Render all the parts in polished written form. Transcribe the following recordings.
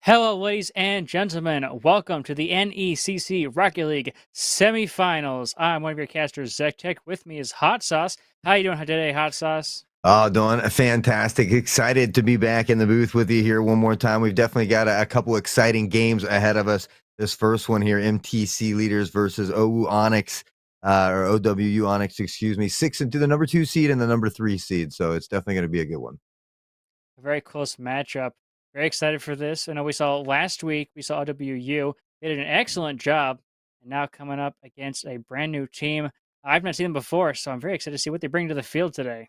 Hello, ladies and gentlemen. Welcome to the NECC Rocket League Semifinals. I'm one of your casters, Zektek. With me is Hot Sauce. How you doing today, Hot Sauce? Oh, doing fantastic. Excited to be back in the booth with you here one more time. We've definitely got a couple exciting games ahead of us. This first one here, MTC leaders versus OWU Onyx, or OWU Onyx, excuse me, 6 into the number 2 seed and the number 3 seed. So it's definitely going to be a good one. A very close matchup. Very excited for this. I know we saw last week, we saw OWU. They did an excellent job. And now coming up against a brand new team. I've not seen them before, so I'm very excited to see what they bring to the field today.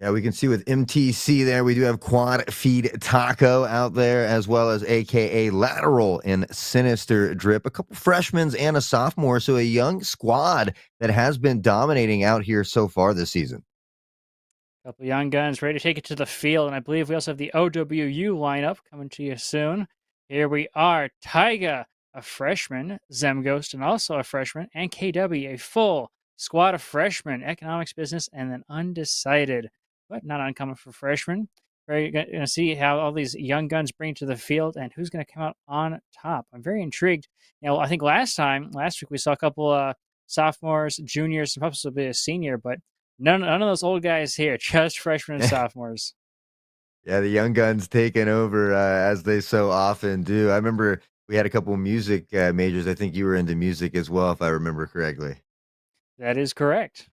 Yeah, we can see with MTC there, we do have Quad Feed Taco out there, as well as AKA Lateral and Sinister Drip. A couple freshmen and a sophomore, so a young squad that has been dominating out here so far this season. Couple young guns ready to take it to the field, and I believe we also have the OWU lineup coming to you soon. Here we are, Taiga, a freshman, Zemghost, and also a freshman, and KW, a full squad of freshmen, economics, business, and then undecided, but not uncommon for freshmen. We're going to see how all these young guns bring to the field and who's going to come out on top. I'm very intrigued. I think last week, we saw a couple sophomores, juniors, and possibly a senior, but none of those old guys here, just freshmen and sophomores. Yeah, the young guns taking over as they so often do. I remember we had a couple music majors. I think you were into music as well, if I remember correctly. That is correct.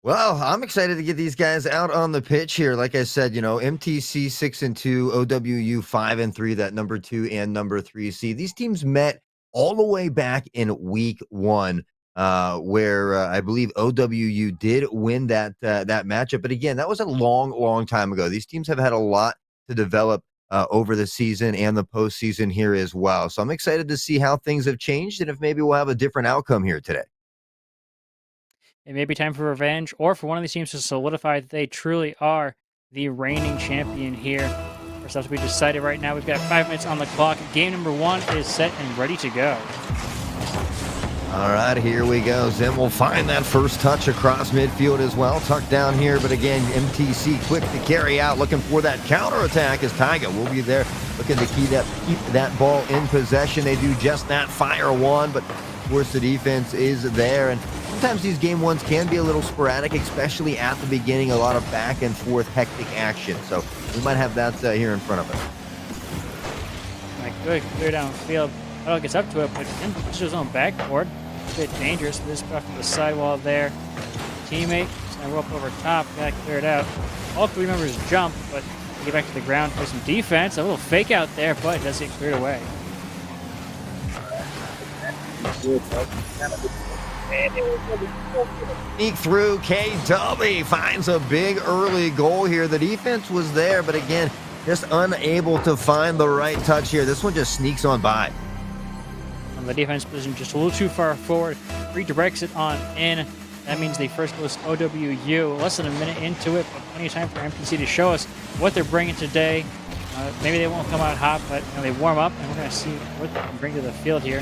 Well, I'm excited to get these guys out on the pitch here. Like I said, MTC 6-2, OWU 5-3, that number 2 and number 3 seed. These teams met all the way back in week 1. Where I believe OWU did win that matchup. But again, that was a long time ago. These teams have had a lot to develop over the season and the postseason here as well. So I'm excited to see how things have changed and if maybe we'll have a different outcome here today. It may be time for revenge or for one of these teams to solidify that they truly are the reigning champion here. For stuff to be decided right now, we've got 5 minutes on the clock. Game number 1 is set and ready to go. All right, here we go. Zim will find that first touch across midfield as well. Tucked down here, but again, MTC quick to carry out, looking for that counterattack as Taiga will be there, looking to keep that ball in possession. They do just that, fire one, but of course the defense is there. And sometimes these game ones can be a little sporadic, especially at the beginning, a lot of back and forth hectic action. So we might have that here in front of us. Good, clear downfield. Huddle gets up to it, but him pushes his own backboard. A bit dangerous. This off to the sidewall there. Teammate is going to roll up over top. Got to clear it out. All 3 members jump, but get back to the ground for some defense. A little fake out there, but it does get cleared away. Sneak through. KW finds a big early goal here. The defense was there, but again, just unable to find the right touch here. This one just sneaks on by. The defense position just a little too far forward, redirects it on in. That means the first goes OWU. Less than a minute into it, but plenty of time for MTC to show us what they're bringing today. Maybe they won't come out hot, but they warm up, and we're going to see what they can bring to the field here.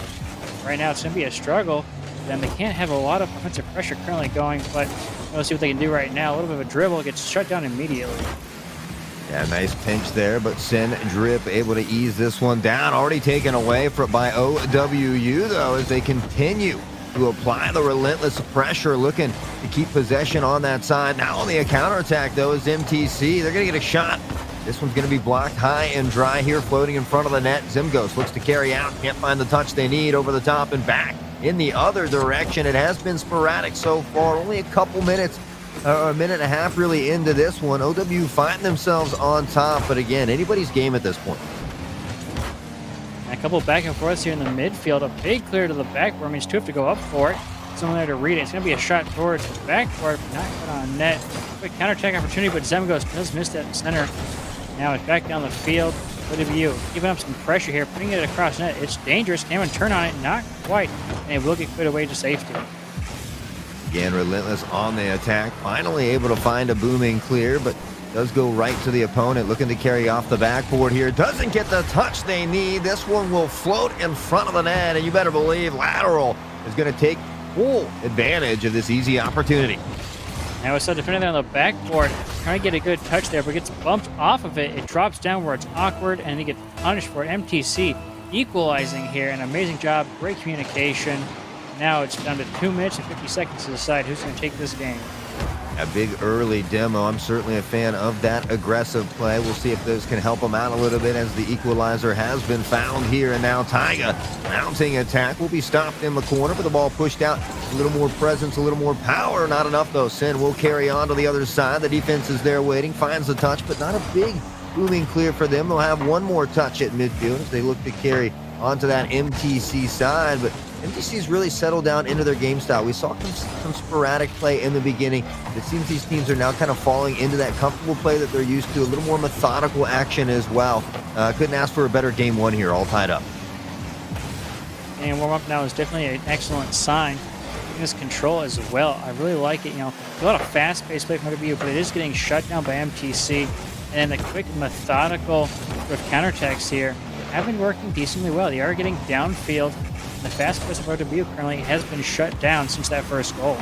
Right now, it's going to be a struggle. Then they can't have a lot of offensive pressure currently going, but we'll see what they can do right now. A little bit of a dribble gets shut down immediately. Yeah, nice pinch there, but Sin Drip able to ease this one down. Already taken away by OWU, though, as they continue to apply the relentless pressure, looking to keep possession on that side. Now on the counterattack, though, is MTC. They're going to get a shot. This one's going to be blocked high and dry here, floating in front of the net. Zemghost looks to carry out. Can't find the touch they need. Over the top and back in the other direction. It has been sporadic so far. Only a couple minutes. A minute and a half really into this one. OWU find themselves on top, but again, anybody's game at this point. And a couple back and forths here in the midfield. A big clear to the backboard means 2 have to go up for it. Someone there to read it. It's going to be a shot towards the backboard, but not put on net. Quick counterattack opportunity, but Zemghost does miss that center. Now it's back down the field. OWU giving up some pressure here, putting it across net. It's dangerous. Cameron turn on it, not quite, and it will get put away to safety. Again, relentless on the attack. Finally able to find a booming clear, but does go right to the opponent. Looking to carry off the backboard here. Doesn't get the touch they need. This one will float in front of the net, and you better believe Lateral is going to take full advantage of this easy opportunity. Now it's defending on the backboard. trying to get a good touch there, but gets bumped off of it. It drops down where it's awkward, and he gets punished for it. MTC equalizing here. An amazing job. Great communication. Now it's down to 2 minutes and 50 seconds to decide who's going to take this game. A big early demo. I'm certainly a fan of that aggressive play. We'll see if those can help him out a little bit as the equalizer has been found here. And now Taiga mounting attack will be stopped in the corner, but the ball pushed out. A little more presence, a little more power. Not enough, though. Sin will carry on to the other side. The defense is there waiting, finds the touch, but not a big booming clear for them. They'll have one more touch at midfield as they look to carry onto that MTC side, but MTC's really settled down into their game style. We saw some sporadic play in the beginning. It seems these teams are now kind of falling into that comfortable play that they're used to, a little more methodical action as well. Couldn't ask for a better game one here, all tied up. And warm up now is definitely an excellent sign. This control as well. I really like it. You know, a lot of fast-paced play from OWU, but it is getting shut down by MTC. And then the quick, methodical sort of counterattacks here have been working decently well. They are getting downfield. The fast pace of OWU currently has been shut down since that first goal.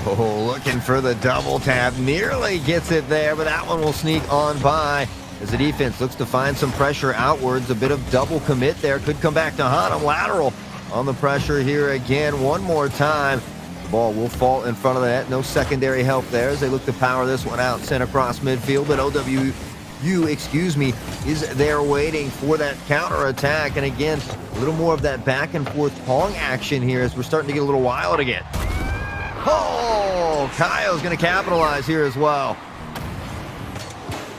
Oh, looking for the double tap. Nearly gets it there, but that one will sneak on by as the defense looks to find some pressure outwards. A bit of double commit there. Could come back to hunt him. Lateral on the pressure here again. One more time. The ball will fall in front of the net. No secondary help there as they look to power this one out. Sent across midfield, but OWU, is there waiting for that counter attack. And again, a little more of that back and forth pong action here as we're starting to get a little wild again. Oh, Kaio's going to capitalize here as well.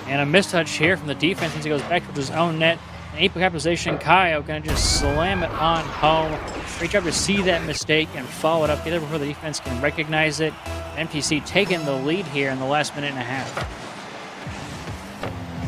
And a mistouch here from the defense as he goes back towards his own net. An ape capitalization, Kaio going to just slam it on home. Great job to see that mistake and follow it up, get it before the defense can recognize it. MTC taking the lead here in the last minute and a half.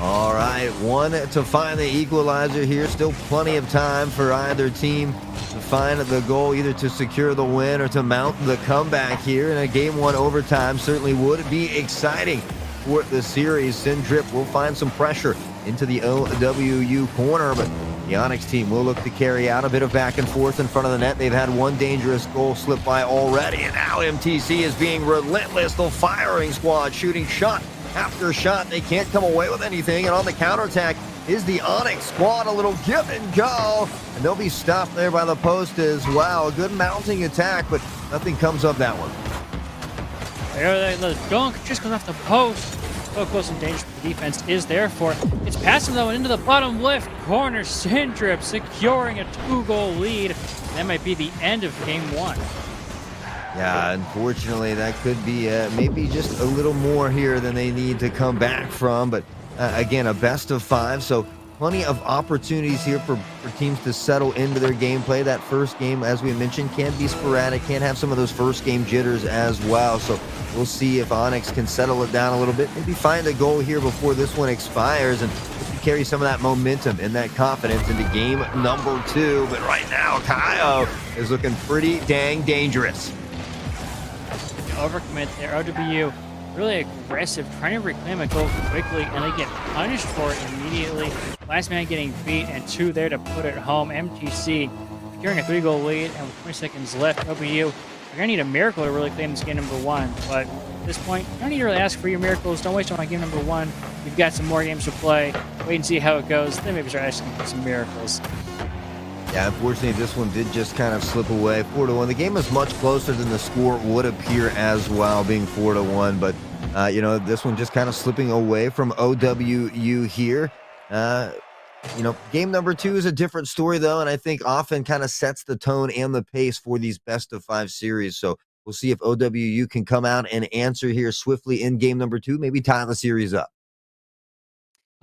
All right, one to find the equalizer here. Still plenty of time for either team to find the goal, either to secure the win or to mount the comeback here. In a game one overtime certainly would be exciting for the series. Sindrip will find some pressure into the OWU corner, but the Onyx team will look to carry out a bit of back and forth in front of the net. They've had one dangerous goal slip by already, and now MTC is being relentless. The firing squad shooting shot after shot. They can't come away with anything, and on the counterattack is the Onyx squad. A little give and go, and they'll be stopped there by the post as well. A good mounting attack, but nothing comes of that one. The dunk just goes off the post. So close and dangerous, the defense is there for it. It's passing though into the bottom left corner. Sindrip securing a 2-goal lead. That might be the end of game one. Yeah, unfortunately, that could be maybe just a little more here than they need to come back from. But again, a best of 5, so plenty of opportunities here for teams to settle into their gameplay. That first game, as we mentioned, can be sporadic, can have some of those first game jitters as well. So we'll see if Onyx can settle it down a little bit, maybe find a goal here before this one expires and carry some of that momentum and that confidence into game number 2. But right now, Kaio is looking pretty dang dangerous. Overcommit there. OWU really aggressive, trying to reclaim a goal quickly, and they get punished for it immediately. Last man getting beat, and 2 there to put it home. MTC securing a 3-goal lead, and with 20 seconds left, OWU are going to need a miracle to really claim this game number 1. But at this point, you don't need to really ask for your miracles. Don't waste on game number 1. You've got some more games to play. Wait and see how it goes. Then maybe start asking for some miracles. Yeah, unfortunately, this one did just kind of slip away, 4-1. The game is much closer than the score would appear as well, being 4-1. But, this one just kind of slipping away from OWU here. Game number 2 is a different story, though, and I think often kind of sets the tone and the pace for these best-of-5 series. So we'll see if OWU can come out and answer here swiftly in game number 2, maybe tie the series up.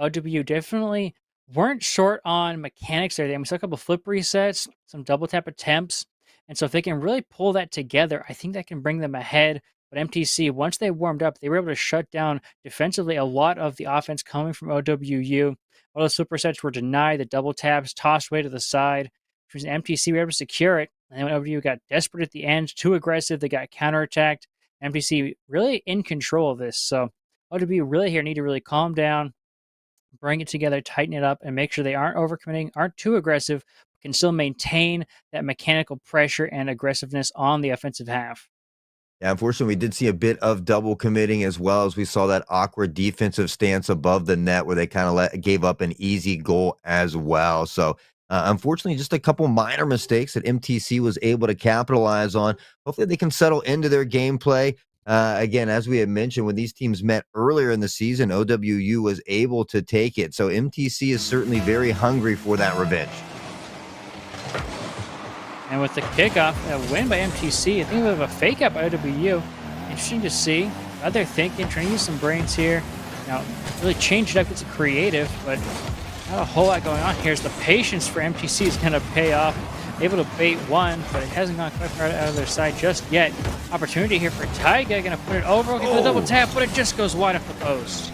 OWU definitely weren't short on mechanics there. We saw a couple flip resets, some double tap attempts. And so if they can really pull that together, I think that can bring them ahead. But MTC, once they warmed up, they were able to shut down defensively a lot of the offense coming from OWU. All those flip resets were denied, the double taps tossed way to the side. Which was MTC were able to secure it. And then when OWU got desperate at the end, too aggressive, they got counterattacked. MTC really in control of this. So OWU really here need to really calm down, bring it together, tighten it up, and make sure they aren't overcommitting, aren't too aggressive, but can still maintain that mechanical pressure and aggressiveness on the offensive half. Yeah, unfortunately, we did see a bit of double committing as well as we saw that awkward defensive stance above the net where they kind of gave up an easy goal as well. So, unfortunately, just a couple minor mistakes that MTC was able to capitalize on. Hopefully, they can settle into their gameplay. Again, as we had mentioned, when these teams met earlier in the season, OWU was able to take it. So, MTC is certainly very hungry for that revenge. And with the kickoff, a win by MTC, I think we have a fake out by OWU. Interesting to see how they're thinking, trying to use some brains here. Now, really change it up, get some creative, but not a whole lot going on here. As the patience for MTC is going to pay off. Able to bait one, but it hasn't gone quite far out of their side just yet. Opportunity here for Taiga, going to put it over, looking for the double tap, but it just goes wide off the post.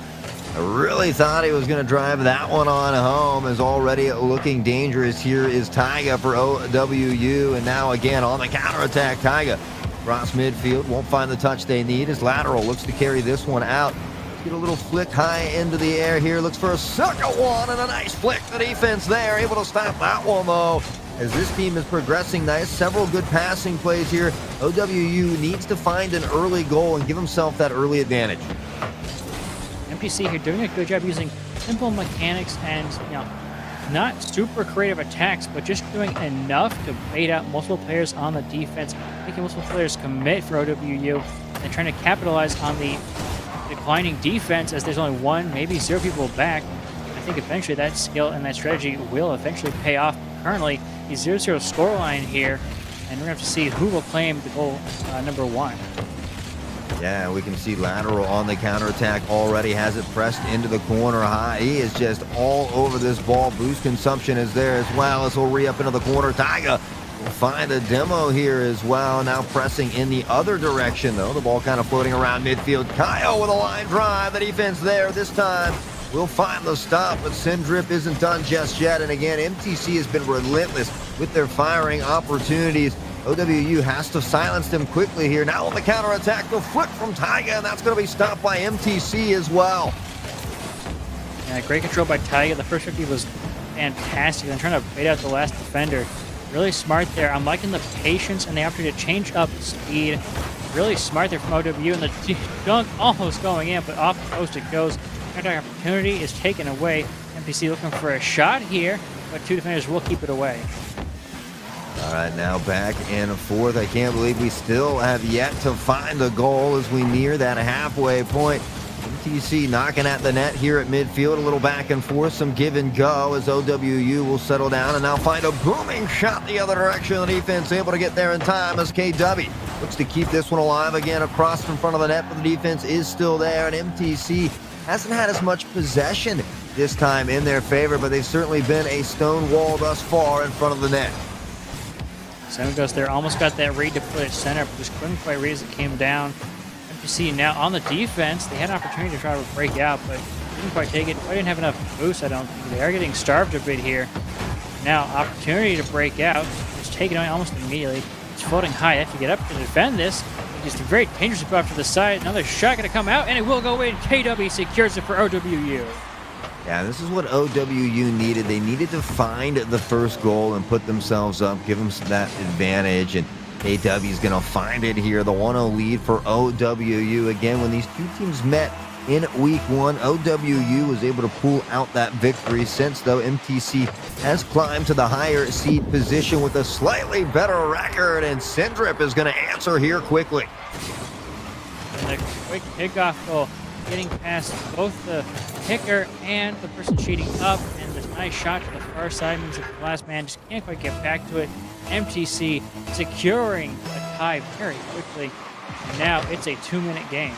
I really thought he was going to drive that one on home. Is already looking dangerous. Here is Taiga for OWU. And now again on the counterattack. Taiga across midfield. Won't find the touch they need. His lateral looks to carry this one out. Let's get a little flick high into the air here. Looks for a second one and a nice flick. The defense there. Able to stop that one though. As this team is progressing nice. Several good passing plays here. OWU needs to find an early goal and give himself that early advantage. MTC here doing a good job using simple mechanics and, not super creative attacks, but just doing enough to bait out multiple players on the defense, making multiple players commit for OWU, and trying to capitalize on the declining defense as there's only one, maybe zero people back. I think eventually that skill and that strategy will eventually pay off. Currently, the 0-0 scoreline here, and we're going to have to see who will claim the goal number one. Yeah, we can see lateral on the counterattack already. Has it pressed into the corner high. He is just all over this ball. Boost consumption is there as well. This will re-up into the corner. Taiga will find a demo here as well. Now pressing in the other direction, though. The ball kind of floating around midfield. Kyle with a line drive. The defense there this time will find the stop, but Sindrip isn't done just yet. And again, MTC has been relentless with their firing opportunities. OWU has to silence them quickly here. Now on the counterattack, the flick from Taiga, and that's going to be stopped by MTC as well. Yeah, great control by Taiga. The first 50 was fantastic. And trying to bait out the last defender. Really smart there. I'm liking the patience and the opportunity to change up speed. Really smart there from OWU, and the dunk almost going in, but off the post it goes. Counter opportunity is taken away. MTC looking for a shot here, but two defenders will keep it away. All right, now back and forth. I can't believe we still have yet to find the goal as we near that halfway point. MTC knocking at the net here at midfield. A little back and forth, some give and go as OWU will settle down and now find a booming shot the other direction. The defense able to get there in time as KW looks to keep this one alive again across in front of the net, but the defense is still there, and MTC hasn't had as much possession this time in their favor, but they've certainly been a stone wall thus far in front of the net. Semigos there almost got that read to put it center, but just couldn't quite read as it came down. MTC now on the defense. They had an opportunity to try to break out, but didn't quite take it. They didn't have enough boost, I don't think. They are getting starved a bit here. Now, opportunity to break out. It's taken away almost immediately. It's floating high. They have to get up to defend this. It's very dangerous to go off to the side. Another shot going to come out, and it will go in. KW secures it for OWU. Yeah, this is what OWU needed. They needed to find the first goal and put themselves up, give them that advantage, and KW is going to find it here. The 1-0 lead for OWU. Again, when these two teams met in week one, OWU was able to pull out that victory. Since, though, MTC has climbed to the higher seed position with a slightly better record, and Sindrip is going to answer here quickly. And a quick kickoff goal, getting past both the kicker and the person cheating up, and this nice shot to the far side means that the last man just can't quite get back to it. MTC securing a tie very quickly, and now it's a 2-minute game.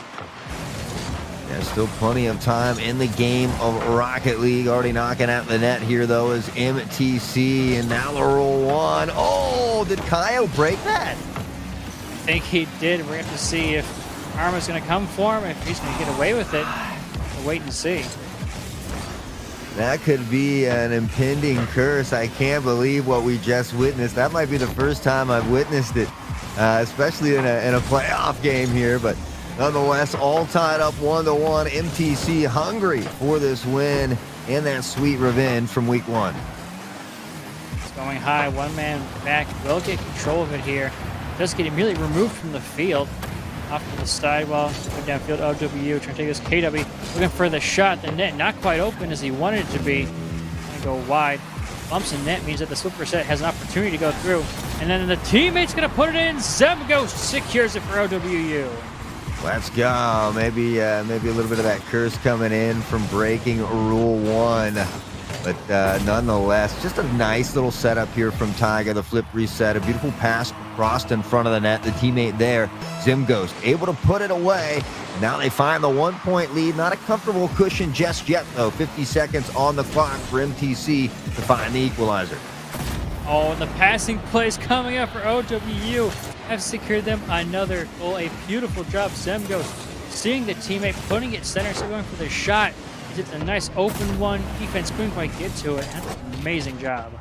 There's still plenty of time in the game of Rocket League. Already knocking at the net here, though, is MTC, and now the roll one. Oh, did Kyle break that? I think he did. We're going to have to see if Karma's going to come for him, if he's going to get away with it. We'll wait and see. That could be an impending curse. I can't believe what we just witnessed. That might be the first time I've witnessed it, especially in a playoff game here, but nonetheless, all tied up 1-1. MTC hungry for this win and that sweet revenge from week one. It's going high. One man back will get control of it here. Does get immediately removed from the field. off to the sidewall, going downfield. OWU trying to take this KW, looking for the shot. The net not quite open as he wanted it to be. Going to go wide. Bumps in net means that the Slipper set has an opportunity to go through. And then the teammate's going to put it in. Zemghost secures it for OWU. Let's go. Maybe a little bit of that curse coming in from breaking Rule 1. But nonetheless, just a nice little setup here from Taiga. The flip reset, a beautiful pass crossed in front of the net. The teammate there, Zemghost, able to put it away. Now they find the 1-point lead. Not a comfortable cushion just yet, though. 50 seconds on the clock for MTC to find the equalizer. Oh, and the passing plays coming up for OWU have secured them another goal. A beautiful job, Zemghost, seeing the teammate, putting it center, so going for the shot. It's a nice open one. Defense couldn't quite get to it. That's an amazing job.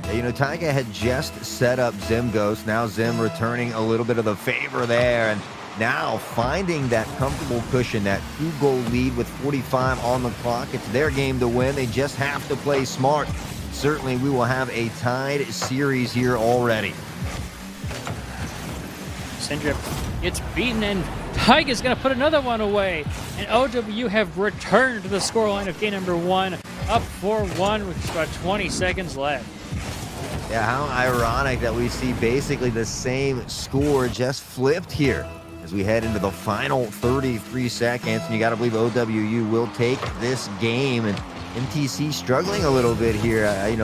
Yeah, Taiga had just set up Zemghost. Now Zem returning a little bit of the favor there. And now finding that comfortable cushion, that 2-goal lead with 45 on the clock. It's their game to win. They just have to play smart. Certainly, we will have a tied series here already. Sindrip gets beaten, and Taiga's going to put another one away. And OWU have returned to the scoreline of game number 1, up 4-1 with about 20 seconds left. Yeah, how ironic that we see basically the same score just flipped here as we head into the final 33 seconds. And you got to believe OWU will take this game. And MTC struggling a little bit here. I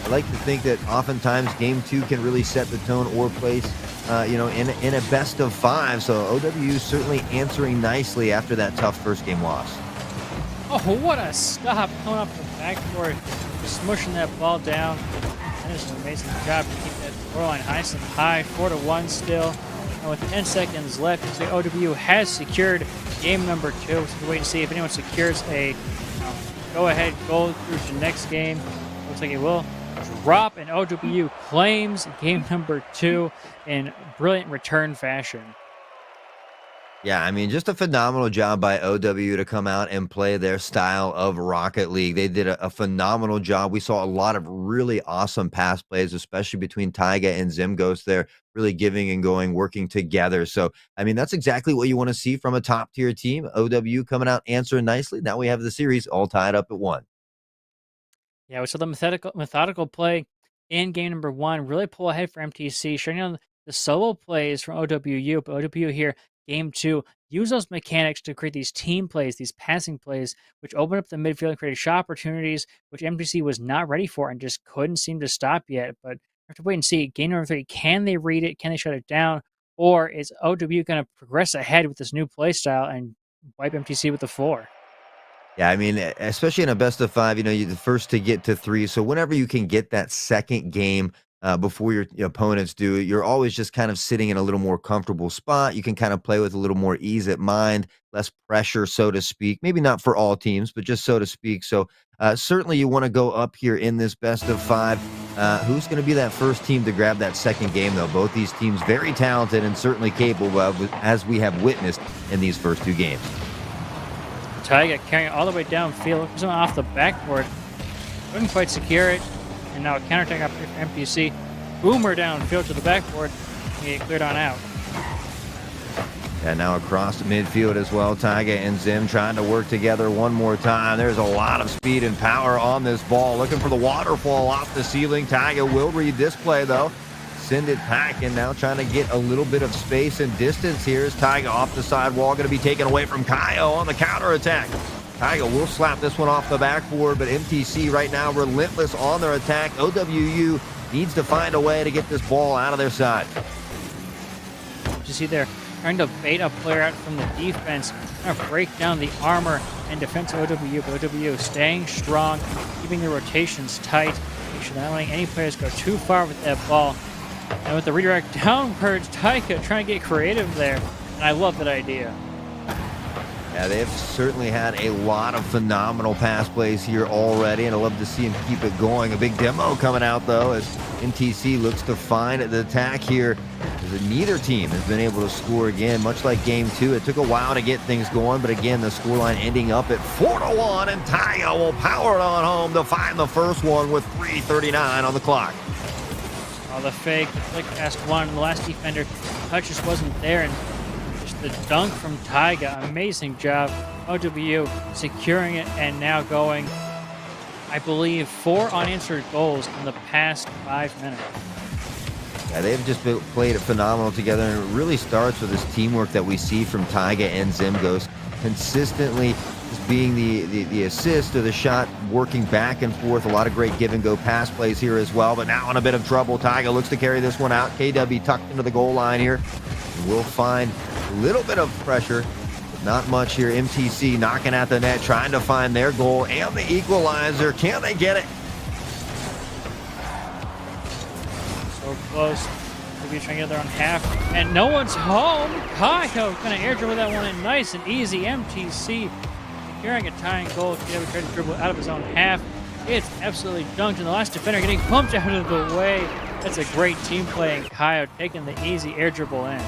like to think that oftentimes game 2 can really set the tone or place, in a best of 5. So OWU certainly answering nicely after that tough first game loss. Oh, what a stop coming up the backboard, just smushing that ball down. That is an amazing job to keep that scoreline nice and high, 4-1 still. And with 10 seconds left, the OWU has secured game number 2. So we'll wait to see if anyone secures a go-ahead goal through to next game. Looks like it will drop, and OWU claims game number 2 in brilliant return fashion. Yeah, I mean, just a phenomenal job by OWU to come out and play their style of Rocket League. They did a phenomenal job. We saw a lot of really awesome pass plays, especially between Taiga and Zemghost there, really giving and going, working together. So, I mean, that's exactly what you want to see from a top-tier team. OWU coming out answering nicely. Now we have the series all tied up at 1. Yeah, we saw the methodical play in game number 1 really pull ahead for MTC, showing on the solo plays from OWU. But OWU here, game 2, use those mechanics to create these team plays, these passing plays, which open up the midfield and create shot opportunities, which MTC was not ready for and just couldn't seem to stop yet. But we have to wait and see. Game number 3, can they read it? Can they shut it down? Or is OWU going to progress ahead with this new play style and wipe MTC with the 4? Yeah, I mean, especially in a best of 5, you're the first to get to 3. So whenever you can get that second game before your opponents do, you're always just kind of sitting in a little more comfortable spot. You can kind of play with a little more ease at mind, less pressure, so to speak. Maybe not for all teams, but just so to speak. So certainly you want to go up here in this best of 5. Who's going to be that first team to grab that second game, though? Both these teams very talented and certainly capable of, as we have witnessed in these first 2 games. Taiga carrying it all the way downfield, looking for off the backboard. Couldn't quite secure it. And now a counterattack up here for MTC. Boomer downfield to the backboard. And get cleared on out. And now across the midfield as well. Taiga and Zim trying to work together one more time. There's a lot of speed and power on this ball. Looking for the waterfall off the ceiling. Taiga will read this play, though. Send it packing. Now trying to get a little bit of space and distance here. Is Taiga off the sidewall. Going to be taken away from Kaio on the counterattack. Taiga will slap this one off the backboard, but MTC right now relentless on their attack. OWU needs to find a way to get this ball out of their side. You see there, trying to bait a player out from the defense, trying to break down the armor and defense of OWU, but OWU staying strong, keeping the rotations tight, make sure not letting any players go too far with that ball. And with the redirect downwards, Taiga trying to get creative there, and I love that idea. Yeah, they've certainly had a lot of phenomenal pass plays here already, and I love to see him keep it going. A big demo coming out, though, as MTC looks to find the attack here. As neither team has been able to score again, much like Game 2. It took a while to get things going, but again, the scoreline ending up at 4-1, and Taiga will power it on home to find the first one with 3:39 on the clock. Oh, the fake, the flick past one, the last defender touch just wasn't there, and just the dunk from Taiga. Amazing job. OWU securing it and now going, I believe, 4 unanswered goals in the past 5 minutes. Yeah, they've just played it phenomenal together, and it really starts with this teamwork that we see from Taiga and Zemgos, consistently just being the assist or the shot, working back and forth. A lot of great give-and-go pass plays here as well, but now in a bit of trouble. Taiga looks to carry this one out. KW tucked into the goal line here. We'll find a little bit of pressure, but not much here. MTC knocking at the net, trying to find their goal and the equalizer. Can they get it? So close. Maybe trying to get their own half. And no one's home. Kaio gonna air dribble that one in nice and easy. MTC securing a tying goal. KW tried to dribble out of his own half. It's absolutely dunked, and the last defender getting bumped out of the way. That's a great team play, and Kaio taking the easy air dribble in.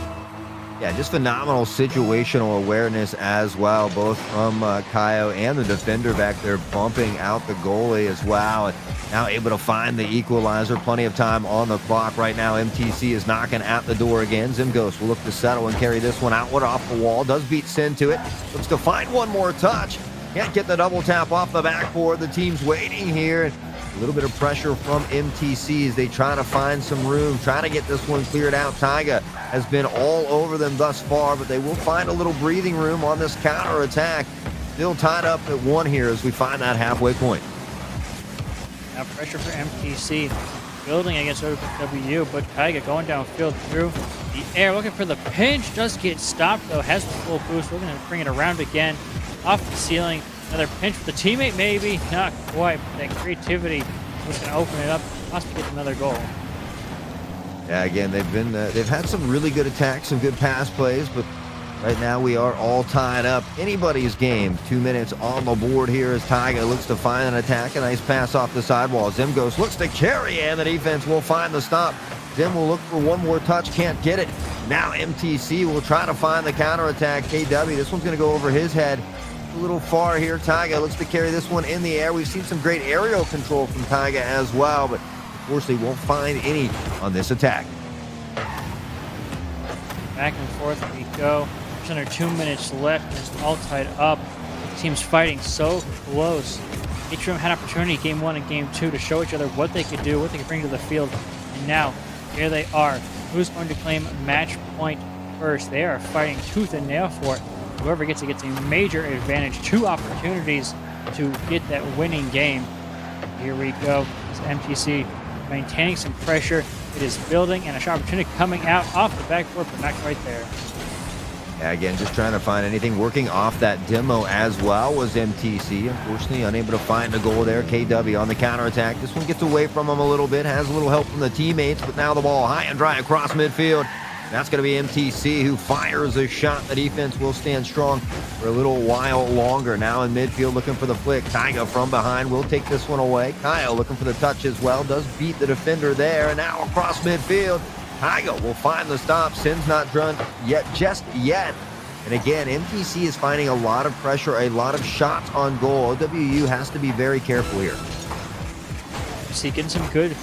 Yeah, just phenomenal situational awareness as well, both from Kaio and the defender back there bumping out the goalie as well. And now able to find the equalizer. Plenty of time on the clock right now. MTC is knocking at the door again. Zemgos will look to settle and carry this one outward off the wall. Does beat Sin to it. Looks to find one more touch. Can't get the double tap off the backboard. The team's waiting here. A little bit of pressure from MTC as they try to find some room, try to get this one cleared out. Taiga has been all over them thus far, but they will find a little breathing room on this counter attack. Still tied up at 1 here as we find that halfway point. Now pressure for MTC, building against OWU, but Taiga going downfield through the air, looking for the pinch. Does get stopped though, has the full boost. We're going to bring it around again, off the ceiling. Another pinch for the teammate, maybe. Not quite, but that creativity was going to open it up. Must get another goal. Yeah, again, they've had some really good attacks, some good pass plays, but right now we are all tied up. Anybody's game. 2 minutes on the board here as Taiga looks to find an attack. A nice pass off the sidewall. Zemgos looks to carry, and the defense will find the stop. Zem will look for one more touch, can't get it. Now MTC will try to find the counterattack. KW, this one's going to go over his head. A little far here. Taiga looks to carry this one in the air. We've seen some great aerial control from Taiga as well, but unfortunately won't find any on this attack. Back and forth we go. Just under 2 minutes left. It's all tied up. The team's fighting so close. Each of them had opportunity game 1 and game 2 to show each other what they could do, what they could bring to the field. And now, here they are. Who's going to claim match point first? They are fighting tooth and nail for it. Whoever gets it gets a major advantage. 2 opportunities to get that winning game. Here we go. It's MTC maintaining some pressure. It is building, and a shot opportunity coming out off the backboard, but not quite there. Yeah, again, just trying to find anything. Working off that demo as well was MTC. Unfortunately, unable to find a goal there. KW on the counterattack. This one gets away from him a little bit. Has a little help from the teammates, but now the ball high and dry across midfield. That's going to be MTC who fires a shot. The defense will stand strong for a little while longer. Now in midfield looking for the flick. Taiga from behind will take this one away. Kaio looking for the touch as well. Does beat the defender there. And now across midfield. Taiga will find the stop. Sin's not done just yet. And again, MTC is finding a lot of pressure, a lot of shots on goal. OWU has to be very careful here. See, getting some good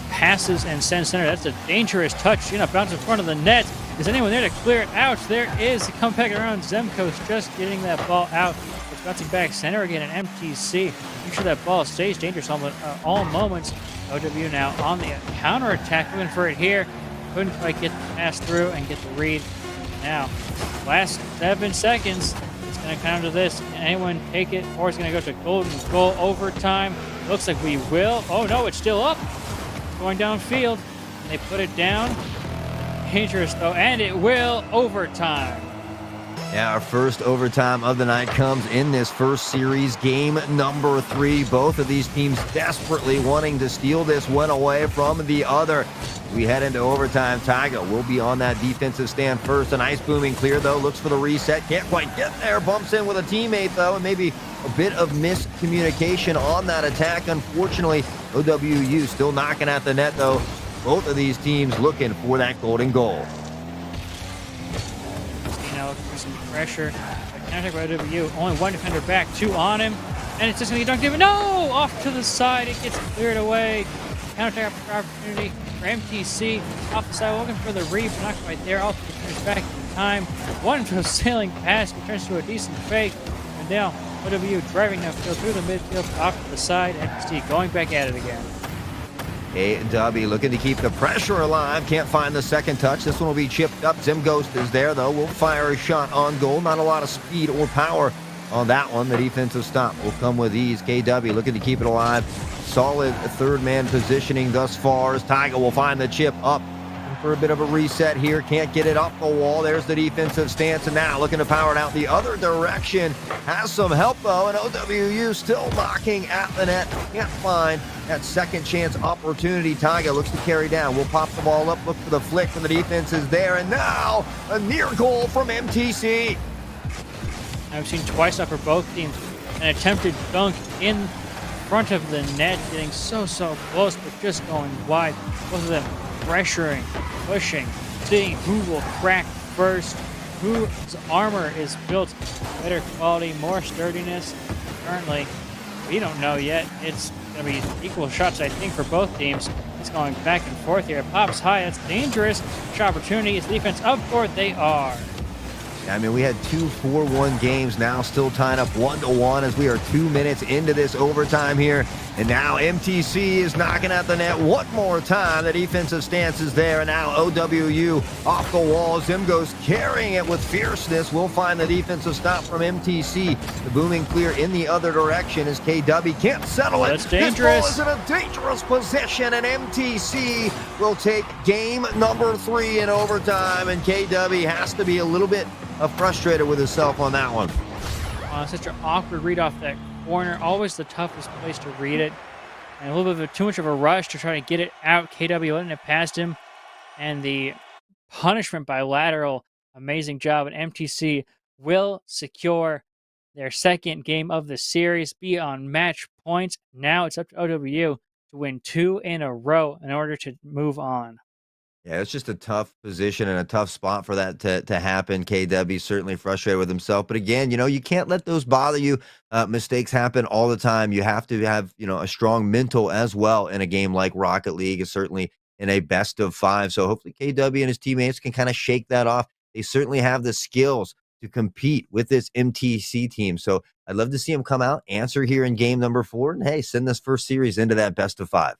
passes and send center. That's a dangerous touch. Bounce in front of the net. Is anyone there to clear it out? There is. The comeback around. Zemgos just getting that ball out. It's bouncing back center again at MTC. Make sure that ball stays dangerous on all moments. OWU now on the counter attack, looking for it here. Couldn't quite get the pass through and get the read. Now, last 7 seconds. It's going to come to this. Can anyone take it, or it's going to go to golden goal overtime? Looks like we will. Oh no, it's still up. Going downfield. They put it down. Dangerous though, and it will overtime. Yeah, our first overtime of the night comes in this first series, game number 3. Both of these teams desperately wanting to steal this one away from the other. We head into overtime. Taiga will be on that defensive stand first. A nice booming clear, though. Looks for the reset. Can't quite get there. Bumps in with a teammate, though, and maybe a bit of miscommunication on that attack. Unfortunately, OWU still knocking at the net, though. Both of these teams looking for that golden goal. Now looking for some pressure. Counter by OWU. Only one defender back, 2 on him. And it's just going to get dunked in. No! Off to the side. It gets cleared away. Counter opportunity for MTC. Off the side, looking for the read, but not quite there. All the defenders back time. One goes sailing past, he turns to a decent fake, and now OWU driving upfield through the midfield, off to the side, NECC going back at it again. AW looking to keep the pressure alive. Can't find the second touch. This one will be chipped up. Ghost is there, though. Will fire a shot on goal. Not a lot of speed or power on that one. The defensive stop will come with ease. KW looking to keep it alive. Solid third man positioning thus far as Tiger will find the chip up. And for a bit of a reset here. Can't get it up the wall. There's the defensive stance. And now looking to power it out the other direction. Has some help, though. And OWU still knocking at the net. Can't find that second chance opportunity. Tiger looks to carry down. Will pop the ball up. Look for the flick from the defense is there. And now a near goal from MTC. I've seen twice now for both teams an attempted dunk in front of the net, getting so close, but just going wide. Both of them pressuring, pushing, seeing who will crack first, whose armor is built better quality, more sturdiness. Currently, we don't know yet. It's going to be equal shots, I think, for both teams. It's going back and forth here. It pops high. That's dangerous. Shot opportunity. Is defense up for it? They are. I mean, we had 2 4-1 games, now still tied up 1-1 as we are 2 minutes into this overtime here. And now MTC is knocking at the net one more time. The defensive stance is there, and now OWU off the wall. Ghost carrying it with fierceness. Will find the defensive stop from MTC. The booming clear in the other direction as KW can't settle it. That's dangerous. This ball is in a dangerous position, and MTC will take game number 3 in overtime, and KW has to be a little bit frustrated with himself on that one. Such an awkward read off that corner. Always the toughest place to read it. And a little bit of too much of a rush to try to get it out. KW letting it past him. And the punishment by lateral. Amazing job. And MTC will secure their second game of the series. Be on match points. Now it's up to OWU to win 2 in a row in order to move on. Yeah, it's just a tough position and a tough spot for that to happen. KW certainly frustrated with himself. But again, you can't let those bother you. Mistakes happen all the time. You have to have, a strong mental as well in a game like Rocket League, is certainly in a best of 5. So hopefully KW and his teammates can kind of shake that off. They certainly have the skills to compete with this MTC team. So I'd love to see him come out, answer here in game number 4, and hey, send this first series into that best of 5.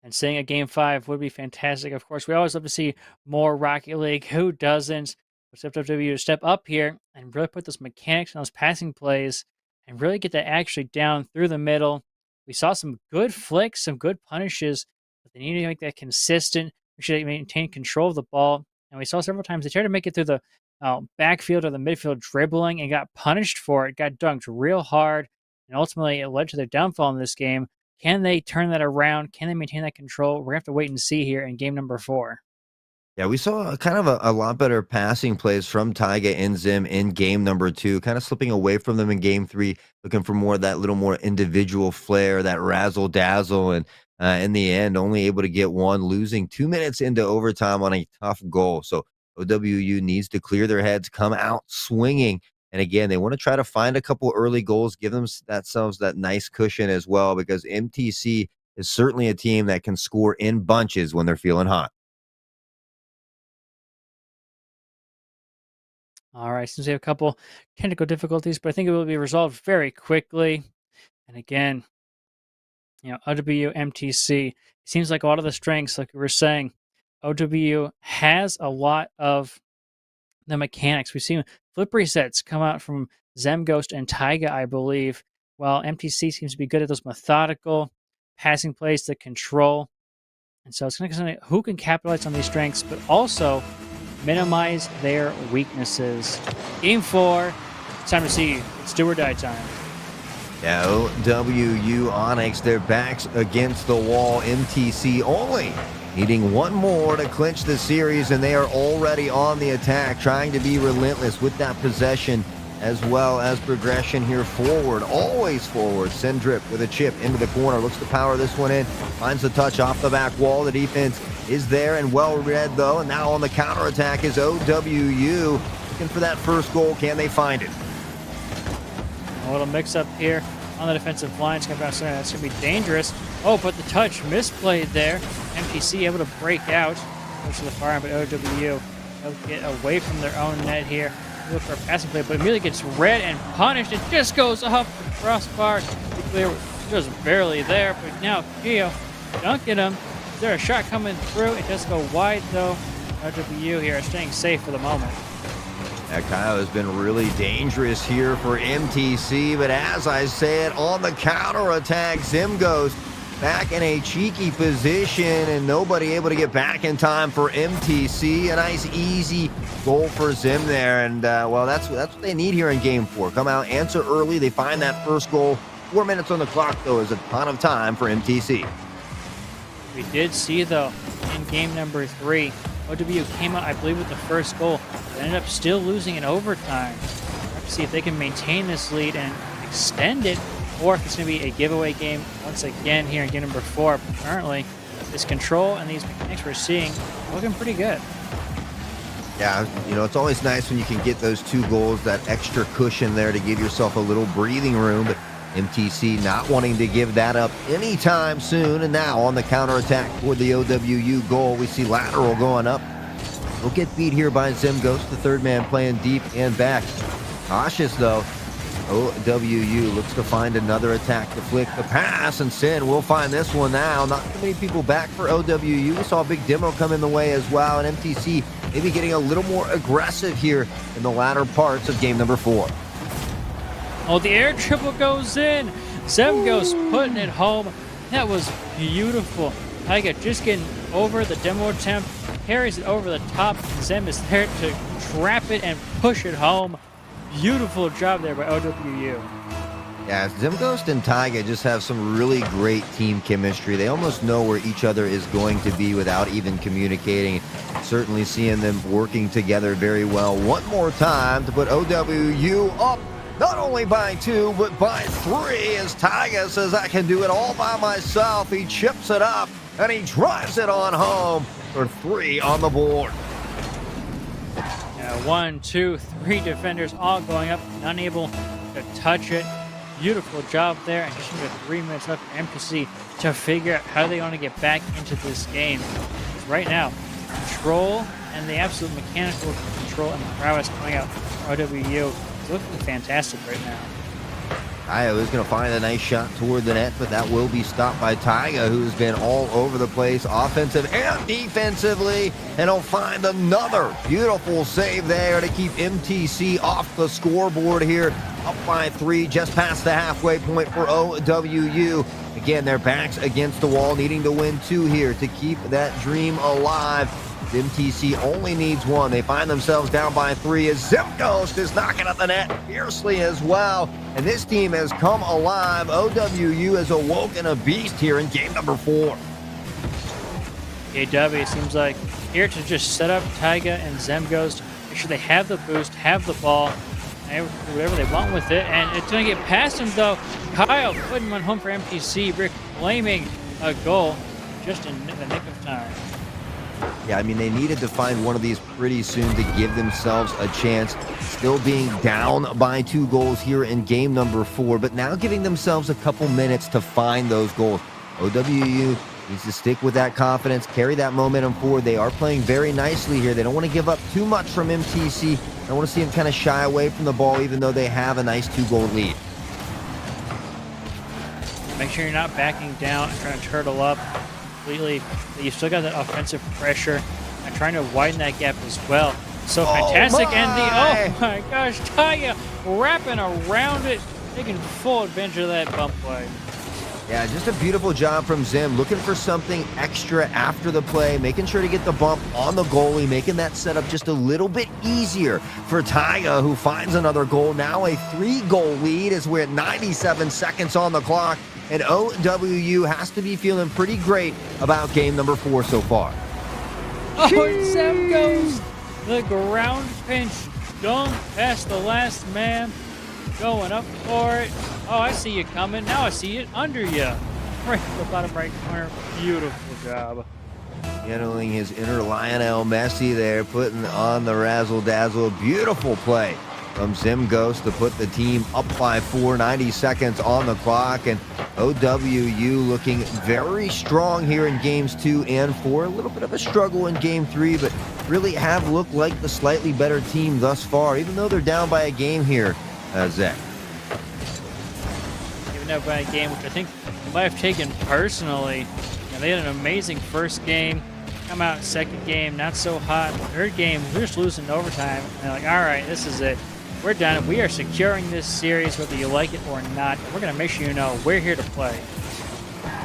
And seeing a Game 5 would be fantastic. Of course, we always love to see more Rocket League. Who doesn't? It's up to OWU to step up here and really put those mechanics and those passing plays and really get that actually down through the middle. We saw some good flicks, some good punishes, but they need to make that consistent. We should maintain control of the ball. And we saw several times they tried to make it through the backfield or the midfield dribbling and got punished for it, got dunked real hard, and ultimately it led to their downfall in this game. Can they turn that around? Can they maintain that control? We're going to have to wait and see here in game number 4. Yeah, we saw kind of a lot better passing plays from Taiga and Zim in game number 2, kind of slipping away from them in game 3, looking for more of that little more individual flair, that razzle dazzle, and in the end, only able to get one, losing 2 minutes into overtime on a tough goal. So OWU needs to clear their heads, come out swinging. And again, they want to try to find a couple early goals, give themselves that nice cushion as well, because MTC is certainly a team that can score in bunches when they're feeling hot. All right, since we have a couple technical difficulties, but I think it will be resolved very quickly. And again, OWU, MTC, it seems like a lot of the strengths, like we were saying, OWU has a lot of the mechanics. We've seen flip resets come out from Ghost and Taiga, I believe, while MTC seems to be good at those methodical passing plays to control. And so it's going to be who can capitalize on these strengths, but also minimize their weaknesses. Game 4, it's time to see. It's do or die time. Yeah, OWU Onyx, their backs against the wall. MTC only needing one more to clinch the series, and they are already on the attack, trying to be relentless with that possession as well as progression here forward. Always forward. Sendrip with a chip into the corner. Looks to power this one in. Finds the touch off the back wall. The defense is there and well read, though. And now on the counterattack is OWU. Looking for that first goal. Can they find it? A little mix-up here on the defensive line. It's going to be dangerous. Oh, but the touch misplayed there. MTC able to break out. Goes to the far end, but OWU They'll get away from their own net here. Look for a passing play, but immediately gets read and punished. It just goes off the crossbar. To be clear, just barely there, but now Gio dunking him. Is there a shot coming through? It does go wide though. OWU here staying safe for the moment. That Kyle has been really dangerous here for MTC, but as I said, on the counterattack, Zim goes back in a cheeky position and nobody able to get back in time for MTC. A nice easy goal for Zim there, and well, that's what they need here in game 4. Come out, answer early, they find that first goal. 4 minutes on the clock though is a ton of time for MTC. We did see though in game number 3, OWU came out, I believe, with the first goal. They ended up still losing in overtime. Let's see if they can maintain this lead and extend it, or if it's going to be a giveaway game once again here in game number 4. Apparently, this control and these mechanics we're seeing looking pretty good. Yeah, you know, it's always nice when you can get those 2 goals, that extra cushion there to give yourself a little breathing room, but MTC not wanting to give that up anytime soon, and now on the counterattack toward the OWU goal, we see lateral going up. We'll get beat here by Zim Ghost, the third man playing deep and back. Cautious though. OWU looks to find another attack to flick the pass, and Sin will find this one now. Not too many people back for OWU. We saw a big demo come in the way as well, and MTC maybe getting a little more aggressive here in the latter parts of game number 4. Oh, the air triple goes in. Zem goes putting it home. That was beautiful. Taiga just getting over the demo attempt, carries it over the top. Zem is there to trap it and push it home. Beautiful job there by OWU. Yeah, Zimghost and Taiga just have some really great team chemistry. They almost know where each other is going to be without even communicating. Certainly seeing them working together very well. One more time to put OWU up, not only by 2, but by 3, as Taiga says, I can do it all by myself. He chips it up, and he drives it on home for 3 on the board. 1, 2, 3 defenders all going up, unable to touch it. Beautiful job there, and just under 3 minutes left for MTC to figure out how they want to get back into this game. Because right now, control and the absolute mechanical control and prowess coming out from OWU is looking fantastic right now. Taiga is going to find a nice shot toward the net, but that will be stopped by Taiga, who's been all over the place, offensive and defensively, and he'll find another beautiful save there to keep MTC off the scoreboard here, up by 3, just past the halfway point for OWU. Again, their backs against the wall, needing to win 2 here to keep that dream alive. MTC only needs 1. They find themselves down by 3 as Zimghost is knocking at the net fiercely as well. And this team has come alive. OWU has awoken a beast here in game number 4. AW seems like here to just set up Taiga and Zimghost, make sure they have the boost, have the ball, and do whatever they want with it. And it's going to get past him though. Kyle putting one home for MTC, reclaiming a goal just in the nick of time. Yeah, I mean, they needed to find one of these pretty soon to give themselves a chance. Still being down by 2 goals here in game number 4, but now giving themselves a couple minutes to find those goals. OWU needs to stick with that confidence, carry that momentum forward. They are playing very nicely here. They don't want to give up too much from MTC. I don't want to see them kind of shy away from the ball, even though they have a nice 2-goal lead. Make sure you're not backing down and trying to turtle up completely. You've still got that offensive pressure and trying to widen that gap as well. So fantastic. And oh my gosh, Taiga wrapping around it, taking full advantage of that bump play. Yeah, just a beautiful job from Zim, looking for something extra after the play, making sure to get the bump on the goalie, making that setup just a little bit easier for Taiga, who finds another goal. Now a 3-goal lead as we're at 97 seconds on the clock, and OWU has to be feeling pretty great about game number 4 so far. Oh, and Zim goes the ground pinch dunk past the last man, going up for it. Oh, I see you coming. Now I see it under you. Right in the bottom right corner. Beautiful job. Handling his inner Lionel Messi there, putting on the razzle-dazzle. Beautiful play from Zim Ghost to put the team up by 4, 90 seconds on the clock. And OWU looking very strong here in games 2 and 4. A little bit of a struggle in game 3, but really have looked like the slightly better team thus far, even though they're down by a game here, Zach. Even though by a game, which I think they might have taken personally. They had an amazing first game. Come out second game, not so hot. Third game, we're just losing overtime. And they're like, all right, this is it. We're done. We are securing this series, whether you like it or not. And we're going to make sure you know we're here to play.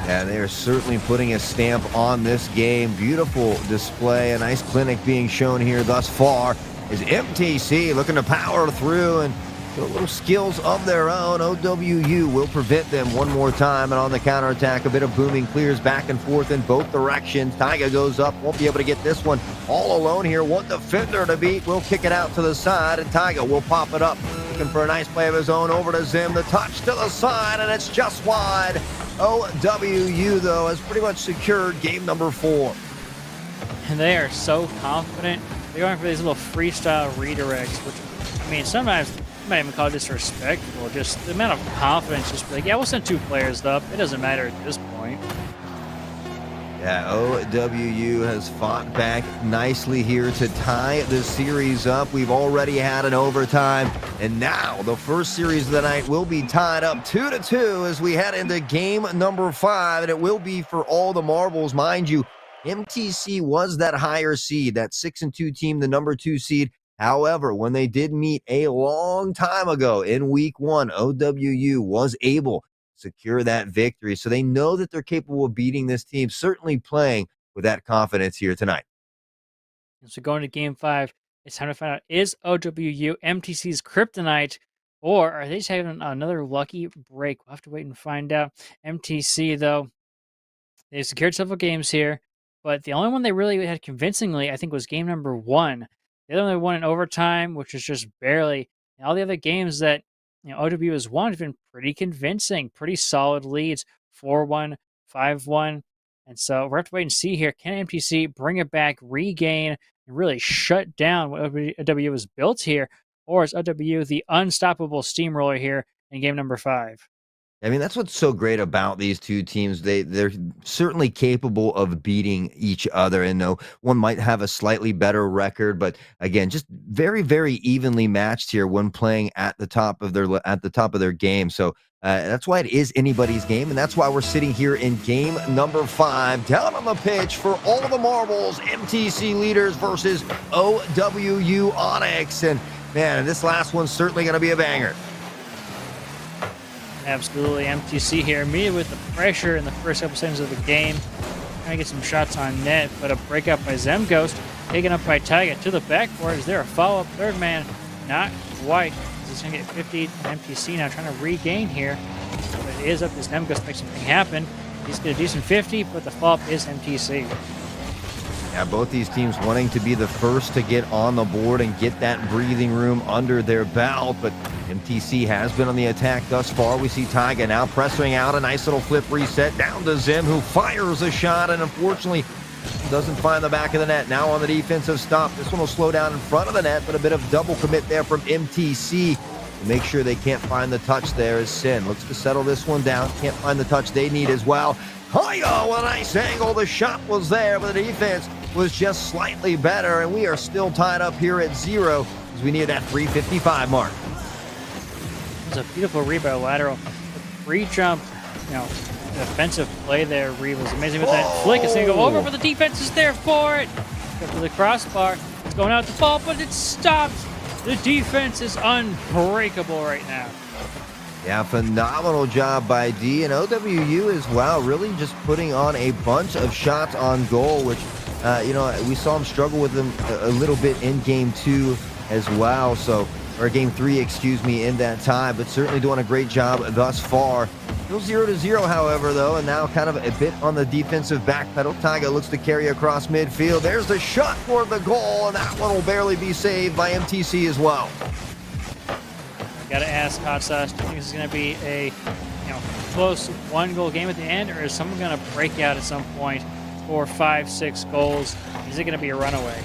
Yeah, they are certainly putting a stamp on this game. Beautiful display, a nice clinic being shown here thus far. Is MTC looking to power through and a little skills of their own. OWU will prevent them one more time, and on the counterattack, a bit of booming clears back and forth in both directions. Taiga goes up, won't be able to get this one all alone here. One defender to beat, will kick it out to the side, and Taiga will pop it up. Looking for a nice play of his own over to Zim. The touch to the side, and it's just wide. OWU, though, has pretty much secured game number 4. And they are so confident. They're going for these little freestyle redirects, which, I mean, sometimes I might even call it disrespectful. Just the amount of confidence, just be like, yeah, we'll send 2 players up. It doesn't matter at this point. Yeah, OWU has fought back nicely here to tie the series up. We've already had an overtime, and now the first series of the night will be tied up 2-2 as we head into game number 5, and it will be for all the marbles. Mind you, MTC was that higher seed, that 6-2 team, the number 2 seed. However, when they did meet a long time ago in week 1, OWU was able to secure that victory. So they know that they're capable of beating this team, certainly playing with that confidence here tonight. So going to game 5, it's time to find out, is OWU MTC's kryptonite, or are they just having another lucky break? We'll have to wait and find out. MTC, though, they've secured several games here, but the only one they really had convincingly, I think, was game number 1. They only won in overtime, which is just barely. And all the other games that OWU has won have been pretty convincing, pretty solid leads, 4-1, 5-1. And so we're going to have to wait and see here. Can MTC bring it back, regain, and really shut down what OWU has built here? Or is OWU the unstoppable steamroller here in game number 5? I mean, that's what's so great about these two teams. They're certainly capable of beating each other. And no, one might have a slightly better record, but again, just very, very evenly matched here when playing at the top of their game. So that's why it is anybody's game, and that's why we're sitting here in game number 5, down on the pitch for all the marbles. MTC leaders versus OWU Onyx, and man, this last one's certainly going to be a banger. Absolutely. MTC here, immediately with the pressure in the first couple seconds of the game. Trying to get some shots on net, but a breakup by Zemghost, taken up by Taiga to the backboard. Is there a follow-up third man? Not quite. He's going to get 50. MTC now trying to regain here. But it is up to Zemghost to make something happen. He's got a decent 50, but the follow-up is MTC. Yeah, both these teams wanting to be the first to get on the board and get that breathing room under their belt, but MTC has been on the attack thus far. We see Taiga now pressuring out a nice little flip reset down to Zim, who fires a shot and unfortunately doesn't find the back of the net. Now on the defensive stop. This one will slow down in front of the net, but a bit of double commit there from MTC to make sure they can't find the touch there as Sin looks to settle this one down. Can't find the touch they need as well. Taiga with a nice angle. The shot was there, but the defense was just slightly better, and we are still tied up here at 0 as we near that 3:55 mark. It was a beautiful rebound lateral. The free jump, defensive play there, Reed was amazing with that flick. It's going to go over, but the defense is there for it. Go to the crossbar. It's going out the ball, but it's stopped. The defense is unbreakable right now. Yeah, phenomenal job by D, and OWU as well, really just putting on a bunch of shots on goal, which, we saw him struggle with them a little bit in game 2 as well, or game 3, in that tie, but certainly doing a great job thus far. Still 0-0, however, though, and now kind of a bit on the defensive back pedal. Taiga looks to carry across midfield. There's the shot for the goal, and that one will barely be saved by MTC as well. Got to ask Hot Sauce, do you think this is going to be a close 1-goal game at the end, or is someone going to break out at some point, score 5, 6 goals? Is it going to be a runaway?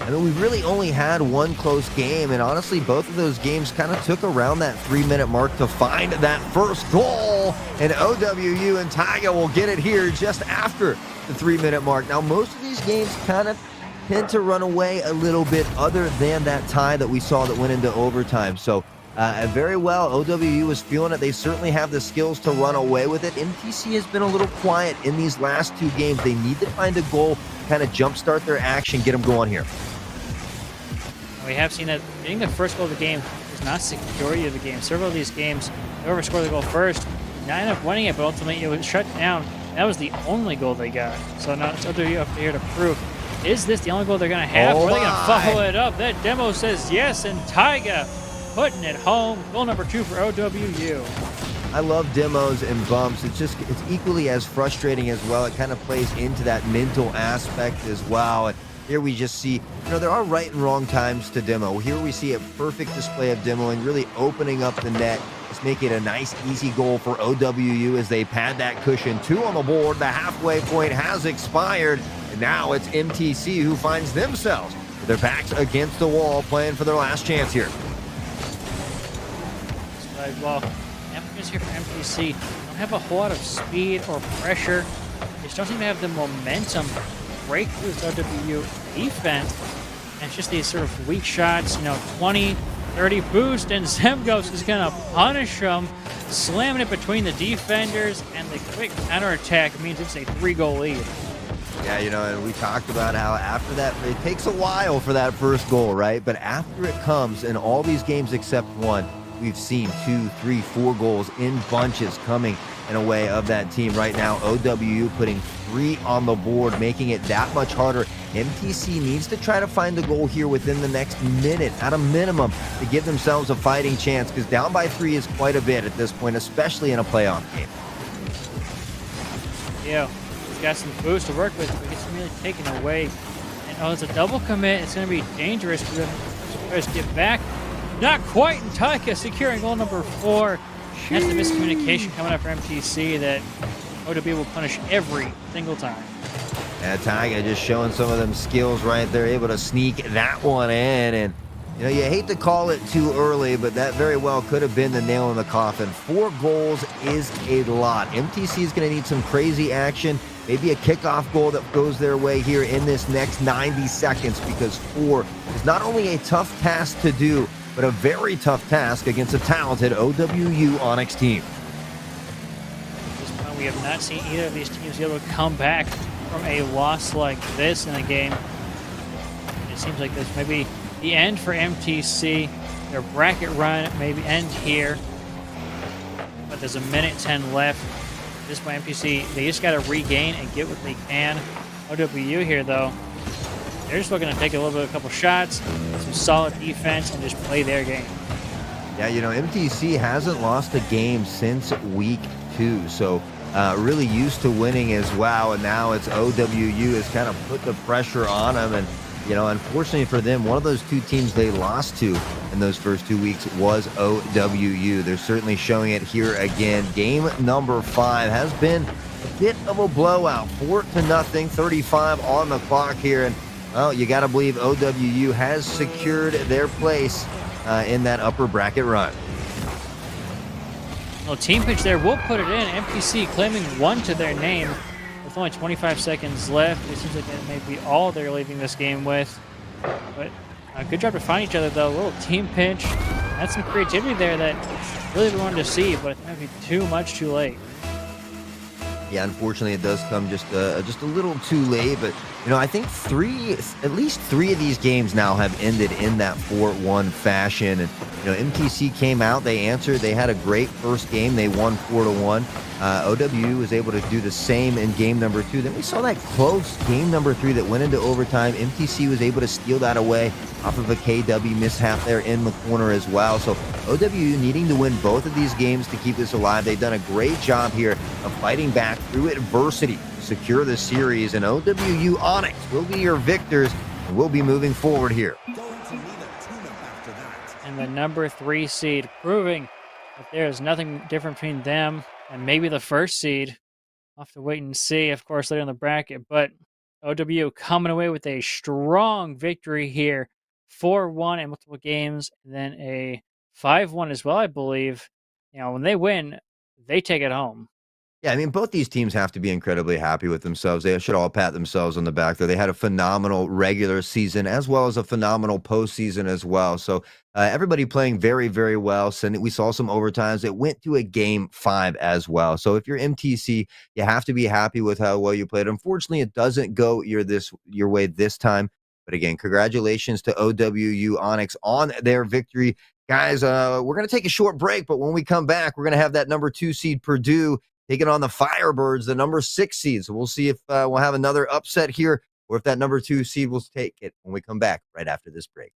I mean, we really only had one close game, and honestly, both of those games kind of took around that 3-minute mark to find that first goal, and OWU and Taiga will get it here just after the 3-minute mark. Now, most of these games kind of tend to run away a little bit other than that tie that we saw that went into overtime. So very well, OWU was feeling it. They certainly have the skills to run away with it. MTC has been a little quiet in these last two games. They need to find a goal, kind of jumpstart their action, get them going here. We have seen that getting the first goal of the game is not security of the game. Several of these games, whoever scored the goal first, not end up winning it, but ultimately it was shut down. That was the only goal they got. So now it's OWU up here to prove, is this the only goal they're going to have? Or are they going to follow it up? That demo says yes, and Taiga putting it home. Goal number 2 for OWU. I love demos and bumps. It's equally as frustrating as well. It kind of plays into that mental aspect as well. And here we just see, there are right and wrong times to demo. Here we see a perfect display of demoing, really opening up the net. It's making a nice, easy goal for OWU as they pad that cushion. 2 on the board. The halfway point has expired. And now it's MTC who finds themselves with their backs against the wall, playing for their last chance here. Well, applicants here for MTC don't have a whole lot of speed or pressure. They just don't seem to have the momentum to break through this OWU defense. And it's just these sort of weak shots, 20, 30 boost, and Zemgos is going to punish them, slamming it between the defenders, and the quick counterattack means it's a 3-goal lead. Yeah, and we talked about how after that, it takes a while for that first goal, right? But after it comes, in all these games except one, we've seen 2, 3, 4 goals in bunches coming in a way of that team. Right now, OWU putting 3 on the board, making it that much harder. MTC needs to try to find the goal here within the next minute at a minimum to give themselves a fighting chance, because down by 3 is quite a bit at this point, especially in a playoff game. Yeah, he's got some boost to work with, but gets really taken away. And it's a double commit. It's going to be dangerous for them to get back. Not quite, and Taiga securing goal number 4. That's the miscommunication coming up for MTC that OWU will punish every single time. Yeah, Taiga just showing some of them skills right there, able to sneak that one in. And, you hate to call it too early, but that very well could have been the nail in the coffin. 4 goals is a lot. MTC is going to need some crazy action, maybe a kickoff goal that goes their way here in this next 90 seconds, because 4 is not only a tough task to do, but a very tough task against a talented OWU Onyx team. At this point, we have not seen either of these teams be able to come back from a loss like this in a game. It seems like this may be the end for MTC. Their bracket run maybe end here, but there's a minute 10 left. At this point, MTC, they just got to regain and get what they can. OWU here, though, they're just looking to take a couple shots, some solid defense, and just play their game. Yeah, MTC hasn't lost a game since week 2, so really used to winning as well. And now it's OWU has kind of put the pressure on them. And, unfortunately for them, one of those 2 teams they lost to in those first 2 weeks was OWU. They're certainly showing it here again. Game number 5 has been a bit of a blowout, 4-0, 35 on the clock here. And well, you got to believe OWU has secured their place in that upper bracket run. Well, team pitch there will put it in. MTC claiming 1 to their name with only 25 seconds left. It seems like that may be all they're leaving this game with. But good job to find each other, though. A little team pinch. That's some creativity there that really we wanted to see, but it might be too much too late. Yeah, unfortunately, it does come just a little too late. But, I think at least three of these games now have ended in that 4-1 fashion. And, MTC came out, they answered, they had a great first game. They won 4-1. OWU was able to do the same in game number 2. Then we saw that close game number 3 that went into overtime. MTC was able to steal that away off of a KW mishap there in the corner as well. So OWU needing to win both of these games to keep this alive. They've done a great job here of fighting back through adversity to secure the series. And OWU Onyx will be your victors, and we'll be moving forward here. And the number 3 seed, proving that there is nothing different between them and maybe the first seed. We'll have to wait and see, of course, later in the bracket. But OWU coming away with a strong victory here, 4-1 in multiple games, and then a 5-1 as well, I believe. When they win, they take it home. Yeah, I mean, both these teams have to be incredibly happy with themselves. They should all pat themselves on the back there. They had a phenomenal regular season as well as a phenomenal postseason as well. So everybody playing very, very well. So we saw some overtimes. It went to a game 5 as well. So if you're MTC, you have to be happy with how well you played. Unfortunately, it doesn't go your way this time. But again, congratulations to OWU Onyx on their victory. Guys, we're going to take a short break, but when we come back, we're going to have that number 2 seed Purdue taking on the Firebirds, the number 6 seed. So we'll see if we'll have another upset here or if that number 2 seed will take it when we come back right after this break.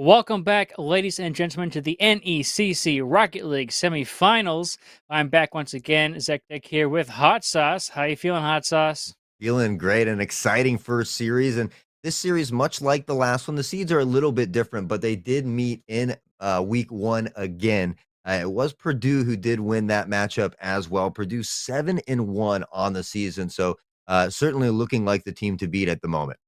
Welcome back, ladies and gentlemen, to the NECC Rocket League semifinals. I'm back once again, Zach Deck here with Hot Sauce. How you feeling, Hot Sauce? Feeling great. An exciting first series. And this series, much like the last one, the seeds are a little bit different, but they did meet in week one again. It was Purdue who did win that matchup as well. Purdue 7-1 on the season. So certainly looking like the team to beat at the moment.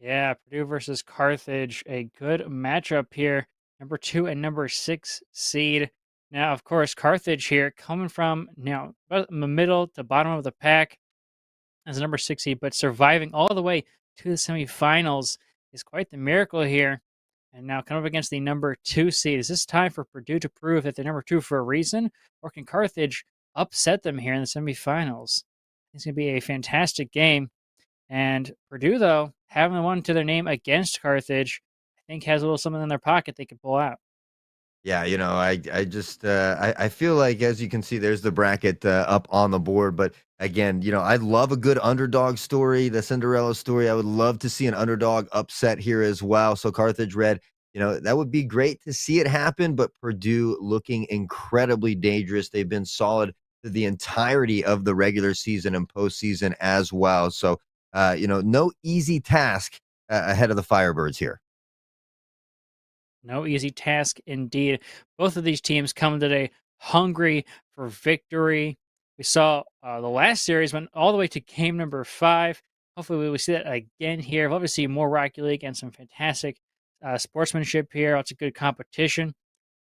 Yeah, Purdue versus Carthage, a good matchup here. Number 2 and number 6 seed. Now, of course, Carthage here coming from about the middle to bottom of the pack as a number 6 seed, but surviving all the way to the semifinals is quite the miracle here. And now coming up against the number 2 seed. Is this time for Purdue to prove that they're number 2 for a reason? Or can Carthage upset them here in the semifinals? It's going to be a fantastic game. And Purdue, though, having one to their name against Carthage, I think has a little something in their pocket they could pull out. Yeah, I just I feel like, as you can see, there's the bracket up on the board. But again, I love a good underdog story, the Cinderella story. I would love to see an underdog upset here as well. So Carthage Red, that would be great to see it happen. But Purdue looking incredibly dangerous. They've been solid through the entirety of the regular season and postseason as well. So no easy task ahead of the Firebirds here. No easy task indeed. Both of these teams come today hungry for victory. We saw the last series went all the way to game number 5. Hopefully, we will see that again here. We'll obviously more Rocket League and some fantastic sportsmanship here. Lots of good competition.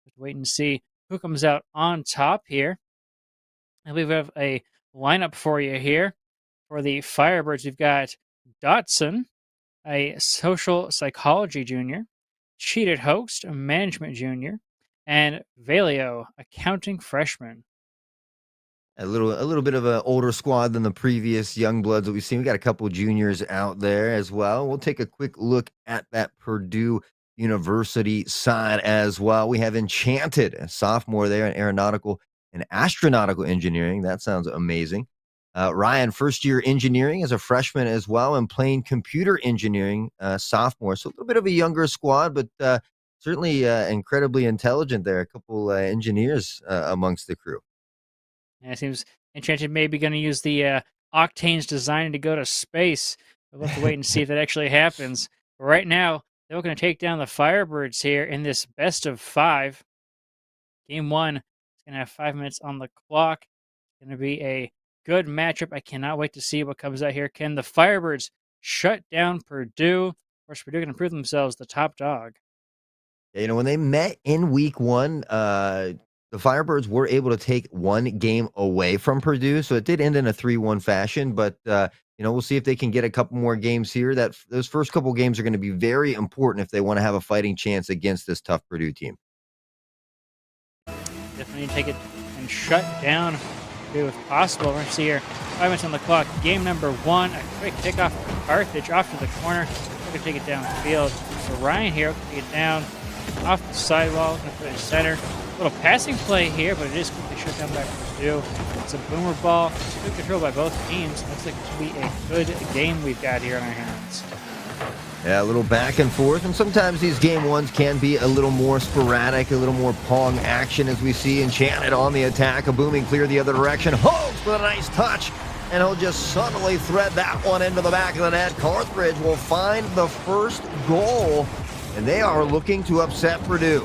Let's wait and see who comes out on top here. I believe we have a lineup for you here. For the Firebirds, we've got Dotson, a social psychology junior, Cheated Host, a management junior, and Valio, accounting freshman. A little bit of an older squad than the previous young bloods that we've seen. We got a couple juniors out there as well. We'll take a quick look at that Purdue University side as well. We have Enchanted, a sophomore there in aeronautical and astronautical engineering. That sounds amazing. Ryan, first year engineering as a freshman as well, and playing computer engineering sophomore. So a little bit of a younger squad, but certainly incredibly intelligent there. A couple engineers amongst the crew. And it seems Enchanted may be going to use the Octane's design to go to space. We'll have to wait and see if that actually happens. But right now, they're going to take down the Firebirds here in this best of 5. Game 1 is going to have 5 minutes on the clock. It's going to be a good matchup. I cannot wait to see what comes out here. Can the Firebirds shut down Purdue? Of course, Purdue can prove themselves the top dog. Yeah, when they met in week 1, the Firebirds were able to take one game away from Purdue, so it did end in a 3-1 fashion. But we'll see if they can get a couple more games here. Those first couple games are going to be very important if they want to have a fighting chance against this tough Purdue team. Definitely take it and shut down Purdue if possible. We're going to see here 5 minutes on the clock. Game number 1, a quick kickoff for Carthage off to the corner. We're going to take it downfield. So Ryan here will take it down off the sidewall. Going to put it in center. A little passing play here, but it is quickly shut down by Purdue. It's a boomer ball. It's good control by both teams. Looks like it should be a good game we've got here on our hands. Yeah, a little back and forth, and sometimes these game ones can be a little more sporadic, a little more pong action as we see Enchanted on the attack. A booming clear the other direction. Hogs with a nice touch, and he'll just suddenly thread that one into the back of the net. Carthage will find the first goal, and they are looking to upset Purdue.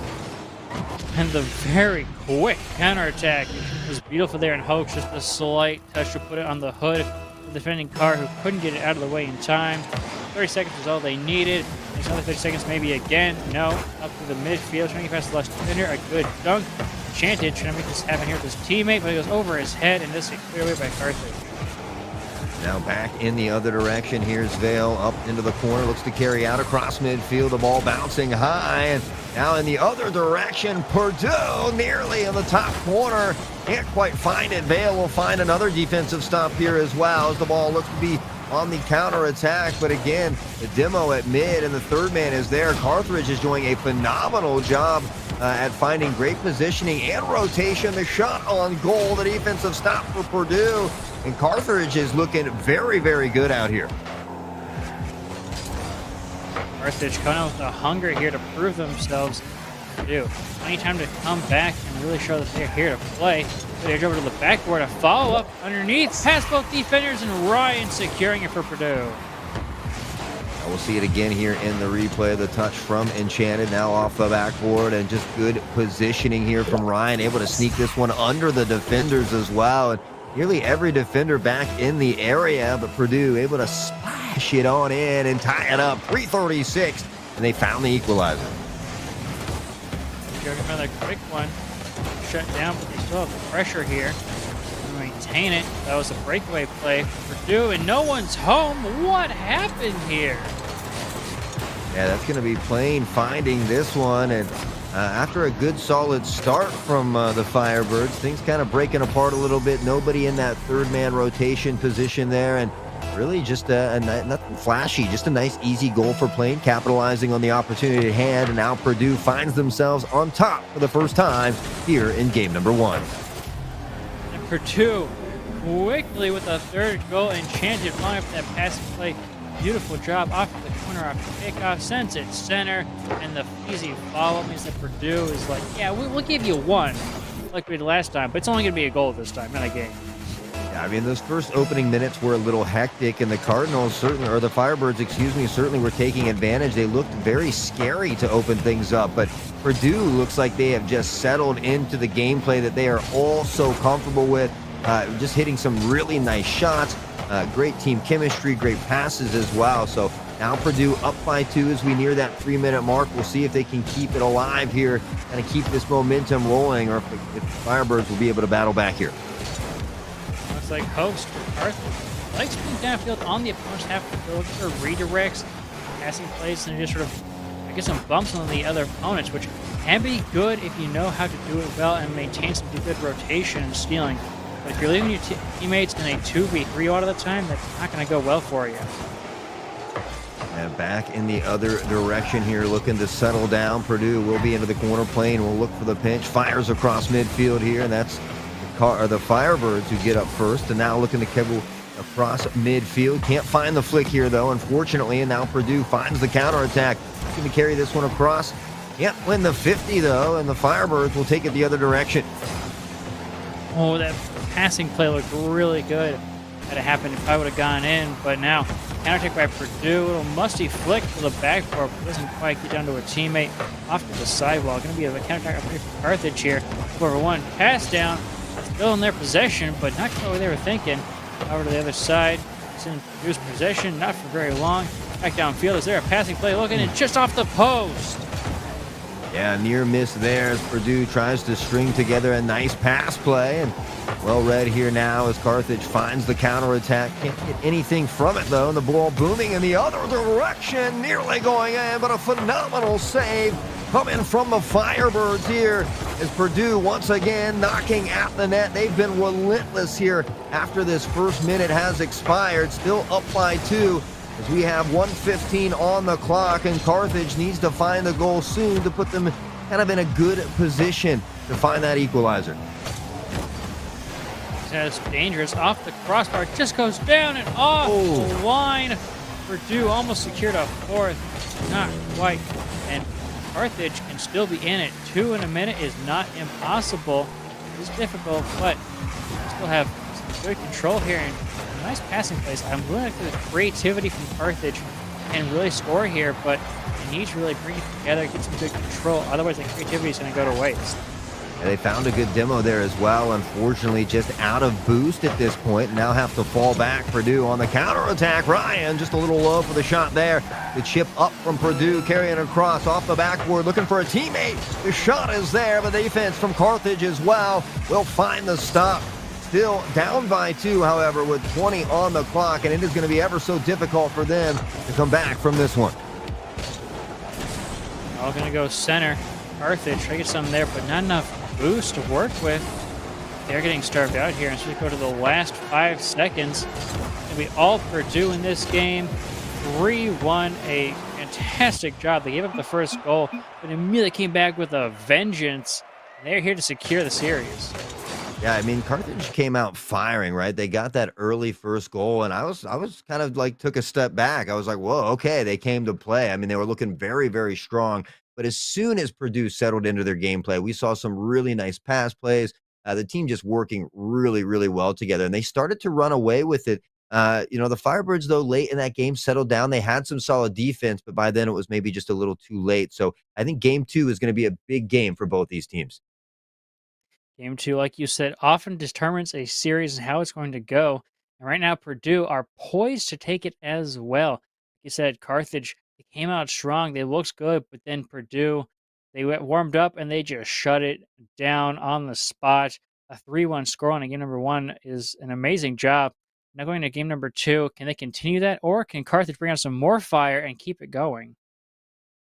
And the very quick counterattack was beautiful there, and Hoax just a slight touch to put it on the hood. The defending car who couldn't get it out of the way in time. 30 seconds was all they needed. Next another 30 seconds maybe again. No, up to the midfield, trying to get past the last defender. A good dunk. Enchanted trying to make this happen here with his teammate, but it goes over his head, and this is cleared away by Carthage. Now back in the other direction. Here's Vale up into the corner. Looks to carry out across midfield. The ball bouncing high. And now in the other direction, Purdue nearly in the top corner. Can't quite find it. Vale will find another defensive stop here as well as the ball looks to be on the counter attack. But again, the demo at mid and the third man is there. Carthage is doing a phenomenal job at finding great positioning and rotation. The shot on goal, the defensive stop for Purdue. And Carthage is looking very, very good out here. Carthage coming out with the hunger here to prove themselves. Do plenty of time to come back and really show that they're here to play. They're over to the backboard, a follow-up underneath, past both defenders, and Ryan securing it for Purdue. We'll see it again here in the replay. The touch from Enchanted, now off the backboard, and just good positioning here from Ryan, able to sneak this one under the defenders as well. And nearly every defender back in the area, but Purdue able to splash it on in and tie it up. 3:36, and they found the equalizer. Another quick one, shut down, but they still have the pressure here to maintain it. That was a breakaway play for Purdue, and no one's home. What happened here? Yeah, that's going to be Plain finding this one, and after a good solid start from the Firebirds, things kind of breaking apart a little bit. Nobody in that third-man rotation position there, and really just nothing flashy, just a nice easy goal for Plain, capitalizing on the opportunity at hand, and now Purdue finds themselves on top for the first time here in game number 1. And Purdue quickly with a third goal. Enchanted line up that passing play. Beautiful job off the corner, off the kickoff, sends it center, and the easy follow means that Purdue is like, yeah, we'll give you one, like we did last time, but it's only going to be a goal this time, not a game. Yeah, I mean, those first opening minutes were a little hectic, and the Cardinals certainly, or the Firebirds, excuse me, certainly were taking advantage. They looked very scary to open things up, but Purdue looks like they have just settled into the gameplay that they are all so comfortable with, just hitting some really nice shots. Great team chemistry, great passes as well. So now Purdue up by 2 as we near that 3-minute mark. We'll see if they can keep it alive here and keep this momentum rolling, or if the Firebirds will be able to battle back here. Looks like host Carthage likes being downfield on the opponent's half of the field for redirects, passing plays, and just sort of get some bumps on the other opponents, which can be good if you know how to do it well and maintain some good rotation and stealing. But if you're leaving your teammates in a 2v3 a lot of the time, that's not going to go well for you. And back in the other direction here, looking to settle down. Purdue will be into the corner plane. We'll look for the pinch. Fires across midfield here, and that's the Firebirds who get up first. And now looking to kibble across midfield. Can't find the flick here, though, unfortunately. And now Purdue finds the counterattack. Looking to carry this one across. Can't win the 50, though, and the Firebirds will take it the other direction. Oh, that passing play looked really good. Had it happened if I would have gone in, but now counterattack by Purdue. A little musty flick to the backboard, but doesn't quite get down to a teammate off to the sidewall. Going to be a counterattack opportunity for Carthage here. For one, pass down, still in their possession, but not quite what they were thinking. Over to the other side, it's in Purdue's possession, not for very long. Back downfield, is there a passing play? Looking and just off the post. Yeah, near miss there as Purdue tries to string together a nice pass play, and well read here now as Carthage finds the counterattack. Can't get anything from it, though, and the ball booming in the other direction, nearly going in, but a phenomenal save coming from the Firebirds here as Purdue once again knocking at the net. They've been relentless here after this first minute has expired, still up by 2. As we have 1:15 on the clock, and Carthage needs to find the goal soon to put them kind of in a good position to find that equalizer. That's dangerous. Off the crossbar, just goes down and off the line. Purdue almost secured a fourth, not quite. And Carthage can still be in it. 2 in a minute is not impossible. It's difficult, but still have some good control here. And nice passing plays. I'm willing to the creativity from Carthage and really score here, but they need to really bring it together, get some good control. Otherwise, the creativity is going to go to waste. Yeah, they found a good demo there as well. Unfortunately, just out of boost at this point. Now have to fall back. Purdue on the counterattack. Ryan just a little low for the shot there. The chip up from Purdue, carrying across off the backboard, looking for a teammate. The shot is there, but the defense from Carthage as well will find the stop. Still down by 2, however, with 20 on the clock, and it is going to be ever so difficult for them to come back from this one. All going to go center. Carthage, try to get some there, but not enough boost to work with. They're getting starved out here, and so we go to the last 5 seconds. It'll be all Purdue in this game. 3-1, a fantastic job. They gave up the first goal, but immediately came back with a vengeance. And they're here to secure the series. Yeah, I mean, Carthage came out firing, right? They got that early first goal, and I was kind of like took a step back. I was like, whoa, okay, they came to play. I mean, they were looking very, very strong. But as soon as Purdue settled into their gameplay, we saw some really nice pass plays. The team just working really, really well together, and they started to run away with it. The Firebirds, though, late in that game settled down. They had some solid defense, but by then it was maybe just a little too late. So I think game two is going to be a big game for both these teams. Game two, like you said, often determines a series and how it's going to go. And right now, Purdue are poised to take it as well. Like you said, Carthage, they came out strong. They looked good, but then Purdue, they went warmed up and they just shut it down on the spot. A 3-1 score on game number one is an amazing job. Now going to game number two, can they continue that, or can Carthage bring out some more fire and keep it going?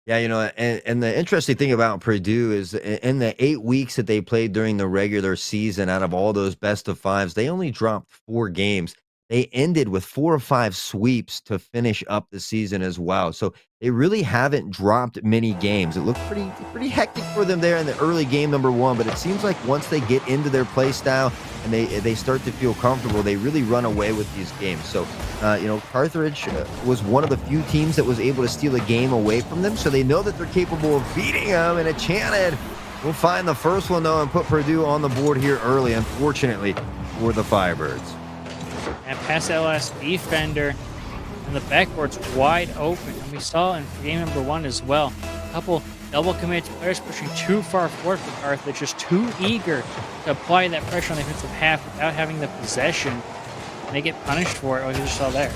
Yeah, and the interesting thing about Purdue is in the 8 weeks that they played during the regular season, out of all those best of fives, they only dropped 4 games. They ended with 4 or 5 sweeps to finish up the season as well. So they really haven't dropped many games. It looked pretty hectic for them there in the early game number one, but it seems like once they get into their play style and they start to feel comfortable, they really run away with these games. So Carthage was one of the few teams that was able to steal a game away from them, so they know that they're capable of beating them. And Enchanted will find the first one, though, and put Purdue on the board here early, unfortunately, for the Firebirds. And pass that last defender, and the backboard's wide open. And we saw in game number one as well, a couple double commits, players pushing too far forward for Carthage, just too eager to apply that pressure on the defensive half without having the possession. And they get punished for it, like you just saw there.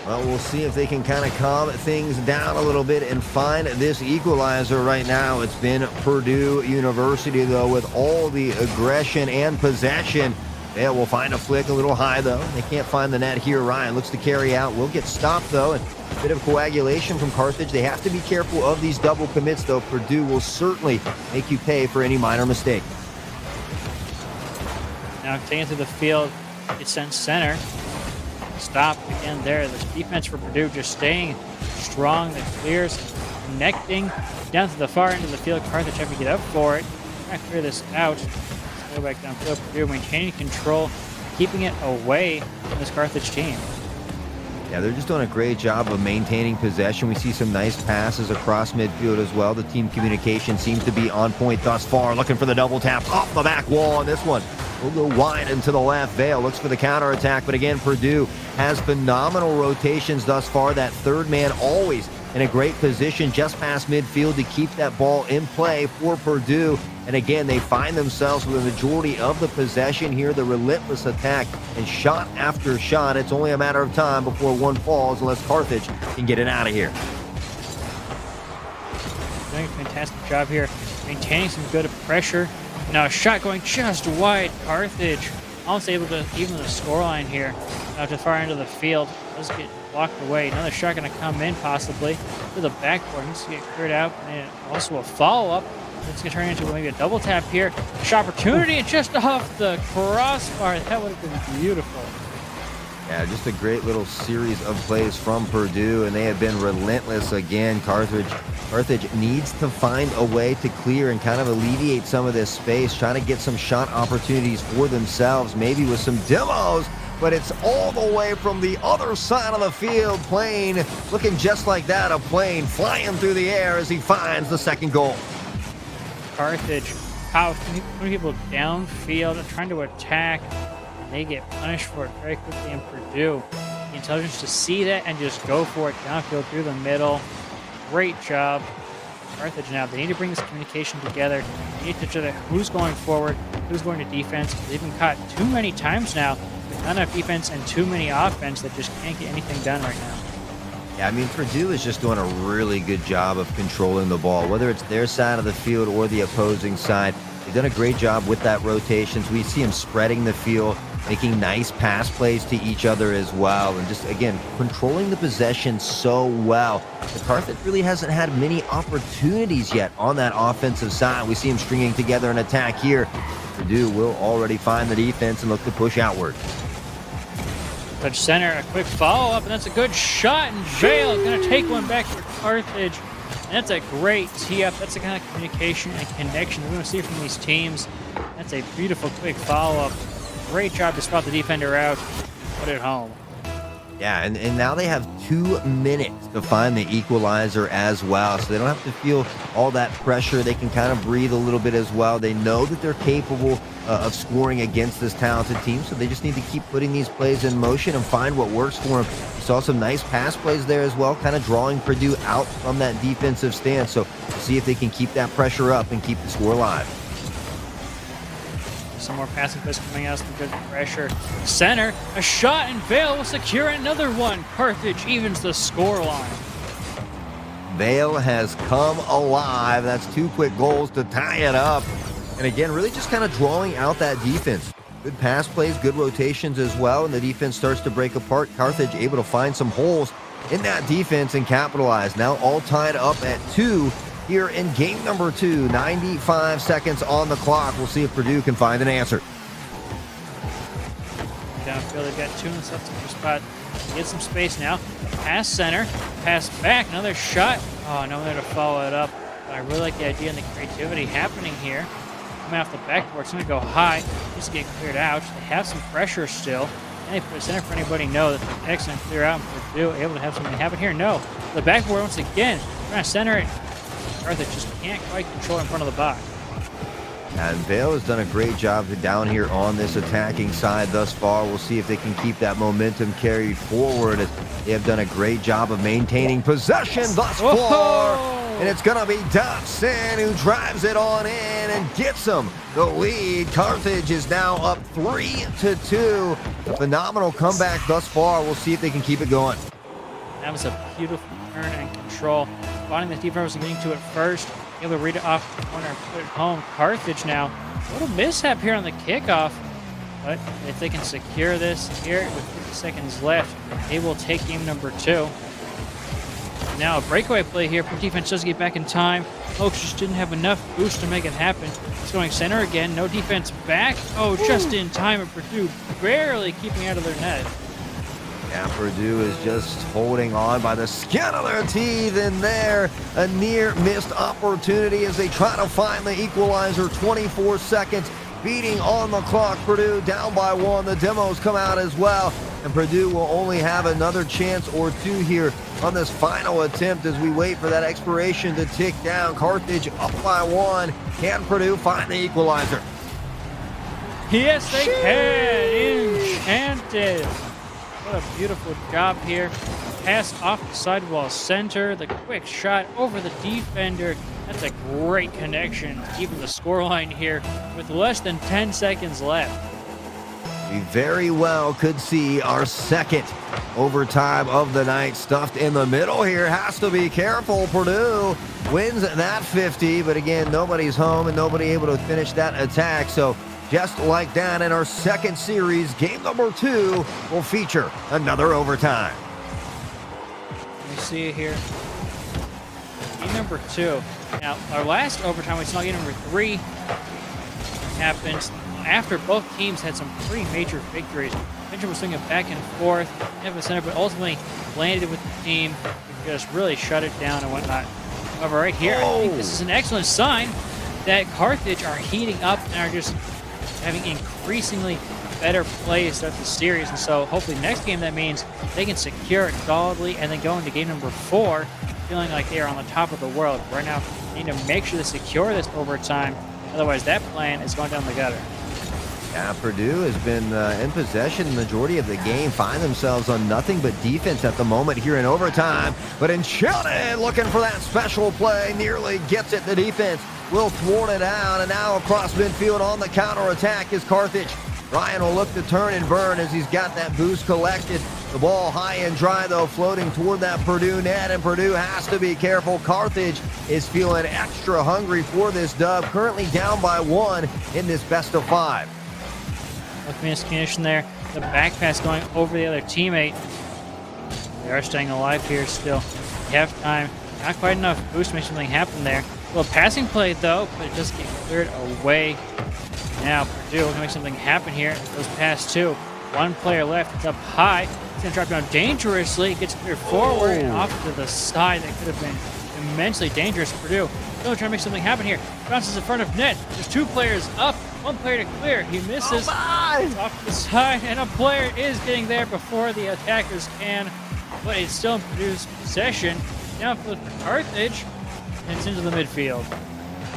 Well, we'll see if they can kind of calm things down a little bit and find this equalizer right now. It's been Purdue University, though, with all the aggression and possession. Yeah, we'll find a flick a little high, though. They can't find the net here. Ryan looks to carry out. Will get stopped, though, and a bit of coagulation from Carthage. They have to be careful of these double commits, though. Purdue will certainly make you pay for any minor mistake. Now taking to the field, it's sent center. Stop again there. The defense for Purdue just staying strong. The clears, connecting down to the far end of the field. Carthage having to get up for it. Trying to clear this out. Let's go back downfield. Purdue maintaining control, keeping it away from this Carthage team. Yeah, they're just doing a great job of maintaining possession. We see some nice passes across midfield as well. The team communication seems to be on point thus far. Looking for the double tap off the back wall on this one. We'll go wide into the left. Vale looks for the counterattack, but again, Purdue has phenomenal rotations thus far. That third man always in a great position just past midfield to keep that ball in play for Purdue. And again, they find themselves with a majority of the possession here. The relentless attack and shot after shot. It's only a matter of time before one falls unless Carthage can get it out of here. Doing a fantastic job here, maintaining some good pressure. Now a shot going just wide. Carthage almost able to even the scoreline here. Now to the far end of the field. Does get blocked away. Another shot going to come in possibly to the backboard. Needs to get cleared out. And also a follow-up. It's going to turn into maybe a double tap here. Shot opportunity and just off the crossbar. That would have been beautiful. Yeah, just a great little series of plays from Purdue, and they have been relentless again. Carthage needs to find a way to clear and kind of alleviate some of this space, trying to get some shot opportunities for themselves, maybe with some demos, but it's all the way from the other side of the field. Plane looking just like that, a plane flying through the air as he finds the second goal. Carthage, how many people downfield and trying to attack. They get punished for it very quickly in Purdue. The intelligence to see that and just go for it downfield through the middle. Great job. Carthage now, they need to bring this communication together. They need to judge who's going forward, who's going to defense. They've been caught too many times now with not enough defense and too many offense that just can't get anything done right now. Yeah, I mean, Purdue is just doing a really good job of controlling the ball, whether it's their side of the field or the opposing side. They've done a great job with that rotations. We see them spreading the field, making nice pass plays to each other as well, and just, again, controlling the possession so well. The Carthage really hasn't had many opportunities yet on that offensive side. We see them stringing together an attack here. Purdue will already find the defense and look to push outward. Touch center, a quick follow-up, and that's a good shot, and Vale is going to take one back for Carthage. And that's a great tee up. That's the kind of communication and connection we want to see from these teams. That's a beautiful, quick follow up. Great job to spot the defender out. Put it home. Yeah, and now they have 2 minutes to find the equalizer as well, so they don't have to feel all that pressure. They can kind of breathe a little bit as well. They know that they're capable of scoring against this talented team, so they just need to keep putting these plays in motion and find what works for them. We saw some nice pass plays there as well, kind of drawing Purdue out from that defensive stance, so see if they can keep that pressure up and keep the score alive. Some more passing plays coming out, some good pressure. Center, a shot, and Vale will secure another one. Carthage evens the scoreline. Vale has come alive. That's 2 quick goals to tie it up. And again, really just kind of drawing out that defense. Good pass plays, good rotations as well, and the defense starts to break apart. Carthage able to find some holes in that defense and capitalize. Now all tied up at 2. Here in game number 2, 95 seconds on the clock. We'll see if Purdue can find an answer. Downfield, they've got 2 minutes left in their spot. Get some space now. Pass center, pass back, another shot. Oh, no one there to follow it up. But I really like the idea and the creativity happening here. Coming off the backboard, it's going to go high. Just to get cleared out. They have some pressure still. And they put a center for anybody to know that the excellent clear out and Purdue able to have something happen here. No. The backboard once again. Trying to center it. Carthage just can't quite control in front of the box. And Vale has done a great job down here on this attacking side thus far. We'll see if they can keep that momentum carried forward. They have done a great job of maintaining possession thus far. And it's going to be Dotson who drives it on in and gets them the lead. Carthage is now up 3-2. A phenomenal comeback thus far. We'll see if they can keep it going. That was a beautiful turn and control. Spotting the defense and getting to it first. Able to read it off the corner and put it home. Carthage now. A little mishap here on the kickoff. But if they can secure this here with 50 seconds left, they will take game number 2. Now a breakaway play here. Purdue defense does get back in time. Folks just didn't have enough boost to make it happen. It's going center again. No defense back. Oh, just in time. And Purdue barely keeping out of their net. Yeah, Purdue is just holding on by the skin of their teeth in there. A near missed opportunity as they try to find the equalizer. 24 seconds beating on the clock. Purdue down by 1. The demos come out as well. And Purdue will only have another chance or 2 here on this final attempt as we wait for that expiration to tick down. Carthage up by 1. Can Purdue find the equalizer? Yes, they can. Enchanted. What a beautiful job here. Pass off the sidewall center. The quick shot over the defender. That's a great connection. Keeping the scoreline here with less than 10 seconds left. We very well could see our second overtime of the night stuffed in the middle here. Has to be careful. Purdue wins that 50, but again, nobody's home and nobody able to finish that attack. So just like that, in our second series, game number 2 will feature another overtime. Let me see it here. Game number 2. Now, our last overtime, we saw game number 3 happens after both teams had some pretty major victories. Benjamin was swinging back and forth, in the center, but ultimately landed with the team to just really shut it down and whatnot. However, right here, I think this is an excellent sign that Carthage are heating up and are just having increasingly better plays throughout the series. And so hopefully next game that means they can secure it solidly and then go into game number 4 feeling like they are on the top of the world. Right now, they need to make sure they secure this overtime. Otherwise, that plan is going down the gutter. Yeah, Purdue has been in possession the majority of the game, find themselves on nothing but defense at the moment here in overtime. But Enchanted looking for that special play, nearly gets it. The defense will thwart it out, and now across midfield on the counterattack is Carthage. Ryan will look to turn and burn as he's got that boost collected. The ball high and dry, though, floating toward that Purdue net, and Purdue has to be careful. Carthage is feeling extra hungry for this dub, currently down by 1 in this best of 5. Look, miscommunication there. The back pass going over the other teammate. They are staying alive here still. Half time. Not quite enough boost to make something happen there. A little passing play, though, but it does get cleared away. Now, Purdue can make something happen here. It goes past 2. 1 player left. It's up high. It's going to drop down dangerously. It gets cleared forward and off to the side. That could have been immensely dangerous. Purdue still trying to make something happen here. Bounces in front of net. There's 2 players up, 1 player to clear. He misses. It's off to the side, and a player is getting there before the attackers can, but it's still in Purdue's possession. Downfield for Carthage, and it's into the midfield.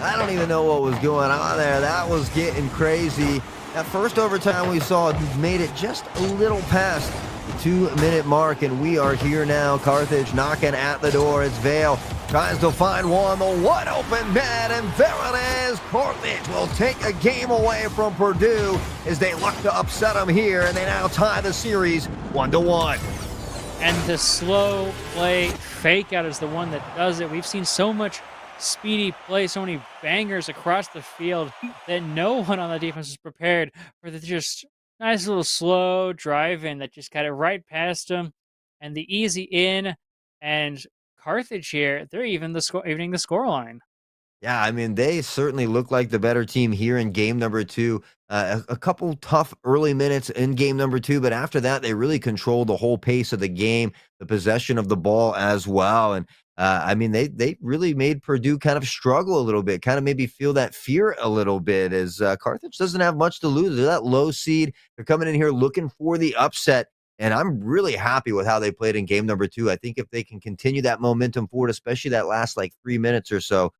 I don't even know what was going on there. That was getting crazy. That first overtime we saw made it just a little past the 2-minute mark, and we are here now. Carthage knocking at the door. It's Vale tries to find one, the wide open net, and there it is. Carthage will take a game away from Purdue as they look to upset them here, and they now tie the series 1-1. And the slow play fake out is the one that does it. We've seen so much speedy play, so many bangers across the field that no one on the defense was prepared for the just nice little slow drive in that just got it right past them, and the easy in. And Carthage here, they're evening the scoreline. Yeah, I mean, they certainly look like the better team here in game number 2. A couple tough early minutes in game number 2, but after that, they really controlled the whole pace of the game, the possession of the ball as well. And I mean, they really made Purdue kind of struggle a little bit, kind of maybe feel that fear a little bit, as Carthage doesn't have much to lose. They're that low seed. They're coming in here looking for the upset. And I'm really happy with how they played in game number 2. I think if they can continue that momentum forward, especially that last like 3 minutes or so,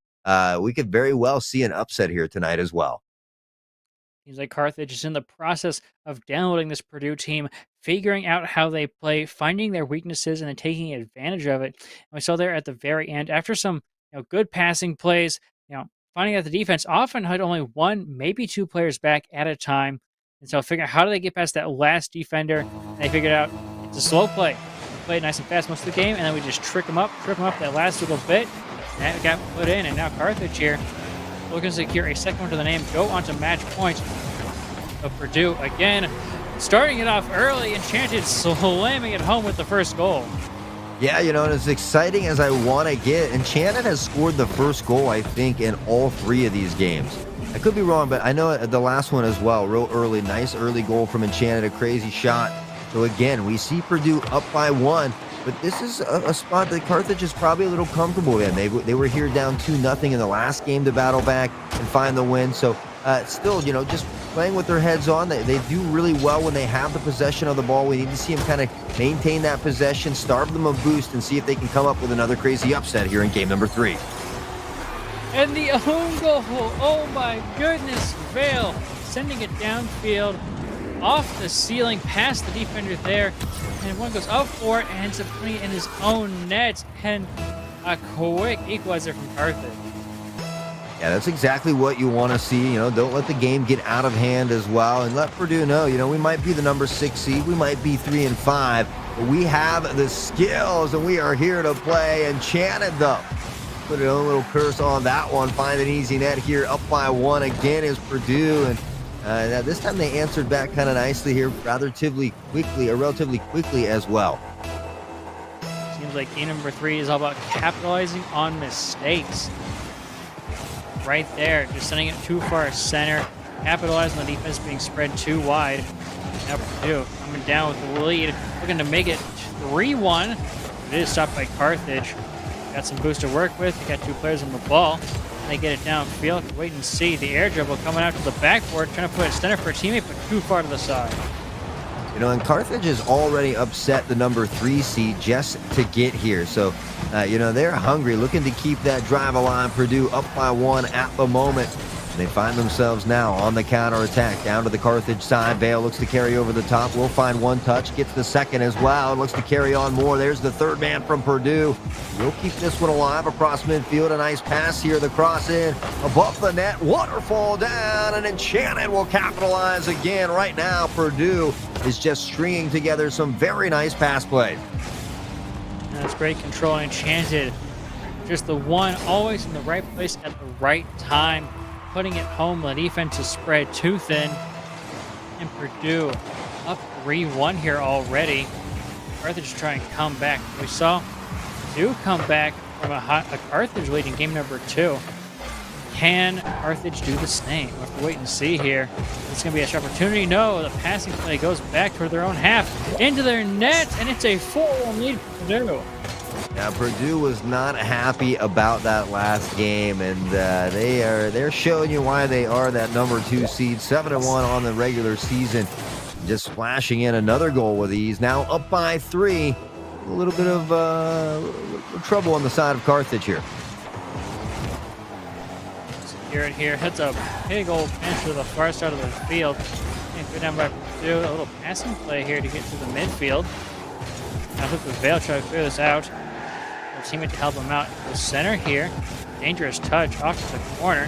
we could very well see an upset here tonight as well. Seems like Carthage is in the process of downloading this Purdue team, figuring out how they play, finding their weaknesses, and then taking advantage of it. And we saw there at the very end, after some good passing plays, finding out the defense often had only 1, maybe 2 players back at a time. And so figuring out how do they get past that last defender. And they figured out it's a slow play. We played nice and fast most of the game, and then we just trip them up that last little bit. And that got put in, and now Carthage here looking to secure a second one to the name, go on to match point of Purdue again. Starting it off early, Enchanted slamming it home with the first goal. Yeah, and as exciting as I want to get, Enchanted has scored the first goal, I think, in all 3 of these games. I could be wrong, but I know the last one as well, real early, nice early goal from Enchanted, a crazy shot. So again, we see Purdue up by 1. But this is a spot that Carthage is probably a little comfortable in. They were here down 2-0 in the last game to battle back and find the win. So still, just playing with their heads on. They do really well when they have the possession of the ball. We need to see them kind of maintain that possession, starve them a boost, and see if they can come up with another crazy upset here in game number 3. And the own goal, oh my goodness, Vale sending it downfield, off the ceiling, past the defender there, and one goes up for it and ends up putting it in his own net, and a quick equalizer from Carthage. Yeah, that's exactly what you want to see. Don't let the game get out of hand as well, and let Purdue know, we might be the number 6 seed, we might be 3-5, but we have the skills, and we are here to play. Enchanted, though, put a little curse on that one, find an easy net here, up by 1 again is Purdue, and now this time they answered back kind of nicely here, relatively quickly as well. Seems like game number 3 is all about capitalizing on mistakes. Right there, just sending it too far center, capitalizing on the defense being spread too wide. Now Purdue coming down with the lead, looking to make it 3-1. It is stopped by Carthage. Got some boost to work with. They got 2 players on the ball. They get it downfield. Wait and see. The air dribble coming out to the backboard, trying to put it center for a teammate, but too far to the side. And Carthage has already upset the number 3 seed just to get here. So, they're hungry, looking to keep that drive alive. Purdue up by 1 at the moment. They find themselves now on the counterattack. Down to the Carthage side. Vale looks to carry over the top. Will find 1 touch. Gets the second as well. And looks to carry on more. There's the third man from Purdue. We'll keep this one alive across midfield. A nice pass here. The cross in. Above the net. Waterfall down. And Enchanted will capitalize again. Right now, Purdue is just stringing together some very nice pass plays. That's great control. Enchanted. Just the one always in the right place at the right time. Putting it home. The defense is spread too thin. And Purdue up 3-1 here already. Carthage trying to come back. We saw Purdue come back from a Carthage lead in game number 2. Can Carthage do the same? We'll have to wait and see here. It's going to be a shot opportunity. No, the passing play goes back toward their own half. Into their net, and it's a 4-1 lead for Purdue. Now, Purdue was not happy about that last game, and they're showing you why they are that number 2 seed, 7-1 on the regular season, just splashing in another goal with ease. Now up by 3, a little bit of trouble on the side of Carthage here. Secure it here, hits a big old pinch to the far side of the field. And go down by Purdue, a little passing play here to get to the midfield. Now look with Vale try to clear this out. Teammate to help him out. The center here. Dangerous touch off to the corner.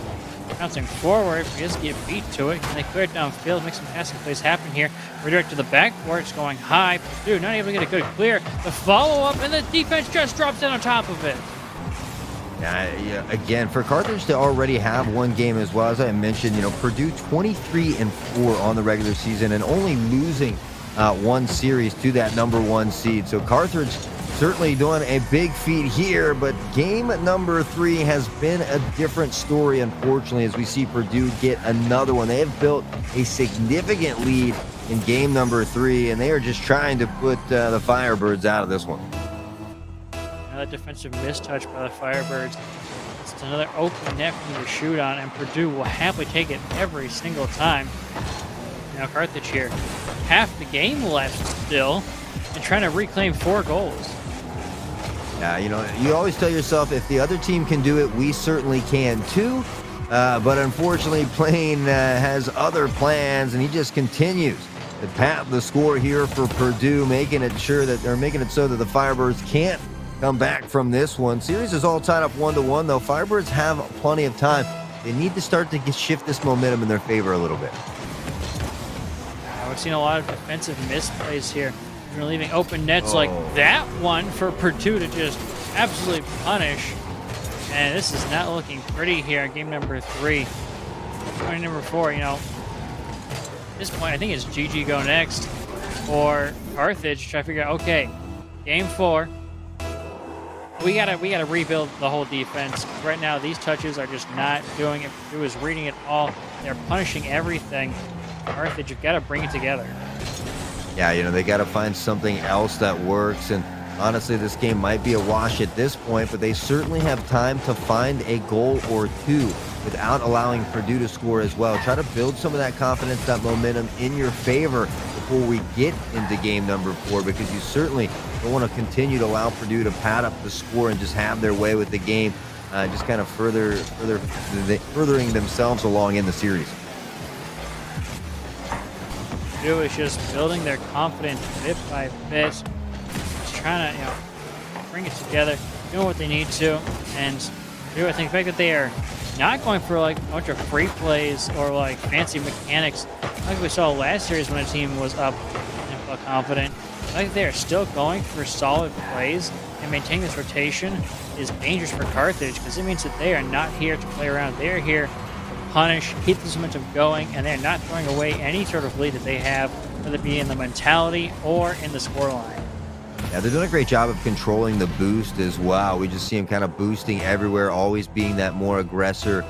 Bouncing forward. He doesn't get beat to it. And they clear it downfield. Make some passing plays happen here. Redirect to the backboard. It's going high. Dude, not able to get a good clear. The follow-up, and the defense just drops in on top of it. Yeah, again, for Carthage to already have one game as well, as I mentioned, Purdue 23-4 on the regular season and only losing one series to that number 1 seed. So Carthage certainly doing a big feat here, but game number 3 has been a different story, unfortunately, as we see Purdue get another one. They have built a significant lead in game number 3, and they are just trying to put the Firebirds out of this one. Another defensive mistouch by the Firebirds. It's another open net for them to shoot on, and Purdue will happily take it every single time. Now Carthage here, half the game left still, and trying to reclaim 4 goals. Yeah, you always tell yourself, if the other team can do it, we certainly can too. But unfortunately, Plain has other plans, and he just continues to pat the score here for Purdue, making it so that the Firebirds can't come back from this one. Series is all tied up 1-1, though. Firebirds have plenty of time. They need to start to shift this momentum in their favor a little bit. We've seen a lot of defensive misplays here. We're leaving open nets like that one for Purdue to just absolutely punish. And this is not looking pretty here in game number 3. Point number 4, at this point, I think it's GG go next for Carthage. Try to figure out, okay, game 4. We gotta rebuild the whole defense. Right now, these touches are just not doing it. Purdue is reading it all. They're punishing everything. Carthage, you've got to bring it together. Yeah, they got to find something else that works. And honestly, this game might be a wash at this point, but they certainly have time to find a goal or 2 without allowing Purdue to score as well. Try to build some of that confidence, that momentum in your favor before we get into game number 4, because you certainly don't want to continue to allow Purdue to pad up the score and just have their way with the game, just kind of furthering themselves along in the series. Purdue is just building their confidence bit by bit, just trying to bring it together, doing what they need to. And Purdue, I think the fact that they are not going for like a bunch of free plays or like fancy mechanics like we saw last series when a team was up and felt confident. I think they are still going for solid plays, and maintaining this rotation is dangerous for Carthage, because it means that they are not here to play around. They are here to punish, keep this momentum going, and they're not throwing away any sort of lead that they have, whether it be in the mentality or in the scoreline. Yeah, they're doing a great job of controlling the boost as well. We just see them kind of boosting everywhere, always being that more aggressor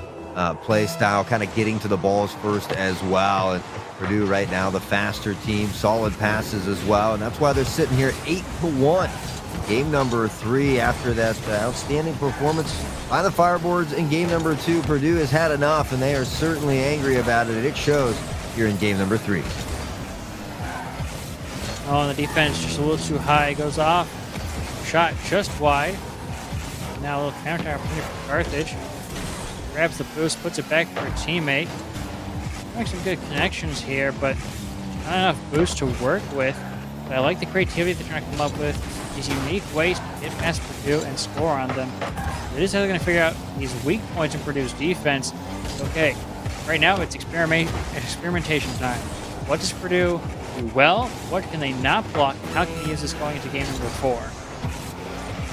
play style, kind of getting to the balls first as well. And Purdue right now, the faster team, solid passes as well. And that's why they're sitting here 8-1. Game number 3 after that outstanding performance by the Firebirds in game number 2. Purdue has had enough, and they are certainly angry about it. It shows here in game number 3. Oh, and the defense just a little too high. Goes off. Shot just wide. Now a little counter opportunity for Carthage. Grabs the boost, puts it back for a teammate. Makes some good connections here, but not enough boost to work with. But I like the creativity they're trying to come up with. These unique ways to get past Purdue and score on them. It is how they're going to figure out these weak points in Purdue's defense. Okay, right now it's experimentation time. What does Purdue do well? What can they not block? How can they use this going into game number 4?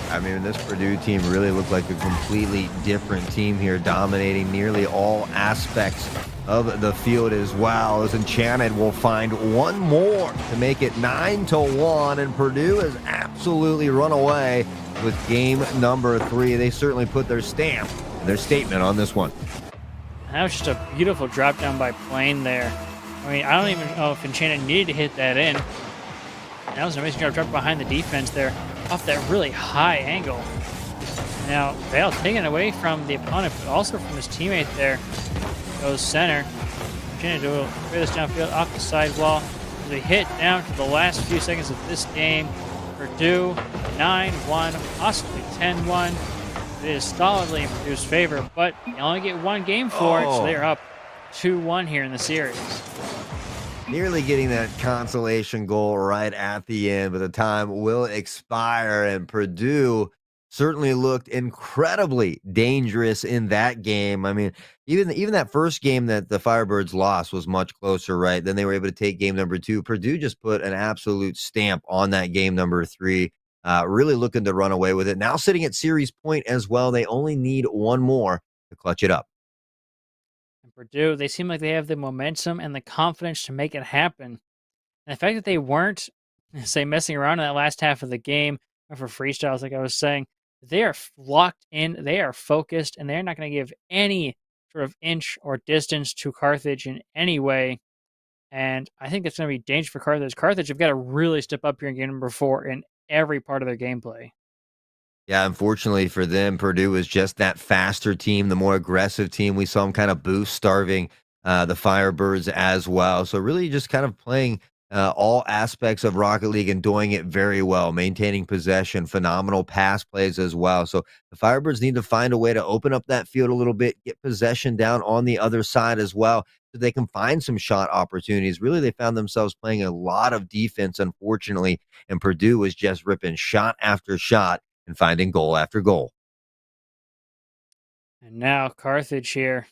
I mean, this Purdue team really looked like a completely different team here, dominating nearly all aspects of the field as well. As Enchanted will find one more to make it 9-1, and Purdue has absolutely run away with game number 3. They certainly put their stamp and their statement on this one. And that was just a beautiful drop down by Plain there. I mean, I don't even know if Enchanted needed to hit that in. That was an amazing job behind the defense there. off that really high angle. Now, Vale taking it away from the opponent, but also from his teammate there. Goes center. Continue to clear this downfield off the sidewall. As we hit down to the last few seconds of this game, Purdue 9-1, possibly 10-1. It is solidly in Purdue's favor, but they only get one game for it, so they're up 2-1 here in the series. Nearly getting that consolation goal right at the end, but the time will expire, and Purdue certainly looked incredibly dangerous in that game. I mean, even that first game that the Firebirds lost was much closer, right? Then they were able to take game number 2. Purdue just put an absolute stamp on that game number 3. Really looking to run away with it. Now sitting at series point as well. They only need one more to clutch it up. And Purdue, they seem like they have the momentum and the confidence to make it happen. And the fact that they weren't, say, messing around in that last half of the game or for freestyles, like I was saying, they are locked in, they are focused, and they're not going to give any sort of inch or distance to Carthage in any way. And I think it's going to be dangerous for Carthage. Carthage have got to really step up here in game number 4 in every part of their gameplay. Yeah, unfortunately for them, Purdue was just that faster team, the more aggressive team. We saw them kind of boost starving the Firebirds as well. So really just kind of playing all aspects of Rocket League and doing it very well, maintaining possession, phenomenal pass plays as well. So the Firebirds need to find a way to open up that field a little bit, get possession down on the other side as well, so they can find some shot opportunities. Really, they found themselves playing a lot of defense, unfortunately, and Purdue was just ripping shot after shot and finding goal after goal. And now Carthage here.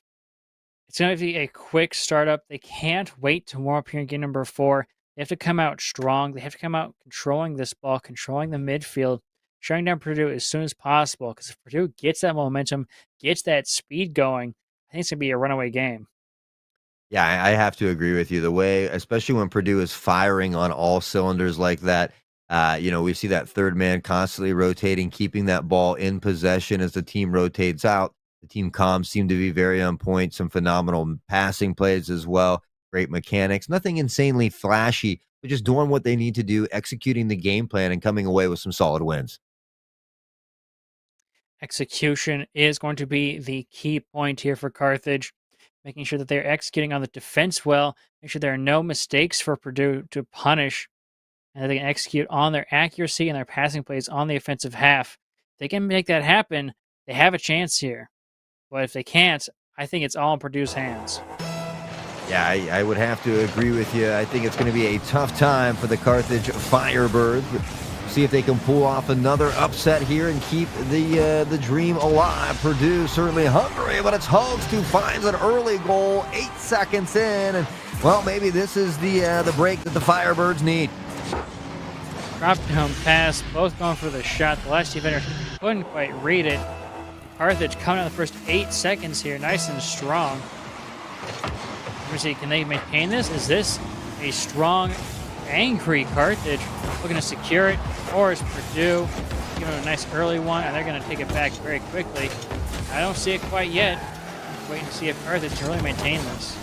It's going to be a quick startup. They can't wait to warm up here in game number 4. They have to come out strong. They have to come out controlling this ball, controlling the midfield, shutting down Purdue as soon as possible. Because if Purdue gets that momentum, gets that speed going, I think it's going to be a runaway game. Yeah, I have to agree with you. The way, especially when Purdue is firing on all cylinders like that, we see that third man constantly rotating, keeping that ball in possession as the team rotates out. The team comms seem to be very on point. Some phenomenal passing plays as well. Great mechanics. Nothing insanely flashy, but just doing what they need to do, executing the game plan, and coming away with some solid wins. Execution is going to be the key point here for Carthage, making sure that they're executing on the defense well, make sure there are no mistakes for Purdue to punish, and that they can execute on their accuracy and their passing plays on the offensive half. If they can make that happen, they have a chance here. But if they can't, I think it's all in Purdue's hands. Yeah, I would have to agree with you. I think it's going to be a tough time for the Carthage Firebirds. See if they can pull off another upset here and keep the dream alive. Purdue certainly hungry, but it's Hugs who finds an early goal 8 seconds in. And, well, maybe this is the break that the Firebirds need. Drop down pass, both going for the shot. The last defender couldn't quite read it. Carthage coming out the first 8 seconds here, nice and strong. Let me see, can they maintain this? Is this a strong, angry Carthage looking to secure it? Or is Purdue giving them a nice early one and they're going to take it back very quickly? I don't see it quite yet. I'm waiting to see if Carthage can really maintain this.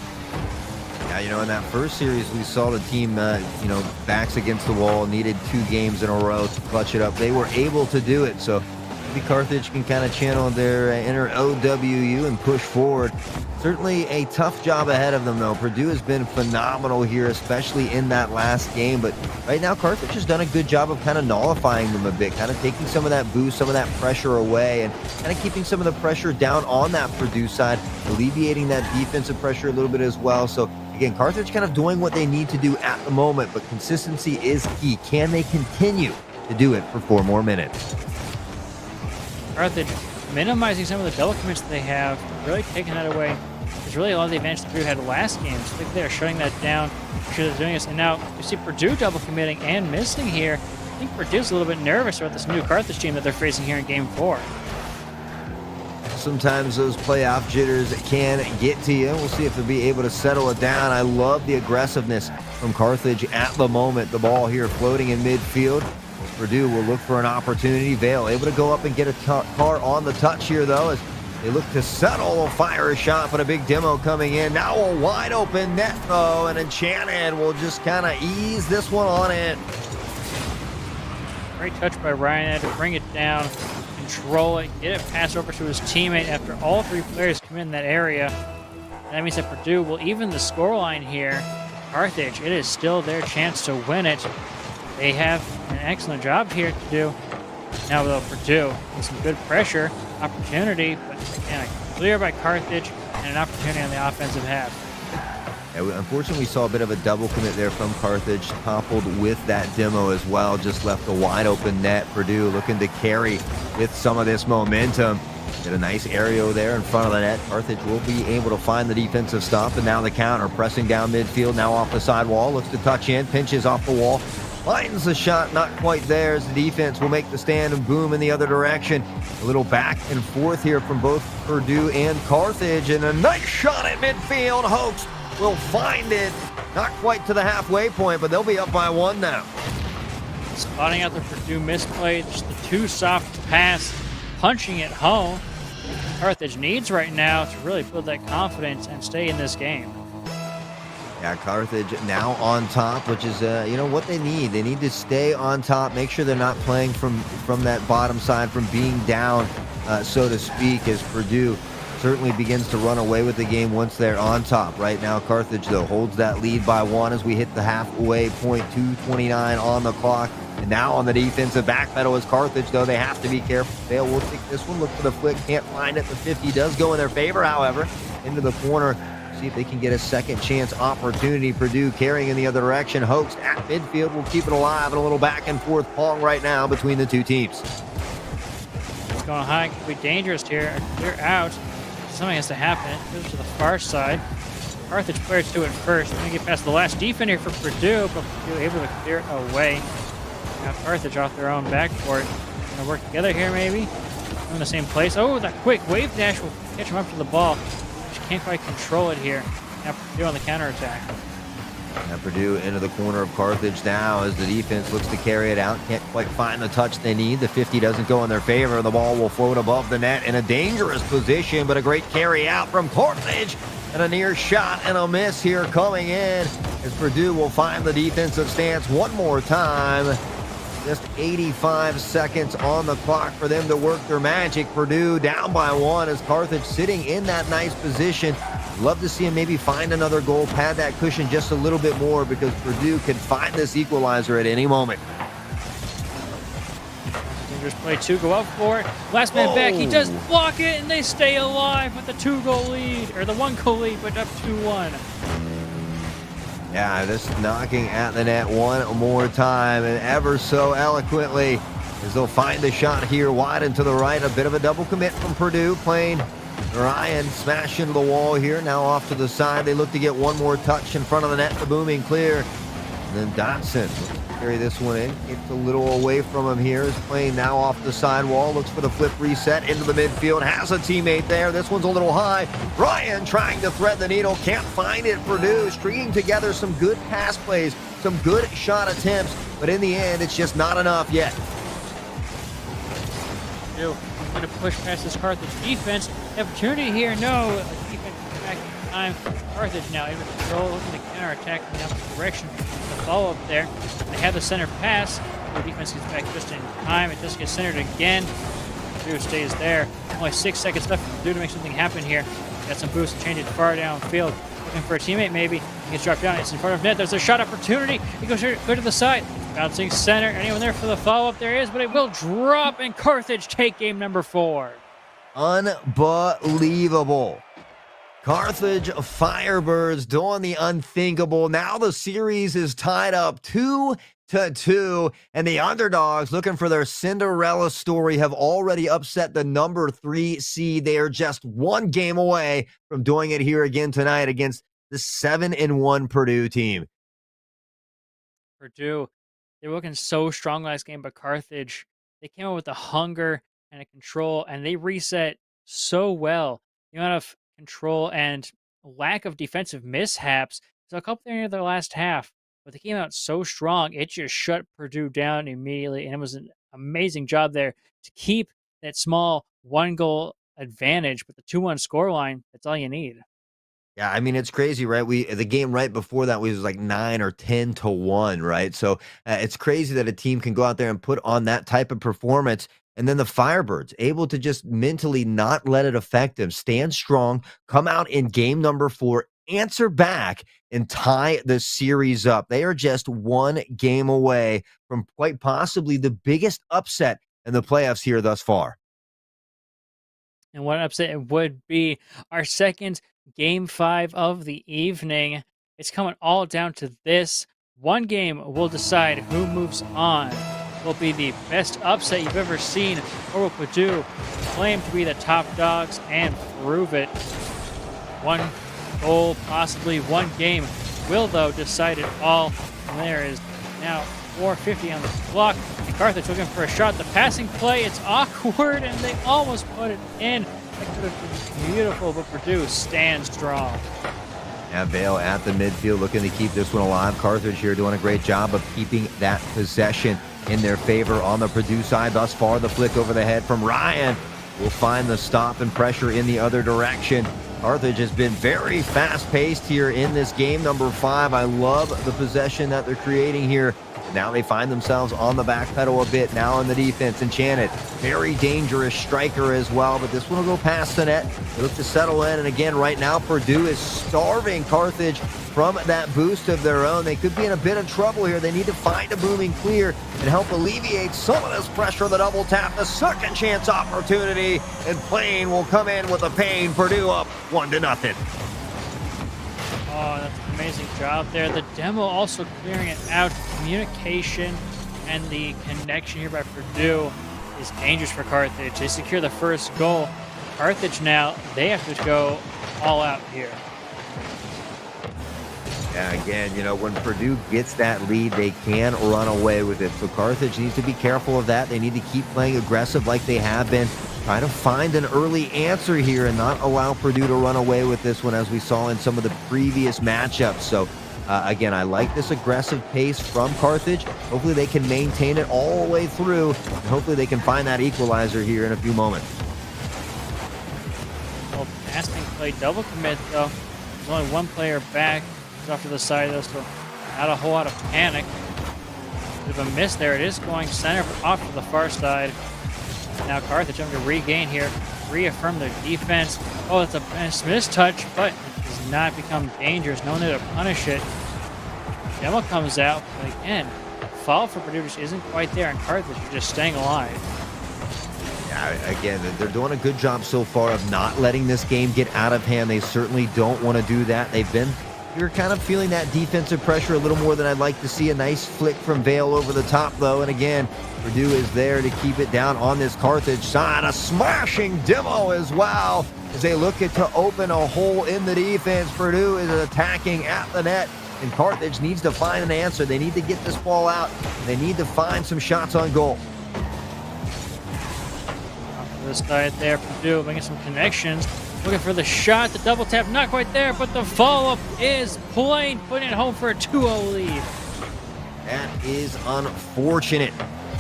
Yeah, in that first series, we saw the team, backs against the wall, needed 2 games in a row to clutch it up. They were able to do it, so maybe Carthage can kind of channel their inner OWU and push forward. Certainly a tough job ahead of them, though. Purdue has been phenomenal here, especially in that last game. But right now, Carthage has done a good job of kind of nullifying them a bit, kind of taking some of that boost, some of that pressure away, and kind of keeping some of the pressure down on that Purdue side, alleviating that defensive pressure a little bit as well. So, again, Carthage kind of doing what they need to do at the moment, but consistency is key. Can they continue to do it for 4 more minutes? Carthage minimizing some of the double commits that they have, really taking that away. There's really a lot of the advantage that Purdue had last game, so I think they're shutting that down. I'm sure they're doing this, and now you see Purdue double committing and missing here. I think Purdue's a little bit nervous about this new Carthage team that they're facing here in Game 4. Sometimes those playoff jitters can get to you. We'll see if they'll be able to settle it down. I love the aggressiveness from Carthage at the moment. The ball here floating in midfield. Purdue will look for an opportunity. Vale able to go up and get a car on the touch here, though, as they look to settle. They'll fire a shot, but a big demo coming in. Now a wide open net, though, and Enchanted will just kind of ease this one on in. Great touch by Ryan to bring it down, control it, get it passed over to his teammate after all three players come in that area. And that means that Purdue will even the scoreline here. Carthage, it is still their chance to win it. They have an excellent job here to do. Now, though, Purdue with some good pressure, opportunity, but again, a clear by Carthage and an opportunity on the offensive half. Yeah, unfortunately, we saw a bit of a double commit there from Carthage, coupled with that demo as well. Just left a wide open net. Purdue looking to carry with some of this momentum. Get a nice aerial there in front of the net. Carthage will be able to find the defensive stop, and now the counter, pressing down midfield, now off the sidewall, looks to touch in, pinches off the wall, finds the shot, not quite there as the defense will make the stand and boom in the other direction. A little back and forth here from both Purdue and Carthage, and a nice shot at midfield. Hoax will find it, not quite to the halfway point, but they'll be up by one now. Spotting out the Purdue misplay, just the too soft pass, punching it home. Carthage needs right now to really build that confidence and stay in this game. Yeah, Carthage now on top, which is what they need. They need to stay on top, make sure they're not playing from that bottom side, from being down, so to speak, as Purdue certainly begins to run away with the game once they're on top. Right now, Carthage, though, holds that lead by one as we hit the halfway point, 2:29 on the clock. And now on the defensive back pedal is Carthage, though. They have to be careful. Fail will take this one. Look for the flick. Can't find it. The 50 does go in their favor, however. Into the corner. See if they can get a second chance opportunity. Purdue carrying in the other direction. Hoax at midfield will keep it alive. And a little back and forth pong right now between the two teams. It's going high. Could be dangerous here. Clear out. Something has to happen. It goes to the far side. Carthage players do it first. They're going to get past the last defender for Purdue, but Purdue able to clear it away. Now Carthage off their own backcourt. Going to work together here, maybe. In the same place. Oh, that quick wave dash will catch him up to the ball. Just can't quite control it here. Now Purdue on the counterattack. Now Purdue into the corner of Carthage now as the defense looks to carry it out. Can't quite find the touch they need. The 50 doesn't go in their favor. The ball will float above the net in a dangerous position, but a great carry out from Carthage. And a near shot and a miss here coming in as Purdue will find the defensive stance one more time. Just 85 seconds on the clock for them to work their magic. Purdue down by one as Carthage sitting in that nice position. Love to see him maybe find another goal, pad that cushion just a little bit more because Purdue can find this equalizer at any moment. Dangerous play, two go up for it. Last man back, he does block it, and they stay alive with the 2-goal lead, or the 1-goal lead, but up 2-1. Yeah, just knocking at the net one more time, and ever so eloquently as they'll find the shot here wide and to the right. A bit of a double commit from Purdue, playing Ryan smash into the wall here. Now off to the side. They look to get one more touch in front of the net. The booming clear. And then Dotson carry this one in. Gets a little away from him here. Is playing now off the sidewall. Looks for the flip reset into the midfield. Has a teammate there. This one's a little high. Ryan trying to thread the needle. Can't find it. Purdue stringing together some good pass plays. Some good shot attempts. But in the end, it's just not enough yet. Purdue going to push past this Carthage defense. Opportunity here. No. The defense is back in time. Carthage now able to control. Looking to counterattack in the opposite direction. The follow-up there. They have the center pass. The defense gets back just in time. It just gets centered again. Purdue stays there. Only 6 seconds left for Purdue to make something happen here. Got some boost to change it far downfield. Looking for a teammate maybe. He gets dropped down. It's in front of net. There's a shot opportunity. He goes here, go to the side. Bouncing center. Anyone there for the follow-up? There is, but it will drop, and Carthage take game number 4. Unbelievable. Carthage Firebirds doing the unthinkable. Now the series is tied up 2-2, and the underdogs looking for their Cinderella story have already upset the number 3 seed. They are just one game away from doing it here again tonight against the 7-1 Purdue team. Purdue, they were looking so strong last game, but Carthage, they came out with the hunger and a control, and they reset so well. The amount of control and lack of defensive mishaps. So a couple there in the last half, but they came out so strong, it just shut Purdue down immediately, and it was an amazing job there to keep that small 1-goal advantage. But the 2-1 scoreline, that's all you need. Yeah, I mean it's crazy, right? The game right before that was like 9 or 10 to 1, right? So it's crazy that a team can go out there and put on that type of performance, and then the Firebirds able to just mentally not let it affect them, stand strong, come out in game number 4, answer back, and tie the series up. They are just one game away from quite possibly the biggest upset in the playoffs here thus far. And what an upset it would be. Our second game 5 of the evening. It's coming all down to this. One game will decide who moves on. Will it be the best upset you've ever seen, or will Purdue claim to be the top dogs and prove it? One goal, possibly one game, will though decide it all. And there is now 4:50 on the clock. And Carthage looking for a shot. The passing play, it's awkward, and they almost put it in. That could have been beautiful, but Purdue stands strong. Now Vale at the midfield looking to keep this one alive. Carthage here doing a great job of keeping that possession in their favor on the Purdue side. Thus far, the flick over the head from Ryan will find the stop and pressure in the other direction. Carthage has been very fast-paced here in this game number 5. I love the possession that they're creating here. Now they find themselves on the back pedal a bit now in the defense. Enchanted, very dangerous striker as well, but this one will go past the net. They look to settle in, and again, right now, Purdue is starving Carthage from that boost of their own. They could be in a bit of trouble here. They need to find a booming clear and help alleviate some of this pressure. The double tap, the second chance opportunity, and Plain will come in with a pain. Purdue up 1-0. Oh, that's an amazing job there. The demo also clearing it out. Communication and the connection here by Purdue is dangerous for Carthage. They secure the first goal. Carthage now, they have to go all out here. Yeah, again, you know, when Purdue gets that lead, they can run away with it. So Carthage needs to be careful of that. They need to keep playing aggressive like they have been. Try to find an early answer here and not allow Purdue to run away with this one as we saw in some of the previous matchups. So, again, I like this aggressive pace from Carthage. Hopefully they can maintain it all the way through, and hopefully they can find that equalizer here in a few moments. Well, passing play double commit, though. There's only one player back. He's off to the side, though, so not a whole lot of panic. Bit of a miss there. It is going center off to the far side. Now Carthage having to regain here, reaffirm their defense. Oh, it's a mistouch, but it does not become dangerous. No one there to punish it. Demo comes out, but again, fall for Purdue just isn't quite there, and Carthage is just staying alive. Yeah, again, they're doing a good job so far of not letting this game get out of hand. They certainly don't want to do that. You're kind of feeling that defensive pressure a little more than I'd like to see. A nice flick from Vale over the top, though. And again, Purdue is there to keep it down on this Carthage side. A smashing demo as well as they look to open a hole in the defense. Purdue is attacking at the net, and Carthage needs to find an answer. They need to get this ball out. They need to find some shots on goal. Off to the side there, Purdue making some connections. Looking for the shot, the double tap, not quite there, but the follow-up is Plain, putting it home for a 2-0 lead. That is unfortunate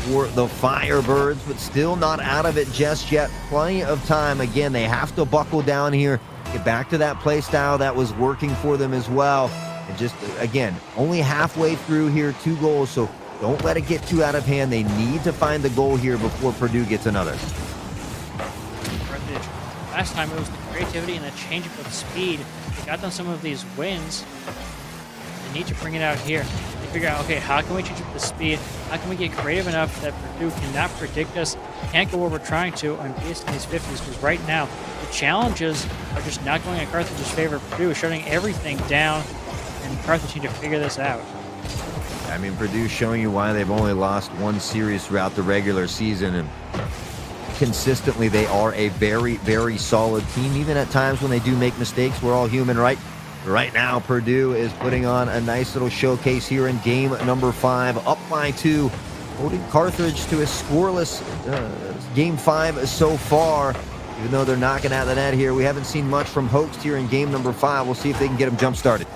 for the Firebirds, but still not out of it just yet. Plenty of time. Again, they have to buckle down here, get back to that play style that was working for them as well. And just, again, only halfway through here, 2 goals, so don't let it get too out of hand. They need to find the goal here before Purdue gets another. Last time it was the creativity and the change-up of speed. They got them some of these wins. They need to bring it out here. They figure out, okay, how can we change up the speed? How can we get creative enough that Purdue cannot predict us, can't go where we're trying to, and be in these 50s? Because right now, the challenges are just not going in Carthage's favor. Purdue is shutting everything down, and Carthage need to figure this out. I mean, Purdue's showing you why they've only lost 1 series throughout the regular season, and consistently they are a very, very solid team. Even at times when they do make mistakes, we're all human, right? Right now, Purdue is putting on a nice little showcase here in game number 5, up by 2, holding Carthage to a scoreless game 5 so far. Even though they're knocking out the net here, we haven't seen much from Hoaxed here in game number 5. We'll see if they can get them jump-started.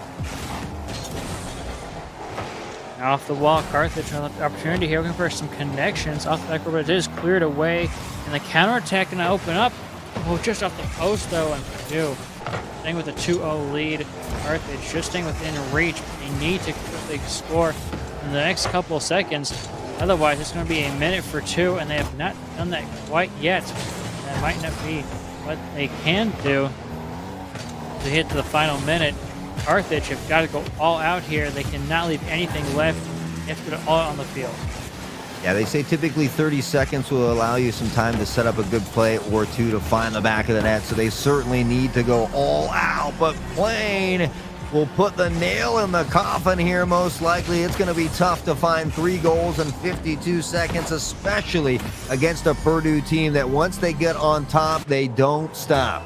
Off the wall, Carthage on the opportunity here, looking for some connections off the back, but it is cleared away, and the counterattack can open up. Oh, just off the post, though, and Purdue staying with a 2-0 lead. Carthage just staying within reach. They need to quickly score in the next couple of seconds. Otherwise, it's going to be a minute for two, and they have not done that quite yet. That might not be what they can do to hit to the final minute. Carthage have got to go all out here. They cannot leave anything left. They have to put it all out on the field. Yeah, they say typically 30 seconds will allow you some time to set up a good play or two to find the back of the net, so they certainly need to go all out. But Plain will put the nail in the coffin here, most likely. It's going to be tough to find 3 goals in 52 seconds, especially against a Purdue team that once they get on top, they don't stop.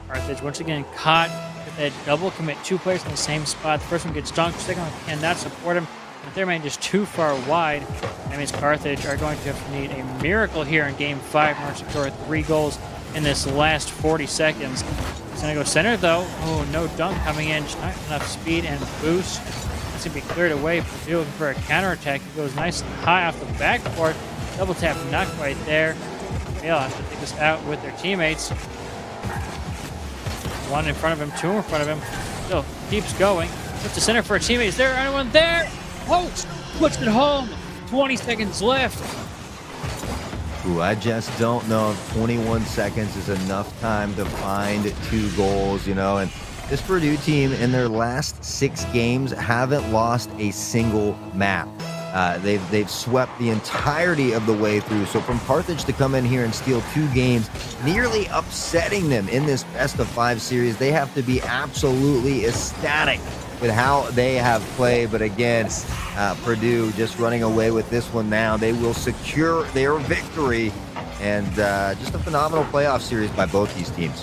Carthage once again caught with that double commit. 2 players in the same spot. The first one gets dunked, the second one cannot support him. And the third man just too far wide. That means Carthage are going to have to need a miracle here in Game 5 in order to secure 3 goals in this last 40 seconds. He's going to go center, though. Oh, no dunk coming in. Just not enough speed and boost. That's going to be cleared away. Purdue looking for a counterattack. It goes nice and high off the backboard. Double tap, not quite there. They'll have to take this out with their teammates. 1 in front of him, 2 in front of him. Still keeps going. Puts the center for a teammate. Is there anyone there? Holtz puts it home. 20 seconds left. Ooh, I just don't know if 21 seconds is enough time to find 2 goals, you know. And this Purdue team in their last 6 games haven't lost a single map. They've swept the entirety of the way through. So from Carthage to come in here and steal 2 games, nearly upsetting them in this best-of-5 series, they have to be absolutely ecstatic with how they have played. But again, Purdue just running away with this one now. They will secure their victory, and just a phenomenal playoff series by both these teams.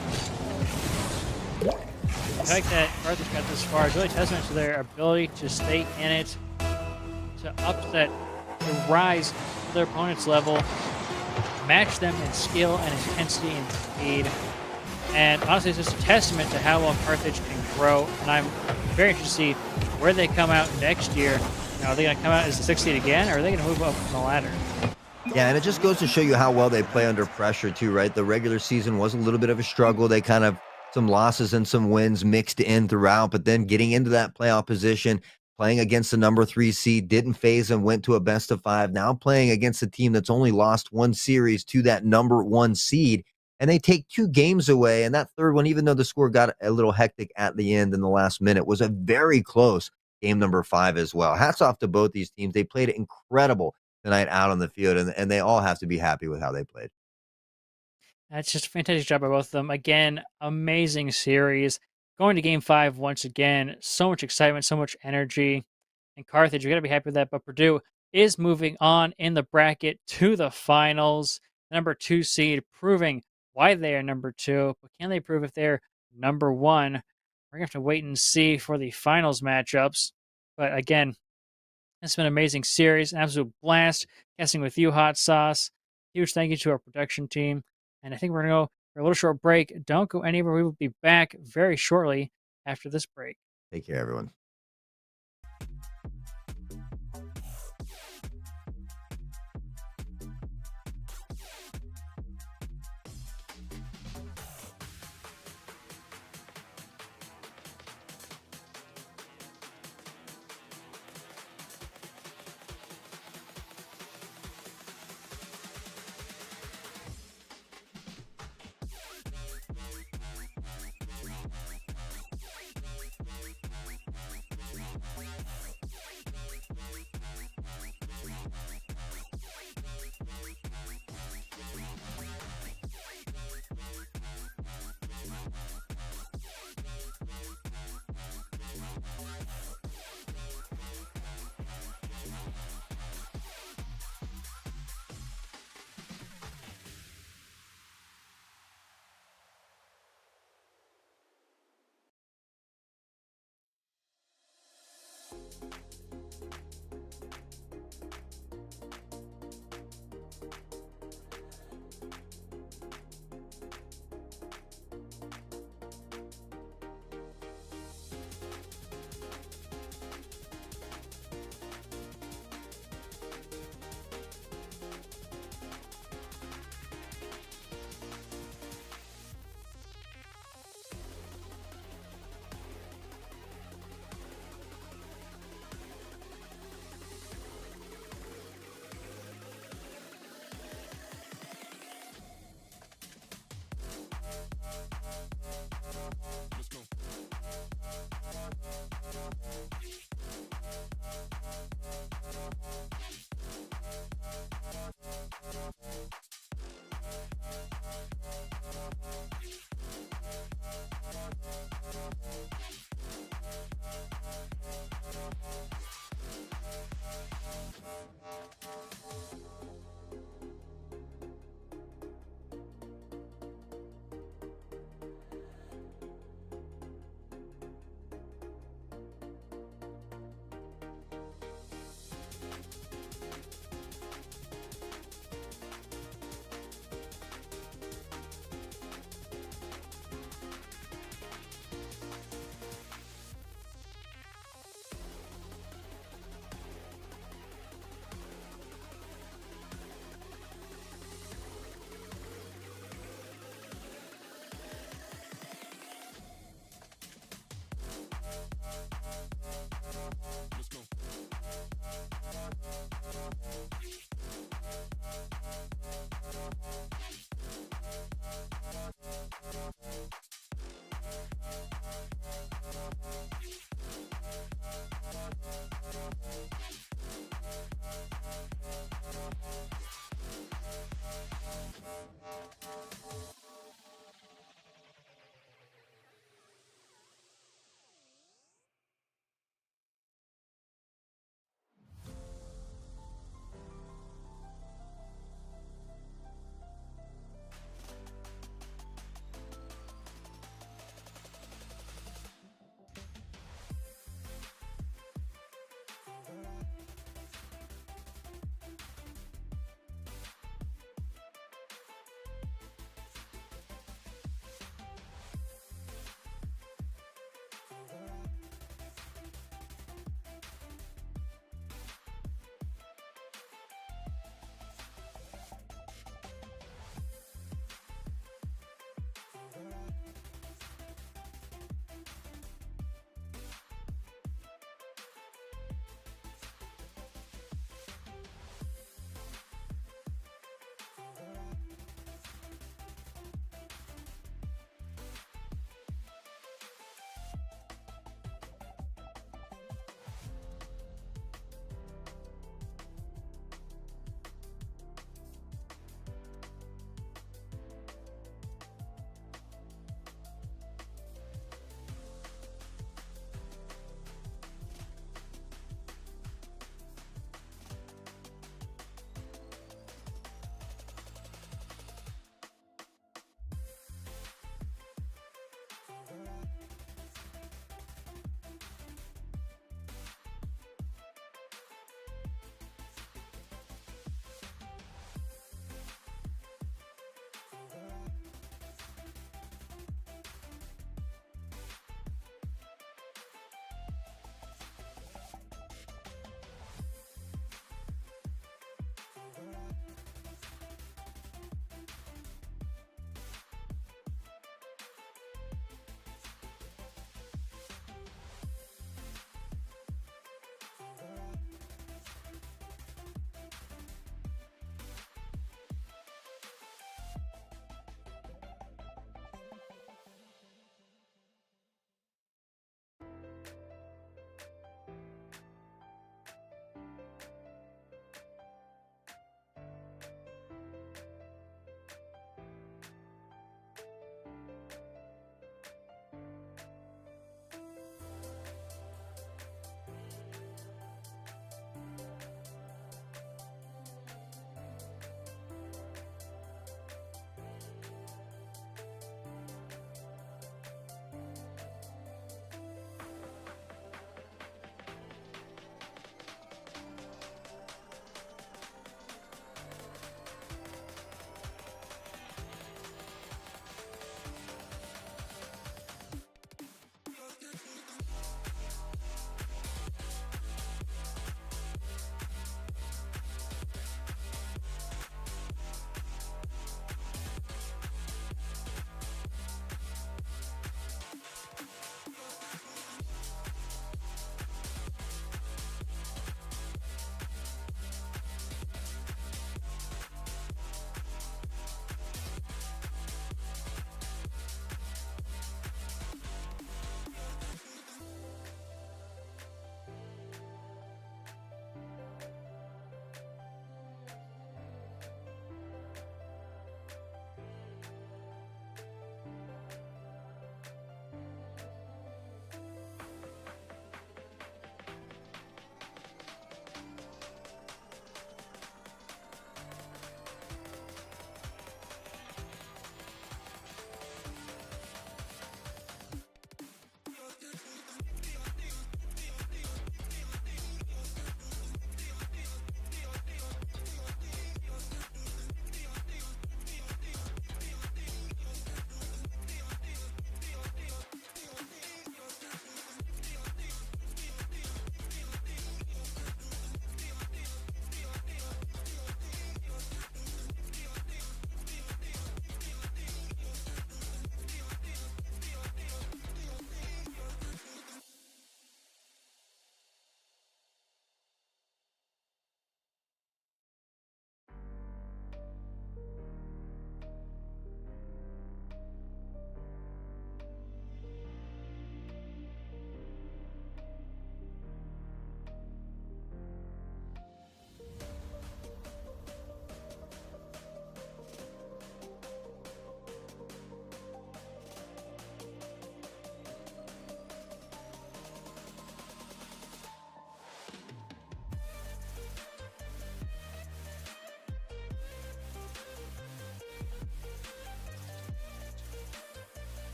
The fact that Carthage got this far is really testament to their ability to stay in it, to upset, to rise to their opponent's level, match them in skill and intensity and speed. And honestly, it's just a testament to how well Carthage can grow. And I'm very interested to see where they come out next year. You know, are they going to come out as the 6th seed again, or are they going to move up from the ladder? Yeah, and it just goes to show you how well they play under pressure too, right? The regular season was a little bit of a struggle. They kind of some losses and some wins mixed in throughout, but then getting into that playoff position, playing against the number 3 seed, didn't phase and went to a best of 5. Now playing against a team that's only lost 1 series to that number 1 seed, and they take 2 games away. And that third one, even though the score got a little hectic at the end in the last minute, was a very close game number 5 as well. Hats off to both these teams. They played incredible tonight out on the field, and they all have to be happy with how they played. That's just a fantastic job by both of them. Again, amazing series. Going to Game 5 once again. So much excitement, so much energy. And Carthage, you got to be happy with that. But Purdue is moving on in the bracket to the finals. Number 2 seed, proving why they are number 2. But can they prove if they're number 1? We're going to have to wait and see for the finals matchups. But again, it's been an amazing series, an absolute blast casting with you, Hot Sauce. Huge thank you to our production team. And I think we're going to go for a little short break. Don't go anywhere. We will be back very shortly after this break. Take care, everyone.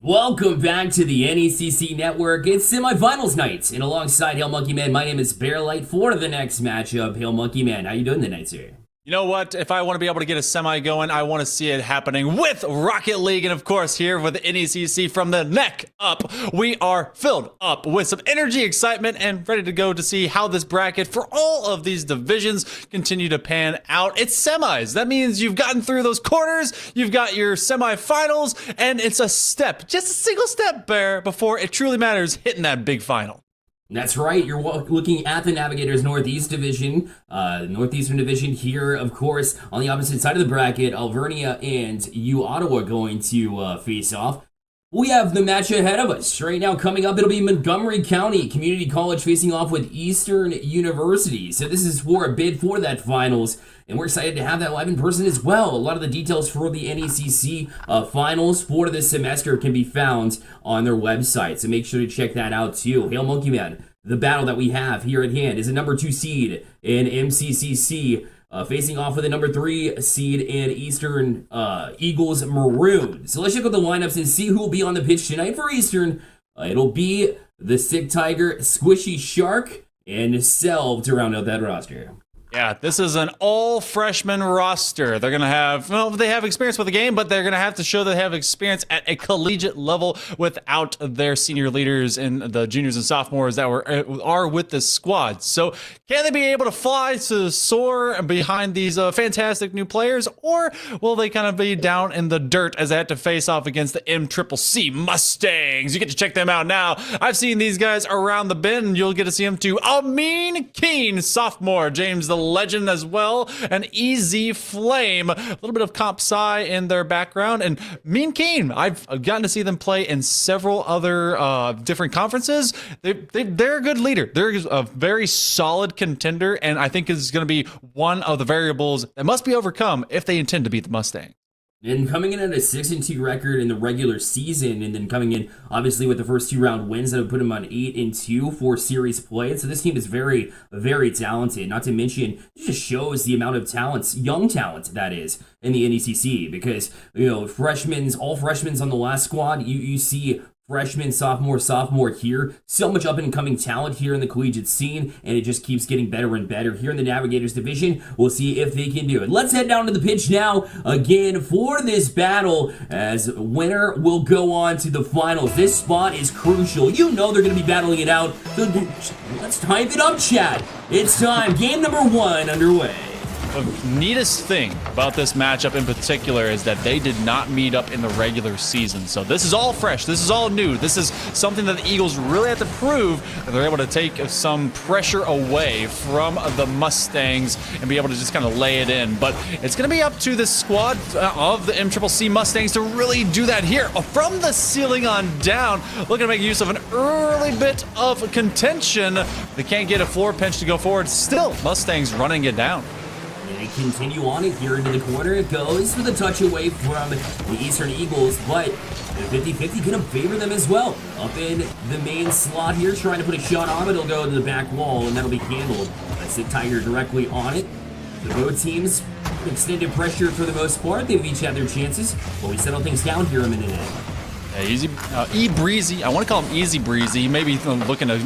Welcome back to the NECC Network. It's semifinals night, and alongside Hail Monkey Man, my name is Bearlight for the next matchup. Hail Monkey Man, how you doing tonight, sir? You know what? If I want to be able to get a semi going, I want to see it happening with Rocket League. And of course, here with NECC from the neck up, we are filled up with some energy, excitement, and ready to go to see how this bracket for all of these divisions continue to pan out. It's semis. That means you've gotten through those quarters, you've got your semifinals, and it's a step, just a single step, Bear, before it truly matters hitting that big final. That's right. You're looking at the Navigators Northeast Division, Northeastern Division here, of course, on the opposite side of the bracket. Alvernia and OWU Ottawa going to face off. We have the match ahead of us. Right now, coming up, it'll be Montgomery County Community College facing off with Eastern University. So this is for a bid for that finals, and we're excited to have that live in person as well. A lot of the details for the NECC finals for this semester can be found on their website, so make sure to check that out too. Hail Monkey Man, the battle that we have here at hand is a number 2 seed in MCCC, facing off with a number 3 seed in Eastern Eagles Maroon. So let's check out the lineups and see who will be on the pitch tonight for Eastern. It'll be the Sick Tiger, Squishy Shark, and Selv to round out that roster. Yeah, this is an all-freshman roster. They're going to have, well, they have experience with the game, but they're going to have to show they have experience at a collegiate level without their senior leaders and the juniors and sophomores that are with this squad. So can they be able to fly to soar behind these fantastic new players, or will they kind of be down in the dirt as they have to face off against the MCCC Mustangs? You get to check them out now. I've seen these guys around the bend, and you'll get to see them too. Amin Keen, sophomore, James the legend as well, an Easy Flame, a little bit of Comp Sci in their background, and Mean Keen. I've gotten to see them play in several other different conferences. They're a good leader. They're a very solid contender, and I think is going to be one of the variables that must be overcome if they intend to beat the Mustang. And coming in at a 6-2 record in the regular season, and then coming in obviously with the first 2 round wins that have put him on 8-2 for series play. So this team is very, very talented. Not to mention, it just shows the amount of talents, young talent that is, in the NECC. Because all freshmen on the last squad, you see freshman, sophomore here. So much up and coming talent here in the collegiate scene, and it just keeps getting better and better here in the Navigators division. We'll see if they can do it. Let's head down to the pitch now again for this battle, as winner will go on to the finals. This spot is crucial. You know they're going to be battling it out. So let's type it up, chat. It's time. Game number 1 underway. The neatest thing about this matchup in particular is that they did not meet up in the regular season. So this is all fresh. This is all new. This is something that the Eagles really have to prove that they're able to take some pressure away from the Mustangs and be able to just kind of lay it in. But it's going to be up to this squad of the MCCC Mustangs to really do that here. From the ceiling on down, looking to make use of an early bit of contention. They can't get a floor pinch to go forward. Still, Mustangs running it down. They continue on it here into the corner. It goes with a touch away from the Eastern Eagles, but the 50-50 going to favor them as well. Up in the main slot here, trying to put a shot on it. It'll go to the back wall, and that'll be handled by Sick Tiger directly on it. The both teams extended pressure for the most part. They've each had their chances, but we settle things down here a minute in. E-Breezy. I want to call him Easy Breezy. Maybe looking to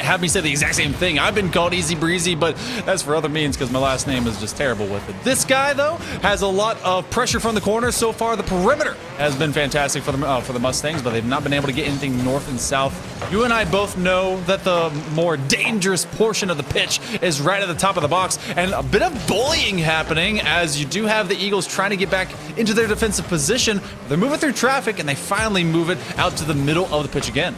have me say the exact same thing. I've been called Easy Breezy, but that's for other means because my last name is just terrible with it. This guy, though, has a lot of pressure from the corner. So far, the perimeter has been fantastic for the Mustangs, but they've not been able to get anything north and south. You and I both know that the more dangerous portion of the pitch is right at the top of the box, and a bit of bullying happening as you do have the Eagles trying to get back into their defensive position. They're moving through traffic, and they finally move it out to the middle of the pitch again.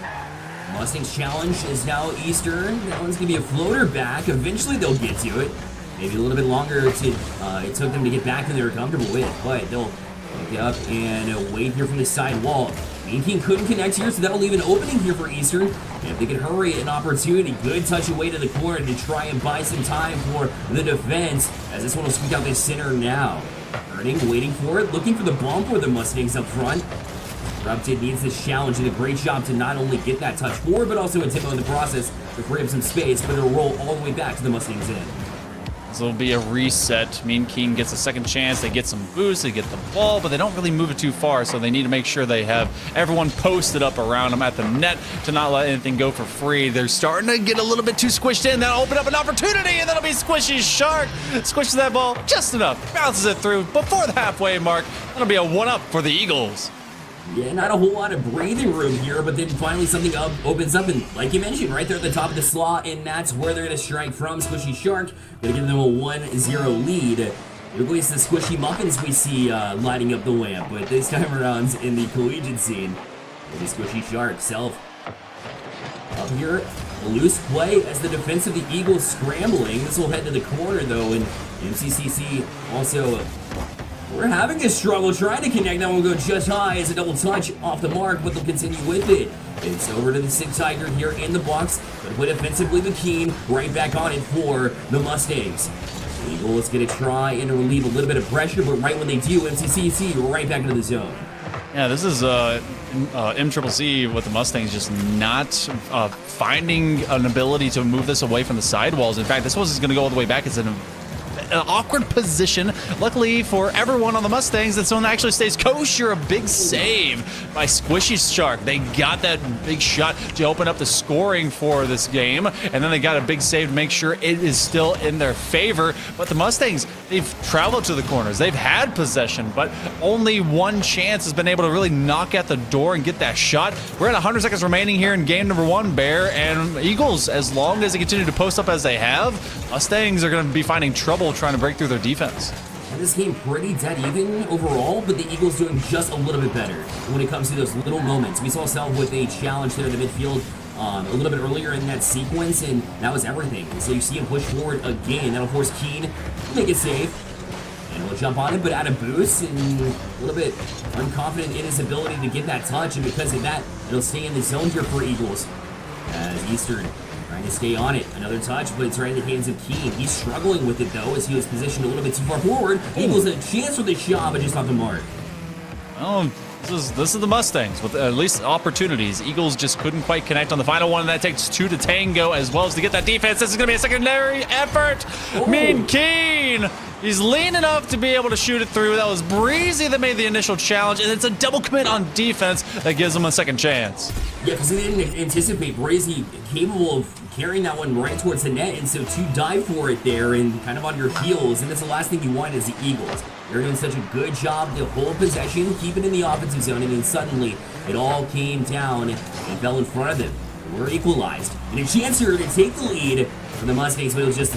Mustangs challenge is now Eastern. That one's gonna be a floater back. Eventually they'll get to it. Maybe a little bit longer it took them to get back than they were comfortable with, but they'll pick it up and wait here from the side wall. Mean King couldn't connect here, so that'll leave an opening here for Eastern. And if they can hurry, an opportunity. Good touch away to the corner to try and buy some time for the defense, as this one will squeak out the center now. Turning, waiting for it, looking for the bump for the Mustangs up front. Erupted needs this challenge, and a great job to not only get that touch forward, but also a tempo in the process to free up some space, but it'll roll all the way back to the Mustangs end. This will be a reset. Mean King gets a second chance. They get some boost, they get the ball, but they don't really move it too far, so they need to make sure they have everyone posted up around them at the net to not let anything go for free. They're starting to get a little bit too squished in. That'll open up an opportunity, and that'll be Squishy Shark. Squishes that ball just enough, bounces it through before the halfway mark. That'll be a one-up for the Eagles. Yeah, not a whole lot of breathing room here, but then finally something opens up, and like you mentioned, right there at the top of the slot, and that's where they're going to strike from. Squishy Shark going to give them a 1-0 lead. Usually it's the Squishy Muffins we see lighting up the lamp, but this time around in the collegiate scene, the Squishy Shark self up here. A loose play as the defense of the Eagles scrambling. This will head to the corner, though, and MCCC also... We're having a struggle trying to connect. That one will go just high as a double touch off the mark, but they'll continue with it. It's over to the Sick Tiger here in the box, but put offensively the Keen right back on it for the Mustangs. The Eagles get a try and to relieve a little bit of pressure, but right when they do, MCCC right back into the zone. Yeah, this is MCCC with the Mustangs just not finding an ability to move this away from the sidewalls. In fact, this was going to go all the way back. It's an awkward position. Luckily for everyone on the Mustangs, this one actually stays kosher. A big save by Squishy Shark. They got that big shot to open up the scoring for this game, and then they got a big save to make sure it is still in their favor. But the Mustangs, they've traveled to the corners. They've had possession, but only one chance has been able to really knock at the door and get that shot. We're at 100 seconds remaining here in game number 1, Bear, and Eagles, as long as they continue to post up as they have, Mustangs are going to be finding trouble trying to break through their defense. And this game pretty dead even overall, but the Eagles doing just a little bit better when it comes to those little moments. We saw Self with a challenge there in the midfield a little bit earlier in that sequence, and that was everything. So you see him push forward again. That'll force Keen to make it safe. And he'll jump on it, but out of boost and a little bit unconfident in his ability to get that touch, and because of that, it'll stay in the zone here for Eagles. As Eastern trying to stay on it. Another touch, but it's right in the hands of Keen. He's struggling with it, though, as he was positioned a little bit too far forward. Eagles a chance for the shot, but just off the mark. Oh, this is the Mustangs with at least opportunities. Eagles just couldn't quite connect on the final one, and that takes 2 to tango as well as to get that defense. This is going to be a secondary effort. Mean Keen. He's lean enough to be able to shoot it through. That was Breezy that made the initial challenge, and it's a double commit on defense that gives him a second chance. Yeah, because they didn't anticipate Breezy capable of carrying that one right towards the net, and so to dive for it there and kind of on your heels, and that's the last thing you want as the Eagles. They're doing such a good job to hold possession, keep it in the offensive zone, and then suddenly it all came down and fell in front of them. We're equalized, and a chance here to take the lead for the Mustangs, but it was just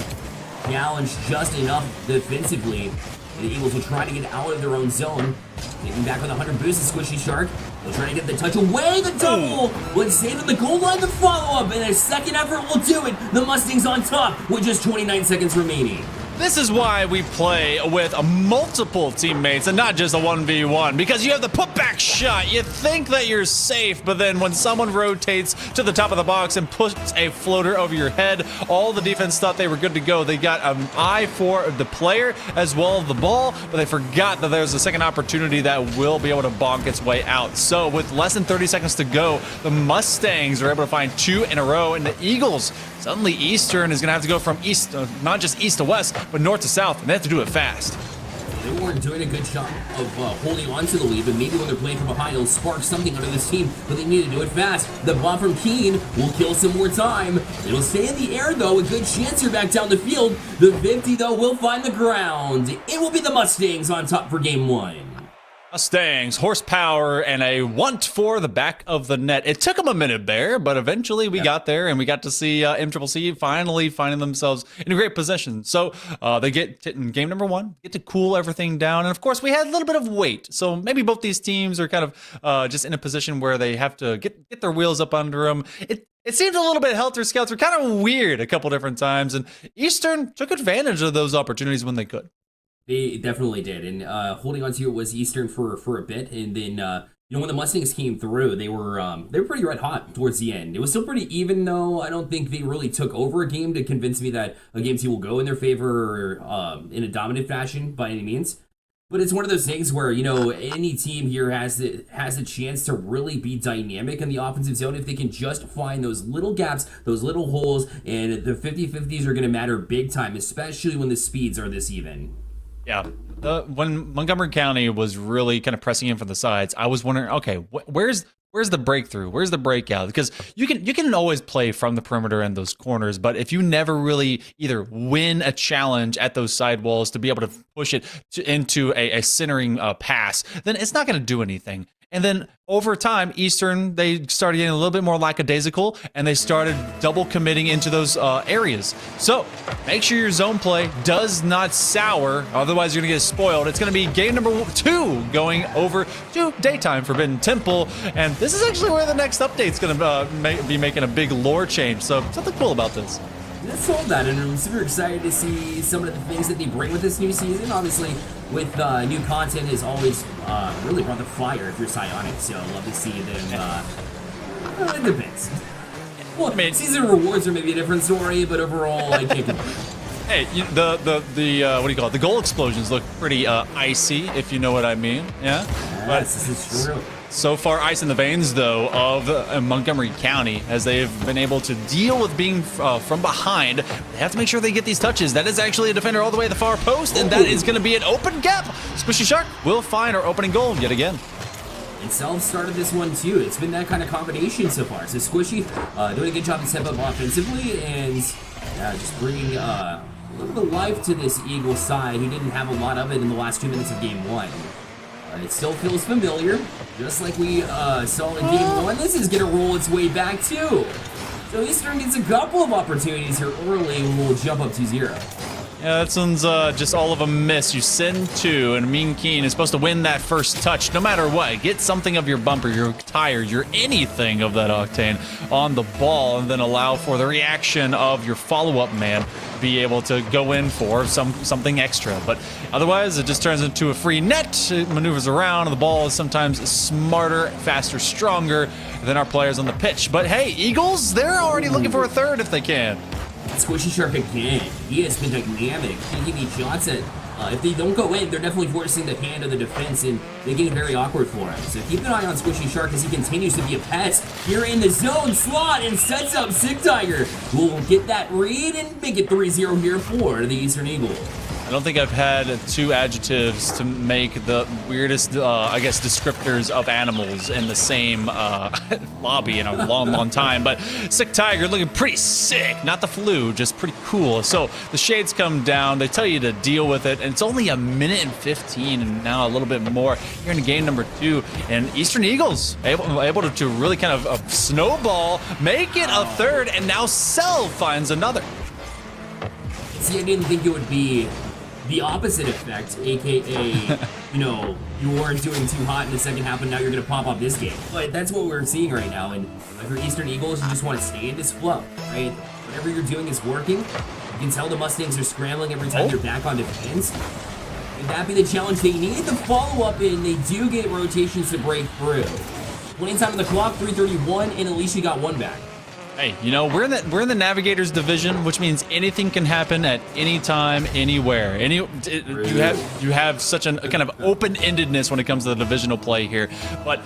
challenge just enough defensively. And the Eagles will try to get out of their own zone. Taking back with 100 boost, the Squishy Shark. They'll try to get the touch away, the double, but saving the goal line, the follow-up, and a second effort will do it. The Mustangs on top with just 29 seconds remaining. This is why we play with multiple teammates and not just a 1v1, because you have the putback shot. You think that you're safe, but then when someone rotates to the top of the box and puts a floater over your head, all the defense thought they were good to go. They got an eye for the player as well as the ball, but they forgot that there's a second opportunity that will be able to bonk its way out. So with less than 30 seconds to go, the Mustangs are able to find 2 in a row, and the Eagles, suddenly Eastern is going to have to go from east, not just east to west, but north to south, and they have to do it fast. They weren't doing a good job of holding on to the lead, but maybe when they're playing from behind, it'll spark something under this team, but they need to do it fast. The bomb from Keen will kill some more time. It'll stay in the air, though. A good chance here back down the field. The 50, though, will find the ground. It will be the Mustangs on top for game 1. Mustangs, horsepower, and a want for the back of the net. It took them a minute there, but eventually we got there, and we got to see MCC finally finding themselves in a great position. So they get in game number 1, get to cool everything down, and of course we had a little bit of weight. So maybe both these teams are kind of just in a position where they have to get their wheels up under them. It seemed a little bit helter-skelter, kind of weird a couple different times, and Eastern took advantage of those opportunities when they could. They definitely did, and holding on to it was Eastern for a bit, and then when the Mustangs came through, they were pretty red hot towards the end. It was still pretty even, though. I don't think they really took over a game to convince me that a game 2 will go in their favor in a dominant fashion by any means. But it's one of those things where any team here has a chance to really be dynamic in the offensive zone if they can just find those little gaps, those little holes, and the 50-50s are going to matter big time, especially when the speeds are this even. Yeah, when Montgomery County was really kind of pressing in from the sides, I was wondering, okay, where's the breakthrough? Where's the breakout? Because you can always play from the perimeter and those corners, but if you never really either win a challenge at those sidewalls to be able to push it into a centering pass, then it's not going to do anything. And then over time, Eastern, they started getting a little bit more lackadaisical, and they started double committing into those areas. So make sure your zone play does not sour, otherwise you're going to get spoiled. It's going to be game number 2 going over to daytime Forbidden Temple, and this is actually where the next update's going to be making a big lore change. So something cool about this. Let's hold that, and I'm super excited to see some of the things that they bring with this new season. Obviously, with new content is always really brought the fire if you're Onyx, so I'd love to see them. It depends. Well, season rewards are maybe a different story, but overall, I can't complain. Hey, the what do you call it? The goal explosions look pretty icy, if you know what I mean. Yeah. Yes, this is true. So far, ice in the veins, though, of Montgomery County, as they've been able to deal with being from behind. They have to make sure they get these touches. That is actually a defender all the way at the far post, and that is going to be an open gap. Squishy Shark will find our opening goal yet again. And Self started this one, too. It's been that kind of combination so far. So Squishy doing a good job to step up offensively and just bringing a little bit of life to this Eagles side, who didn't have a lot of it in the last 2 minutes of game 1. It still feels familiar, just like we saw in game 1. This is going to roll its way back, too. So Eastern gets a couple of opportunities here early, and we'll jump up 2-0. Yeah, that one's just all of a miss. You send 2, and Mean Keen is supposed to win that first touch no matter what. Get something of your bumper, your tire, your anything of that Octane on the ball, and then allow for the reaction of your follow-up man to be able to go in for something extra. But otherwise, it just turns into a free net. It maneuvers around, and the ball is sometimes smarter, faster, stronger than our players on the pitch. But hey, Eagles, they're already looking for a third if they can. Squishy Shark again. He has been dynamic, taking these shots at, if they don't go in, they're definitely forcing the hand of the defense and making it very awkward for him. So keep an eye on Squishy Shark as he continues to be a pest here in the zone slot and sets up Sick Tiger, who will get that read and make it 3-0 here for the Eastern Eagles. I don't think I've had 2 adjectives to make the weirdest, I guess, descriptors of animals in the same lobby in a long, long time. But Sick Tiger looking pretty sick. Not the flu, just pretty cool. So the shades come down. They tell you to deal with it. And it's only 1:15 and now a little bit more here in game number 2. And Eastern Eagles able to really kind of snowball, make it a third, and now Cell finds another. See, I didn't think it would be the opposite effect, aka, you know, you weren't doing too hot in the second half, and now you're going to pop off this game. But that's what we're seeing right now, and for Eastern Eagles, you just want to stay in this flow, right? Whatever you're doing is working. You can tell the Mustangs are scrambling every time they're back on defense. Would that be the challenge they need? The follow-up, and they do get rotations to break through. Playing time on the clock, 3:31, and Alicia got 1 back. Hey, you know, we're in the Navigators division, which means anything can happen at any time, anywhere. You have such a kind of open-endedness when it comes to the divisional play here. But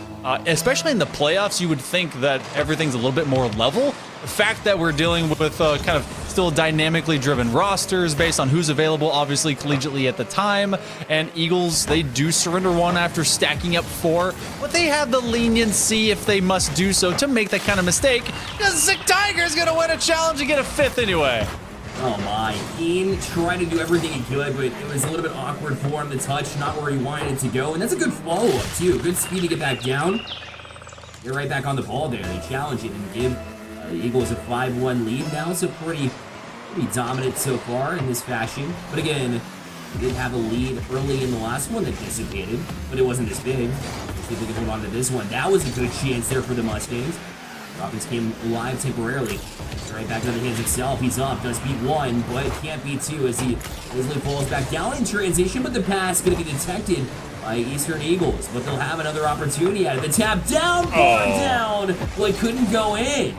especially in the playoffs, you would think that everything's a little bit more level. The fact that we're dealing with kind of still dynamically driven rosters based on who's available, obviously collegiately at the time, and Eagles, they do surrender 1 after stacking up 4, but they have the leniency if they must do so to make that kind of mistake, because Sick Tiger's gonna win a challenge and get a 5th anyway. Oh my, Keen tried to do everything he could, but it was a little bit awkward for him to touch, not where he wanted it to go, and that's a good follow-up too. Good speed to get back down. They're right back on the ball there. They challenge it and give the Eagles a 5-1 lead now, so pretty dominant so far in this fashion. But again, they did have a lead early in the last one that dissipated, but it wasn't this big. Let's see if we can hold on to this one. That was a good chance there for the Mustangs. Robbins came alive temporarily. Right back into the hands of Self. He's up, does beat 1, but can't beat 2 as he easily falls back down in transition, but the pass going to be detected by Eastern Eagles, but they'll have another opportunity at it. The tap down, down, well, it couldn't go in.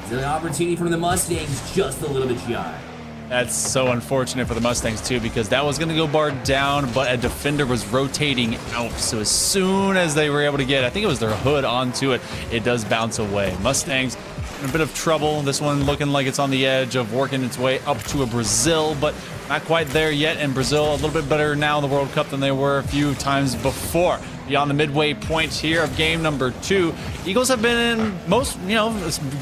So the opportunity from the Mustangs just a little bit shy. That's so unfortunate for the Mustangs too, because that was going to go barred down, but a defender was rotating out. So as soon as they were able to get, I think it was their hood onto it, it does bounce away. Mustangs in a bit of trouble. This one looking like it's on the edge of working its way up to a Brazil, but not quite there yet. And Brazil a little bit better now in the World Cup than they were a few times before. Beyond the midway point here of game number 2, Eagles have been in most,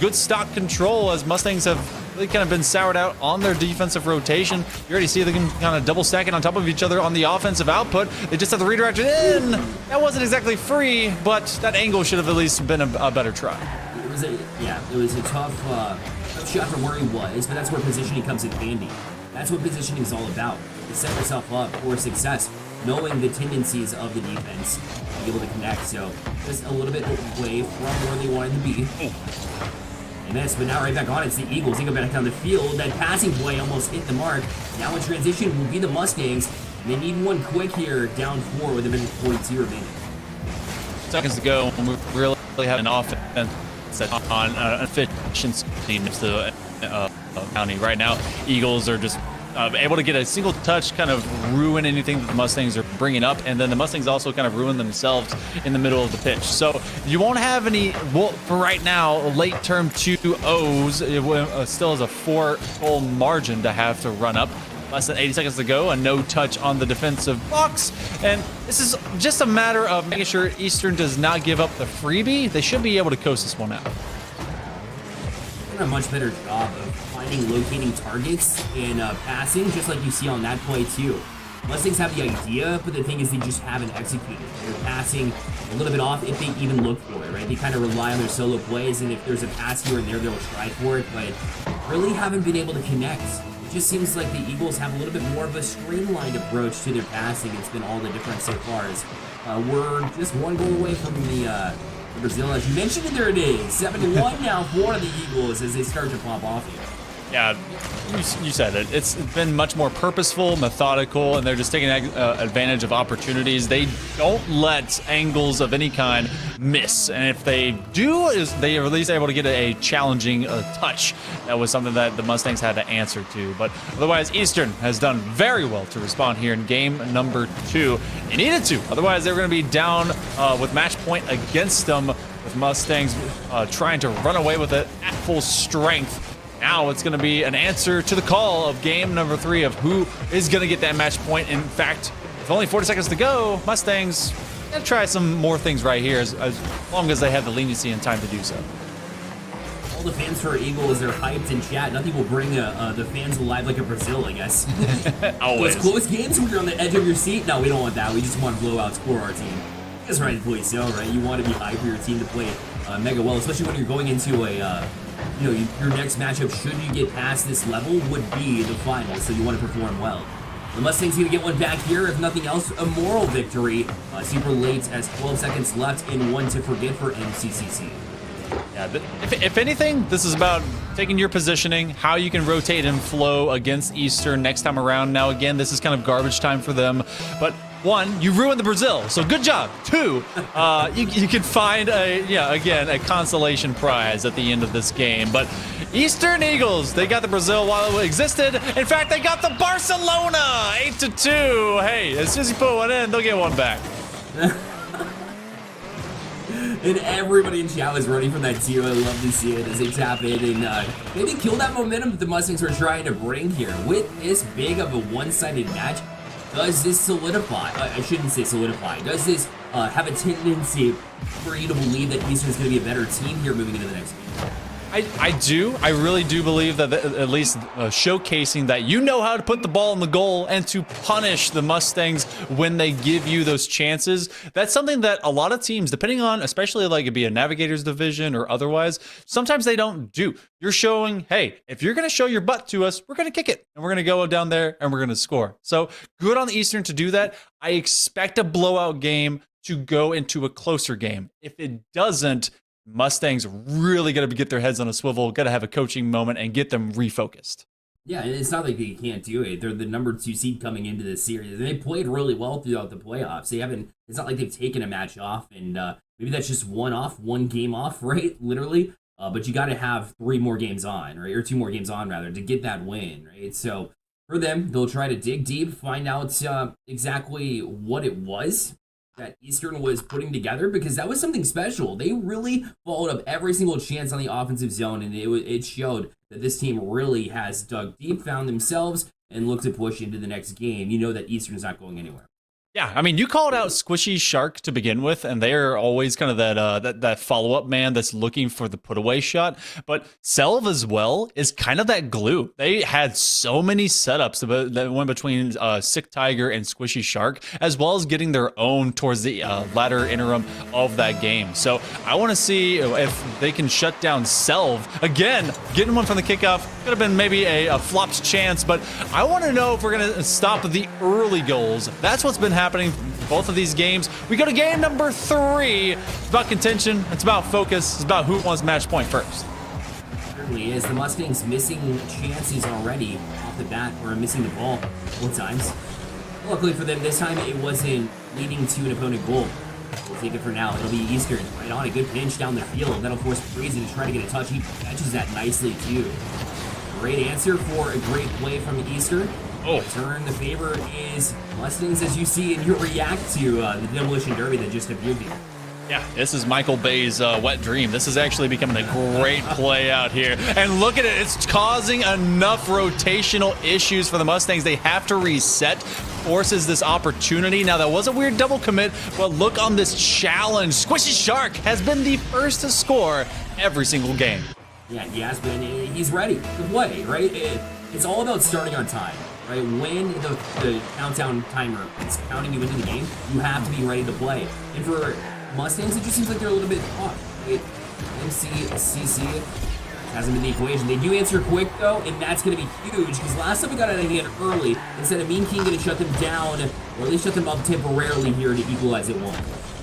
good stock control as Mustangs have really kind of been soured out on their defensive rotation. You already see them kind of double stacking on top of each other on the offensive output. They just have the redirect in. That wasn't exactly free, but that angle should have at least been a better try. It was a tough shot from where he was, but that's where positioning comes in handy. That's what positioning is all about, to set yourself up for success, knowing the tendencies of the defense, be able to connect. So just a little bit away from where they wanted to be. They missed, but now right back on it. It's the Eagles. They go back down the field. That passing play almost hit the mark. Now in transition will be the Mustangs. And they need one quick here, down 4 with a minute 42 remaining. Seconds to go, and we really have an offense on efficiency to county right now. Eagles are just able to get a single touch, kind of ruin anything that the Mustangs are bringing up, and then the Mustangs also kind of ruin themselves in the middle of the pitch. So you won't have any, well, for right now, late term 2-0s. It still has a 4-goal margin to have to run up. Less than 80 seconds to go, a no touch on the defensive box. And this is just a matter of making sure Eastern does not give up the freebie. They should be able to coast this one out. Doing a much better job of finding, locating targets and passing, just like you see on that play too. Mustangs have the idea, but the thing is they just haven't executed. They're passing a little bit off if they even look for it, right? They kind of rely on their solo plays, and if there's a pass here and there, they'll try for it, but really haven't been able to connect, which just seems like the Eagles have a little bit more of a streamlined approach to their passing. It's been all the difference so far. As we're just one goal away from the Brazil. As you mentioned, there it is. 7-1 now for the Eagles as they start to pop off here. Yeah, you said it. It's been much more purposeful, methodical, and they're just taking advantage of opportunities. They don't let angles of any kind miss. And if they do, they are at least able to get a challenging touch. That was something that the Mustangs had to answer to. But otherwise, Eastern has done very well to respond here in game number 2. It needed to. Otherwise, they were going to be down with match point against them, with Mustangs trying to run away with it at full strength. Now it's going to be an answer to the call of game number 3 of who is going to get that match point. In fact, with only 40 seconds to go, Mustangs going to try some more things right here as long as they have the leniency and time to do so. All the fans for Eagles are hyped in chat. Nothing will bring the fans alive like a Brazil, I guess. Always. Those close games when you're on the edge of your seat? No, we don't want that. We just want to blowout score our team. That's right, please. So, right? You want to be hyped for your team to play mega well, especially when you're going into a your next matchup, should you get past this level, would be the finals, so you want to perform well. The Mustangs going to get one back here, if nothing else, a moral victory. Super late as 12 seconds left in one to forget for MCCC. Yeah, if anything, this is about taking your positioning, how you can rotate and flow against Eastern next time around. Now, again, this is kind of garbage time for them, but 1, you ruined the Brazil, so good job. 2, you can find a consolation prize at the end of this game. But Eastern Eagles, they got the Brazil while it existed. In fact, they got the Barcelona 8-2. Hey, as soon as you put one in, they'll get one back. And everybody in chat was running from that 0. I love to see it as they tap in and maybe kill that momentum that the Mustangs were trying to bring here. With this big of a one-sided match, does this solidify? I shouldn't say solidify. Does this have a tendency for you to believe that Eastern's going to be a better team here moving into the next game? I do. I really do believe that at least showcasing that you know how to put the ball in the goal and to punish the Mustangs when they give you those chances. That's something that a lot of teams, depending on, especially like it'd be a Navigators division or otherwise, sometimes they don't do. You're showing, hey, if you're going to show your butt to us, we're going to kick it and we're going to go down there and we're going to score. So good on the Eastern to do that. I expect a blowout game to go into a closer game. If it doesn't, Mustangs really got to get their heads on a swivel, got to have a coaching moment and get them refocused. Yeah, it's not like they can't do it. They're the number 2 seed coming into this series. They played really well throughout the playoffs. It's not like they've taken a match off, and maybe that's just one game off, right? Literally. But you got to have 3 more games on, right? Or 2 more games on, rather, to get that win, right? So for them, they'll try to dig deep, find out exactly what it was that Eastern was putting together, because that was something special. They really followed up every single chance on the offensive zone, and it showed that this team really has dug deep, found themselves, and looked to push into the next game. You know that Eastern's not going anywhere. Yeah, I mean, you called out Squishy Shark to begin with, and they're always kind of that follow-up man that's looking for the put-away shot. But Selv as well is kind of that glue. They had so many setups that went between Sick Tiger and Squishy Shark, as well as getting their own towards the latter interim of that game. So I want to see if they can shut down Selv. Again, getting one from the kickoff could have been maybe a flopped chance, but I want to know if we're going to stop the early goals. That's what's been happening both of these games. We go to game number 3. It's about contention. It's about focus. It's about who wants match point first. Certainly is. The Mustangs missing chances already off the bat, or missing the ball 4 times. Luckily for them, this time it wasn't leading to an opponent goal. We'll take it for now. It'll be Eastern right on a good pinch down the field. That'll force Crazy to try to get a touch. He catches that nicely too. Great answer for a great play from Eastern. Turn the favor is Mustangs, as you see and you react to the Demolition Derby that just appeared here. Yeah, this is Michael Bay's wet dream. This is actually becoming a great play out here. And look at it. It's causing enough rotational issues for the Mustangs. They have to reset. Forces this opportunity. Now, that was a weird double commit, but look on this challenge. Squishy Shark has been the first to score every single game. Yeah, he has been. He's ready to play, right? It's all about starting on time. Right, when the countdown timer is counting you into the game, you have to be ready to play. And for Mustangs, it just seems like they're a little bit off. Right? MCCC hasn't been the equation. They do answer quick, though, and that's going to be huge, because last time we got out of hand early, instead of Mean King going to shut them down, or at least shut them up temporarily here to equalize it 1.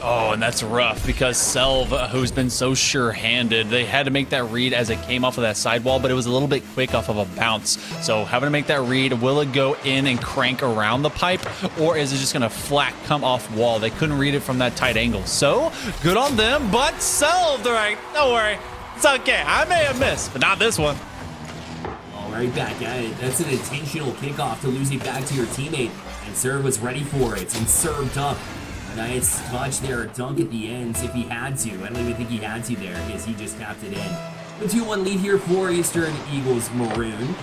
Oh, and that's rough because Selv, who's been so sure-handed, they had to make that read as it came off of that sidewall, but it was a little bit quick off of a bounce. So having to make that read, will it go in and crank around the pipe, or is it just going to flat come off wall? They couldn't read it from that tight angle. So good on them, but Selv, they're like, don't worry, it's okay. I may have missed, but not this one. All right, back at it. That's an intentional kickoff to lose it back to your teammate, and Serve was ready for it and served up. Nice touch there, dunk at the end if he had to. I don't even think he had to there, because he just tapped it in. The 2-1 lead here for Eastern Eagles Maroon.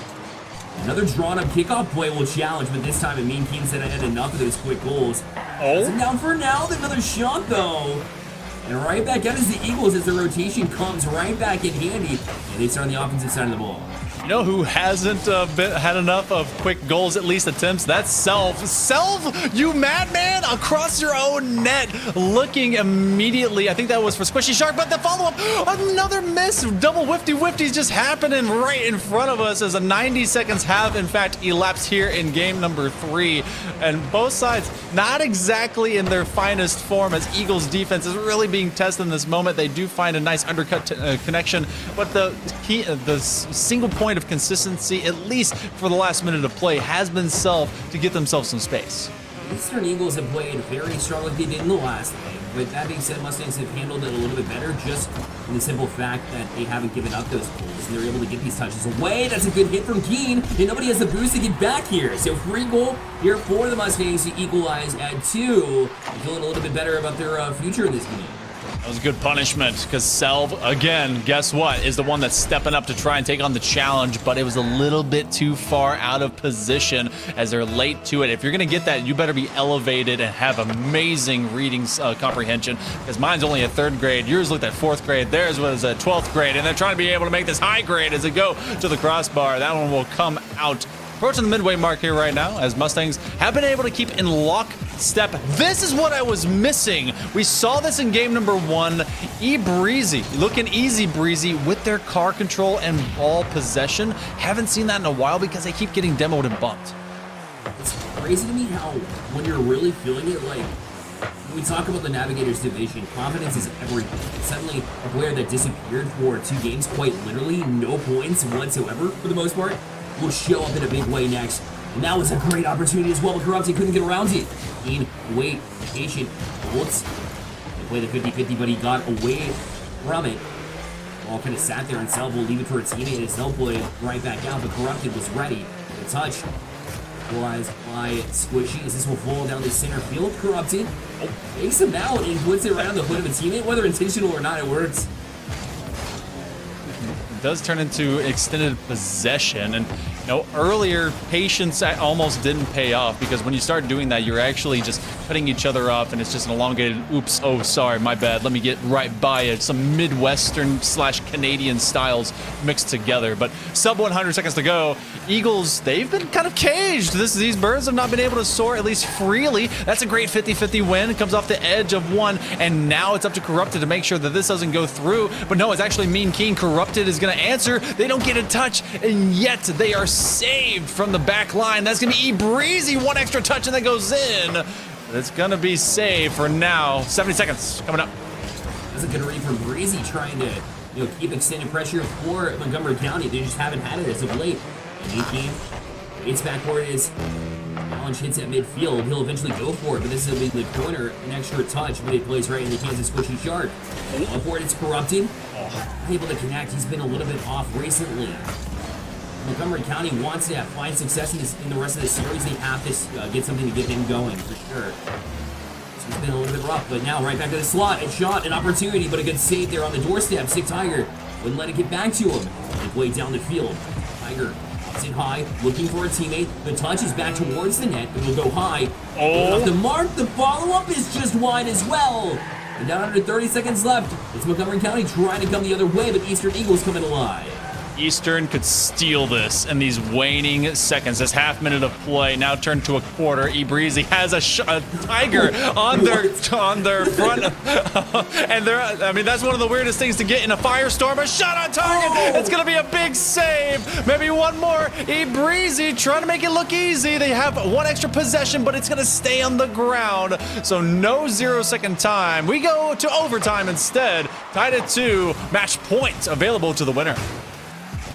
Another drawn-up kickoff play will challenge, but this time Mean King said I had enough of those quick goals. Oh. So down for now, another shot though. And right back out is the Eagles as the rotation comes right back in handy. And they start on the offensive side of the ball. You know who hasn't had enough of quick goals, at least attempts? That's Selv. Selv, you madman, across your own net, looking immediately. I think that was for Squishy Shark, but the follow-up, another miss. Double whifty-whifties just happening right in front of us as a 90 seconds have, in fact, elapsed here in game number 3. And both sides not exactly in their finest form as Eagles defense is really being tested in this moment. They do find a nice undercut connection, but the single point of consistency, at least for the last minute of play, has been Selv to get themselves some space. Eastern Eagles have played very strong like they did in the last game, but that being said, Mustangs have handled it a little bit better just in the simple fact that they haven't given up those goals and they're able to get these touches away. That's a good hit from Keen, and nobody has the boost to get back here. So free goal here for the Mustangs to equalize at 2. They're feeling a little bit better about their future in this game. That was a good punishment because Selv, again, guess what, is the one that's stepping up to try and take on the challenge, but it was a little bit too far out of position as they're late to it. If you're going to get that, you better be elevated and have amazing reading comprehension, because mine's only a 3rd grade. Yours looked at 4th grade. Theirs was a 12th grade, and they're trying to be able to make this high grade as they go to the crossbar. That one will come out. Approaching the midway mark here right now as Mustangs have been able to keep in lockstep. This is what I was missing. We saw this in game number 1. Breezy, looking easy breezy with their car control and ball possession. Haven't seen that in a while because they keep getting demoed and bumped. It's crazy to me how when you're really feeling it, like when we talk about the Navigators division, confidence is everything. Suddenly a player that disappeared for 2 games, quite literally, no points whatsoever for the most part, will show up in a big way next. And that was a great opportunity as well, but Corrupted couldn't get around it. Keen, wait, patient, holds. They play the 50-50, but he got away from it. Ball kind of sat there, and Selv will leave it for a teammate as they'll play right back out, but Corrupted was ready. The touch was by Squishy as this will fall down the center field. Corrupted takes him out and puts it around the hood of a teammate. Whether intentional or not, it works. Does turn into extended possession, and you know, earlier patience almost didn't pay off because when you start doing that, you're actually just cutting each other off, and it's just an elongated oops, oh sorry, my bad, let me get right by it. Some Midwestern / Canadian styles mixed together. But sub 100 seconds to go. Eagles, they've been kind of caged. These birds have not been able to soar at least freely. That's a great 50-50 win. It comes off the edge of 1, and now it's up to Corrupted to make sure that this doesn't go through. But no, it's actually Mean King. Corrupted is going to answer. They don't get a touch, and yet they are saved from the back line. That's going to be Breezy. 1 extra touch, and that goes in. But it's going to be saved for now. 70 seconds coming up. That's a good read from Breezy, trying to keep extended pressure for Montgomery County. They just haven't had it as of late. And Mean King, it's backward as challenge hits at midfield. He'll eventually go for it, but this is a big corner, an extra touch, but it plays right in the hands of Squishy Shark. Up for it, it's Corrupted. Able to connect. He's been a little bit off recently. Montgomery County wants to find success in the rest of the series. They have to get something to get him going for sure. So it's been a little bit rough, but now right back to the slot. A shot, an opportunity, but a good save there on the doorstep. Sick Tiger wouldn't let it get back to him. They play down the field. Tiger pops it high, looking for a teammate. The touch is back towards the net. It will go high. Off the mark. The follow-up is just wide as well. And down under 30 seconds left. It's Montgomery County trying to come the other way, but Eastern Eagles coming alive. Eastern could steal this in these waning seconds. This half minute of play now turned to a quarter. eBreezy has a Tiger on their front, and I mean, that's one of the weirdest things to get in a firestorm. A shot on target. It's gonna be a big save. Maybe one more. eBreezy trying to make it look easy. They have one extra possession, but it's gonna stay on the ground. So no 0-second time. We go to overtime instead. Tied at 2. Match point available to the winner.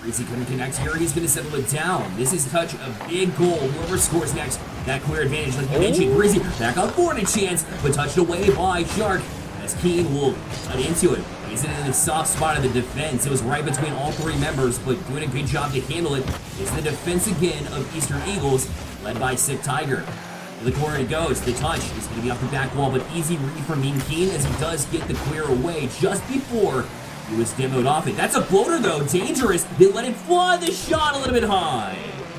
Breezy couldn't connect here. He's going to settle it down. This is Touch, a big goal. Whoever scores next, that clear advantage. Like you mentioned, Breezy back up for a chance, but touched away by Shark. As Keen will cut into it. He's in the soft spot of the defense. It was right between all three members, but doing a good job to handle it is the defense again of Eastern Eagles, led by Sick Tiger. To the corner it goes. The touch is going to be off the back wall, but easy read from Mean Keen as he does get the clear away just before he was demoed off it. That's a floater though, dangerous. They let it fly, the shot a little bit high.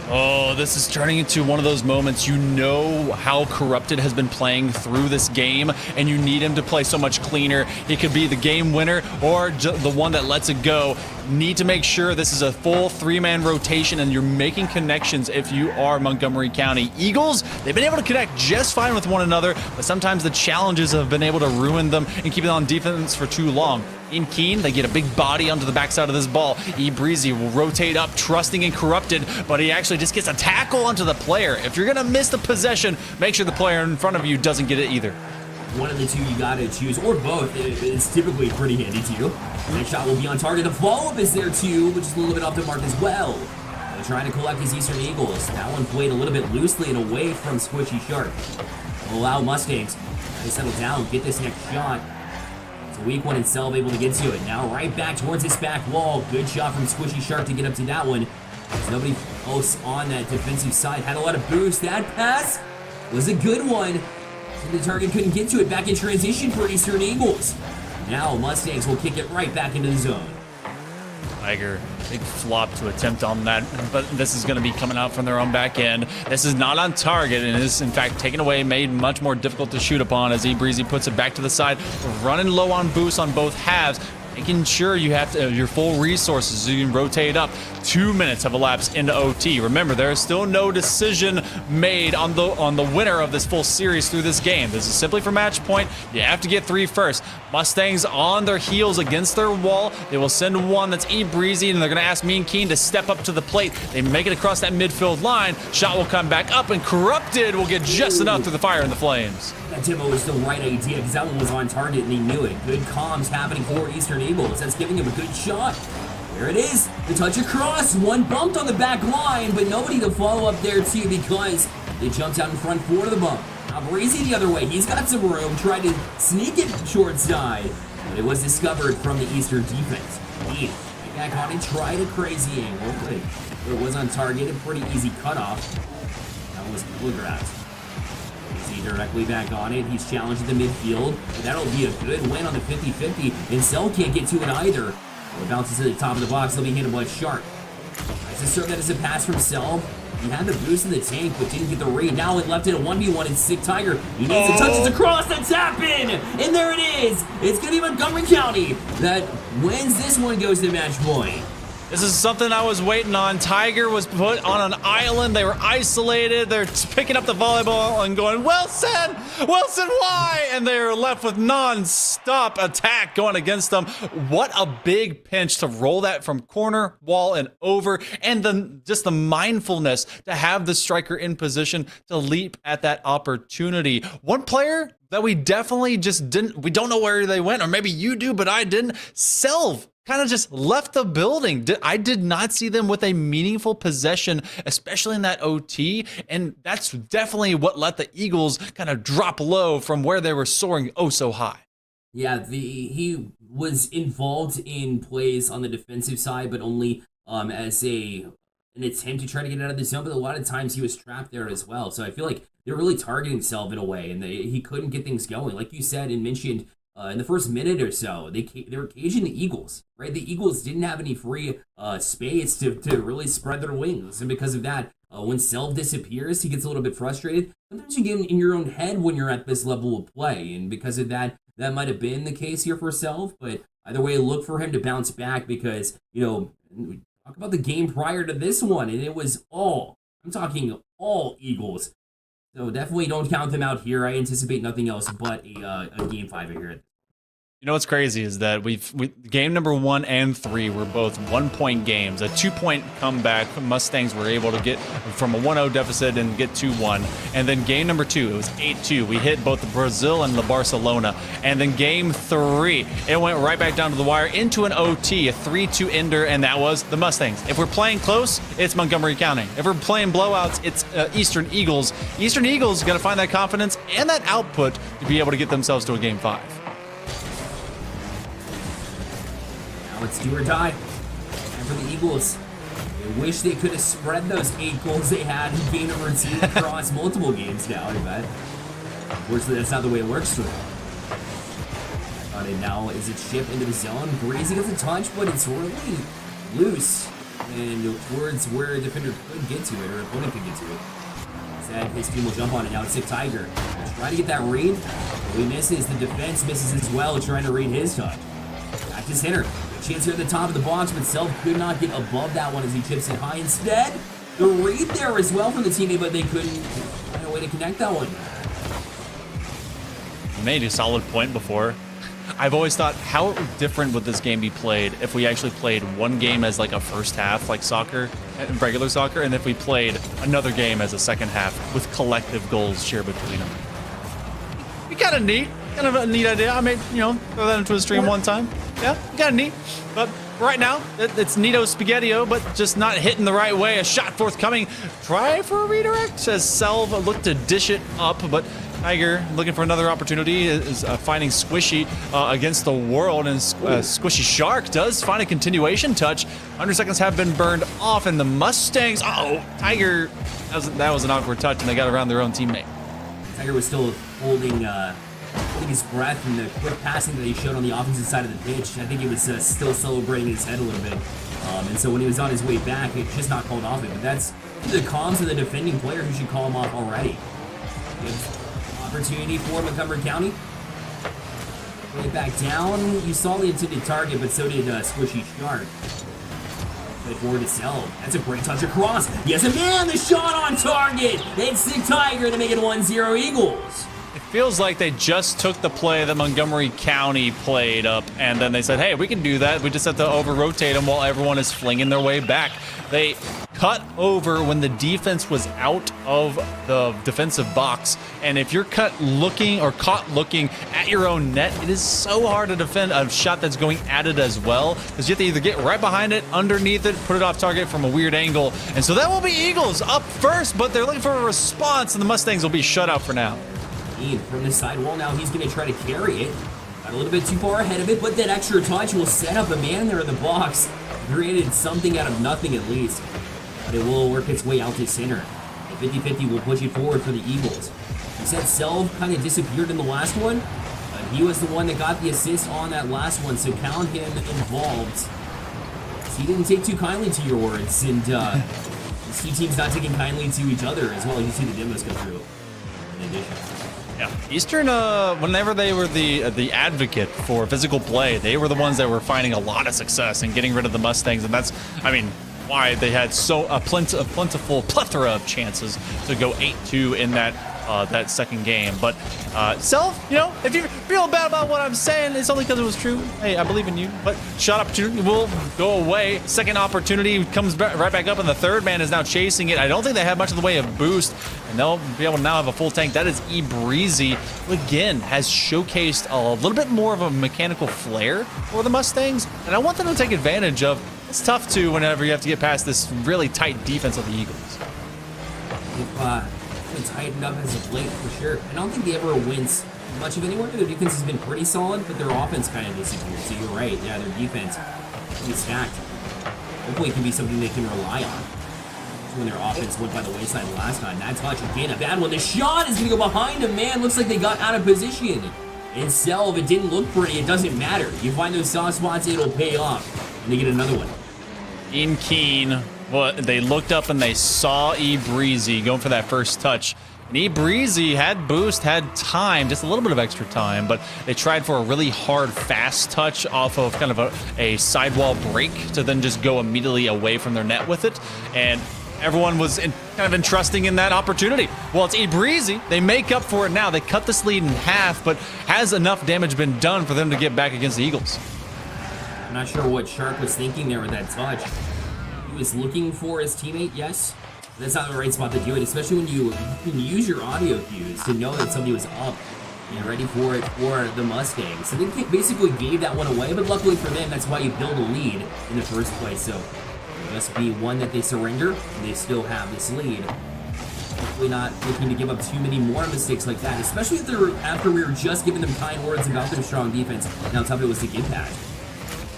Oh, this is turning into one of those moments. You know how Corrupted has been playing through this game, and you need him to play so much cleaner. He could be the game winner or the one that lets it go. Need to make sure this is a full 3-man rotation and you're making connections if you are Montgomery County. Eagles, they've been able to connect just fine with one another, but sometimes the challenges have been able to ruin them and keep it on defense for too long. In Keen, they get a big body onto the backside of this ball. eBreezy will rotate up, trusting in Corrupted, but he actually just gets a tackle onto the player. If you're gonna miss the possession, make sure the player in front of you doesn't get it either. One of the two you gotta choose, or both. It's typically pretty handy too. Next shot will be on target. The follow-up is there too, which is a little bit off the mark as well. They're trying to collect his Eastern Eagles. That one played a little bit loosely and away from Squishy Shark. Will allow Mustangs to settle down, get this next shot. It's a weak one itself, able to get to it. Now right back towards his back wall. Good shot from Squishy Shark to get up to that one. There's nobody else on that defensive side. Had a lot of boost. That pass was a good one. The target couldn't get to it. Back in transition for Eastern Eagles. Now Mustangs will kick it right back into the zone. Tiger, big flop to attempt on that, but this is going to be coming out from their own back end. This is not on target and is in fact taken away, made much more difficult to shoot upon as eBreezy puts it back to the side, running low on boost on both halves. Making sure you have your full resources so you can rotate up. 2 minutes have elapsed into OT. Remember, there is still no decision made on the winner of this full series through this game. This is simply for match point. You have to get 3 first. Mustangs on their heels against their wall. They will send one that's eBreezy, and they're going to ask Mean Keen to step up to the plate. They make it across that midfield line. Shot will come back up, and Corrupted will get just enough through the fire and the flames. That demo was the right idea because that one was on target and he knew it. Good comms happening for Eastern Eagles. That's giving him a good shot. There it is. The touch across. One bumped on the back line, but nobody to follow up there too because they jumped out in front for the bump. Now Breezy the other way. He's got some room. Tried to sneak it short side, but it was discovered from the Eastern defense. Get back on and tried a crazy angle, but it was on target. A pretty easy cutoff. That was telegraphed. Directly back on it. He's challenged at the midfield. That'll be a good win on the 50-50. And Cell can't get to it either. It bounces to the top of the box. They'll be handled by Shark. Tries to serve that as a pass from Cell. He had the boost in the tank, but didn't get the read. Now it left it a 1v1 and Sick Tiger. He needs to touch it across the tap in. And there it is. It's going to be Montgomery County that wins this one, goes to match point. This is something I was waiting on. Tiger was put on an island. They were isolated. They're picking up the volleyball and going, Wilson, why? And they're left with non-stop attack going against them. What a big pinch to roll that from corner, wall, and over. And just the mindfulness to have the striker in position to leap at that opportunity. One player that we definitely just we don't know where they went, or maybe you do, but I didn't. Selv kind of just left the building. I did not see them with a meaningful possession, especially in that OT, and that's definitely what let the Eagles kind of drop low from where they were soaring oh so high. Yeah, he was involved in plays on the defensive side, but only as an attempt to try to get out of the zone, but a lot of times he was trapped there as well. So I feel like they're really targeting Selv in a way, and he couldn't get things going. Like you said and mentioned, in the first minute or so, they were caging the Eagles, right? The Eagles didn't have any free space to really spread their wings. And because of that, when Selv disappears, he gets a little bit frustrated. Sometimes you get in your own head when you're at this level of play. And because of that, that might have been the case here for Selv. But either way, look for him to bounce back because, Talk about the game prior to this one, and it was I'm talking all Eagles. So definitely don't count them out here. I anticipate nothing else but a game 5 here. You know what's crazy is that game number 1 and 3 were both 1-point games. A 2-point comeback. Mustangs were able to get from a 1-0 deficit and get 2-1. And then game number 2, it was 8-2. We hit both the Brazil and the Barcelona. And then game 3, it went right back down to the wire into an OT, a 3-2 ender, and that was the Mustangs. If we're playing close, it's Montgomery County. If we're playing blowouts, it's Eastern Eagles. Eastern Eagles got to find that confidence and that output to be able to get themselves to a game 5. Now it's do or die. And for the Eagles, I wish they could have spread those 8 goals they had in game number 2 across multiple games now, but unfortunately that's not the way it works for them. On it now is it shipped into the zone. Grazing gets a touch, but it's really loose and towards where a defender could get to it, or opponent could get to it. Instead, his team will jump on it. Now it's NECC Tiger. Trying to get that read. But he misses. The defense misses as well, trying to read his touch. Back to center. Chance here at the top of the box, but Self could not get above that one as he chips it high. Instead, the read there as well from the teammate, but they couldn't find a way to connect that one. Made a solid point before. I've always thought, how different would this game be played if we actually played one game as like a first half, like soccer, regular soccer, and if we played another game as a second half with collective goals shared between them. Be kind of neat. Kind of a neat idea. I may, throw that into a stream one time. Yeah, kind of neat. But right now, it's Neato Spaghettio, but just not hitting the right way. A shot forthcoming. Try for a redirect. Says Selv looked to dish it up, but Tiger looking for another opportunity is finding Squishy against the world, and Squishy Shark does find a continuation touch. 100 seconds have been burned off, and the Mustangs. Tiger. That was an awkward touch, and they got around their own teammate. Tiger was still holding his breath in the quick passing that he showed on the offensive side of the pitch. I think he was still celebrating his head a little bit. And so when he was on his way back, it's just not called off it. But that's the comms of the defending player who should call him off already. Good opportunity for Montgomery County. Play it back down. You saw the intended target, but so did Squishy Shark. Play forward to Selv. That's a great touch across. Yes, and man, the shot on target. It's NECC Tiger to make it 1-0 Eagles. It feels like they just took the play that Montgomery County played up, and then they said, hey, we can do that. We just have to over-rotate them while everyone is flinging their way back. They cut over when the defense was out of the defensive box, and if you're caught looking at your own net, it is so hard to defend a shot that's going at it as well, because you have to either get right behind it, underneath it, put it off target from a weird angle, and so that will be Eagles up first, but they're looking for a response, and the Mustangs will be shut out for now. From the side wall now, he's going to try to carry it. Got a little bit too far ahead of it, but that extra touch will set up a man there in the box. Created something out of nothing at least. But it will work its way out to center. The 50-50 will push it forward for the Eagles. You said Selv kind of disappeared in the last one, but he was the one that got the assist on that last one, so count him involved. He didn't take too kindly to your words, and these two teams not taking kindly to each other as well. You see the demos go through in addition. Yeah, Eastern, whenever they were the advocate for physical play, they were the ones that were finding a lot of success in getting rid of the Mustangs, and that's, why they had a plentiful plethora of chances to go 8-2 in that second game. But Self, if you're feeling bad about what I'm saying, it's only because it was true. Hey, I believe in you. But shot opportunity will go away. Second opportunity comes right back up, and the third man is now chasing it. I don't think they have much in the way of boost, and they'll be able to now have a full tank. That is Breezy, who again has showcased a little bit more of a mechanical flair for the Mustangs, and I want them to take advantage of. It's tough to whenever you have to get past this really tight defense of the Eagles. They've tightened up as of late for sure. I don't think they ever wins much of anywhere. Their defense has been pretty solid, but their offense kind of disappeared. So you're right. Yeah, their defense is stacked. Hopefully it can be something they can rely on. When their offense went by the wayside last time. That touch again, a bad one. The shot is going to go behind him, man. Looks like they got out of position. And Selv, it didn't look pretty. It doesn't matter. You find those soft spots, it'll pay off. And they get another one. Keen. Well, they looked up and they saw Breezy going for that first touch. And E-Breezy had boost, had time, just a little bit of extra time, but they tried for a really hard fast touch off of kind of a sidewall break to then just go immediately away from their net with it. And everyone was kind of entrusting in that opportunity. Well, it's E-Breezy. They make up for it now. They cut this lead in half, but has enough damage been done for them to get back against the Eagles? I'm not sure what Shark was thinking there with that touch. He was looking for his teammate, yes. That's not the right spot to do it, especially when you can use your audio cues to know that somebody was up and ready for it for the Mustangs. So they basically gave that one away, but luckily for them, that's why you build a lead in the first place. So it must be one that they surrender, and they still have this lead. Hopefully not looking to give up too many more mistakes like that, especially after we were just giving them kind words about their strong defense. Now top of it was to give that.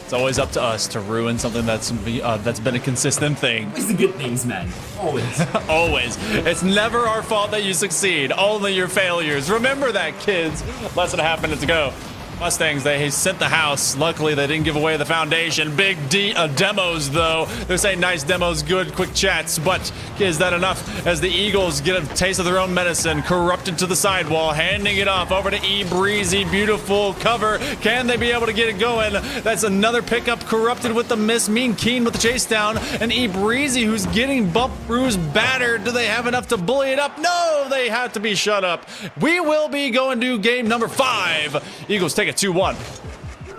It's always up to us to ruin something that's been a consistent thing. Always the good things, man. Always. Always. It's never our fault that you succeed, only your failures. Remember that, kids. Less than a half minute to go. Mustangs, they sent the house. Luckily, they didn't give away the foundation. Big demos, though. They're saying nice demos, good, quick chats. But is that enough as the Eagles get a taste of their own medicine? Corrupted to the sidewall, handing it off over to E-Breezy. Beautiful cover. Can they be able to get it going? That's another pickup. Corrupted with the miss. Mean Keen with the chase down. And E-Breezy, who's getting bumped, bruised, battered. Do they have enough to bully it up? No, they have to be shut up. We will be going to game number 5. Eagles take it 2-1.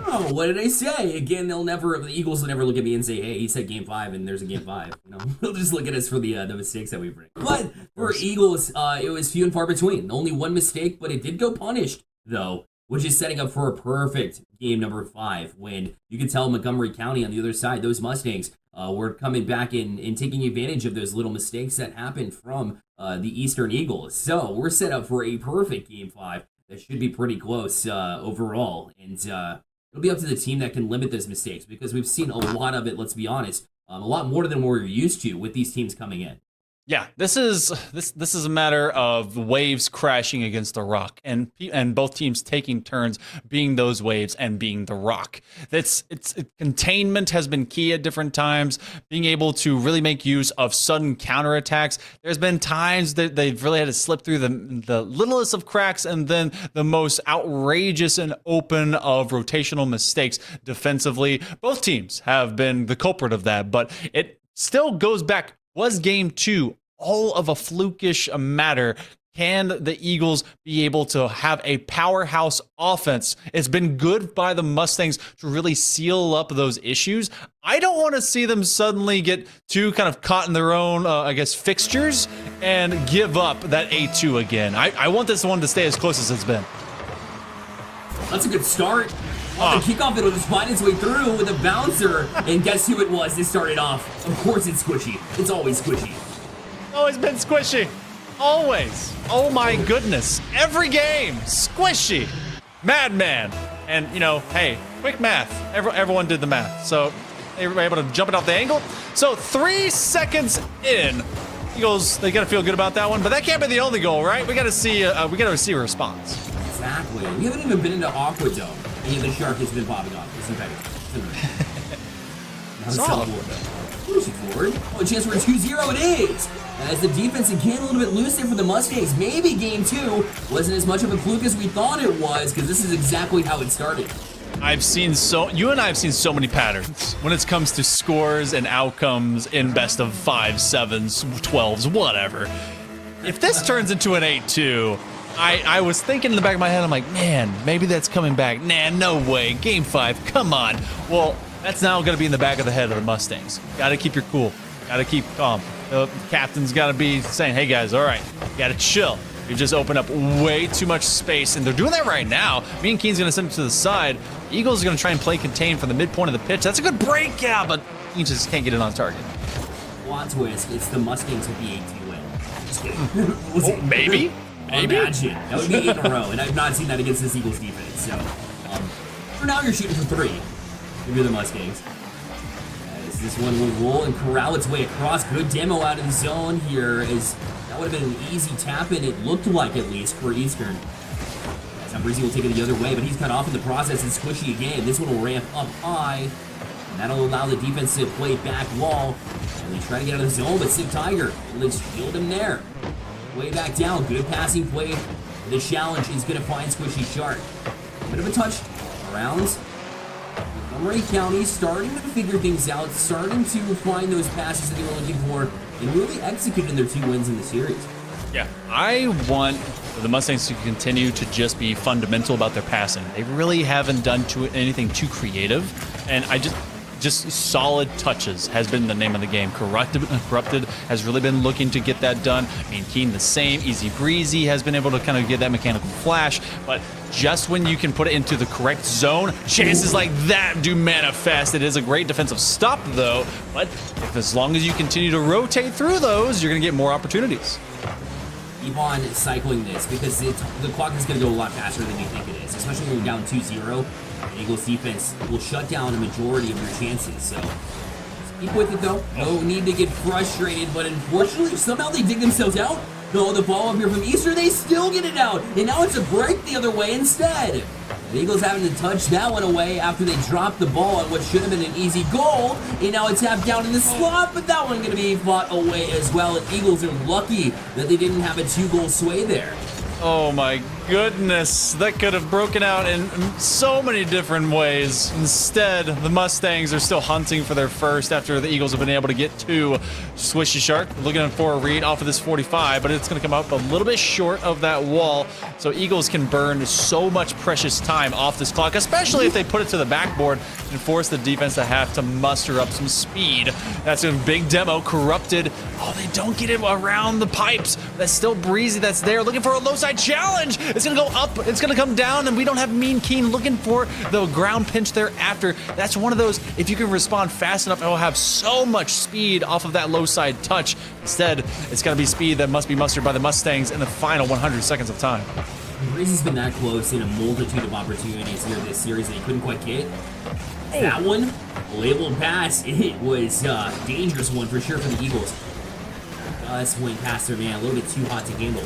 Oh, what did I say? Again, the Eagles will never look at me and say, hey, he said game 5 and there's a game 5. You know, they'll just look at us for the mistakes that we bring. But for Eagles, it was few and far between. Only one mistake, but it did go punished, though, which is setting up for a perfect game number 5 when you can tell Montgomery County on the other side, those Mustangs were coming back and taking advantage of those little mistakes that happened from the Eastern Eagles. So we're set up for a perfect game 5. That should be pretty close overall, and it'll be up to the team that can limit those mistakes because we've seen a lot of it, let's be honest, a lot more than we're used to with these teams coming in. Yeah, this is a matter of waves crashing against the rock, and both teams taking turns being those waves and being the rock. Containment has been key at different times. Being able to really make use of sudden counterattacks. There's been times that they've really had to slip through the littlest of cracks, and then the most outrageous and open of rotational mistakes defensively. Both teams have been the culprit of that, but it still goes back. Was game 2 all of a flukish matter? Can the Eagles be able to have a powerhouse offense? It's been good by the Mustangs to really seal up those issues. I don't want to see them suddenly get too kind of caught in their own, fixtures and give up that A2 again. I want this one to stay as close as it's been. That's a good start. The kickoff, it'll just find its way through with a bouncer. And guess who it was that started off? Of course it's Squishy. It's always Squishy. Always been Squishy. Always. Oh my goodness. Every game, Squishy. Madman. And, hey, quick math. Everyone did the math. So they were able to jump it off the angle. So 3 seconds in. Eagles, they got to feel good about that one. But that can't be the only goal, right? We got to see a response. Exactly. We haven't even been into Aqua Dome. And yet the Shark has been popping off. It's Solid. Forward. Oh, a chance for a 2-0 it is! As the defense again a little bit loose there for the Mustangs. Maybe game 2 wasn't as much of a fluke as we thought it was, because this is exactly how it started. You and I have seen so many patterns when it comes to scores and outcomes in best of 5, 7s, 12s, whatever. If this turns into an 8-2, I was thinking in the back of my head, I'm like, man, maybe that's coming back. Nah, no way. Game 5, come on. Well, that's now going to be in the back of the head of the Mustangs. Got to keep your cool. Got to keep calm. The captain's got to be saying, hey, guys, all right, got to chill. You've just opened up way too much space, and they're doing that right now. Mean Keen's going to send it to the side. Eagles are going to try and play contain from the midpoint of the pitch. That's a good break, yeah, but Keen just can't get it on target. Plot twist, it's the Mustangs with the 8-2 win. Just kidding. Oh, maybe? Maybe? Imagine. That would be 8 in a row, and I've not seen that against this Eagles defense. So, for now, you're shooting for 3 if you're the Mustangs. As this one will roll and corral its way across. Good demo out of the zone here, as that would have been an easy tap-in, it looked like, at least, for Eastern. Now Breezy will take it the other way, but he's cut off in the process and Squishy again. This one will ramp up high, and that'll allow the defense to play back wall. And they try to get out of the zone, but Sick Tiger will just shield him there. Way back down. Good passing play. The challenge is going to find Squishy Shark. A bit of a touch around. Montgomery County starting to figure things out, starting to find those passes that they were looking for, and really executing their 2 wins in the series. Yeah, I want the Mustangs to continue to just be fundamental about their passing. They really haven't done anything too creative, and just solid touches has been the name of the game. Corrupted has really been looking to get that done. I mean, Keen the same. Easy Breezy has been able to kind of get that mechanical flash, but just when you can put it into the correct zone, chances like that do manifest. It is a great defensive stop, though, but as long as you continue to rotate through those, you're going to get more opportunities. Keep on cycling this because the clock is going to go a lot faster than you think it is, especially when you're down 2-0. The Eagles defense will shut down a majority of your chances, so just keep with it though. No need to get frustrated, but unfortunately, somehow they dig themselves out. No, the ball up here from Easter, they still get it out, and now it's a break the other way instead. The Eagles having to touch that one away after they dropped the ball on what should have been an easy goal, and now it's tapped down in the slot, but that one going to be fought away as well, and Eagles are lucky that they didn't have a 2-goal sway there. Oh my goodness, that could have broken out in so many different ways. Instead, the Mustangs are still hunting for their first after the Eagles have been able to get to Squishy Shark. Looking for a read off of this 45, but it's going to come up a little bit short of that wall. So Eagles can burn so much precious time off this clock, especially if they put it to the backboard and force the defense to have to muster up some speed. That's a big demo. Corrupted. Oh, they don't get it around the pipes. That's still Breezy that's there looking for a low side challenge. It's going to go up. It's going to come down, and we don't have Mean Keen looking for the ground pinch there after. That's one of those, if you can respond fast enough, it will have so much speed off of that low side touch. Instead, it's going to be speed that must be mustered by the Mustangs in the final 100 seconds of time. Breezy's been that close in a multitude of opportunities here this series that he couldn't quite get. That one, labeled pass, it was a dangerous one for sure for the Eagles. Just went past their man, a little bit too hot to handle.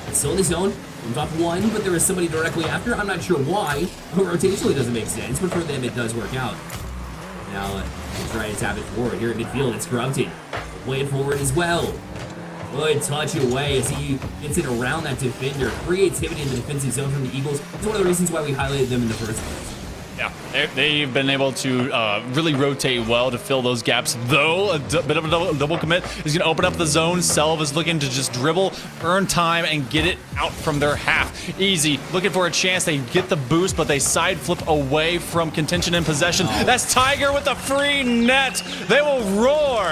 It's still in the zone, comes off one, but there was somebody directly after. I'm not sure why. Rotationally doesn't make sense, but for them it does work out. Now, he's trying to tap it forward. Here at midfield, it's Corrupted. Play it forward as well. Good touch away as he gets it around that defender. Creativity in the defensive zone from the Eagles is one of the reasons why we highlighted them in the first place. Yeah, they've been able to really rotate well to fill those gaps, though a bit of a double commit is going to open up the zone. Selv is looking to just dribble, earn time, and get it out from their half. Easy, looking for a chance. They get the boost, but they side flip away from contention and possession. That's Tiger with the free net. They will roar.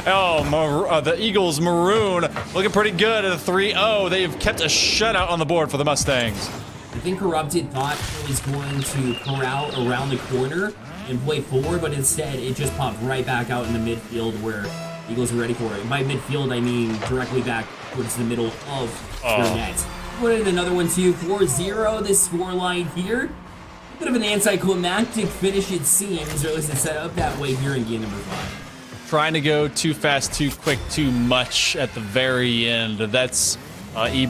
Oh, the Eagles maroon looking pretty good at a 3-0. They've kept a shutout on the board for the Mustangs. I think Corrupted thought it was going to corral around the corner and play forward, but instead it just popped right back out in the midfield where Eagles were ready for it. And by midfield, I mean directly back towards the middle of their net. Put in another one too, 4-0, this scoreline here. A bit of an anticlimactic finish it seems, or at least it's set up that way here in game number 5. Trying to go too fast, too quick, too much at the very end. That's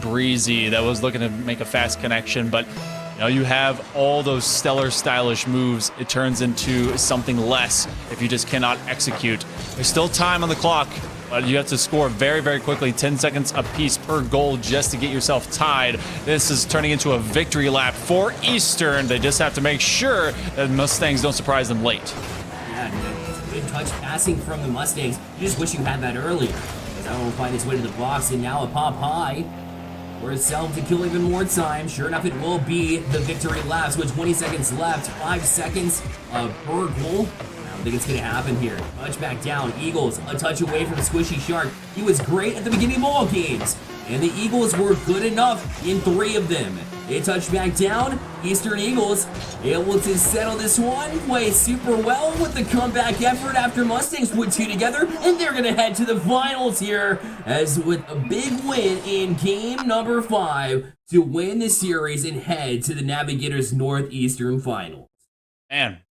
Breezy that was looking to make a fast connection, but you know, you have all those stellar stylish moves. It turns into something less if you just cannot execute. There's still time on the clock, but you have to score very, very quickly. 10 seconds apiece per goal just to get yourself tied. This is turning into a victory lap for Eastern. They just have to make sure that Mustangs don't surprise them late. Yeah, good touch passing from the Mustangs. You just wish you had that earlier. That will find its way to the box, and now a pop high for Selv to kill even more time. Sure enough, it will be the victory lap. With 20 seconds left, 5 seconds per goal. I don't think it's going to happen here. Touch back down. Eagles a touch away from Squishy Shark. He was great at the beginning of all games, and the Eagles were good enough in 3 of them. They touch back down. Eastern Eagles able to settle this one. Play super well with the comeback effort after Mustangs put 2 together. And they're going to head to the finals here as with a big win in game number 5 to win the series and head to the Navigators Northeastern Finals. Man,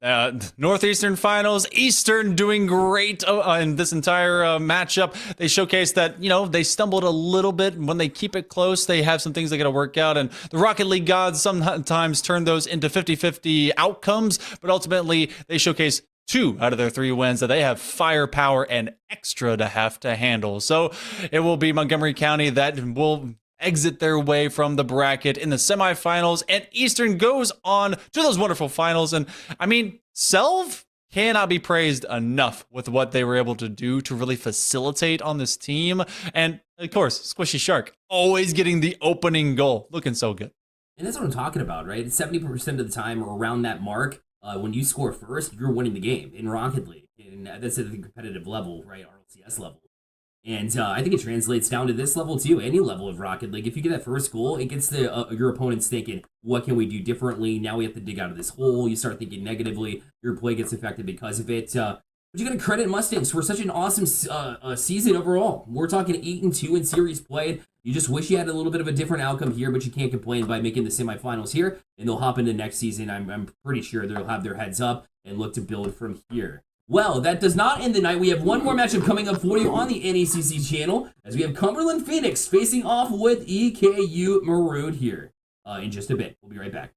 Northeastern Finals, Eastern doing great in this entire matchup. They showcased that, you know, they stumbled a little bit. When they keep it close, they have some things they got to work out. And the Rocket League gods sometimes turn those into 50-50 outcomes. But ultimately, they showcase 2 out of their 3 wins that they have firepower and extra to have to handle. So it will be Montgomery County that will exit their way from the bracket in the semifinals, and Eastern goes on to those wonderful finals. And I mean, Selv cannot be praised enough with what they were able to do to really facilitate on this team. And of course, Squishy Shark always getting the opening goal, looking so good. And that's what I'm talking about, right? 70% of the time or around that mark, when you score first, you're winning the game in Rocket League. And that's at the competitive level, right? RLCS level. And I think it translates down to this level too, any level of Rocket League. If you get that first goal, it gets your opponents thinking, what can we do differently? Now we have to dig out of this hole. You start thinking negatively. Your play gets affected because of it. But you got to credit Mustangs for such an awesome season overall. We're talking 8-2 in series played. You just wish you had a little bit of a different outcome here, but you can't complain by making the semifinals here. And they'll hop into next season. I'm pretty sure they'll have their heads up and look to build from here. Well, that does not end the night. We have one more matchup coming up for you on the NECC channel, as we have Cumberland Phoenix facing off with EKU Maroon here in just a bit. We'll be right back.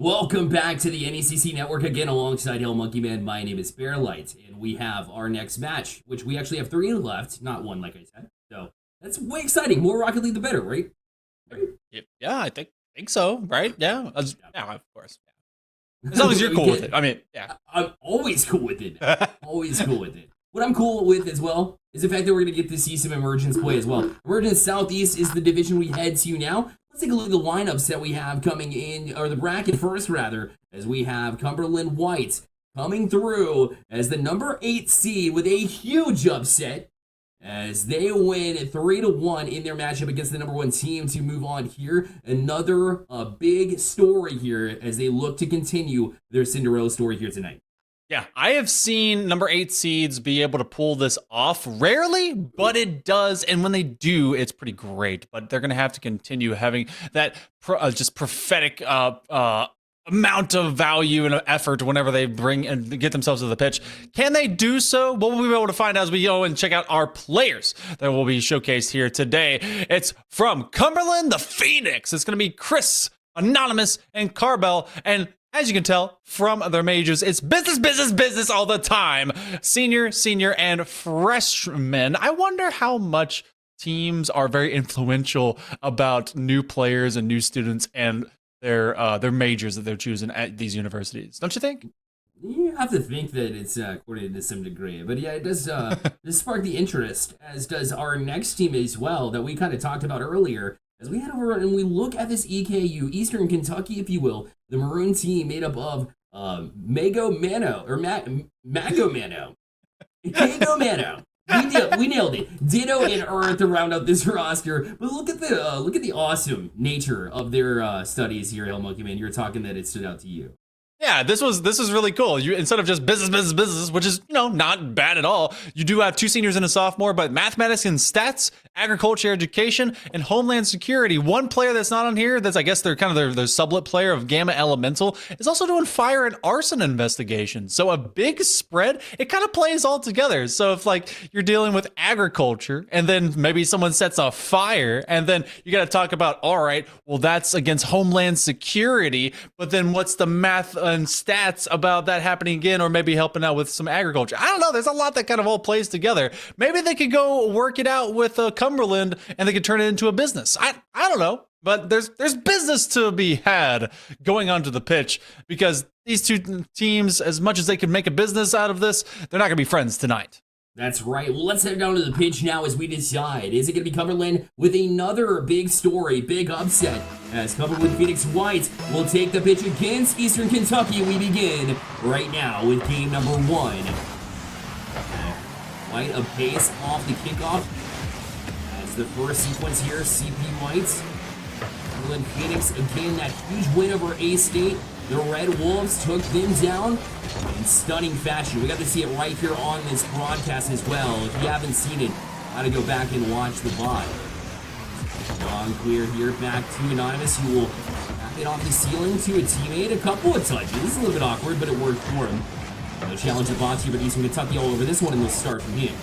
Welcome back to the NECC Network again alongside Hill Monkey Man. My name is Bearlight, and we have our next match, which we actually have 3 left, not 1 like I said. So that's way exciting. More Rocket League the better, right? Yeah, I think so, right? Yeah, yeah, of course. As long as you're cool with it. I mean, yeah. I'm always cool with it. Always cool with it. What I'm cool with as well is the fact that we're going to get to see some Emergence play as well. Emergence Southeast is the division we head to now. Let's take a look at the lineups that we have coming in, or the bracket first, rather, as we have Cumberland White coming through as the number 8 seed with a huge upset as they win 3-1 in their matchup against the number 1 team to move on here. Another big story here as they look to continue their Cinderella story here tonight. Yeah, I have seen number 8 seeds be able to pull this off. Rarely, but it does. And when they do, it's pretty great. But they're going to have to continue having that just prophetic amount of value and effort whenever they bring and get themselves to the pitch. Can they do so? Well, we'll be able to find out as we go and check out our players that will be showcased here today. It's from Cumberland, the Phoenix. It's going to be Chris, Anonymous, and Carbell. And as you can tell from their majors, it's business all the time. Senior, and freshman. I wonder how much teams are very influential about new players and new students and their majors that they're choosing at these universities. Don't you think? You have to think that it's coordinated to some degree. But yeah, it does does spark the interest, as does our next team as well that we kind of talked about earlier. As we head over and we look at this EKU, Eastern Kentucky, if you will, the Maroon team made up of Mago Mano. We nailed it. Ditto and Earth to round out this roster. But look at the awesome nature of their studies here, Hill Monkey Man. You're talking that it stood out to you. Yeah, this was really cool. You, instead of just business, which is, not bad at all, you do have 2 seniors and a sophomore, but mathematics and stats, agriculture, education, and homeland security. One player that's not on here, that's I guess they're kind of their sublet player of Gamma Elemental, is also doing fire and arson investigations. So a big spread, it kind of plays all together. So if you're dealing with agriculture and then maybe someone sets a fire and then you got to talk about, all right, well, that's against homeland security, but then what's the math and stats about that happening again, or maybe helping out with some agriculture? I don't know. There's a lot that kind of all plays together. Maybe they could go work it out with Cumberland and they could turn it into a business. I don't know. But there's business to be had going onto the pitch, because these 2 teams, as much as they could make a business out of this, they're not going to be friends tonight. That's right. Well, let's head down to the pitch now as we decide. Is it going to be Cumberland with another big story, big upset, as Cumberland Phoenix White will take the pitch against Eastern Kentucky? We begin right now with game number 1. White a pace off the kickoff as the first sequence here. CP White, Cumberland Phoenix again, that huge win over A-State. The Red Wolves took them down in stunning fashion. We got to see it right here on this broadcast as well. If you haven't seen it, gotta go back and watch the VOD. Long clear here, back to Anonymous, who will tap it off the ceiling to a teammate. A couple of touches. This is a little bit awkward, but it worked for him. The challenge of box here, but Eastern Kentucky all over this one, and they'll start from here.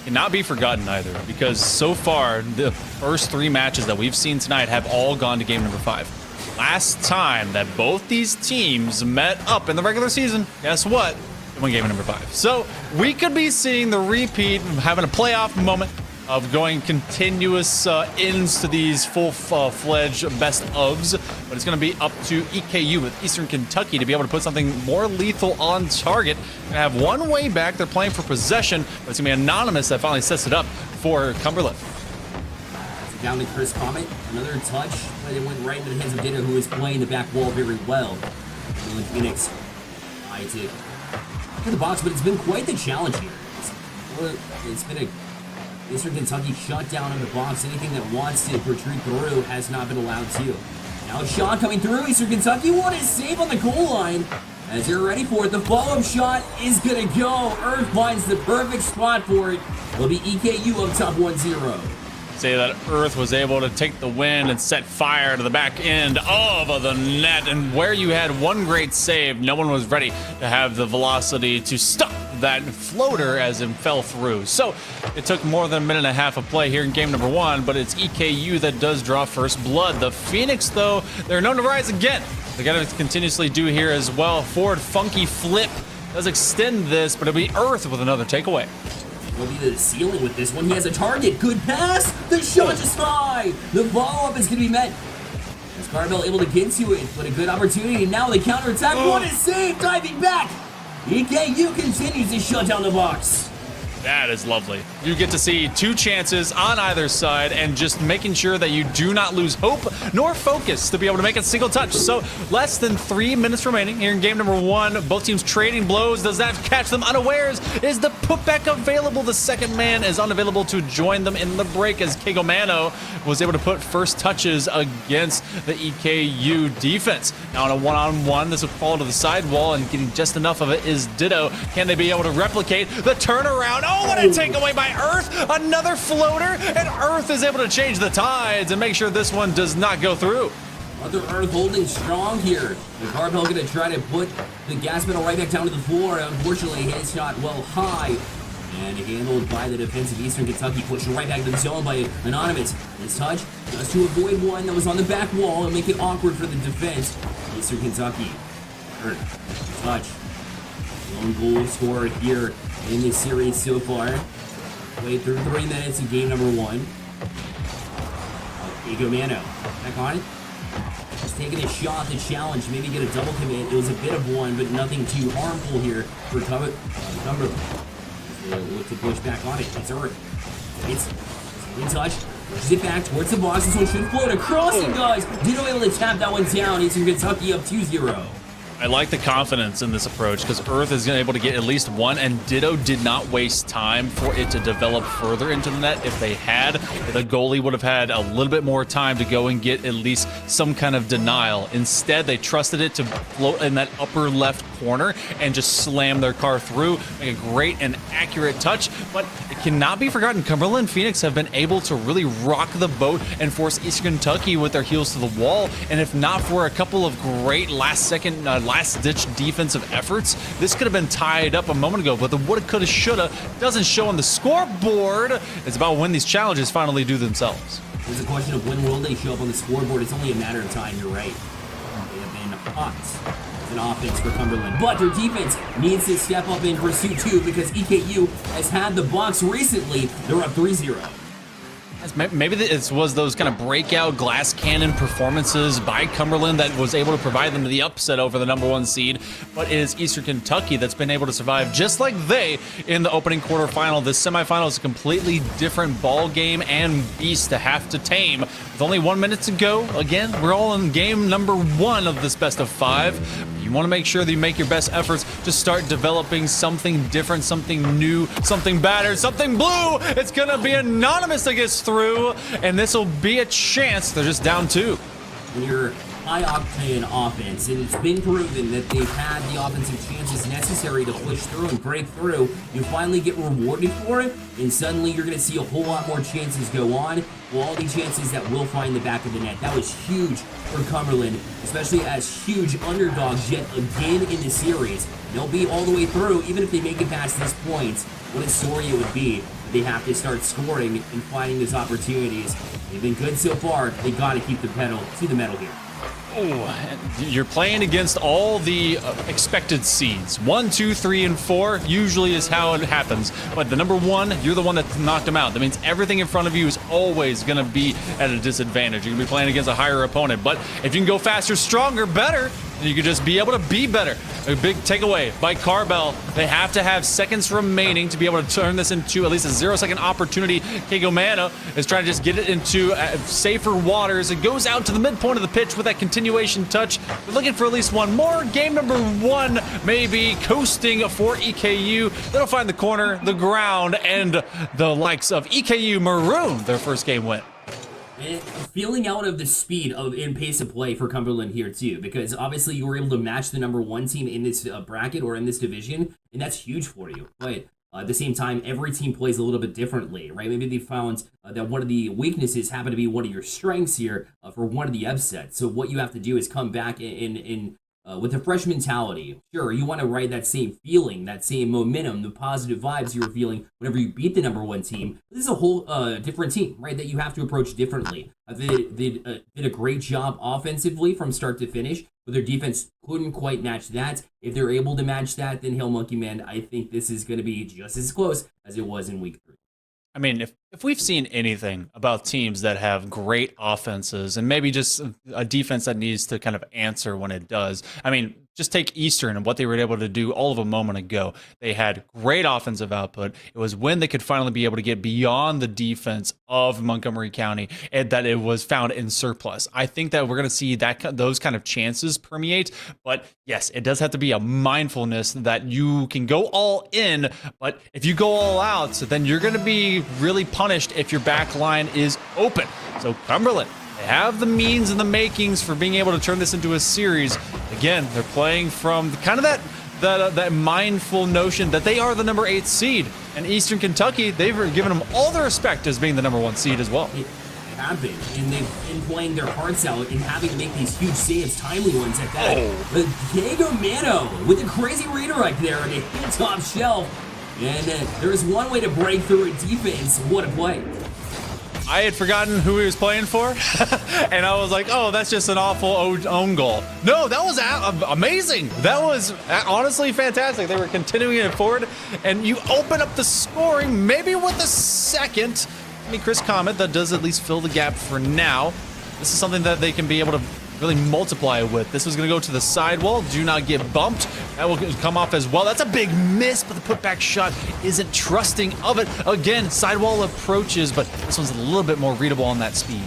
Cannot be forgotten either, because so far, the first 3 matches that we've seen tonight have all gone to game number 5. Last time that both these teams met up in the regular season, guess what? They won game number 5. So we could be seeing the repeat, having a playoff moment of going continuous ends to these full-fledged best ofs, but it's going to be up to EKU with Eastern Kentucky to be able to put something more lethal on target. They have one way back. They're playing for possession, but it's going to be Anonymous that finally sets it up for Cumberland. Down to Chris Comet, another touch, but it went right into the hands of Ditto, who is playing the back wall very well. Phoenix, I take to the box, but it's been quite the challenge here. It's been a Eastern Kentucky shut down in the box. Anything that wants to protrude through has not been allowed to. Now Shaw coming through. Eastern Kentucky, what a save on the goal line. As they're ready for it, the follow-up shot is going to go. Earth finds the perfect spot for it. It'll be EKU up top 1-0. Say that Earth was able to take the win and set fire to the back end of the net, and where you had one great save, no one was ready to have the velocity to stop that floater as it fell through. So it took more than a minute and a half of play here in game number 1, but it's EKU that does draw first blood. The Phoenix, though, they're known to rise again. they got to continuously do here as well. Forward funky flip does extend this, but it'll be Earth with another takeaway. Will be the ceiling with this one. He has a target. Good pass. The shot is high. The follow-up is going to be met. As Carbell able to get to it, but a good opportunity. Now the counterattack. What is saved? Diving back. EKU continues to shut down the box. That is lovely. You get to see two chances on either side and just making sure that you do not lose hope nor focus to be able to make a single touch. So less than 3 minutes remaining here in game number 1. Both teams trading blows. Does that catch them unawares? Is the putback available? The second man is unavailable to join them in the break as Kegomano was able to put first touches against the EKU defense. Now on a one-on-one, this would fall to the sidewall and getting just enough of it is Ditto. Can they be able to replicate the turnaround? Oh, what a takeaway by Earth! Another floater, and Earth is able to change the tides and make sure this one does not go through. Other Earth holding strong here. The Carbell going to try to put the gas pedal right back down to the floor. Unfortunately, his shot well high. And handled by the defense of Eastern Kentucky, pushed right back to the zone by Anonymous. His touch just to avoid one that was on the back wall and make it awkward for the defense. Eastern Kentucky. Earth, touch. Lone goal scorer here in this series so far. Played through 3 minutes in game number 1. Egomano back on it. Just taking a shot to challenge, maybe get a double commit. It was a bit of one, but nothing too harmful here for Cumberland. Look to push back on it. It's Earth. It's in touch. Pushes it back towards the box. This one should float across and does. Ditto able to tap that one down. Eastern Kentucky up 2-0. I like the confidence in this approach because Earth is able to get at least one, and Ditto did not waste time for it to develop further into the net. If they had, the goalie would have had a little bit more time to go and get at least some kind of denial. Instead, they trusted it to float in that upper left corner and just slam their car through, make a great and accurate touch. But it cannot be forgotten, Cumberland and Phoenix have been able to really rock the boat and force Eastern Kentucky with their heels to the wall. And if not for a couple of great last-ditch defensive efforts, this could have been tied up a moment ago, but the woulda, coulda, shoulda doesn't show on the scoreboard. It's about when these challenges finally do themselves. There's a question of when will they show up on the scoreboard. It's only a matter of time, you're right. They have been hot as an offense for Cumberland, but their defense needs to step up in pursuit too because EKU has had the box recently. They're up 3-0. Maybe it was those kind of breakout glass cannon performances by Cumberland that was able to provide them the upset over the #1 seed, but it is Eastern Kentucky that's been able to survive just like they in the opening quarterfinal. This semifinal is a completely different ball game and beast to have to tame. With only 1 minute to go, again, we're all in game number 1 of this best of 5. You want to make sure that you make your best efforts to start developing something different, something new, something battered, something blue. It's going to be Anonymous that gets through, and this will be a chance. They're just down 2. When you're high-octane offense, and it's been proven that they've had the offensive chances necessary to push through and break through, you finally get rewarded for it, and suddenly you're going to see a whole lot more chances go on, quality chances that will find the back of the net. That was huge for Cumberland, especially as huge underdogs yet again in the series. They'll be all the way through, even if they make it past this point. What a story it would be. They have to start scoring and finding those opportunities. They've been good so far. They got to keep the pedal to the metal here. Oh, you're playing against all the expected seeds. 1, 2, 3, and 4 usually is how it happens. But the #1, you're the one that knocked them out. That means everything in front of you is always going to be at a disadvantage. You're going to be playing against a higher opponent. But if you can go faster, stronger, better, then you could just be able to be better. A big takeaway by Carbell. They have to have seconds remaining to be able to turn this into at least a 0-second opportunity. Kegomano is trying to just get it into safer waters. It goes out to the midpoint of the pitch with that continuation touch. They're looking for at least one more. Game number 1 maybe coasting for EKU. They'll find the corner, the ground, and the likes of EKU Maroon their first game win. And feeling out of the speed of and pace of play for Cumberland here too, because obviously you were able to match the #1 team in this bracket or in this division, and that's huge for you. But at the same time, every team plays a little bit differently, right? Maybe they found that one of the weaknesses happened to be one of your strengths here for one of the upsets. So what you have to do is come back and with the fresh mentality. Sure, you want to ride that same feeling, that same momentum, the positive vibes you were feeling whenever you beat the #1 team. This is a whole different team, right, that you have to approach differently. They did a great job offensively from start to finish, but their defense couldn't quite match that. If they're able to match that, then Hail Monkey Man, I think this is going to be just as close as it was in week 3. I mean, if we've seen anything about teams that have great offenses and maybe just a defense that needs to kind of answer when it does, I mean, just take Eastern and what they were able to do all of a moment ago. They had great offensive output. It was when they could finally be able to get beyond the defense of Montgomery County and that it was found in surplus. I think that we're going to see those kind of chances permeate. But yes, it does have to be a mindfulness that you can go all in. But if you go all out, then you're going to be really punished if your back line is open. So Cumberland, they have the means and the makings for being able to turn this into a series. Again, they're playing from kind of that mindful notion that they are the #8 seed. And Eastern Kentucky, they've given them all the respect as being the #1 seed as well. It happened, and they've been playing their hearts out and having to make these huge saves, timely ones at that. But Diego Mano with a crazy redirect there and a hit top shelf. And there's one way to break through a defense. What a play. I had forgotten who he was playing for, and I was like, oh, that's just an awful own goal. No, that was amazing. That was honestly fantastic. They were continuing it forward, and you open up the scoring maybe with a second. I mean, Chris Comet, that does at least fill the gap for now. This is something that they can be able to really multiply with. This was going to go to the sidewall. Do not get bumped. That will come off as well. That's a big miss, but the putback shot isn't trusting of it. Again, sidewall approaches, but this one's a little bit more readable on that speed.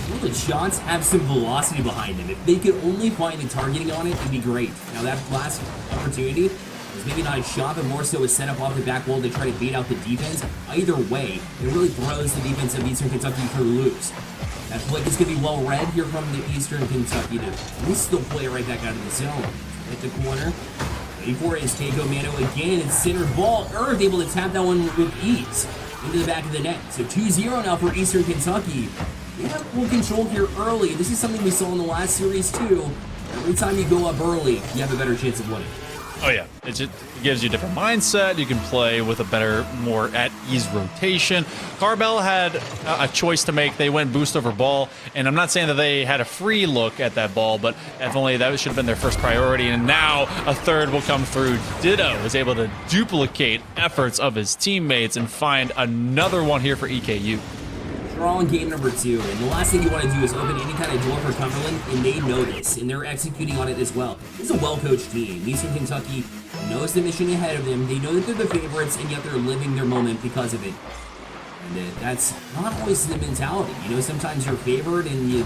Well, the shots have some velocity behind them. If they could only find the targeting on it, it'd be great. Now, that last opportunity was maybe not a shot, but more so a setup off the back wall to try to beat out the defense. Either way, it really throws the defense of Eastern Kentucky for a loop. That flick is going to be well read here from the Eastern Kentucky to at least still play it right back out of the zone. Hit the corner. Waiting for it is Keiko Mano again. It's center ball. Earth able to tap that one with ease into the back of the net. So 2-0 now for Eastern Kentucky. They have full control here early. This is something we saw in the last series too. Every time you go up early, you have a better chance of winning. Oh yeah, it gives you a different mindset. You can play with a better, more at ease rotation. Carbell had a choice to make. They went boost over ball, and I'm not saying that they had a free look at that ball, but definitely that should have been their first priority. And now a third will come through. Ditto is able to duplicate efforts of his teammates and find another one here for EKU. Strong game number 2, and the last thing you want to do is open any kind of door for Cumberland, and they know this, and they're executing on it as well. This is a well-coached team. Eastern Kentucky knows the mission ahead of them. They know that they're the favorites, and yet they're living their moment because of it. And that's not always the mentality. You know, sometimes you're favored and you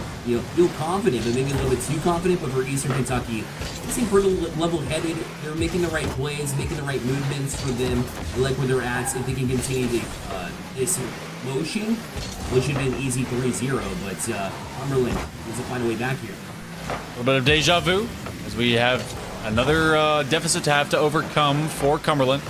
feel confident, but maybe a little bit too confident. But for Eastern Kentucky, they seem pretty level-headed. They're making the right plays, making the right movements for them. I like where they're at. If they can continue this motion, which should have been easy 3-0, but Cumberland needs to find a way back here. A little bit of deja vu as we have another deficit to have to overcome for Cumberland.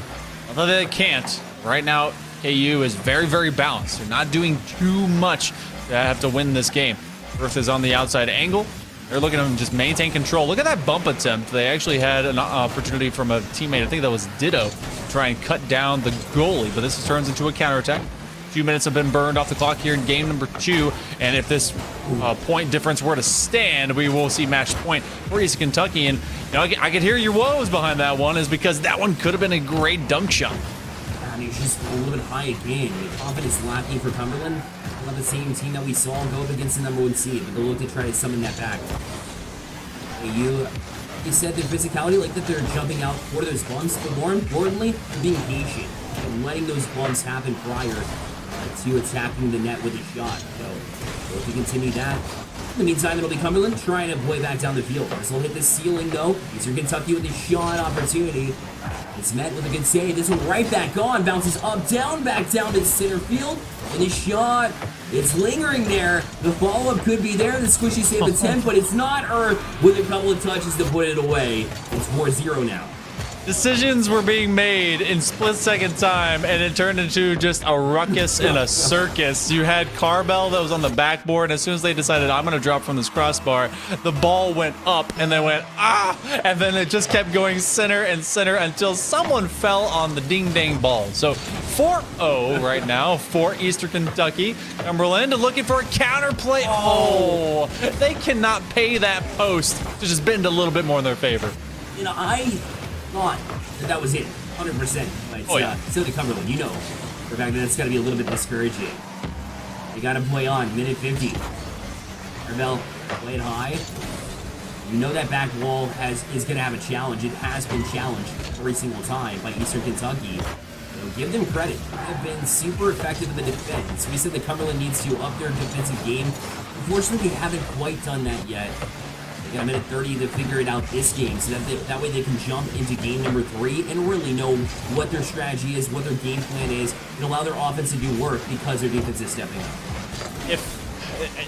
Although they can't. Right now, KU is very, very balanced. They're not doing too much to have to win this game. Earth is on the outside angle. They're looking to just maintain control. Look at that bump attempt. They actually had an opportunity from a teammate, I think that was Ditto, to try and cut down the goalie, but this turns into a counterattack. 2 minutes have been burned off the clock here in game number 2, and if this point difference were to stand, we will see match point for Eastern Kentucky. And you know, I could hear your woes behind that one, is because that one could have been a great dunk shot. I mean, it's just a little bit high again. The confidence lacking for Cumberland. Not the same team that we saw go up against the #1 seed, but they'll look to try to summon that back. You said their physicality, like that they're jumping out for those bumps, but more importantly, they're being patient and letting those bumps happen prior to attacking the net with a shot. So if you continue that. In the meantime, it'll be Cumberland trying to play back down the field. This will hit the ceiling, though. Eastern Kentucky with a shot opportunity. It's met with a good save. This one right back on. Bounces up, down, back down to center field. And the shot, it's lingering there. The follow-up could be there. The squishy save attempt, but it's not Earth with a couple of touches to put it away. It's 4-0 now. Decisions were being made in split-second time, and it turned into just a ruckus and a circus. You had Carbell that was on the backboard, and as soon as they decided, I'm going to drop from this crossbar, the ball went up, and then went, ah! And then it just kept going center and center until someone fell on the ding-dang ball. So 4-0 right now for Eastern Kentucky. Cumberland looking for a counterplay. Oh, they cannot pay that post to just bend a little bit more in their favor. You know, I thought that was it, 100%. But so the Cumberland, you know, for the fact that it's got to be a little bit discouraging. They got to play on, minute 50. Carbell playing high. You know that back wall is going to have a challenge. It has been challenged every single time by Eastern Kentucky. So give them credit. They have been super effective in the defense. We said the Cumberland needs to up their defensive game. Unfortunately, they haven't quite done that yet. They got a minute 30 to figure it out this game, so that way they can jump into game number 3 and really know what their strategy is, what their game plan is, and allow their offense to do work because their defense is stepping up.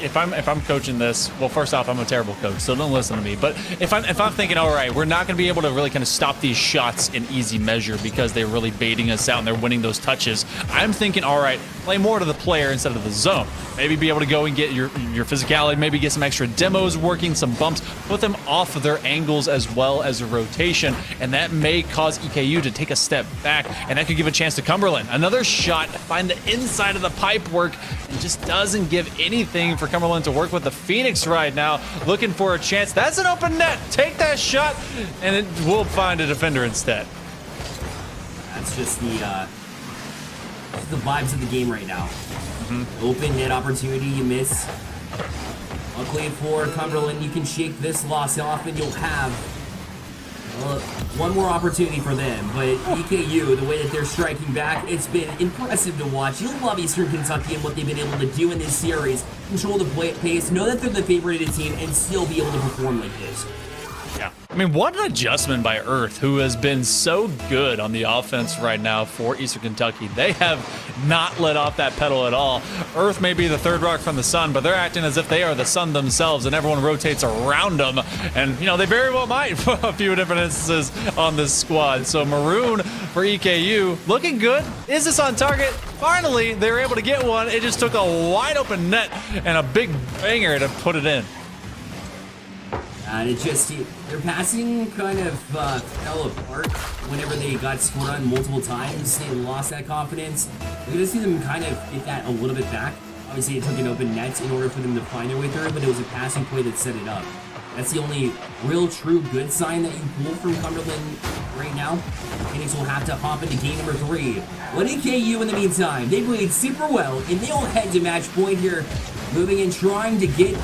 If I'm coaching this, well, first off, I'm a terrible coach, so don't listen to me. But if I'm thinking, all right, we're not going to be able to really kind of stop these shots in easy measure because they're really baiting us out and they're winning those touches. I'm thinking, all right, play more to the player instead of the zone. Maybe be able to go and get your physicality, maybe get some extra demos working, some bumps, put them off of their angles as well as a rotation, and that may cause EKU to take a step back, and that could give a chance to Cumberland. Another shot, find the inside of the pipe work, and just doesn't give anything for Cumberland to work with the Phoenix right now, looking for a chance. That's an open net. Take that shot, and it will find a defender instead. That's just the vibes of the game right now. Open net opportunity, you miss. Luckily for Cumberland, you can shake this loss off and you'll have one more opportunity for them. But EKU, the way that they're striking back, it's been impressive to watch. You'll love Eastern Kentucky and what they've been able to do in this series. Control the pace, know that they're the favorited team, and still be able to perform like this. Yeah. I mean, what an adjustment by Earth, who has been so good on the offense right now for Eastern Kentucky. They have not let off that pedal at all. Earth may be the third rock from the sun, but they're acting as if they are the sun themselves, and everyone rotates around them. And, you know, they very well might for a few different instances on this squad. So Maroon for EKU, looking good. Is this on target? Finally, they were able to get one. It just took a wide open net and a big banger to put it in. And it just, their passing kind of fell apart whenever they got scored on multiple times. They lost that confidence. We're going to see them kind of get that a little bit back. Obviously, it took an open net in order for them to find their way through, but it was a passing play that set it up. That's the only real, true, good sign that you pull from Cumberland right now. Phoenix will have to hop into game number 3. But EKU, in the meantime, they played super well, and they'll head to match point here, moving and trying to get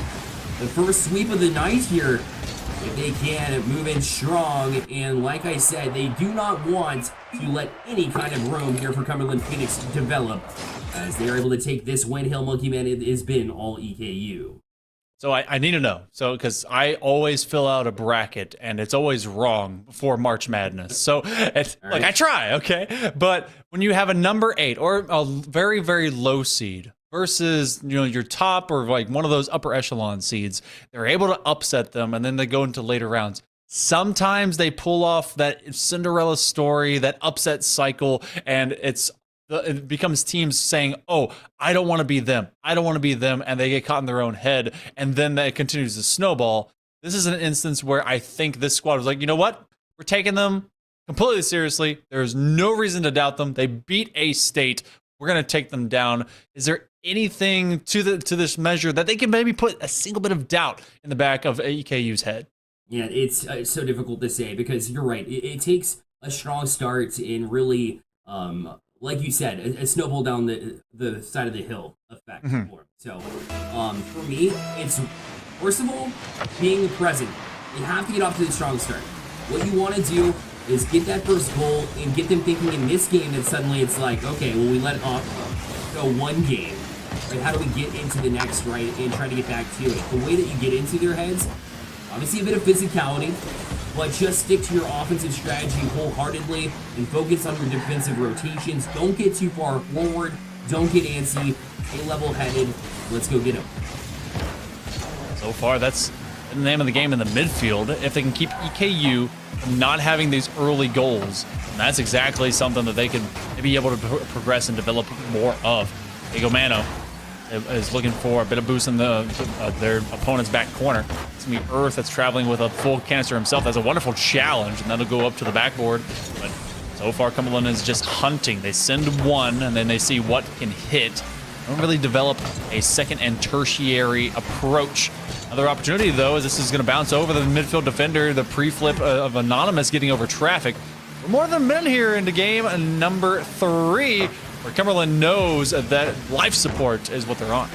the first sweep of the night here, if they can, move in strong. And like I said, they do not want to let any kind of room here for Cumberland Phoenix to develop, as they are able to take this win. Hill Monkey Man, it has been all EKU. So I need to know. So, because I always fill out a bracket and it's always wrong before March Madness. So, it's, right. like, I try, okay? But when you have a number 8 or a very, very low seed versus, you know, your top or like one of those upper echelon seeds, they're able to upset them and then they go into later rounds. Sometimes they pull off that Cinderella story, that upset cycle, and it becomes teams saying, oh, I don't want to be them. I don't want to be them. And they get caught in their own head. And then that continues to snowball. This is an instance where I think this squad was like, you know what? We're taking them completely seriously. There's no reason to doubt them. They beat A-State. We're going to take them down. Is there anything to this measure that they can maybe put a single bit of doubt in the back of EKU's head? Yeah, it's so difficult to say because you're right. It takes a strong start in really, like you said, a snowball down the side of the hill effect. Mm-hmm. So, for me, it's, first of all, being present. You have to get off to the strong start. What you want to do is get that first goal and get them thinking in this game that suddenly it's like, okay, well, we let off go one game. Right? How do we get into the next, right, and try to get back to it? The way that you get into their heads, obviously a bit of physicality, but just stick to your offensive strategy wholeheartedly and focus on your defensive rotations. Don't get too far forward. Don't get antsy. Stay level-headed. Let's go get them. So far, that's the name of the game in the midfield if they can keep EKU from not having these early goals. And that's exactly something that they could be able to progress and develop more of. Diego Mano is looking for a bit of boost in their opponent's back corner. It's going to be Earth that's traveling with a full canister himself. That's a wonderful challenge, and that'll go up to the backboard. But so far, Cumberland is just hunting. They send one, and then they see what can hit. They don't really develop a second and tertiary approach. Another opportunity, though, is this is going to bounce over the midfield defender. The pre-flip of Anonymous getting over traffic. We're more than a minute here into game number 3, where Cumberland knows that life support is what they're on.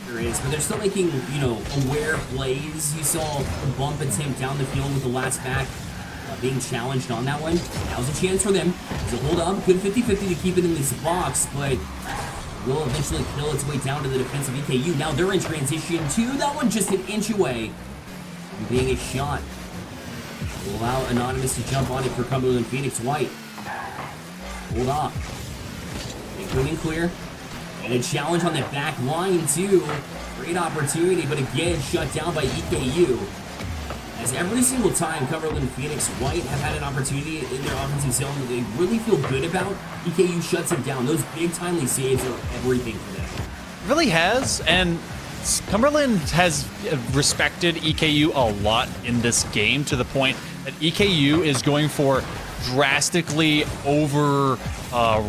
There is, but they're still making, aware plays. You saw a bump attempt down the field with the last back being challenged on that one. Now's a chance for them to hold up. Good 50-50 to keep it in this box, but will eventually kill its way down to the defense of EKU. Now they're in transition too. That one just an inch away from being a shot. Will allow Anonymous to jump on it for Cumberland Phoenix White. Hold off. They clean and clear. And a challenge on the back line too. Great opportunity, but again shut down by EKU. As every single time Cumberland Phoenix White have had an opportunity in their offensive zone that they really feel good about, EKU shuts them down. Those big timely saves are everything for them. It really has, and Cumberland has respected EKU a lot in this game to the point that EKU is going for drastically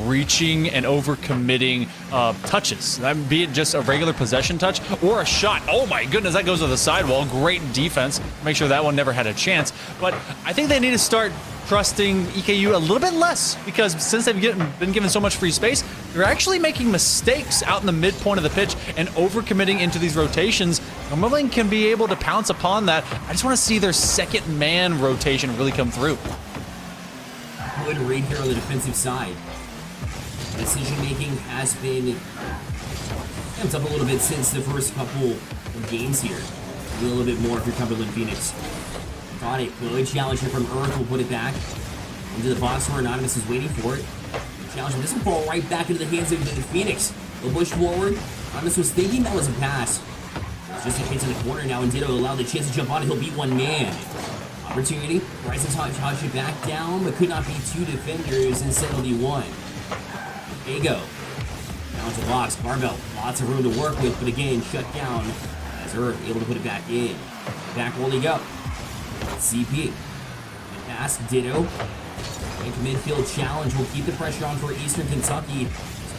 reaching and over committing touches. That be it just a regular possession touch or a shot. Oh my goodness, that goes to the sidewall. Great defense. Make sure that one never had a chance. But I think they need to start trusting EKU a little bit less, because since they've been given so much free space, they're actually making mistakes out in the midpoint of the pitch and overcommitting into these rotations. Cumberland can be able to pounce upon that. I just want to see their second man rotation really come through. Good read here on the defensive side. Decision making has been amped up a little bit since the first couple of games here. A little bit more for Cumberland Phoenix. Got it. Good challenge here from Earth. Will put it back into the box where Anonymous is waiting for it. The challenge doesn't fall right back into the hands of the Phoenix. They'll push forward. Anonymous was thinking that was a pass. It's just a hit to the corner now, and Ditto allowed the chance to jump on it. He'll beat one man. Opportunity. Tries to touch it back down, but could not be two defenders. Instead, it'll be one. There you go. Down to the box. Barbell. Lots of room to work with, but again, shut down as Earth able to put it back in. Back will he go. CP. Pass. Ditto. Make midfield challenge. Will keep the pressure on for Eastern Kentucky.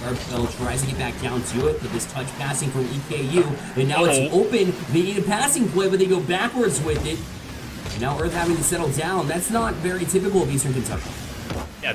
Barbell tries to get back down to it, but this touch passing from EKU. And now it's open. They need a passing play, but they go backwards with it. And now Earth having to settle down. That's not very typical of Eastern Kentucky. Yeah,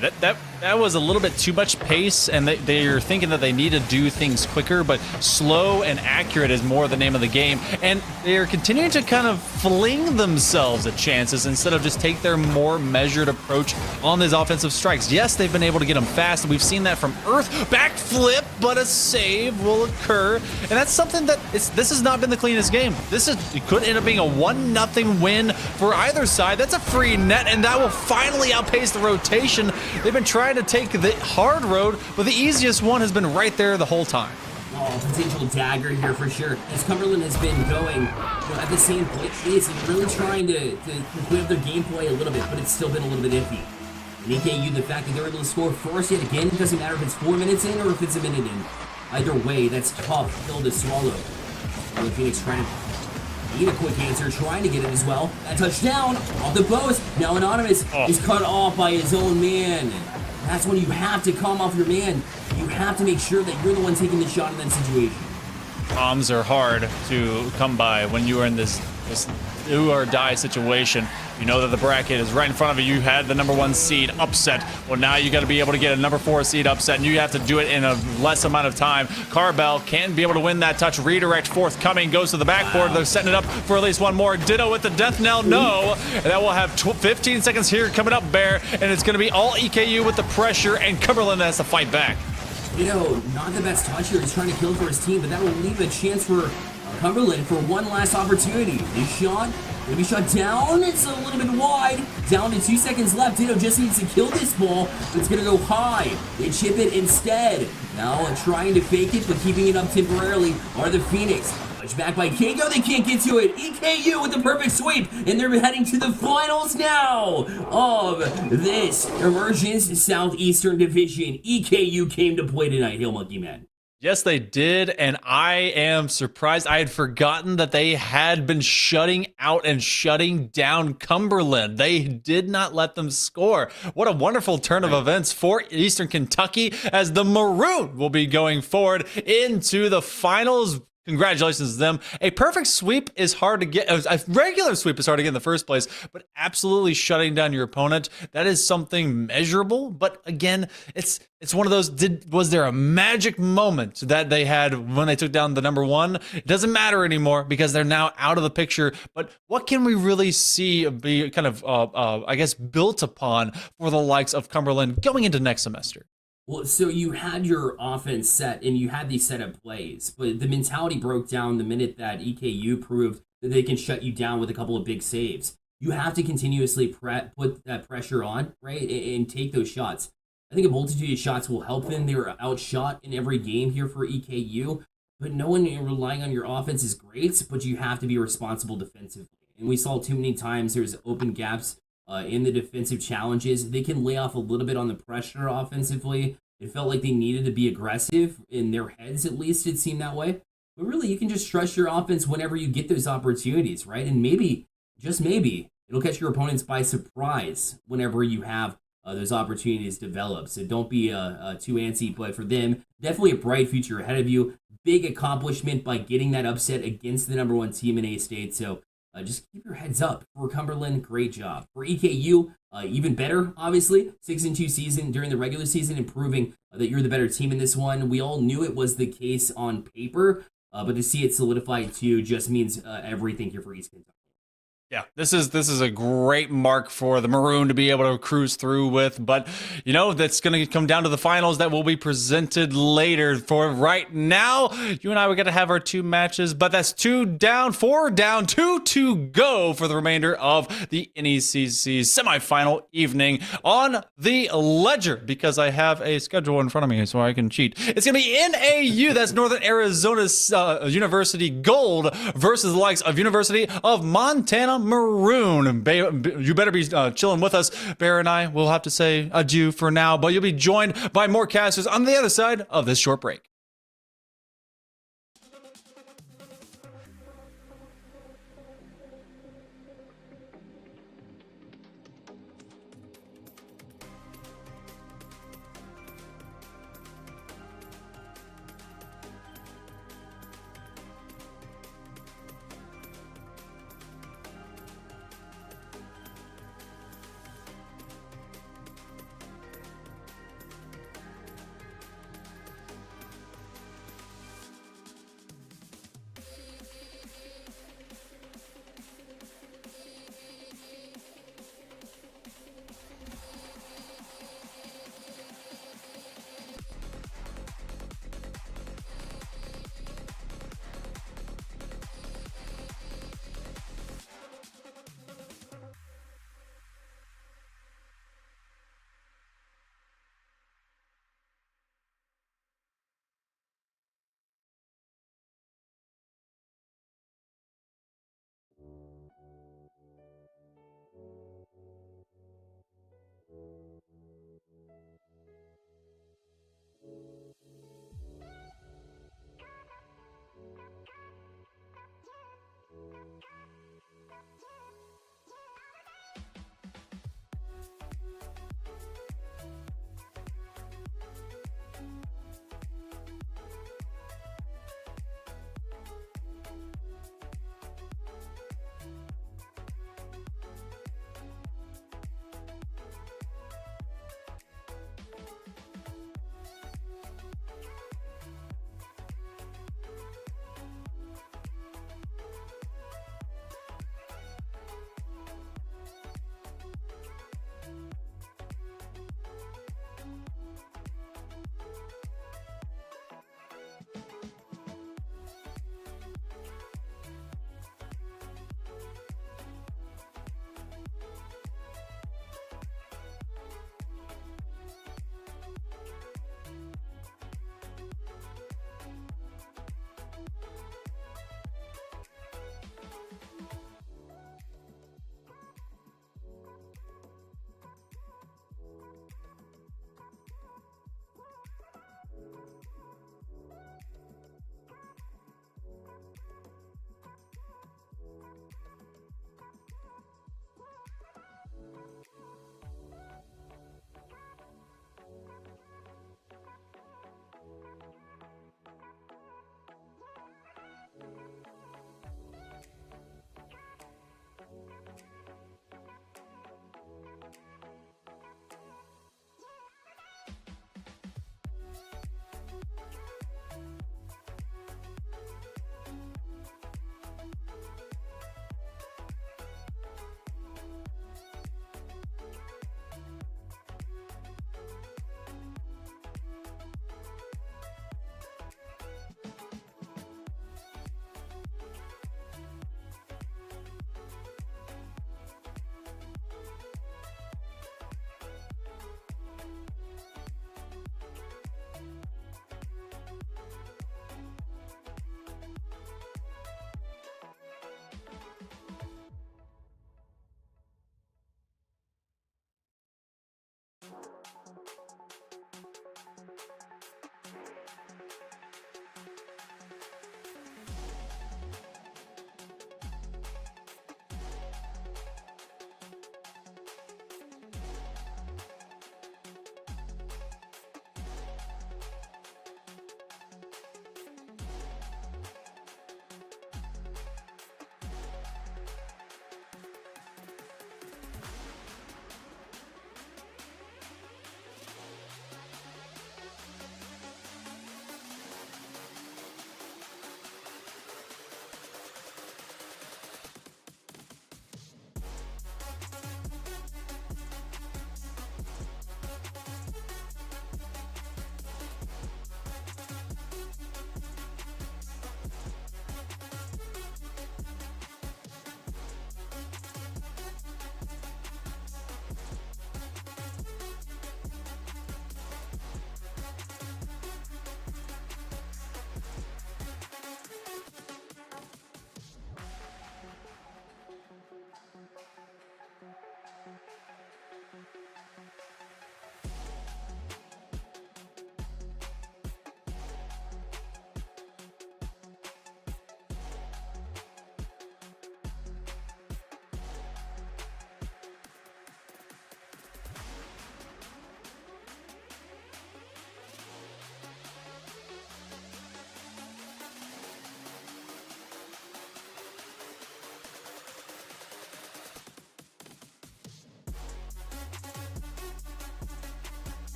that was a little bit too much pace, and they're thinking that they need to do things quicker, but slow and accurate is more the name of the game. And they're continuing to kind of fling themselves at chances instead of just take their more measured approach on these offensive strikes. Yes, they've been able to get them fast, and we've seen that from Earth. Backflip, but a save will occur. And that's something that this has not been the cleanest game. It could end up being a 1-0 win for either side. That's a free net, and that will finally outpace the rotation. They've been trying to take the hard road, but the easiest one has been right there the whole time. Oh, potential dagger here for sure. As Cumberland has been going at the same pace and really trying to complete their gameplay a little bit, but it's still been a little bit iffy. And EKU, the fact that they're able to score first yet again, it doesn't matter if it's 4 minutes in or if it's a minute in. Either way, that's tough pill to swallow. And Phoenix trying to need a quick answer, trying to get it as well. That touchdown off the post. Now Anonymous is cut off by his own man. That's when you have to calm off your man. You have to make sure that you're the one taking the shot in that situation. Bombs are hard to come by when you are in this do or die situation. You know that the bracket is right in front of you. You had the #1 seed upset. Well, now you got to be able to get a #4 seed upset, and you have to do it in a less amount of time. Carbell can be able to win that touch. Redirect forthcoming, goes to the backboard. They're setting it up for at least one more. Ditto with the death knell, no. And that will have 15 seconds here coming up, Bear, and it's going to be all EKU with the pressure, and Cumberland has to fight back. Not the best touch here. He's trying to kill for his team, but that will leave a chance for Cumberland for one last opportunity. This shot will be shot down. It's a little bit wide. Down to 2 seconds left. Ditto just needs to kill this ball, but it's going to go high. They chip it instead. Now trying to fake it, but keeping it up temporarily are the Phoenix. A Push back by Keiko, they can't get to it. EKU with the perfect sweep, and they're heading to the finals now of this Emergence Southeastern Division. EKU came to play tonight, Hail Monkey Man. Yes, they did, and I am surprised. I had forgotten that they had been shutting out and shutting down Cumberland. They did not let them score. What a wonderful turn of events for Eastern Kentucky as the Maroon will be going forward into the finals. Congratulations to them. A perfect sweep is hard to get. A regular sweep is hard to get in the first place, but absolutely shutting down your opponent, that is something measurable. But again, it's one of those, was there a magic moment that they had when they took down the number one? It doesn't matter anymore because they're now out of the picture. But what can we really see be kind of, I guess, built upon for the likes of Cumberland going into next semester? Well, so you had your offense set and you had these set up plays, but the mentality broke down the minute that EKU proved that they can shut you down with a couple of big saves. You have to continuously put that pressure on, right, and take those shots. I think a multitude of shots will help them. They were outshot in every game here for EKU, but no one relying on your offense is great, but you have to be responsible defensively. And we saw too many times there's open gaps in the defensive challenges. They can lay off a little bit on the pressure offensively. It felt like they needed to be aggressive in their heads, at least it seemed that way. But really, you can just trust your offense whenever you get those opportunities, right? And maybe, just maybe, it'll catch your opponents by surprise whenever you have those opportunities develop. So don't be too antsy, but for them, definitely a bright future ahead of you. Big accomplishment by getting that upset against the number one team in A-State. So just keep your heads up. For Cumberland, great job. For EKU, even better, obviously. 6-2 season during the regular season, and proving that you're the better team in this one. We all knew it was the case on paper, but to see it solidified too just means everything here for East Kentucky. Yeah, this is a great mark for the Maroon to be able to cruise through with, but you know, that's going to come down to the finals that will be presented later. For right now, you and I, we got to have our two matches, but that's 4 down, 2 to go for the remainder of the NECC semifinal evening on the ledger, because I have a schedule in front of me so I can cheat. It's going to be NAU, that's Northern Arizona University Gold versus the likes of University of Montana Maroon. You better be chilling with us. Bear and I will have to say adieu for now, but you'll be joined by more casters on the other side of this short break.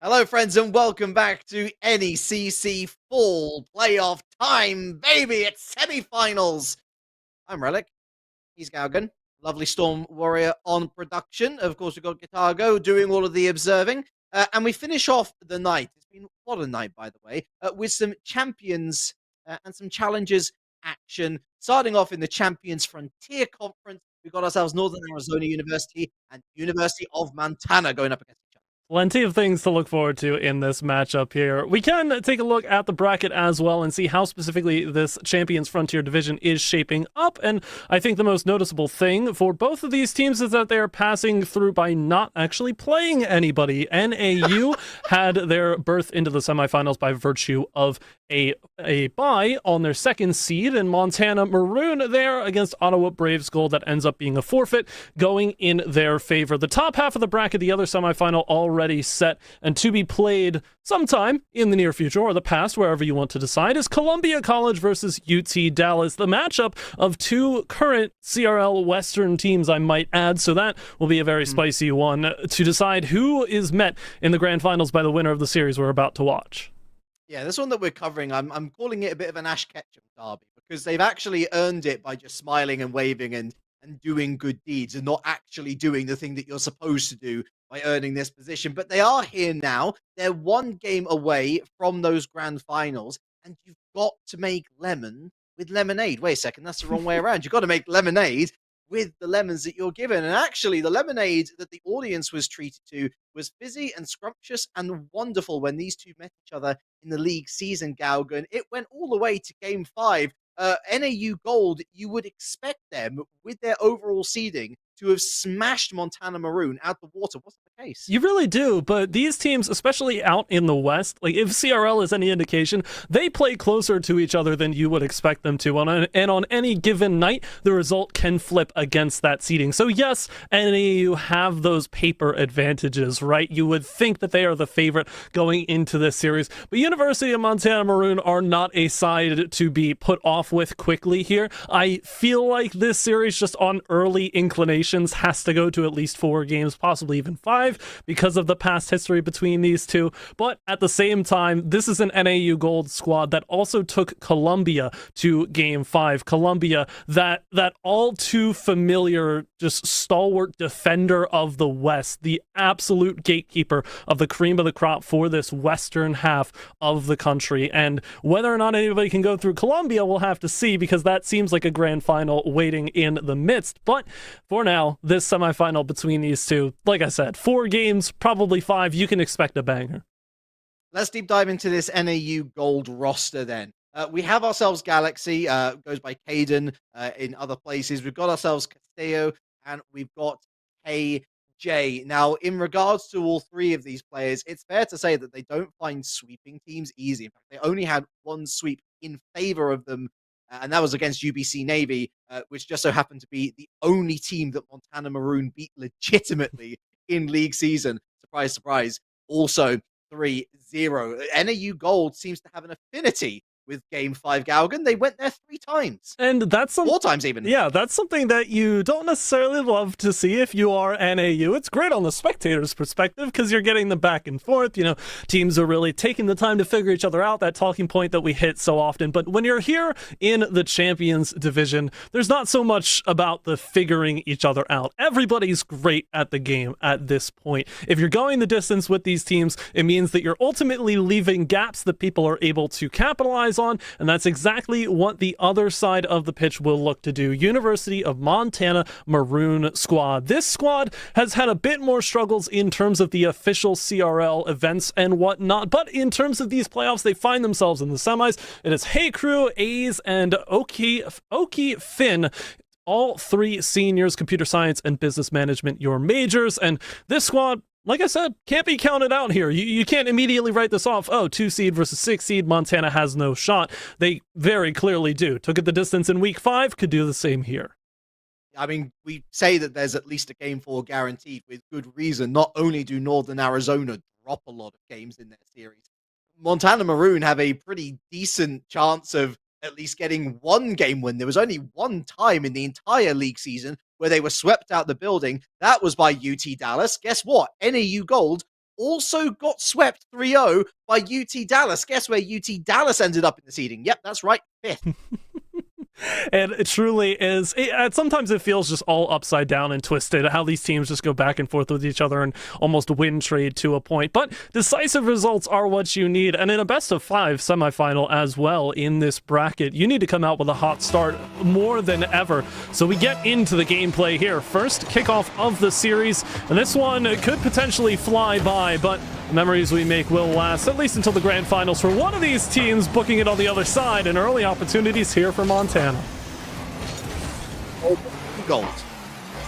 Hello, friends, and welcome back to NECC Fall Playoff Time, baby! It's semifinals! I'm Relic. He's Galgan. Lovely Storm Warrior on production. Of course, we've got Guitargo doing all of the observing. And we finish off the night. It's been what a night, by the way, with some champions and some challenges action. Starting off in the Champions Frontier Conference, we've got ourselves Northern Arizona University and University of Montana going up against each other. Plenty of things to look forward to in this matchup here. We can take a look at the bracket as well and see how specifically this Champions Frontier division is shaping up. And I think the most noticeable thing for both of these teams is that they are passing through by not actually playing anybody. NAU had their berth into the semifinals by virtue of a bye on their second seed, and Montana Maroon there against Ottawa Braves Gold that ends up being a forfeit going in their favor. The top half of the bracket, the other semifinal already set and to be played sometime in the near future or the past, wherever you want to decide, is Columbia College versus UT Dallas, the matchup of two current CRL Western teams, I might add. So that will be a very spicy one to decide who is met in the grand finals by the winner of the series we're about to watch. Yeah, this one that we're covering, I'm calling it a bit of an Ash Ketchum derby because they've actually earned it by just smiling and waving and doing good deeds and not actually doing the thing that you're supposed to do by earning this position. But they are here now. They're one game away from those grand finals, and you've got to make lemon with lemonade. Wait a second, that's the wrong way around. You've got to make lemonade with the lemons that you're given. And actually, the lemonade that the audience was treated to was fizzy and scrumptious and wonderful when these two met each other in the league season, Galgan. It went all the way to game 5. NAU Gold, you would expect them, with their overall seeding, to have smashed Montana Maroon out the water. Wasn't the case. You really do, but these teams, especially out in the West, like if CRL is any indication, they play closer to each other than you would expect them to. And on any given night, the result can flip against that seeding. So yes, NAU have those paper advantages, right? You would think that they are the favorite going into this series, but University of Montana Maroon are not a side to be put off with quickly here. I feel like this series, just on early inclinations, has to go to at least 4 games, possibly even 5, because of the past history between these two. But at the same time, this is an NAU Gold squad that also took Columbia to game 5. Columbia, that all too familiar, just stalwart defender of the West, the absolute gatekeeper of the cream of the crop for this western half of the country. And whether or not anybody can go through Columbia, we'll have to see, because that seems like a grand final waiting in the midst. But for now, this semifinal between these two, like I said, 4 games, probably 5. You can expect a banger. Let's deep dive into this NAU Gold roster then. We have ourselves Galaxy, goes by Caden in other places. We've got ourselves Castillo, and we've got KJ. Now, in regards to all 3 of these players, it's fair to say that they don't find sweeping teams easy. In fact, they only had 1 sweep in favor of them, and that was against UBC Navy, which just so happened to be the only team that Montana Maroon beat legitimately in league season. Surprise, surprise. Also 3-0. NAU Gold seems to have an affinity with Game 5 Galgan. They went there 3 times. And that's 4 times even. Yeah, that's something that you don't necessarily love to see if you are NAU. It's great on the spectator's perspective because you're getting the back and forth. You know, teams are really taking the time to figure each other out, that talking point that we hit so often. But when you're here in the Champions Division, there's not so much about the figuring each other out. Everybody's great at the game at this point. If you're going the distance with these teams, it means that you're ultimately leaving gaps that people are able to capitalize on, and that's exactly what the other side of the pitch will look to do. University of Montana Maroon squad. This squad has had a bit more struggles in terms of the official CRL events and whatnot, but in terms of these playoffs, they find themselves in the semis. It is Hey Crew, A's, and Oki Finn. All 3 seniors, computer science and business management, your majors, and this squad, like I said, can't be counted out here. You can't immediately write this off. Oh, 2 seed versus 6 seed. Montana has no shot. They very clearly do. Took it the distance in week 5. Could do the same here. I mean, we say that there's at least a game 4 guaranteed with good reason. Not only do Northern Arizona drop a lot of games in their series, Montana Maroon have a pretty decent chance of at least getting 1 game win. There was only 1 time in the entire league season where they were swept out the building. That was by UT Dallas. Guess what? NAU Gold also got swept 3-0 by UT Dallas. Guess where UT Dallas ended up in the seeding? Yep, that's right, 5th. And it truly is. Sometimes it feels just all upside down and twisted, how these teams just go back and forth with each other and almost win trade to a point. But decisive results are what you need. And in a best-of-5 semifinal as well in this bracket, you need to come out with a hot start more than ever. So we get into the gameplay here. First kickoff of the series. And this one could potentially fly by, but the memories we make will last, at least until the grand finals for one of these teams, booking it on the other side, and early opportunities here for Montana. Gold.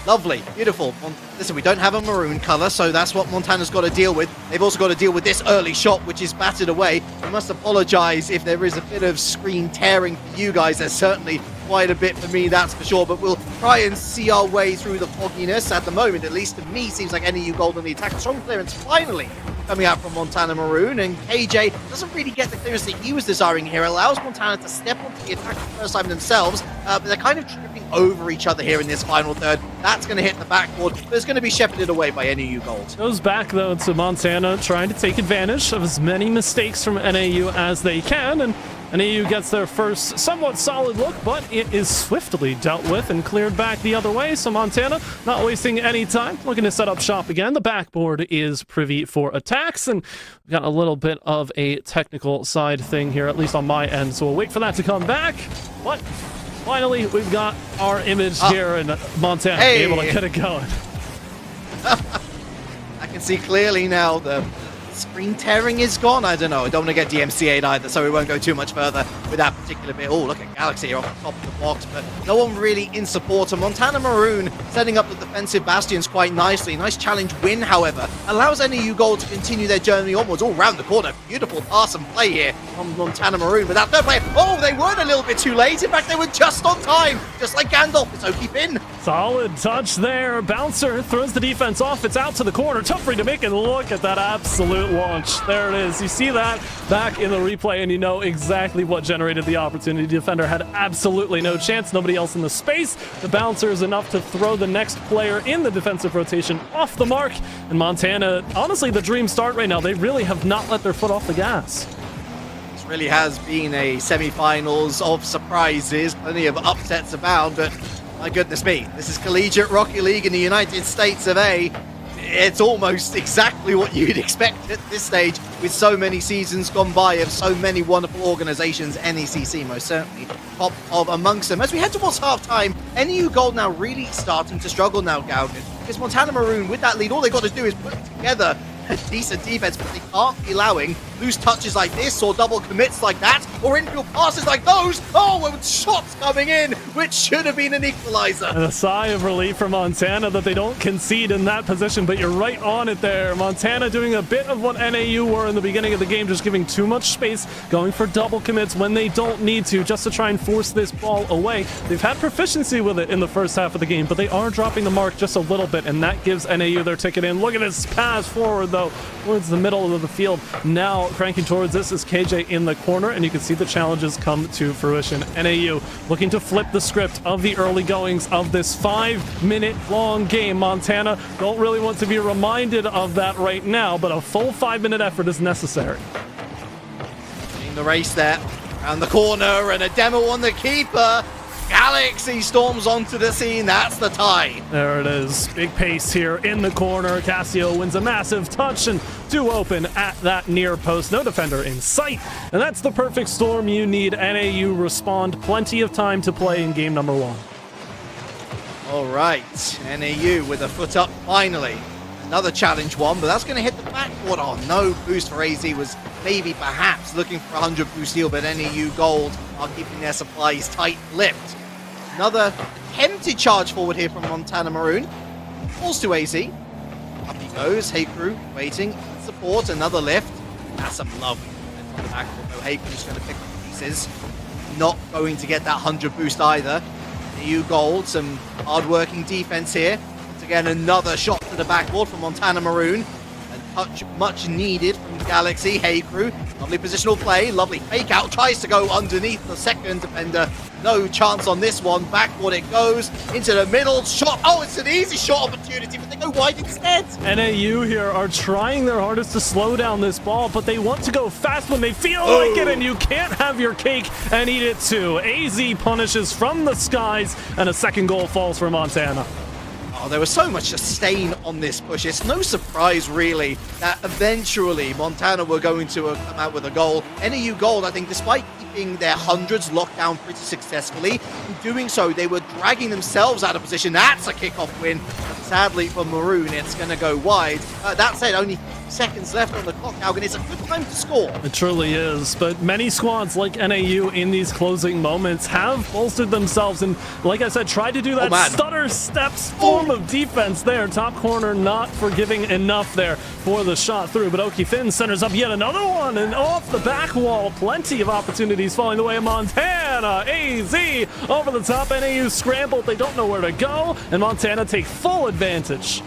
Lovely, beautiful. Listen, we don't have a maroon color, so that's what Montana's got to deal with. They've also got to deal with this early shot, which is batted away. I must apologize if there is a bit of screen tearing for you guys. There's certainly quite a bit for me, that's for sure, but we'll try and see our way through the fogginess. At the moment, at least to me, seems like NEU Gold on the attack. Strong clearance finally coming out from Montana Maroon, and KJ doesn't really get the clearance that he was desiring here. Allows Montana to step onto the attack for the first time themselves, but they're kind of tripping over each other here in this final third. That's going to hit the backboard, but it's going to be shepherded away by NEU Gold. Goes back, though, to Montana, trying to take advantage of as many mistakes from NAU as they can, and NAU gets their first somewhat solid look, but it is swiftly dealt with and cleared back the other way. So Montana not wasting any time, looking to set up shop again. The backboard is privy for attacks, and we've got a little bit of a technical side thing here, at least on my end. So we'll wait for that to come back. But finally, we've got our image here, and Montana able to get it going. I can see clearly now the screen tearing is gone. I don't know. I don't want to get DMCA'd either, so we won't go too much further with that particular bit. Oh, look at Galaxy here off the top of the box, but no one really in support. And Montana Maroon setting up the defensive bastions quite nicely. Nice challenge win, however, allows NEU Gold to continue their journey onwards. All round the corner. Beautiful pass and play here from Montana Maroon. But that third player, oh, they weren't a little bit too late. In fact, they were just on time, just like Gandalf. It's Oki Pin. Solid touch there. Bouncer throws the defense off. It's out to the corner. Tough free to make, and look at that absolute launch. There it is. You see that back in the replay, and you know exactly what generated the opportunity. The defender had absolutely no chance. Nobody else in the space. The bouncer is enough to throw the next player in the defensive rotation off the mark. And Montana, honestly, the dream start right now. They really have not let their foot off the gas. This really has been a semi-finals of surprises. Plenty of upsets abound, but my goodness me, this is Collegiate Rocket League in the United States of A. It's almost exactly what you'd expect at this stage, with so many seasons gone by of so many wonderful organizations. NECC most certainly top of amongst them. As we head towards halftime, NEU Gold now really starting to struggle now, Galgan, because Montana Maroon with that lead, all they got to do is put together a decent defense, but they can't be allowing loose touches like this or double commits like that or infield passes like those. Oh, and shots coming in, which should have been an equalizer. And a sigh of relief for Montana that they don't concede in that position, but you're right on it there. Montana doing a bit of what NAU were in the beginning of the game, just giving too much space, going for double commits when they don't need to, just to try and force this ball away. They've had proficiency with it in the first half of the game, but they are dropping the mark just a little bit, and that gives NAU their ticket in. Look at this pass forward, though, towards the middle of the field. Now cranking towards this is KJ in the corner, and you can see the challenges come to fruition. NAU looking to flip the script of the early goings of this 5-minute long game. Montana don't really want to be reminded of that right now, but a full 5-minute effort is necessary. In the race there, around the corner, and a demo on the keeper. Galaxy storms onto the scene. That's the tie. There it is. Big pace here in the corner. Cassio wins a massive touch, and two open at that near post. No defender in sight. And that's the perfect storm you need. NAU respond. Plenty of time to play in game number 1. All right. NAU with a foot up finally. Another challenge one, but that's going to hit the backboard. Oh, no boost for AZ. Was maybe perhaps looking for 100 boost heal, but NAU Gold are keeping their supplies tight-lipped. Another attempted charge forward here from Montana Maroon. Falls to AZ. Up he goes. Heikru waiting. Support. Another lift. That's some lovely defense on the backboard, though. Heikru's going to pick up pieces. Not going to get that 100 boost either. NAU Gold, some hard-working defense here. Once again, another shot to the backboard from Montana Maroon. Touch much needed from Galaxy. Heikru, lovely positional play, lovely fake out, tries to go underneath the second defender. no chance on this one. Backward it goes, into the middle, shot. Oh, it's an easy shot opportunity, but they go wide instead. NAU here are trying their hardest to slow down this ball, but they want to go fast when they feel like it, and you can't have your cake and eat it too. AZ punishes from the skies, and a second goal falls for Montana. Oh, there was so much sustain on this push. It's no surprise, really, that eventually Montana were going to come out with a goal. NAU Gold, I think, despite keeping their hundreds locked down pretty successfully, in doing so, they were dragging themselves out of position. That's a kickoff win. But sadly for Maroon, it's going to go wide. That said, only 50 seconds left on the clock now, and it's a good time to score. It truly is, but many squads like NAU in these closing moments have bolstered themselves and, like I said, tried to do that stutter steps form of defense there. Top corner not forgiving enough there for the shot through, but Oki Finn centers up yet another one, and off the back wall, plenty of opportunities falling the way of Montana. AZ over the top, NAU scrambled, they don't know where to go, and Montana take full advantage.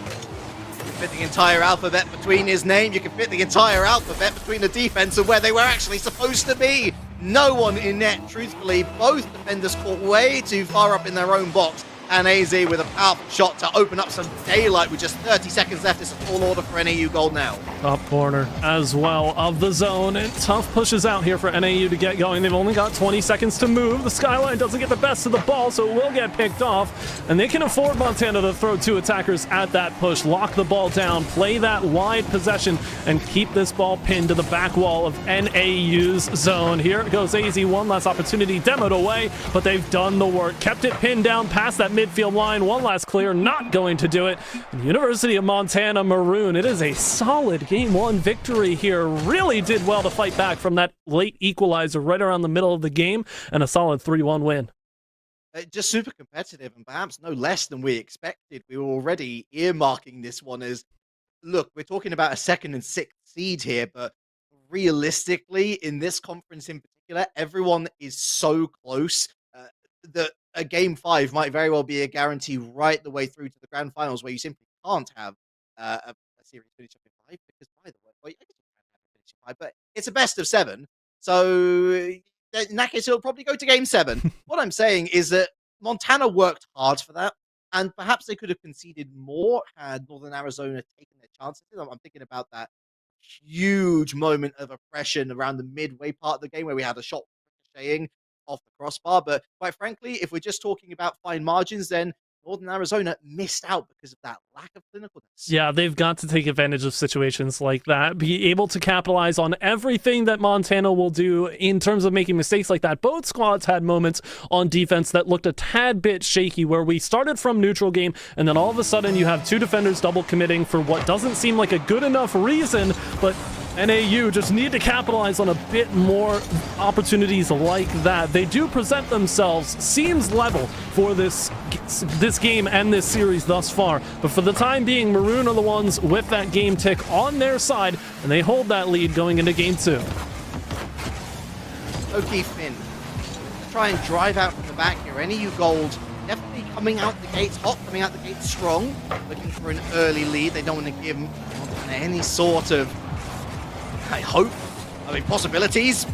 Fit the entire alphabet between his name. You can fit the entire alphabet between the defense and where they were actually supposed to be. No one in net, truthfully. Both defenders caught way too far up in their own box. And AZ with a powerful shot to open up some daylight with just 30 seconds left. It's a tall order for NAU Gold now. Top corner as well of the zone, and tough pushes out here for NAU to get going. They've only got 20 seconds to move. The skyline doesn't get the best of the ball, so it will get picked off, and they can afford Montana to throw two attackers at that push, lock the ball down, play that wide possession, and keep this ball pinned to the back wall of NAU's zone. Here it goes AZ, one last opportunity, demoed away, but they've done the work, kept it pinned down past that midfield line. One last clear, not going to do it. And University of Montana Maroon, it is a solid game one victory here. Really did well to fight back from that late equalizer right around the middle of the game, and a solid 3-1 win. Just super competitive, and perhaps no less than we expected. We were already earmarking this one as, look, we're talking about a second and sixth seed here, but realistically, in this conference in particular, everyone is so close that a game 5 might very well be a guarantee right the way through to the grand finals, where you simply can't have a series finish up in 5, because by the way, well, I guess you can have a finish in 5, but it's a best of 7. So in that case, it'll probably go to game 7. What I'm saying is that Montana worked hard for that, and perhaps they could have conceded more had Northern Arizona taken their chances. I'm thinking about that huge moment of oppression around the midway part of the game where we had a shot ricocheting off the crossbar. But quite frankly, if we're just talking about fine margins, then Northern Arizona missed out because of that lack of clinicalness. Yeah, they've got to take advantage of situations like that, be able to capitalize on everything that Montana will do in terms of making mistakes like that. Both squads had moments on defense that looked a tad bit shaky, where we started from neutral game, and then all of a sudden you have two defenders double committing for what doesn't seem like a good enough reason, but NAU just need to capitalize on a bit more opportunities like that. They do present themselves, seems level for this game and this series thus far, but for the time being, Maroon are the ones with that game tick on their side, and they hold that lead going into game 2. Oki Finn, try and drive out from the back here. NAU Gold definitely coming out the gates hot, coming out the gates strong, looking for an early lead. They don't want to give any sort of possibilities.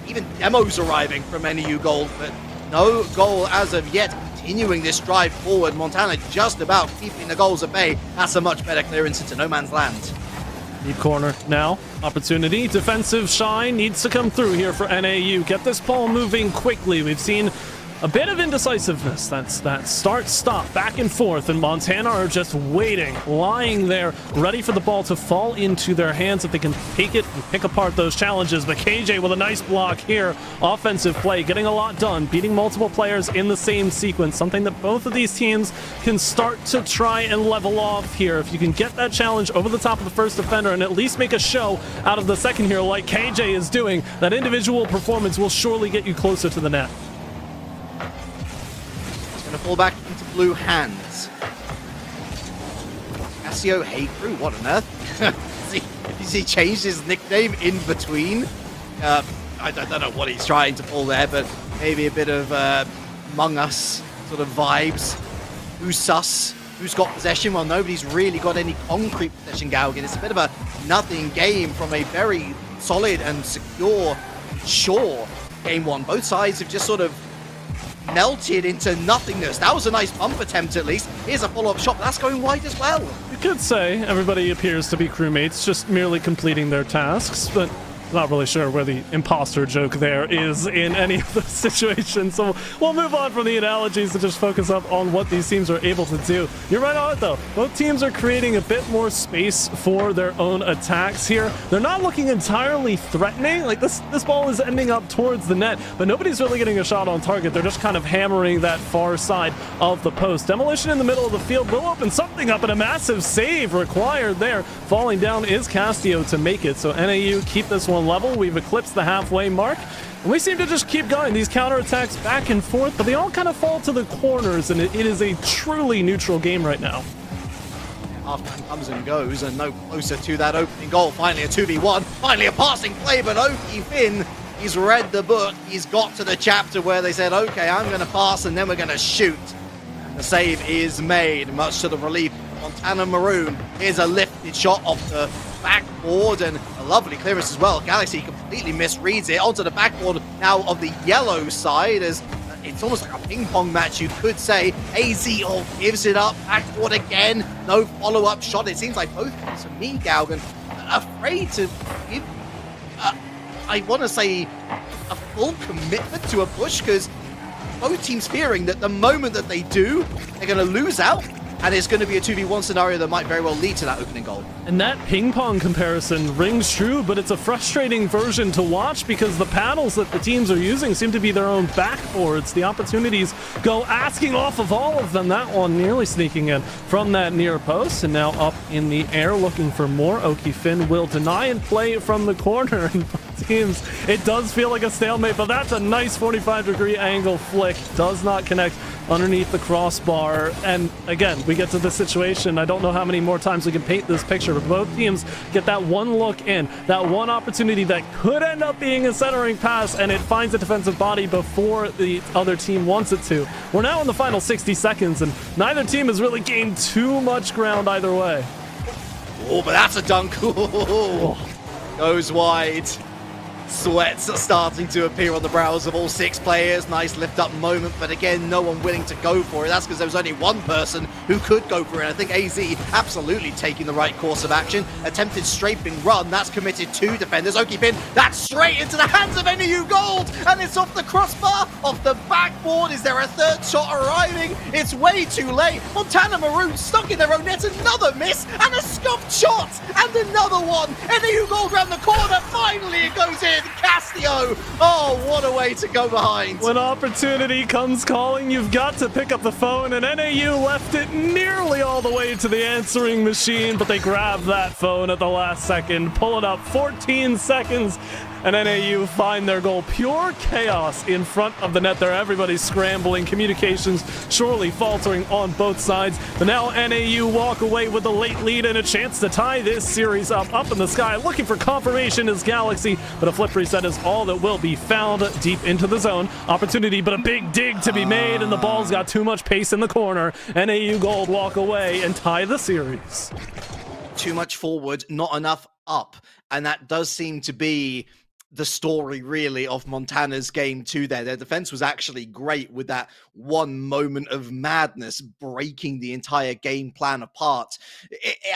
Even demos arriving from NAU Gold, but no goal as of yet. Continuing this drive forward, Montana just about keeping the goals at bay. That's a much better clearance into no man's land. Deep corner now, opportunity, defensive shine needs to come through here for NAU. Get this ball moving quickly. We've seen a bit of indecisiveness. That's that start-stop, back and forth, and Montana are just waiting, lying there, ready for the ball to fall into their hands if they can take it and pick apart those challenges. But KJ with a nice block here. Offensive play, getting a lot done, beating multiple players in the same sequence, something that both of these teams can start to try and level off here. If you can get that challenge over the top of the first defender and at least make a show out of the second here like KJ is doing, that individual performance will surely get you closer to the net. Going to fall back into blue hands. Casio Haycrew, what on earth? Has he changed his nickname in between? I don't know what he's trying to pull there, but maybe a bit of Among Us sort of vibes. Who's sus? Who's got possession? Well, nobody's really got any concrete possession, Galgan. It's a bit of a nothing game from a very solid and secure, sure game one. Both sides have just sort of melted into nothingness. That was a nice bump attempt at least. Here's a follow-up shot, but that's going wide as well. You could say everybody appears to be crewmates, just merely completing their tasks, but not really sure where the imposter joke there is in any of those situations. So we'll move on from the analogies to just focus up on what these teams are able to do. You're right on it though. Both teams are creating a bit more space for their own attacks here. They're not looking entirely threatening. Like this ball is ending up towards the net, but nobody's really getting a shot on target. They're just kind of hammering that far side of the post. Demolition in the middle of the field will open something up, and a massive save required there. Falling down is Castio to make it. So NAU keep this one level. We've eclipsed the halfway mark, and we seem to just keep going. These counterattacks back and forth, but they all kind of fall to the corners, and it is a truly neutral game right now. Halftime comes and goes, and no closer to that opening goal. Finally a 2v1, finally a passing play, but Oki Finn, he's read the book. He's got to the chapter where they said, okay, I'm going to pass and then we're going to shoot. And the save is made, much to the relief of Montana Maroon. Here's a lifted shot off the backboard and a lovely clearance as well. Galaxy completely misreads it onto the backboard now of the yellow side, as it's almost like a ping pong match, you could say. AZ all gives it up, backboard again, no follow-up shot. It seems like both teams, for me, Galgan, are afraid to give, I want to say, a full commitment to a push, because both teams fearing that the moment that they do, they're going to lose out. And it's going to be a 2v1 scenario that might very well lead to that opening goal. And that ping pong comparison rings true, but it's a frustrating version to watch because the paddles that the teams are using seem to be their own backboards. The opportunities go asking off of all of them. That one nearly sneaking in from that near post, and now up in the air looking for more. Oki Finn will deny and play from the corner. And teams, it does feel like a stalemate, but that's a nice 45-degree angle flick. Does not connect underneath the crossbar. And again, we get to this situation. I don't know how many more times we can paint this picture, but both teams get that one look in, that one opportunity that could end up being a centering pass, and it finds a defensive body before the other team wants it to. We're now in the final 60 seconds, and neither team has really gained too much ground either way. Oh, but that's a dunk. Goes wide. Sweats are starting to appear on the brows of all six players. Nice lift-up moment, but again, no one willing to go for it. That's because there was only one person who could go for it. I think AZ absolutely taking the right course of action. Attempted strafing run. That's committed two defenders. Oki Finn, that's straight into the hands of NEU Gold, and it's off the crossbar, off the backboard. Is there a third shot arriving? It's way too late. Montana Maroon stuck in their own net. Another miss, and a scuffed shot, and another one. NEU Gold round the corner. Finally, it goes in. Castio! Oh, what a way to go behind. When opportunity comes calling, you've got to pick up the phone, and NAU left it nearly all the way to the answering machine, but they grabbed that phone at the last second, pull it up 14 seconds, and NAU find their goal. Pure chaos in front of the net there. Everybody's scrambling, communications surely faltering on both sides. But now NAU walk away with a late lead and a chance to tie this series up. Up in the sky, looking for confirmation is Galaxy, but a flip reset is all that will be found deep into the zone. Opportunity, but a big dig to be made, and the ball's got too much pace in the corner. NAU Gold walk away and tie the series. Too much forward, not enough up. And that does seem to be the story really of Montana's game too there. Their defense was actually great with that one moment of madness breaking the entire game plan apart.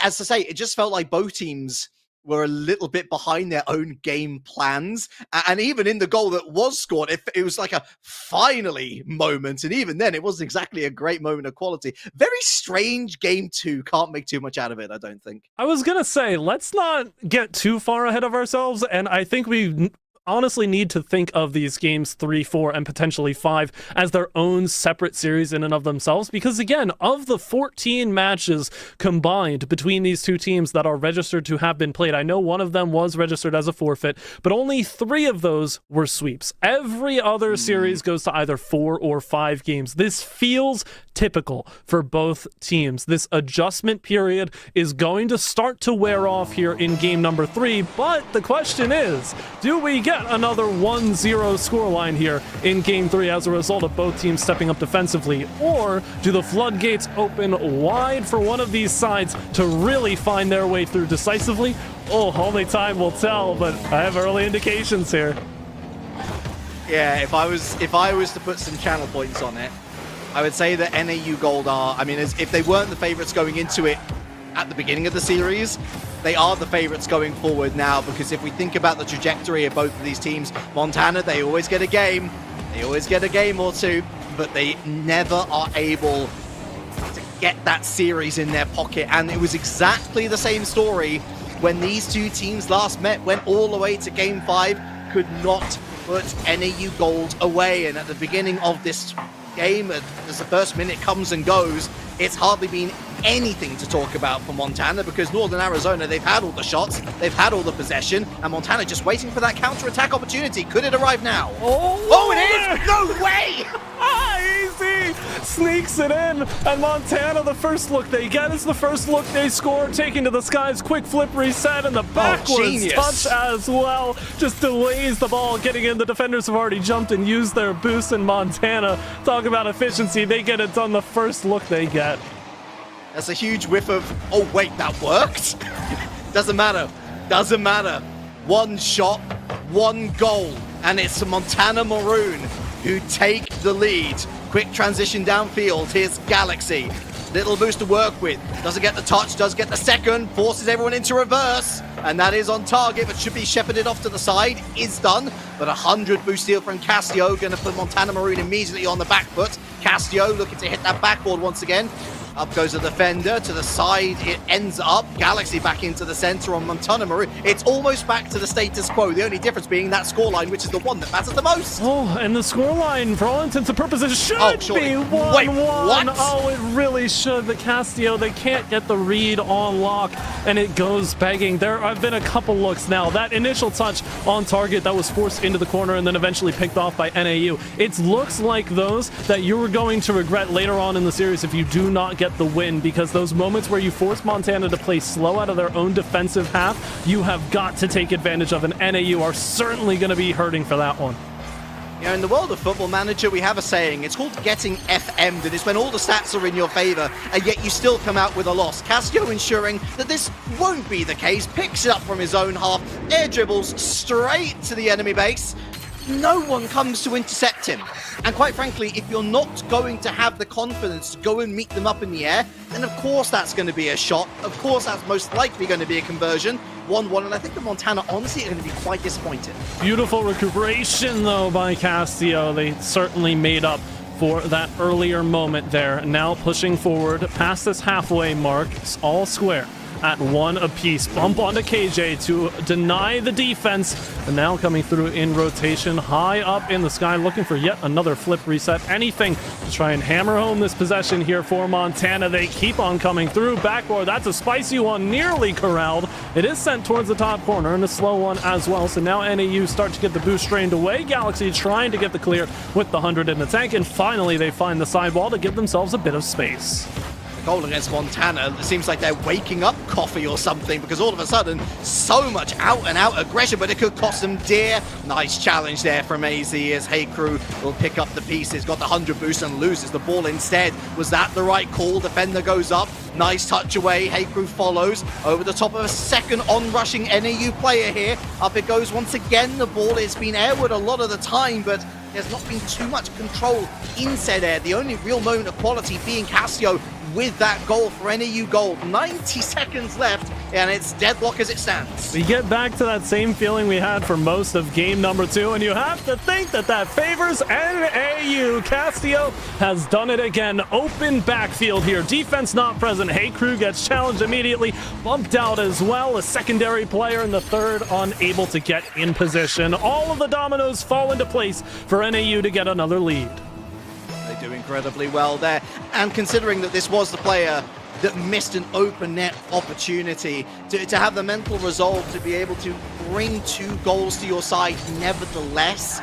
As I say, it just felt like both teams were a little bit behind their own game plans. And even in the goal that was scored, it was like a finally moment. And even then, it wasn't exactly a great moment of quality. Very strange game two. Can't make too much out of it, I don't think. I was going to say, let's not get too far ahead of ourselves. And I think we honestly need to think of these games 3, 4, and potentially 5 as their own separate series in and of themselves, because again, of the 14 matches combined between these two teams that are registered to have been played, I know one of them was registered as a forfeit, but only 3 of those were sweeps. Every other series goes to either 4 or 5 games. This feels typical for both teams. This adjustment period is going to start to wear off here in game number 3, but the question is, do we get another 1-0 scoreline here in game 3 as a result of both teams stepping up defensively, or do the floodgates open wide for one of these sides to really find their way through decisively? Oh, only time will tell, but I have early indications here. Yeah, if I was to put some channel points on it, I would say that NAU Gold are, I mean, if they weren't the favorites going into it at the beginning of the series, they are the favorites going forward now, because if we think about the trajectory of both of these teams, Montana, they always get a game. They always get a game or two, but they never are able to get that series in their pocket. And it was exactly the same story when these two teams last met, went all the way to Game 5, could not put NAU Gold away. And at the beginning of this game, as the first minute comes and goes, it's hardly been anything to talk about for Montana, because Northern Arizona, they've had all the shots, they've had all the possession, and Montana just waiting for that counter-attack opportunity. Could it arrive now? Oh, it is! No way! Easy! Sneaks it in, and Montana, the first look they get is the first look they score, taking to the skies, quick flip reset, and the backwards touch as well. Just delays the ball getting in. The defenders have already jumped and used their boost, in Montana, talk about efficiency, they get it done the first look they get. That's a huge whiff of, oh wait, that worked? Doesn't matter. Doesn't matter. One shot, one goal. And it's Montana Maroon who take the lead. Quick transition downfield. Here's Galaxy. Little boost to work with. Doesn't get the touch, does get the second. Forces everyone into reverse. And that is on target, but should be shepherded off to the side. Is done. But 100 boost steal from Castio. Going to put Montana Maroon immediately on the back foot. Castio looking to hit that backboard once again. Up goes the defender, to the side, it ends up. Galaxy back into the center on Montana Maroon. It's almost back to the status quo, the only difference being that scoreline, which is the one that matters the most. Oh, and the scoreline, for all intents and purposes, should be 1-1. Wait, what? Oh, it really should. The Castillo, they can't get the read on lock, and it goes begging. There have been a couple looks now. That initial touch on target that was forced into the corner and then eventually picked off by NAU. It's looks like those that you were going to regret later on in the series if you do not get the win, because those moments where you force Montana to play slow out of their own defensive half, you have got to take advantage of, and NAU are certainly going to be hurting for that one. You know, in the world of Football Manager, we have a saying, it's called getting FM'd, and it's when all the stats are in your favor, and yet you still come out with a loss. Castillo ensuring that this won't be the case, picks it up from his own half, air dribbles straight to the enemy base. No one comes to intercept him. And quite frankly, if you're not going to have the confidence to go and meet them up in the air, then of course that's going to be a shot. Of course that's most likely going to be a conversion. 1-1, and I think the Montana honestly are going to be quite disappointed. Beautiful recuperation, though, by Castillo. They certainly made up for that earlier moment there. Now pushing forward past this halfway mark. It's all square at 1 apiece. Bump onto KJ to deny the defense, and now coming through in rotation, high up in the sky, looking for yet another flip reset. Anything to try and hammer home this possession here for Montana. They keep on coming through. Backboard, that's a spicy one, nearly corralled. It is sent towards the top corner, and a slow one as well. So now NAU start to get the boost strained away. Galaxy trying to get the clear with the 100 in the tank, and finally they find the sidewall to give themselves a bit of space. Goal against Montana, it seems like they're waking up coffee or something, because all of a sudden so much out and out aggression, but it could cost them dear. Nice challenge there from AZ as Hey Crew will pick up the pieces, got the 100 boost and loses the ball instead. Was that the right call? Defender goes up, nice touch away. Hey Crew follows over the top of a second on-rushing NAU player here. Up it goes once again. The ball has been airward a lot of the time, but there's not been too much control in said air. The only real moment of quality being Castillo with that goal for NAU Gold. 90 seconds left, and it's deadlock as it stands. We get back to that same feeling we had for most of game number 2, and you have to think that that favors NAU. Castillo has done it again. Open backfield here. Defense not present. Hey Crew gets challenged immediately. Bumped out as well. A secondary player in the third unable to get in position. All of the dominoes fall into place for NAU to get another lead. They do incredibly well there. And considering that this was the player that missed an open net opportunity, to have the mental resolve to be able to bring 2 goals to your side nevertheless,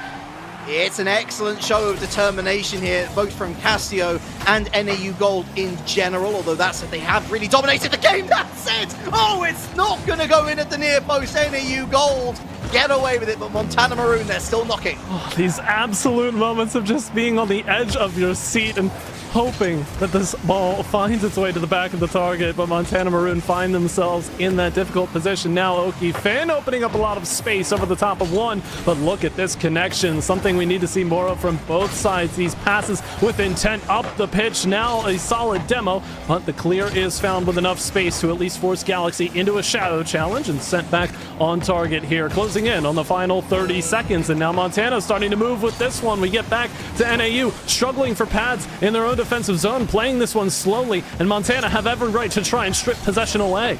it's an excellent show of determination here, both from Castillo and NAU Gold in general, although that's it, they have really dominated the game. That said, oh, it's not going to go in at the near post. NAU Gold get away with it, but Montana Maroon, they're still knocking. Oh, these absolute moments of just being on the edge of your seat, and hoping that this ball finds its way to the back of the target, but Montana Maroon find themselves in that difficult position. Now Oki Finn opening up a lot of space over the top of one, but look at this connection, something we need to see more of from both sides. These passes with intent up the pitch, now a solid demo, but the clear is found with enough space to at least force Galaxy into a shadow challenge and sent back on target here, closing in on the final 30 seconds. And now Montana starting to move with this one. We get back to NAU, struggling for pads in their own defensive zone, playing this one slowly, and Montana have every right to try and strip possession away.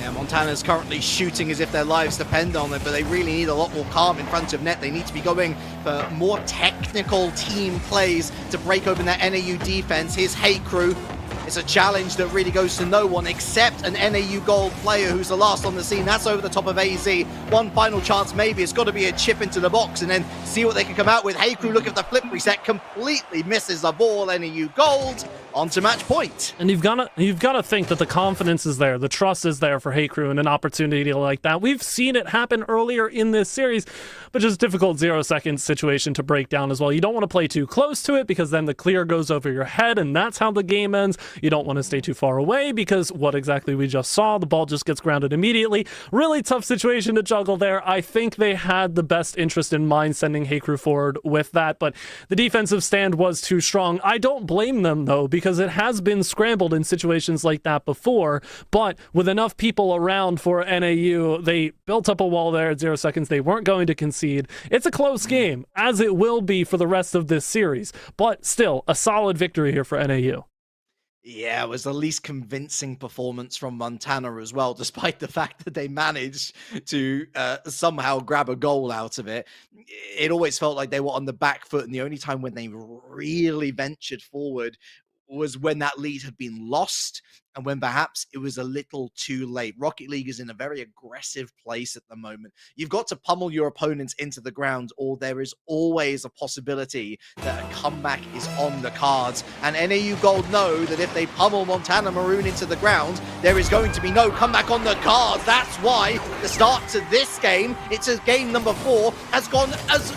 Yeah, Montana's currently shooting as if their lives depend on it, but they really need a lot more calm in front of net. They need to be going for more technical team plays to break open that NAU defense. Here's Hey Crew. It's a challenge that really goes to no one except an NAU Gold player who's the last on the scene. That's over the top of AZ. One final chance maybe. It's got to be a chip into the box and then see what they can come out with. Hey Crew, look at the flip reset. Completely misses the ball. NAU Gold onto match point. And you've got to think that the confidence is there, the trust is there for Hey Crew in an opportunity like that. We've seen it happen earlier in this series, but just difficult 0-second situation to break down as well. You don't want to play too close to it because then the clear goes over your head and that's how the game ends. You don't want to stay too far away because what exactly we just saw, the ball just gets grounded immediately. Really tough situation to juggle there. I think they had the best interest in mind sending Hey Crew forward with that, but the defensive stand was too strong. I don't blame them though, because it has been scrambled in situations like that before, but with enough people around for NAU, they built up a wall there at 0 seconds. They weren't going to concede. It's a close game, as it will be for the rest of this series, but still a solid victory here for NAU. Yeah, it was the least convincing performance from Montana as well, despite the fact that they managed to somehow grab a goal out of it. It always felt like they were on the back foot, and the only time when they really ventured forward was when that lead had been lost and when perhaps it was a little too late. Rocket League is in a very aggressive place at the moment. You've got to pummel your opponents into the ground, or there is always a possibility that a comeback is on the cards. And NAU Gold know that if they pummel Montana Maroon into the ground, there is going to be no comeback on the cards. That's why the start to this game, it's a game number 4, has gone as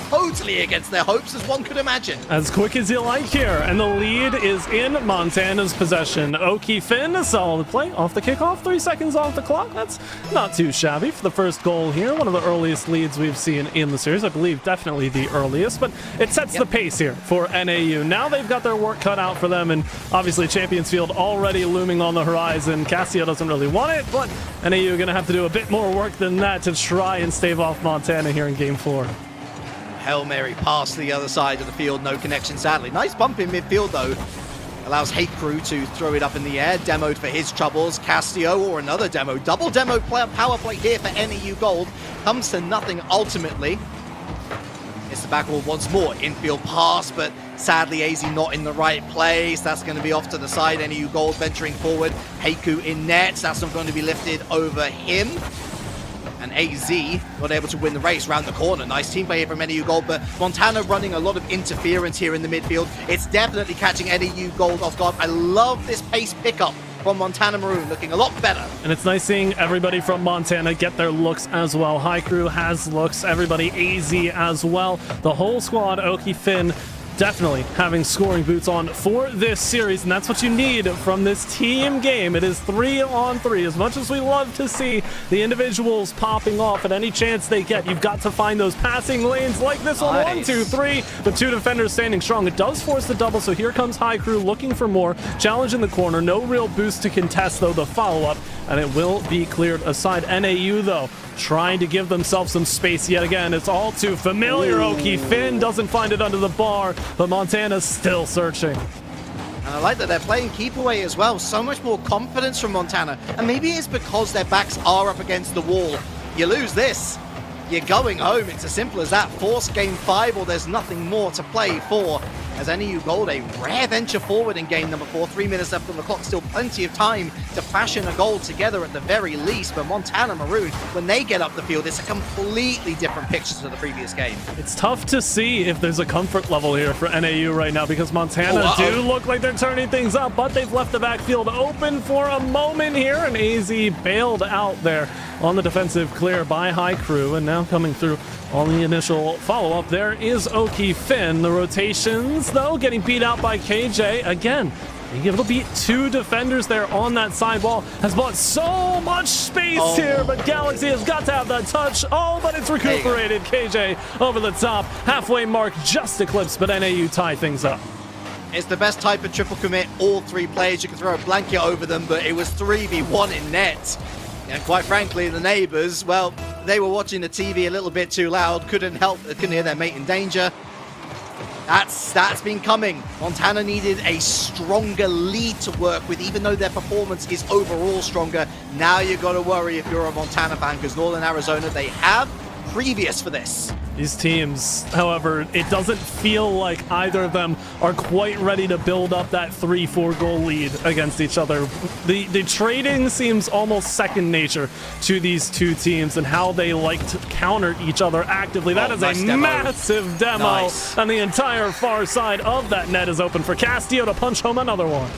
totally against their hopes as one could imagine. As quick as you like here, and the lead is in Montana's possession. Oki Finn, a solid play off the kickoff, 3 seconds off the clock. That's not too shabby for the first goal here. One of the earliest leads we've seen in the series. I believe definitely the earliest, but it sets the pace here for NAU. Now they've got their work cut out for them, and obviously Champions Field already looming on the horizon. Cassio doesn't really want it, but NAU are going to have to do a bit more work than that to try and stave off Montana here in Game 4. Hail Mary pass to the other side of the field, no connection sadly. Nice bump in midfield though. Allows Hey Crew to throw it up in the air, demoed for his troubles. Castio or another demo. Double demo power play here for NEU Gold. Comes to nothing ultimately. It's the backwall once more. Infield pass, but sadly AZ not in the right place. That's going to be off to the side. NEU Gold venturing forward. Heiku in net. That's not going to be lifted over him. And AZ not able to win the race round the corner. Nice team play here from NEU Gold, but Montana running a lot of interference here in the midfield. It's definitely catching NEU Gold off guard. I love this pace pickup from Montana Maroon, looking a lot better. And it's nice seeing everybody from Montana get their looks as well. High Crew has looks, everybody AZ as well. The whole squad, Oki Finn, definitely having scoring boots on for this series, and that's what you need from this team game. It is 3-on-3. As much as we love to see the individuals popping off at any chance they get, you've got to find those passing lanes like this one. Nice. 1, 2, 3. The 2 defenders standing strong. It does force the double, so here comes High Crew looking for more. Challenge in the corner. No real boost to contest, though, the follow-up, and it will be cleared aside. NAU, though, trying to give themselves some space yet again. It's all too familiar. Oki Finn doesn't find it under the bar, but Montana's still searching. And I like that they're playing keep away as well. So much more confidence from Montana. And maybe it's because their backs are up against the wall. You lose this, you're going home. It's as simple as that. Force game 5 or there's nothing more to play for. As NEU Gold, a rare venture forward in game number 4. 3 minutes left on the clock, still plenty of time to fashion a goal together at the very least. But Montana Maroon, when they get up the field, it's a completely different picture to the previous game. It's tough to see if there's a comfort level here for NAU right now, because Montana do look like they're turning things up, but they've left the backfield open for a moment here, and AZ bailed out there on the defensive clear by High Crew, and now coming through On the initial follow-up, there is Oki Finn. The rotations, though, getting beat out by KJ. Again, being able to beat 2 defenders there on that side wall has bought so much space here, but Galaxy has got to have that touch. Oh, but it's recuperated. KJ over the top. Halfway mark just eclipsed, but NAU tie things up. It's the best type of triple commit. All 3 players, you can throw a blanket over them, but it was 3v1 in net. And quite frankly, the neighbors, well, they were watching the TV a little bit too loud, couldn't hear their mate in danger. That's been coming. Montana needed a stronger lead to work with, even though their performance is overall stronger. Now you got to worry if you're a Montana fan, because Northern Arizona, they have previous for this. These teams, however, it doesn't feel like either of them are quite ready to build up that 3-4 goal lead against each other. The trading seems almost second nature to these 2 teams and how they like to counter each other actively. That is nice a demo. massive demo, Nice. and the entire far side of that net is open for Castillo to punch home another one.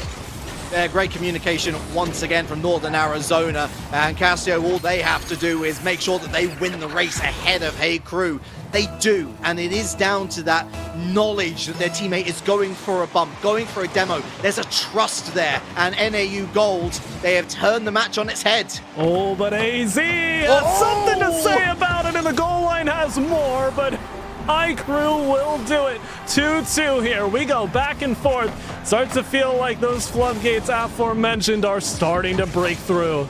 Great communication once again from Northern Arizona, and Castillo, all they have to do is make sure that they win the race ahead of Hey Crew. They do, and it is down to that knowledge that their teammate is going for a bump, going for a demo. There's a trust there, and NAU Gold, they have turned the match on its head. Oh, but AZ has something to say about it, and the goal line has more, but iCrew will do it. 2-2 here. We go back and forth. Starts to feel like those floodgates aforementioned are starting to break through.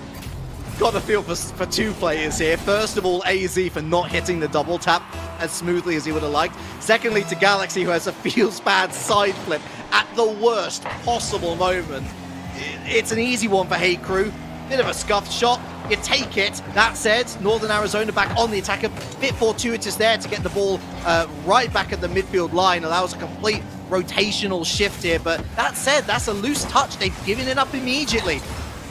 Got a feel for 2 players here. First of all, AZ for not hitting the double tap as smoothly as he would have liked. Secondly, to Galaxy, who has a feels bad side flip at the worst possible moment. It's an easy one for Hey Crew. Bit of a scuffed shot. You take it. That said, Northern Arizona back on the attack. A bit fortuitous there to get the ball right back at the midfield line. Allows a complete rotational shift here. But that said, that's a loose touch. They've given it up immediately.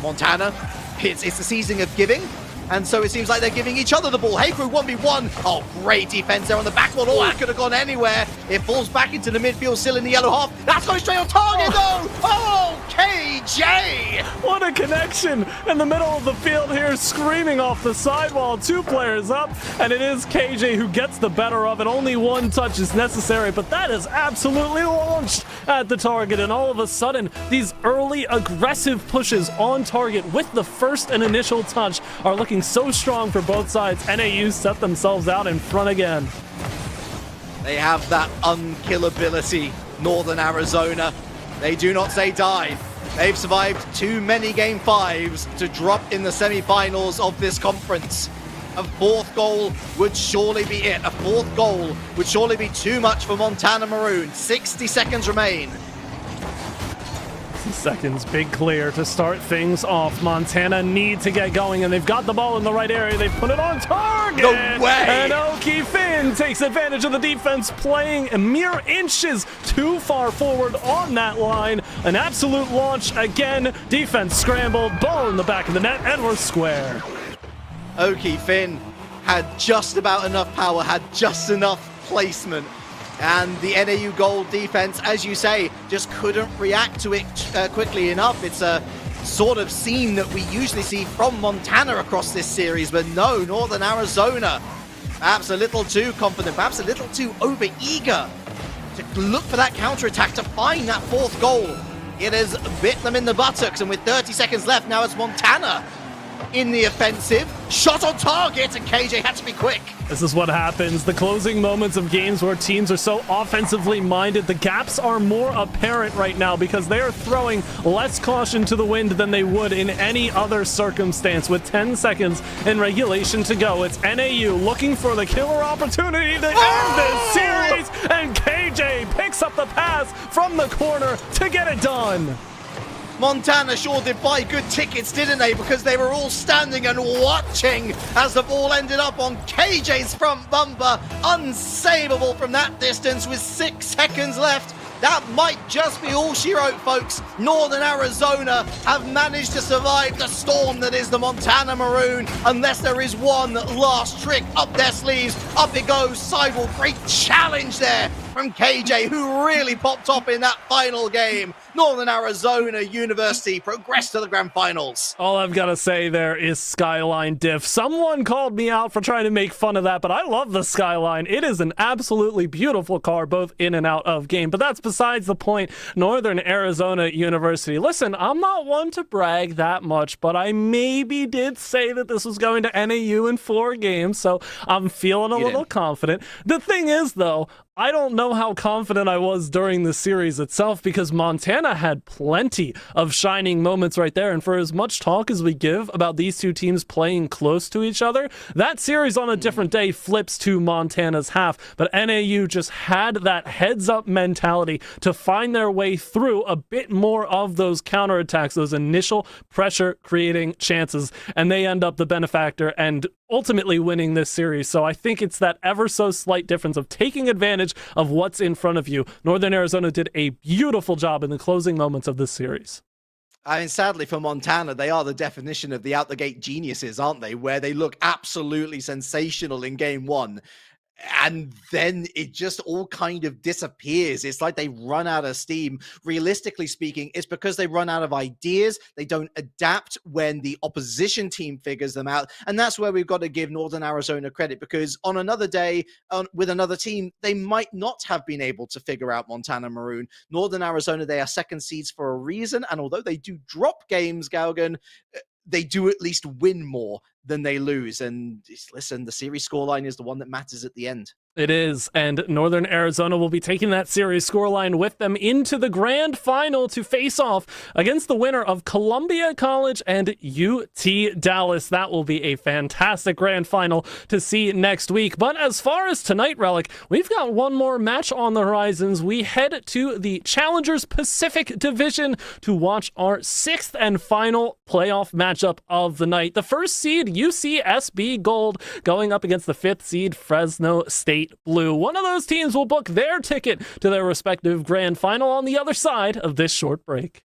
Montana, it's the season of giving. And so it seems like they're giving each other the ball. Hey Crew 1v1. Oh, great defense there on the backboard. Oh, that could have gone anywhere. It falls back into the midfield, still in the yellow half. That's going straight on target, though. Oh, KJ. What a connection in the middle of the field here, screaming off the sidewall. 2 players up, and it is KJ who gets the better of it. Only 1 touch is necessary, but that is absolutely launched at the target. And all of a sudden, these early aggressive pushes on target with the first and initial touch are looking so strong for both sides. NAU set themselves out in front again. They have that unkillability, Northern Arizona. They do not say die. They've survived too many Game 5s to drop in the semifinals of this conference. A 4th goal would surely be it. A 4th goal would surely be too much for Montana Maroon. 60 seconds remain. Seconds, big clear to start things off. Montana need to get going, and they've got the ball in the right area. They put it on target. No way! And Oki Finn takes advantage of the defense, playing a mere inches too far forward on that line. An absolute launch again. Defense scrambled, ball in the back of the net, and we're square. Oki Finn had just about enough power, had just enough placement. And the NAU Gold defense, as you say, just couldn't react to it quickly enough. It's a sort of scene that we usually see from Montana across this series, but no, Northern Arizona, perhaps a little too confident, perhaps a little too over-eager to look for that counterattack, to find that 4th goal. It has bit them in the buttocks, and with 30 seconds left, now it's Montana in the offensive. Shot on target, and KJ had to be quick. This is what happens. The closing moments of games where teams are so offensively minded, the gaps are more apparent right now because they are throwing less caution to the wind than they would in any other circumstance. With 10 seconds in regulation to go, it's NAU looking for the killer opportunity to end this series, and KJ picks up the pass from the corner to get it done. Montana sure did buy good tickets, didn't they? Because they were all standing and watching as the ball ended up on KJ's front bumper. Unsavable from that distance with 6 seconds left. That might just be all she wrote, folks. Northern Arizona have managed to survive the storm that is the Montana Maroon, unless there is one last trick up their sleeves. Up it goes, Sidewall, great challenge there from KJ, who really popped off in that final game. Northern Arizona University progressed to the grand finals. All I've got to say there is Skyline Diff. Someone called me out for trying to make fun of that, but I love the Skyline. It is an absolutely beautiful car, both in and out of game. But that's besides the point. Northern Arizona University. Listen, I'm not one to brag that much, but I maybe did say that this was going to NAU in 4 games, so I'm feeling a little confident. The thing is, though, I don't know how confident I was during the series itself because Montana had plenty of shining moments right there. And for as much talk as we give about these two teams playing close to each other, that series on a different day flips to Montana's half. But NAU just had that heads-up mentality to find their way through a bit more of those counterattacks, those initial pressure-creating chances, and they end up the benefactor and ultimately winning this series. So I think it's that ever so slight difference of taking advantage of what's in front of you. Northern Arizona did a beautiful job in the closing moments of this series. I mean, sadly for Montana, they are the definition of the out-the-gate geniuses, aren't they? Where they look absolutely sensational in game 1. And then it just all kind of disappears. It's like they run out of steam. Realistically speaking, it's because they run out of ideas. They don't adapt when the opposition team figures them out. And that's where we've got to give Northern Arizona credit, because on another day with another team, they might not have been able to figure out Montana Maroon. Northern Arizona, they are second seeds for a reason. And although they do drop games, Galgan, they do at least win more than they lose. And listen, the series scoreline is the one that matters at the end. It is, and Northern Arizona will be taking that series scoreline with them into the grand final to face off against the winner of Columbia College and UT Dallas. That will be a fantastic grand final to see next week. But as far as tonight, Relic, we've got one more match on the horizons. We head to the Challengers Pacific Division to watch our 6th and final playoff matchup of the night. The first seed, UCSB Gold, going up against the 5th seed, Fresno State Blue. One of those teams will book their ticket to their respective grand final on the other side of this short break.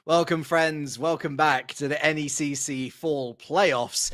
Welcome, friends. Welcome back to the NECC Fall Playoffs.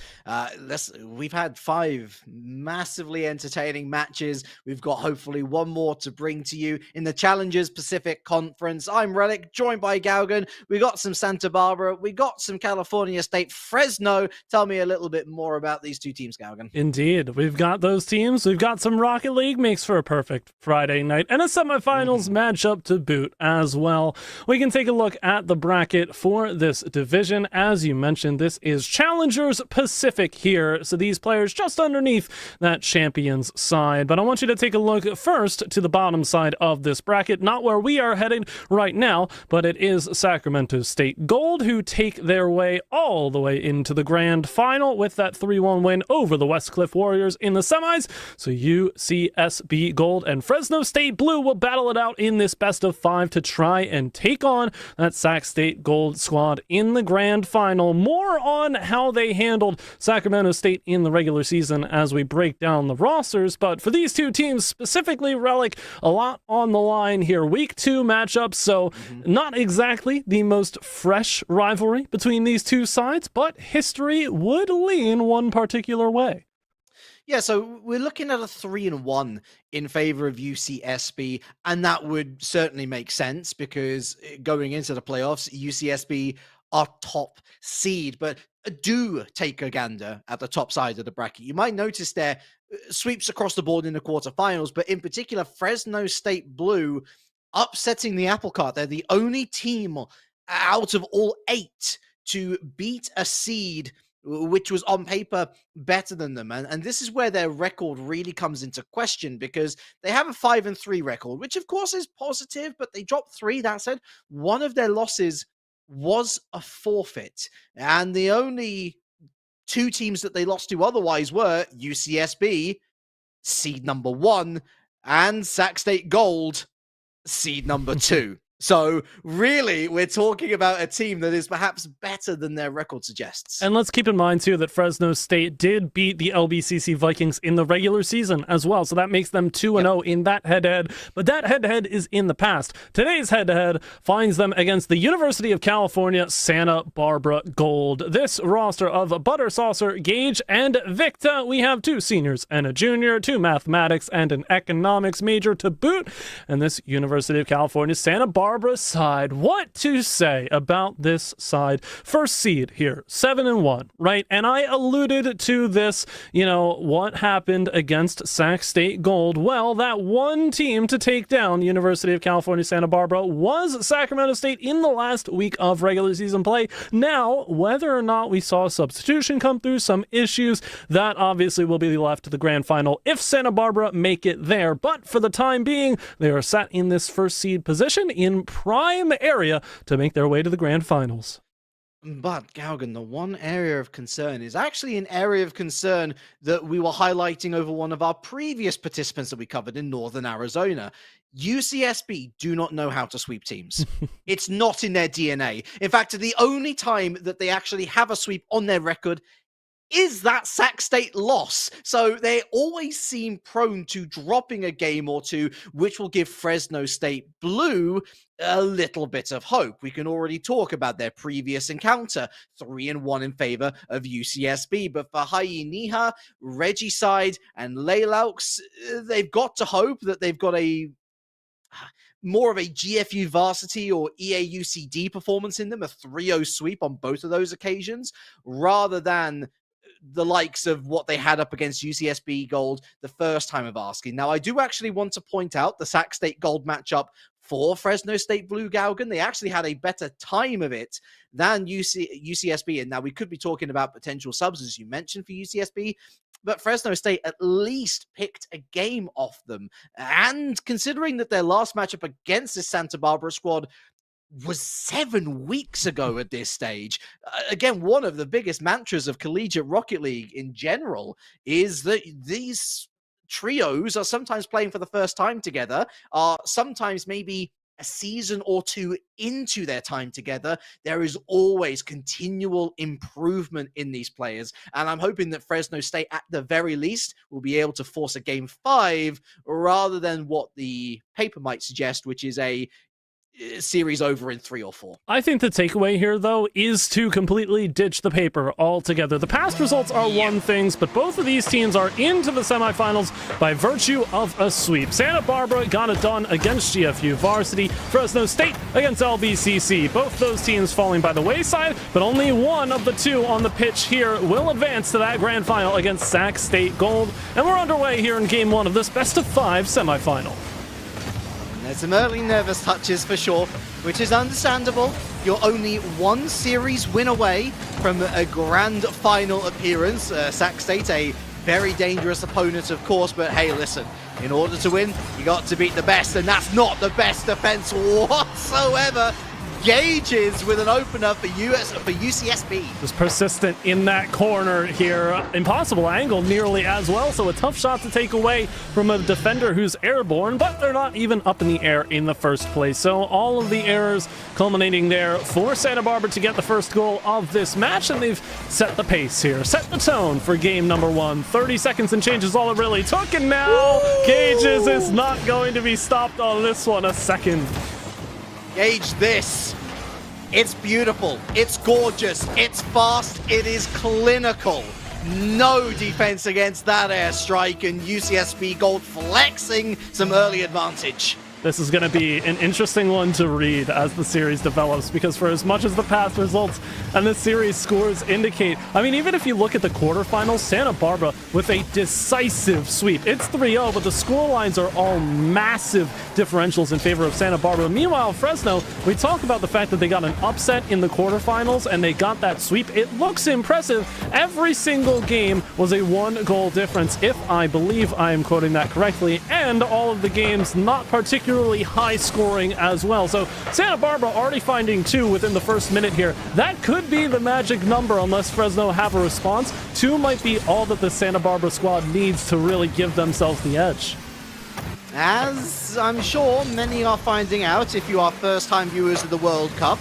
We've had 5 massively entertaining matches. We've got hopefully one more to bring to you in the Challengers Pacific Conference. I'm Relic, joined by Galgan. We got some Santa Barbara. We got some California State. Fresno. Tell me a little bit more about these 2 teams, Galgan. Indeed, we've got those teams. We've got some Rocket League, makes for a perfect Friday night, and a semifinals matchup to boot as well. We can take a look at the bracket for this division. As you mentioned, this is Challengers Pacific here, so these players just underneath that champions side. But I want you to take a look first to the bottom side of this bracket, not where we are heading right now, but it is Sacramento State Gold, who take their way all the way into the grand final with that 3-1 win over the Westcliff Warriors in the semis. So UCSB Gold and Fresno State Blue will battle it out in this best of 5 to try and take on that Sac State Gold squad in the grand final. More on how they handled Sacramento State in the regular season as we break down the rosters, but for these 2 teams specifically, Relic, a lot on the line here. Week 2 matchups, so not exactly the most fresh rivalry between these 2 sides, but history would lean one particular way. Yeah, so we're looking at a 3-1 in favor of UCSB, and that would certainly make sense because going into the playoffs, UCSB are top seed, but do take a gander at the top side of the bracket. You might notice there sweeps across the board in the quarterfinals, but in particular, Fresno State Blue upsetting the apple cart. They're the only team out of all 8 to beat a seed which was on paper better than them. And this is where their record really comes into question, because they have a 5-3 record, which of course is positive, but they dropped 3. That said, one of their losses was a forfeit. And the only 2 teams that they lost to otherwise were UCSB, seed number 1, and Sac State Gold, seed number 2. So really, we're talking about a team that is perhaps better than their record suggests. And let's keep in mind, too, that Fresno State did beat the LBCC Vikings in the regular season as well. So that makes them 2-0 in that head-to-head. But that head-to-head is in the past. Today's head-to-head finds them against the University of California Santa Barbara Gold. This roster of Butter Saucer, Gage, and Victa. We have 2 seniors and a junior, 2 mathematics and an economics major to boot. And this University of California Santa Barbara side, what to say about this side? First seed here, 7-1, right? And I alluded to this, what happened against Sac State Gold. Well, that one team to take down University of California Santa Barbara was Sacramento State in the last week of regular season play. Now, whether or not we saw a substitution come through, some issues, that obviously will be left to the grand final if Santa Barbara make it there. But for the time being, they are sat in this first seed position in prime area to make their way to the grand finals. But Galgan, the one area of concern is actually an area of concern that we were highlighting over one of our previous participants that we covered in Northern Arizona. UCSB do not know how to sweep teams. It's not in their DNA. In fact, the only time that they actually have a sweep on their record is that Sac State loss. So they always seem prone to dropping a game or 2, which will give Fresno State Blue a little bit of hope. We can already talk about their previous encounter, 3-1 in favor of UCSB. But for Hayi Niha, Regicide, and Leilaux, they've got to hope that they've got more of a GFU varsity or EAUCD performance in them, a 3-0 sweep on both of those occasions, rather than the likes of what they had up against UCSB Gold the first time of asking. Now, I do actually want to point out the Sac State Gold matchup for Fresno State Blue, Galgan. They actually had a better time of it than UCSB. And now we could be talking about potential subs, as you mentioned, for UCSB, but Fresno State at least picked a game off them. And considering that their last matchup against the Santa Barbara squad was 7 weeks ago at this stage. Again, one of the biggest mantras of collegiate Rocket League in general is that these trios are sometimes playing for the first time together, are sometimes maybe a season or 2 into their time together. There is always continual improvement in these players. And I'm hoping that Fresno State, at the very least, will be able to force a game 5 rather than what the paper might suggest, which is a series over in 3 or 4. I think the takeaway here, though, is to completely ditch the paper altogether. The past results are one thing, but both of these teams are into the semifinals by virtue of a sweep. Santa Barbara got it done against GFU Varsity, Fresno State against LBCC. Both those teams falling by the wayside, but only one of the two on the pitch here will advance to that grand final against Sac State Gold. And we're underway here in Game 1 of this best-of-5 semifinal. There's some early nervous touches for sure, which is understandable. You're only one series win away from a grand final appearance. Sac State, a very dangerous opponent, of course, but hey, listen, in order to win, you got to beat the best, and that's not the best defense whatsoever. Gages with an opener for UCSB. Just persistent in that corner here. Impossible angle nearly as well, so a tough shot to take away from a defender who's airborne, but they're not even up in the air in the first place. So all of the errors culminating there for Santa Barbara to get the first goal of this match, and they've set the pace here, set the tone for game number 1. 30 seconds and change is all it really took, and now Gages is not going to be stopped on this one a second. Gauge this. It's beautiful. It's gorgeous. It's fast. It is clinical. No defense against that airstrike, and UCSB Gold flexing some early advantage. This is going to be an interesting one to read as the series develops, because for as much as the past results and the series scores indicate, I mean, even if you look at the quarterfinals, Santa Barbara with a decisive sweep. It's 3-0, but the score lines are all massive differentials in favor of Santa Barbara. Meanwhile, Fresno, we talk about the fact that they got an upset in the quarterfinals and they got that sweep. It looks impressive. Every single game was a 1-goal difference, if I believe I am quoting that correctly, and all of the games not particularly high scoring as well. So Santa Barbara already finding 2 within the first minute here. That could be the magic number unless Fresno have a response. 2 might be all that the Santa Barbara squad needs to really give themselves the edge. As I'm sure many are finding out if you are first-time viewers of the World Cup,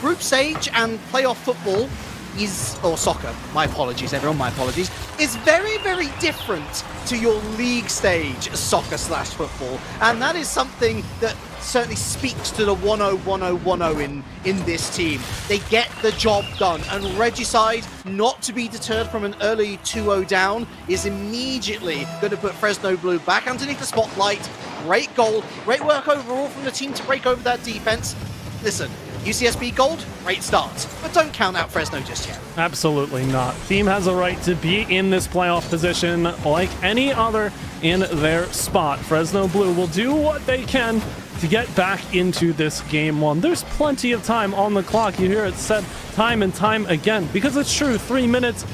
group stage and playoff football is, or soccer, my apologies everyone, my apologies, is very, very different to your league stage soccer/football. And that is something that certainly speaks to the 1-0-1-0-1-0 in this team. They get the job done, and Regicide, not to be deterred from an early 2-0 down, is immediately going to put Fresno Blue back underneath the spotlight. Great goal, great work overall from the team to break over that defense. Listen, UCSB Gold, great start, but don't count out Fresno just yet. Absolutely not. Team has a right to be in this playoff position like any other in their spot. Fresno Blue will do what they can to get back into this game 1. There's plenty of time on the clock. You hear it said time and time again, because it's true, 3 minutes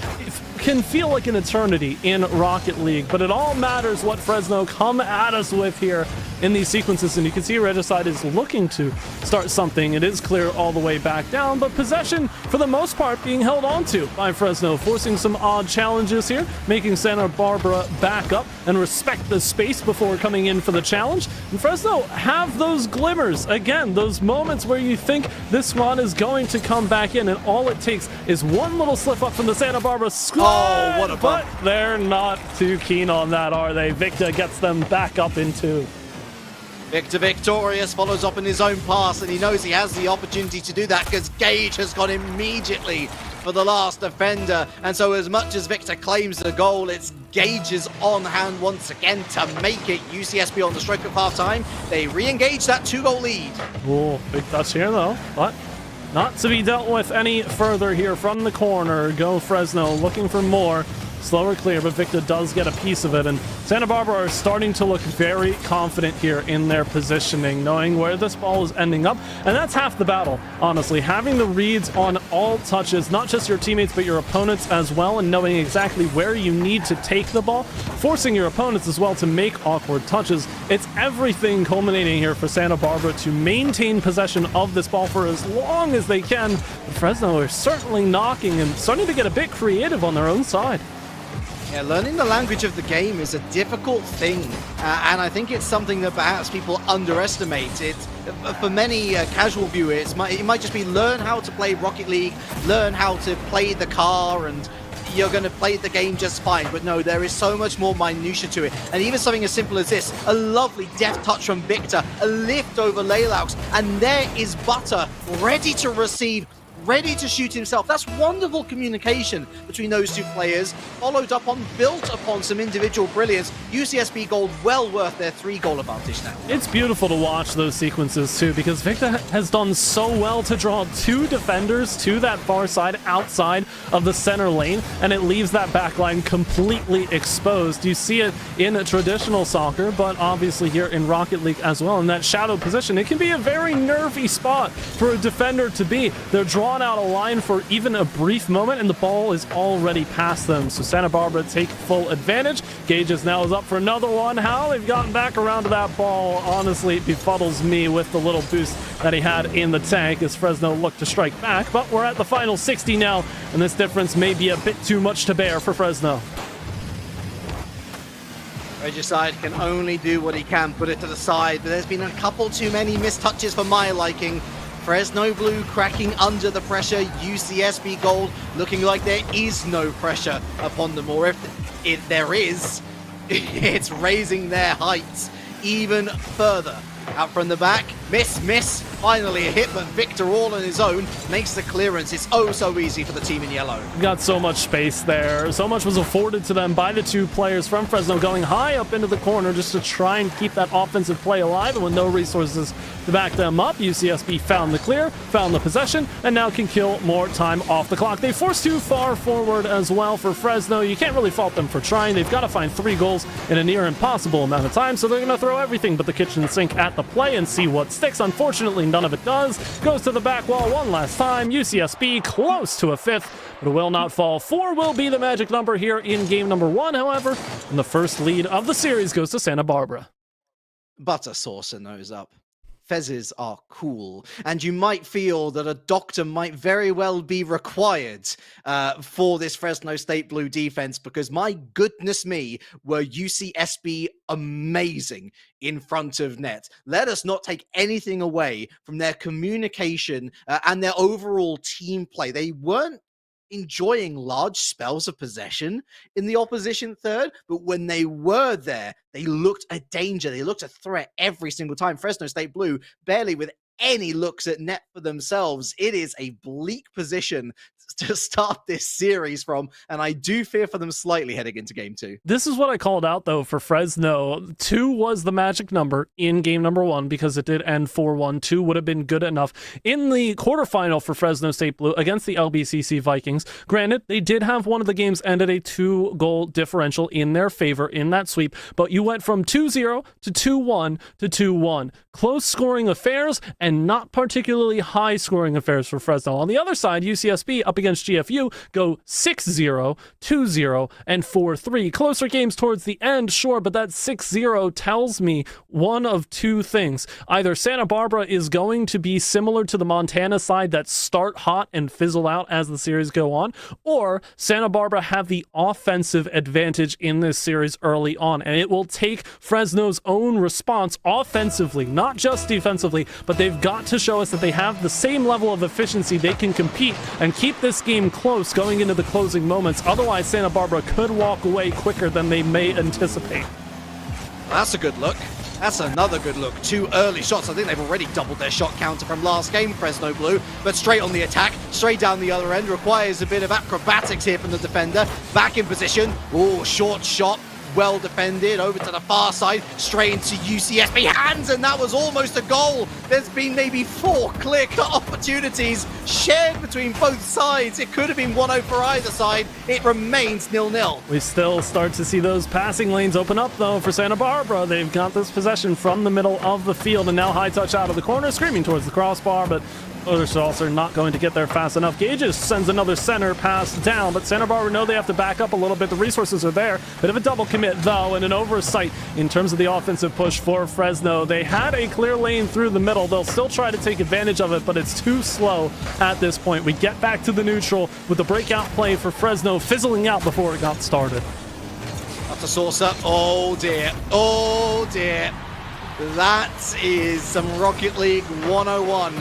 can feel like an eternity in Rocket League, but it all matters what Fresno come at us with here in these sequences, and you can see Regicide is looking to start something. It is clear all the way back down, but possession for the most part being held on to by Fresno, forcing some odd challenges here, making Santa Barbara back up and respect the space before coming in for the challenge. And Fresno have those glimmers, again, those moments where you think this squad is going to come back in, and all it takes is one little slip up from the Santa Barbara squad. Oh, what a bump. But they're not too keen on that, are they? Victor gets them back up in 2. Victor victorious, follows up in his own pass, and he knows he has the opportunity to do that because Gage has gone immediately for the last defender. And so as much as Victor claims the goal, it's Gage's on hand once again to make it. UCSB on the stroke of half-time. They re-engage that 2-goal lead. Oh, big touch here, though. But not to be dealt with any further here from the corner. Go Fresno, looking for more. Slower clear, but Victor does get a piece of it, and Santa Barbara are starting to look very confident here in their positioning, knowing where this ball is ending up, and that's half the battle, honestly. Having the reads on all touches, not just your teammates, but your opponents as well, and knowing exactly where you need to take the ball, forcing your opponents as well to make awkward touches. It's everything culminating here for Santa Barbara to maintain possession of this ball for as long as they can. But Fresno are certainly knocking and starting to get a bit creative on their own side. Yeah, learning the language of the game is a difficult thing, and I think it's something that perhaps people underestimate. For many casual viewers, it might just be learn how to play Rocket League, learn how to play the car, and you're going to play the game just fine. But no, there is so much more minutia to it. And even something as simple as this, a lovely deft touch from Victor, a lift over Leilaux, and there is Butter ready to receive, ready to shoot himself. That's wonderful communication between those two players, followed up on, built upon some individual brilliance. UCSB Gold well worth their 3-goal advantage now. It's beautiful to watch those sequences too, because Victor has done so well to draw 2 defenders to that far side outside of the center lane, and it leaves that back line completely exposed. You see it in traditional soccer, but obviously here in Rocket League as well. In that shadow position, it can be a very nervy spot for a defender to be. They're drawn out a line for even a brief moment, and the ball is already past them. So Santa Barbara take full advantage. Gages now is up for another one. How they've gotten back around to that ball, honestly, befuddles me with the little boost that he had in the tank as Fresno looked to strike back. But we're at the final 60 now, and this difference may be a bit too much to bear for Fresno. Regicide can only do what he can, put it to the side, but there's been a couple too many missed touches for my liking. Fresno Blue cracking under the pressure. UCSB Gold looking like there is no pressure upon them, or if there is, it's raising their heights even further. Out from the back, miss, finally a hit, but Victor all on his own makes the clearance. It's oh so easy for the team in yellow. Got so much space there. So much was afforded to them by the 2 players from Fresno going high up into the corner just to try and keep that offensive play alive, and with no resources to back them up, UCSB found the clear, found the possession, and now can kill more time off the clock. They forced too far forward as well for Fresno. You can't really fault them for trying. They've got to find 3 goals in a near impossible amount of time, so they're going to throw everything but the kitchen sink at the play and see what sticks. Unfortunately, none of it does. Goes to the back wall one last time. UCSB close to a 5th, but it will not fall. 4 will be the magic number here in game number 1, however, and the first lead of the series goes to Santa Barbara. Butter saucer nose up. Fezzes are cool, and you might feel that a doctor might very well be required for this Fresno State Blue defense, because my goodness me, were UCSB amazing in front of net. Let us not take anything away from their communication and their overall team play. They weren't enjoying large spells of possession in the opposition third, but when they were there, they looked a danger. They looked a threat every single time. Fresno State Blue barely with any looks at net for themselves. It is a bleak position to start this series from, and I do fear for them slightly heading into game 2. This is what I called out, though, for Fresno. 2 was the magic number in game number 1 because it did end 4-1. 2 would have been good enough in the quarterfinal for Fresno State Blue against the LBCC Vikings. Granted, they did have one of the games ended a 2-goal differential in their favor in that sweep, but you went from 2-0 to 2-1 to 2-1. Close scoring affairs and not particularly high scoring affairs for Fresno. On the other side, UCSB up against GFU go 6-0, 2-0, and 4-3. Closer games towards the end, sure, but that 6-0 tells me one of 2 things. Either Santa Barbara is going to be similar to the Montana side that start hot and fizzle out as the series go on, or Santa Barbara have the offensive advantage in this series early on, and it will take Fresno's own response offensively, not just defensively, but they've got to show us that they have the same level of efficiency. They can compete and keep this game close going into the closing moments. Otherwise, Santa Barbara could walk away quicker than they may anticipate. That's a good look. That's another good look. 2 early shots. I think they've already doubled their shot counter from last game, Fresno Blue. But straight on the attack, straight down the other end. Requires a bit of acrobatics here from the defender. Back in position. Oh, short shot. Well defended, over to the far side, straight into UCSB hands, and that was almost a goal. There's been maybe 4 clear-cut opportunities shared between both sides. It could have been 1-0 for either side. It remains 0-0. We still start to see those passing lanes open up, though, for Santa Barbara. They've got this possession from the middle of the field, and now high touch out of the corner, screaming towards the crossbar, but other shots are not going to get there fast enough. Gages sends another center pass down, but Santa Barbara know they have to back up a little bit. The resources are there. Bit of a double commit, though, and an oversight in terms of the offensive push for Fresno. They had a clear lane through the middle. They'll still try to take advantage of it, but it's too slow at this point. We get back to the neutral with the breakout play for Fresno fizzling out before it got started. Up to Saucer. Oh, dear. Oh, dear. That is some Rocket League 101.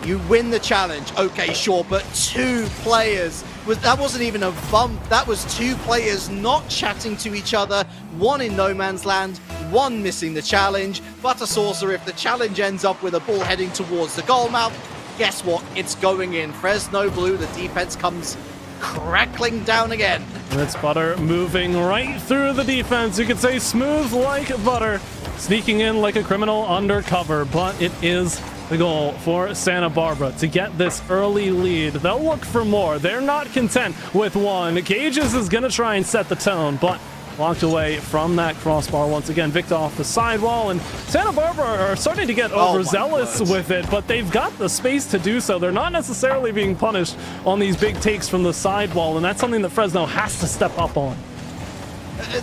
You win the challenge, okay, sure, but 2 players that wasn't even a bump. That was two players not chatting to each other, one in no man's land, one missing the challenge. Butter Saucer, if the challenge ends up with a ball heading towards the goal mouth, guess what? It's going in. Fresno Blue, the defense comes crackling down again. And it's Butter moving right through the defense. You could say smooth like butter, sneaking in like a criminal undercover, but it is the goal for Santa Barbara to get this early lead. They'll look for more. They're not content with one. Cages is going to try and set the tone, but blocked away from that crossbar once again. Victor off the sidewall, and Santa Barbara are starting to get overzealous with it, but they've got the space to do so. They're not necessarily being punished on these big takes from the sidewall, and that's something that Fresno has to step up on.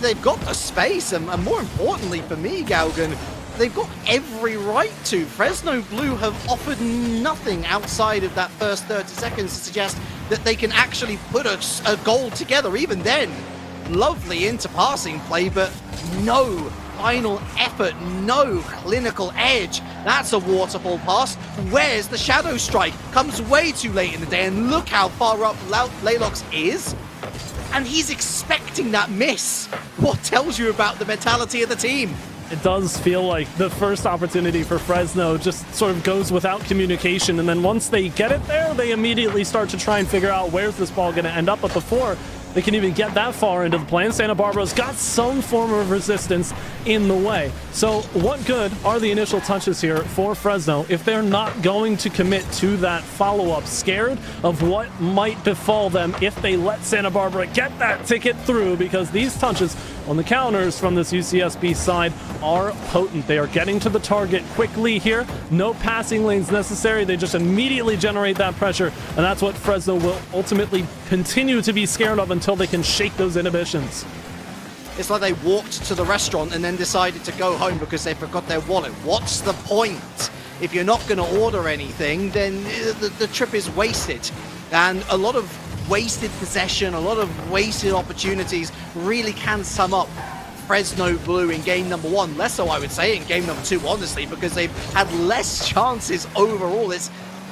They've got the space, and more importantly for me, Galgan, they've got every right to. Fresno Blue have offered nothing outside of that first 30 seconds to suggest that they can actually put a goal together. Even then, lovely into passing play, but no final effort, no clinical edge. That's a waterfall pass. Where's the Shadow Strike? Comes way too late in the day, and look how far up Laylox is. And he's expecting that miss. What tells you about the mentality of the team? It does feel like the first opportunity for Fresno just sort of goes without communication, and then once they get it there, they immediately start to try and figure out where's this ball going to end up. But before they can even get that far into the plan, Santa Barbara's got some form of resistance in the way. So what good are the initial touches here for Fresno if they're not going to commit to that follow-up, scared of what might befall them if they let Santa Barbara get that ticket through? Because these touches on the counters from this UCSB side are potent. They are getting to the target quickly here. No passing lanes necessary. They just immediately generate that pressure, and that's what Fresno will ultimately continue to be scared of until they can shake those inhibitions. It's like they walked to the restaurant and then decided to go home because they forgot their wallet. What's the point? If you're not going to order anything, then the trip is wasted. And a lot of wasted possession, a lot of wasted opportunities really can sum up Fresno Blue in game number one. Less so, I would say, in game number two, honestly, because they've had less chances overall.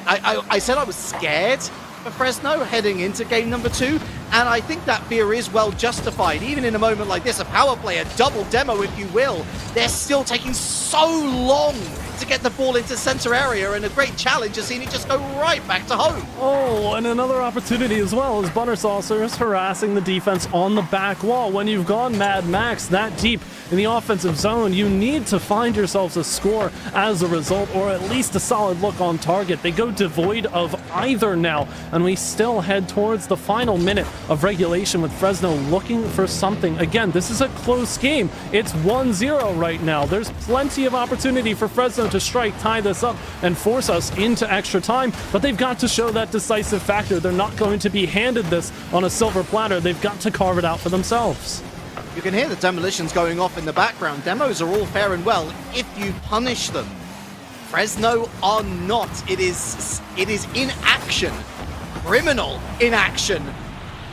I said I was scared for Fresno heading into game number two, and I think that fear is well justified. Even in a moment like this, a power play, a double demo, if you will, they're still taking so long to get the ball into center area, and a great challenge has seen it just go right back to home. Oh, and another opportunity as well as Butter Saucer is harassing the defense on the back wall. When you've gone Mad Max that deep in the offensive zone, you need to find yourselves a score as a result, or at least a solid look on target. They go devoid of either now, and we still head towards the final minute of regulation with Fresno looking for something. Again, this is a close game. It's 1-0 right now. There's plenty of opportunity for Fresno to strike, tie this up, and force us into extra time, but they've got to show that decisive factor. They're not going to be handed this on a silver platter. They've got to carve it out for themselves. You can hear the demolitions going off in the background. Demos are all fair and well if you punish them. Fresno are not. It is inaction, criminal inaction.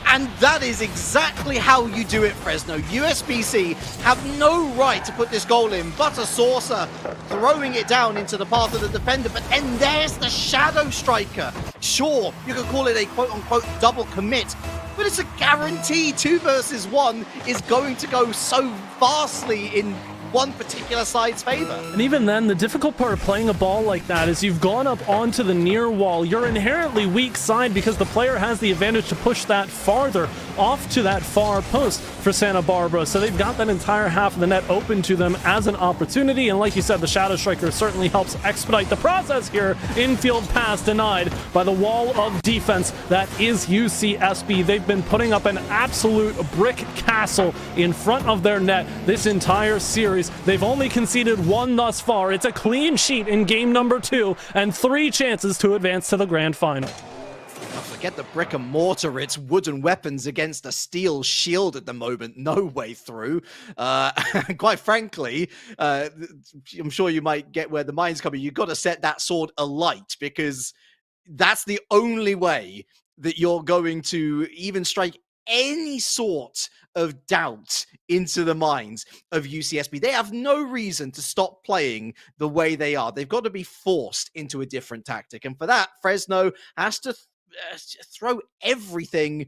And that is exactly how you do it, Fresno. USBC have no right to put this goal in. Butter Saucer throwing it down into the path of the defender, but then there's the Shadow Striker. Sure, you could call it a quote-unquote double commit, but it's a guarantee 2 versus 1 is going to go so vastly in one particular side's favor. And even then, the difficult part of playing a ball like that is you've gone up onto the near wall. You're inherently weak side because the player has the advantage to push that farther off to that far post for Santa Barbara. So they've got that entire half of the net open to them as an opportunity. And like you said, the Shadow Striker certainly helps expedite the process here. Infield pass denied by the wall of defense that is UCSB. They've been putting up an absolute brick castle in front of their net this entire series. They've only conceded 1 thus far. It's a clean sheet in game number 2 and 3 chances to advance to the grand final. Forget the brick and mortar, it's wooden weapons against a steel shield at the moment. No way through. Quite frankly, I'm sure you might get where the mind's coming. You've got to set that sword alight, because that's the only way that you're going to even strike any sort of doubt into the minds of UCSB. They have no reason to stop playing the way they are. They've got to be forced into a different tactic. And for that, Fresno has to throw everything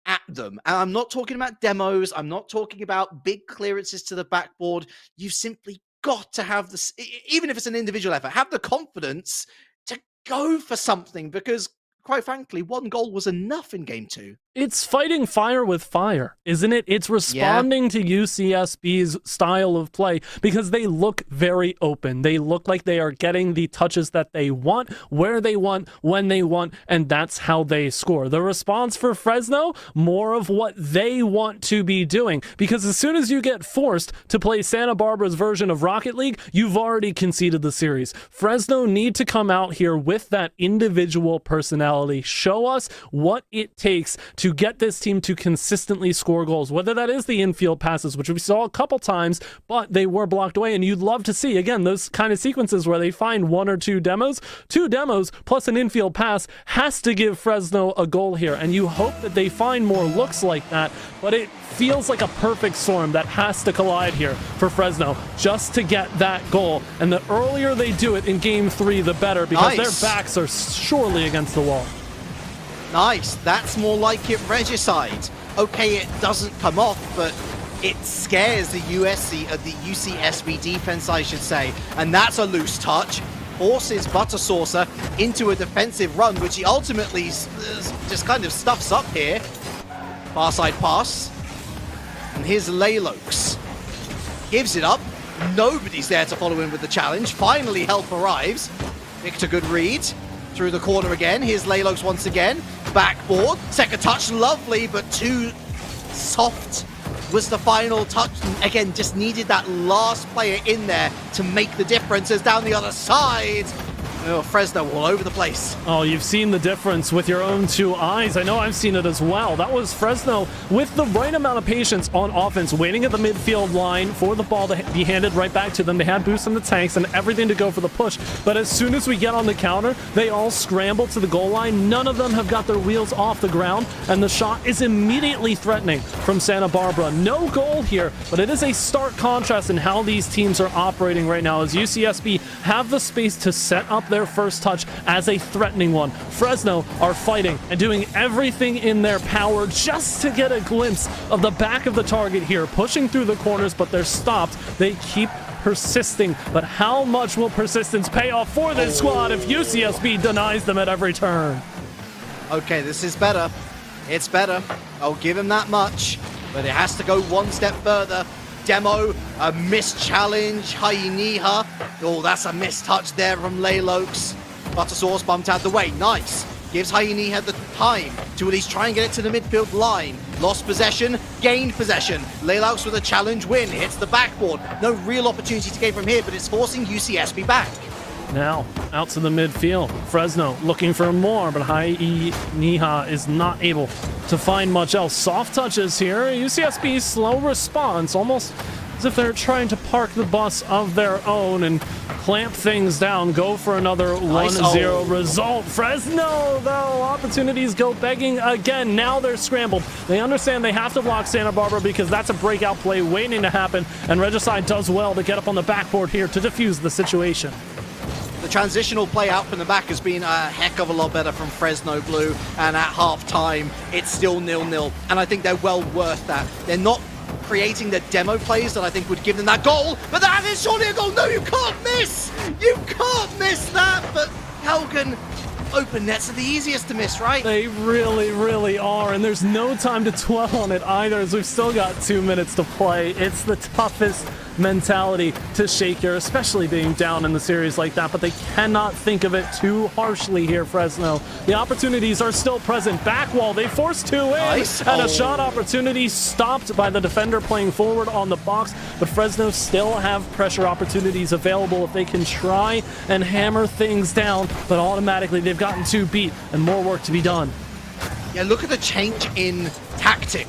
at them. And I'm not talking about demos. I'm not talking about big clearances to the backboard. You've simply got to have this, even if it's an individual effort, have the confidence to go for something, because quite frankly, one goal was enough in game 2. It's fighting fire with fire, isn't it? It's responding to UCSB's style of play because they look very open. They look like they are getting the touches that they want, where they want, when they want, and that's how they score. The response for Fresno, more of what they want to be doing, because as soon as you get forced to play Santa Barbara's version of Rocket League, you've already conceded the series. Fresno need to come out here with that individual personality, show us what it takes to get this team to consistently score goals, whether that is the infield passes, which we saw a couple times, but they were blocked away. And you'd love to see, again, those kind of sequences where they find 1 or 2 demos. 2 demos plus an infield pass has to give Fresno a goal here. And you hope that they find more looks like that, but it feels like a perfect storm that has to collide here for Fresno just to get that goal. And the earlier they do it in game 3, the better, because their backs are surely against the wall. Nice. That's more like it regicide. Okay, it doesn't come off, but it scares the UCSB defense, I should say. And that's a loose touch. Forces Butter Saucer into a defensive run, which he ultimately just kind of stuffs up here. Far side pass. And here's Laylox. Gives it up. Nobody's there to follow in with the challenge. Finally, help arrives. Victor, good read. Through the corner again. Here's Laylox once again. Backboard. Second touch, lovely, but too soft was the final touch. Again, just needed that last player in there to make the difference. As down the other side. Oh, Fresno all over the place. Oh, you've seen the difference with your own 2 eyes. I know I've seen it as well. That was Fresno with the right amount of patience on offense, waiting at the midfield line for the ball to be handed right back to them. They had boosts in the tanks and everything to go for the push. But as soon as we get on the counter, they all scramble to the goal line. None of them have got their wheels off the ground, and the shot is immediately threatening from Santa Barbara. No goal here, but it is a stark contrast in how these teams are operating right now, as UCSB have the space to set up their first touch as a threatening one. Fresno are fighting and doing everything in their power just to get a glimpse of the back of the target here, pushing through the corners, but they're stopped. They keep persisting, but how much will persistence pay off for this squad if UCSB denies them at every turn? Okay, this is better. It's better. I'll give him that much, but it has to go one step further. Demo, a missed challenge, Hainiha. Oh, that's a missed touch there from Laylox. Butter Sauce bumped out the way, nice. Gives Hainiha the time to at least try and get it to the midfield line. Lost possession, gained possession. Laylox with a challenge win, hits the backboard. No real opportunity to gain from here, but it's forcing UCSB back. Now, out to the midfield. Fresno looking for more, but Hainiha is not able to find much else. Soft touches here. UCSB's slow response, almost as if they're trying to park the bus of their own and clamp things down. Go for another 1-0 result. Fresno, though, opportunities go begging again. Now they're scrambled. They understand they have to block Santa Barbara because that's a breakout play waiting to happen, and Regicide does well to get up on the backboard here to defuse the situation. The transitional play out from the back has been a heck of a lot better from Fresno Blue, and at half-time, it's still 0-0, and I think they're well worth that. They're not creating the demo plays that I think would give them that goal, but that is surely a goal! No, you can't miss! You can't miss that! But Helgen, open nets are the easiest to miss, right? They really, really are, and there's no time to dwell on it either, as we've still got 2 minutes to play. It's the toughest mentality to shake here, especially being down in the series like that, but they cannot think of it too harshly here, Fresno. The opportunities are still present. Back wall, they forced 2 in, nice. And a shot opportunity stopped by the defender playing forward on the box, but Fresno still have pressure opportunities available if they can try and hammer things down, but automatically they've gotten 2 beat and more work to be done. Yeah, look at the change in tactic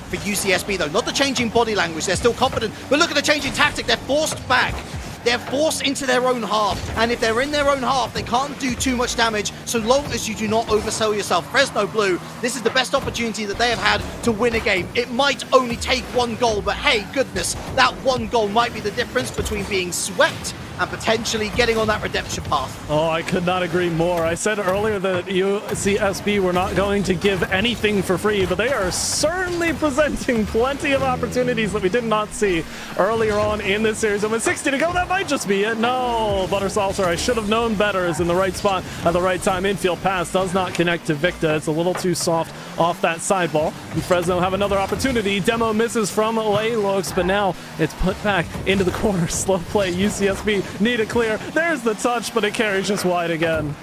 for UCSB, though. Not the change in body language, they're still confident, but look at the change in tactic. They're forced back. They're forced into their own half, and if they're in their own half, they can't do too much damage so long as you do not oversell yourself. Fresno Blue, this is the best opportunity that they have had to win a game. It might only take 1 goal, but hey, goodness, that 1 goal might be the difference between being swept and potentially getting on that redemption path. Oh, I could not agree more. I said earlier that UCSB were not going to give anything for free, but they are certainly presenting plenty of opportunities that we did not see earlier on in this series. And with 60 to go, that might just be it. No, Butter Salsa, I should have known better, is in the right spot at the right time. Infield pass does not connect to Victa. It's a little too soft off that side ball. And Fresno have another opportunity. Demo misses from Laylux, but now it's put back into the corner. Slow play. UCSB need a clear. There's the touch, but it carries just wide again.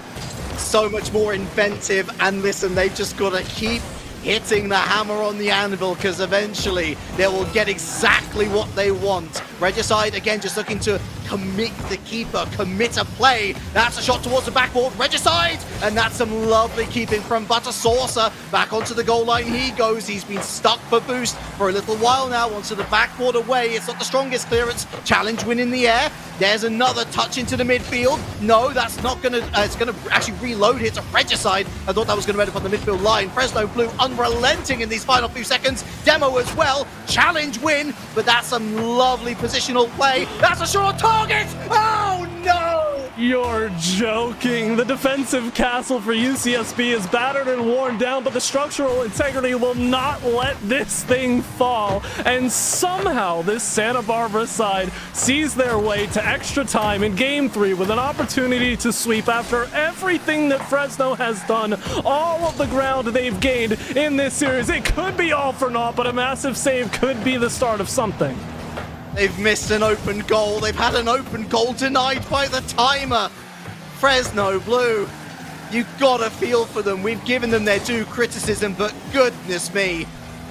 So much more inventive, and listen, they've just got to keep hitting the hammer on the anvil, because eventually they will get exactly what they want. Regicide again just looking to commit the keeper, commit a play. That's a shot towards the backboard. Regicide, and that's some lovely keeping from Butter Saucer. Back onto the goal line he goes. He's been stuck for boost for a little while now. Onto the backboard away. It's not the strongest clearance. Challenge win in the air. There's another touch into the midfield. No, that's not gonna. It's gonna actually reload here to Regicide. I thought that was gonna end up on the midfield line. Fresno Blue unrelenting in these final few seconds. Demo as well. Challenge win, but that's some lovely positional play. That's a shot on target. Oh no! You're joking. The defensive castle for UCSB is battered and worn down, but the structural integrity will not let this thing fall. And somehow this Santa Barbara side sees their way to extra time in Game 3 with an opportunity to sweep after everything that Fresno has done, all of the ground they've gained in this series. It could be all for naught, but a massive save could be the start of something. They've missed an open goal. They've had an open goal denied by the timer. Fresno Blue, you've got to feel for them. We've given them their due criticism, but goodness me,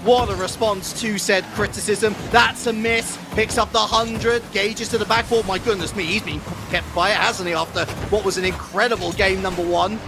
what a response to said criticism. That's a miss. Picks up the 100. Gauges to the backboard. My goodness me, he's been kept quiet, hasn't he, after what was an incredible game number one.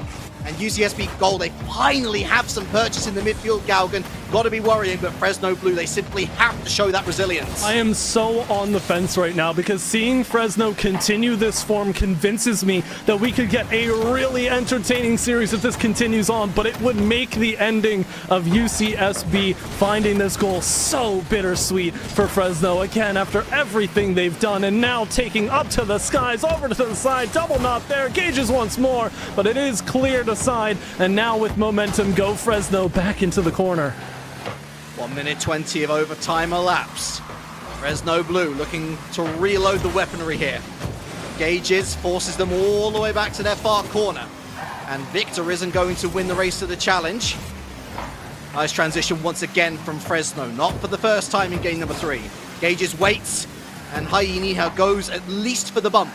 And UCSB goal, they finally have some purchase in the midfield, Galgan. Got to be worrying, but Fresno Blue, they simply have to show that resilience. I am so on the fence right now, because seeing Fresno continue this form convinces me that we could get a really entertaining series if this continues on, but it would make the ending of UCSB finding this goal so bittersweet for Fresno. Again, after everything they've done, and now taking up to the skies, over to the side, double knot there, Gauges once more, but it is cleared aside, and now with momentum, go Fresno back into the corner. 1 minute 20 of overtime elapsed. Fresno Blue looking to reload the weaponry here. Gauges forces them all the way back to their far corner. And Victor isn't going to win the race to the challenge. Nice transition once again from Fresno. Not for the first time in game number 3. Gauges waits, and Hyeniha goes at least for the bump.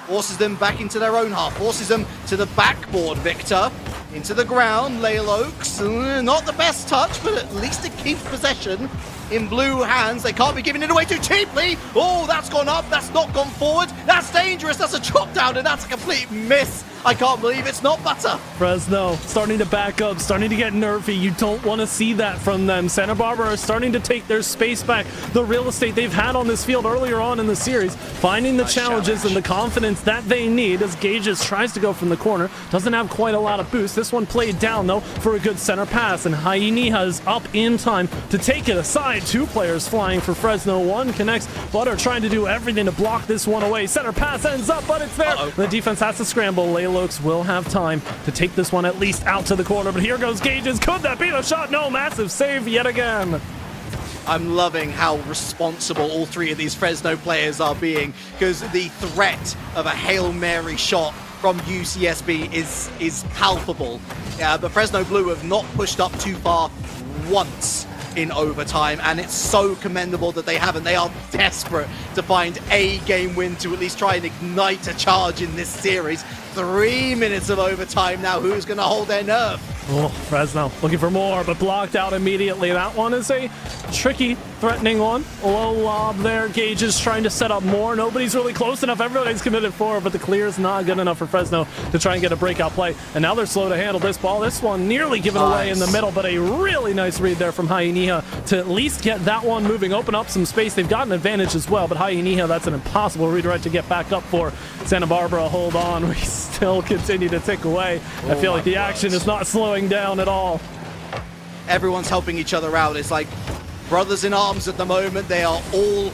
Forces them back into their own half. Forces them to the backboard, Victor. Into the ground, Laylokes. Not the best touch, but at least it keeps possession in blue hands. They can't be giving it away too cheaply. Oh, that's gone up. That's not gone forward. That's dangerous. That's a chop down, and that's a complete miss. I can't believe it's not Butter. Fresno starting to back up, starting to get nervy. You don't want to see that from them. Santa Barbara are starting to take their space back, the real estate they've had on this field earlier on in the series, finding the challenges and the confidence that they need as Gauges tries to go from the corner. Doesn't have quite a lot of boost. This one played down, though, for a good center pass, and Hyeniha is up in time to take it aside. 2 players flying for Fresno. 1 connects. Butter trying to do everything to block this one away. Center pass ends up, but it's there. The defense has to scramble. Laylokes will have time to take this one at least out to the corner, but here goes Gauges. Could that be the shot? No, massive save yet again. I'm loving how responsible all 3 of these Fresno players are being, because the threat of a Hail Mary shot from UCSB is palpable. Yeah, but Fresno Blue have not pushed up too far once in overtime, and it's so commendable that they haven't. They are desperate to find a game win to at least try and ignite a charge in this series. 3 minutes of overtime now. Who's going to hold their nerve? Oh, Fresno looking for more, but blocked out immediately. That one is a tricky, threatening one. Low lob there. Gauges trying to set up more. Nobody's really close enough. Everybody's committed for, but the clear is not good enough for Fresno to try and get a breakout play. And now they're slow to handle this ball. This one nearly given away in the middle, but a really nice read there from Hyeniha to at least get that one moving, open up some space. They've got an advantage as well, but Hyeniha, that's an impossible redirect to get back up for. Santa Barbara, hold on. We still continue to tick away. I feel like the action is not slowing down at all. Everyone's helping each other out. It's like brothers in arms at the moment. They are all,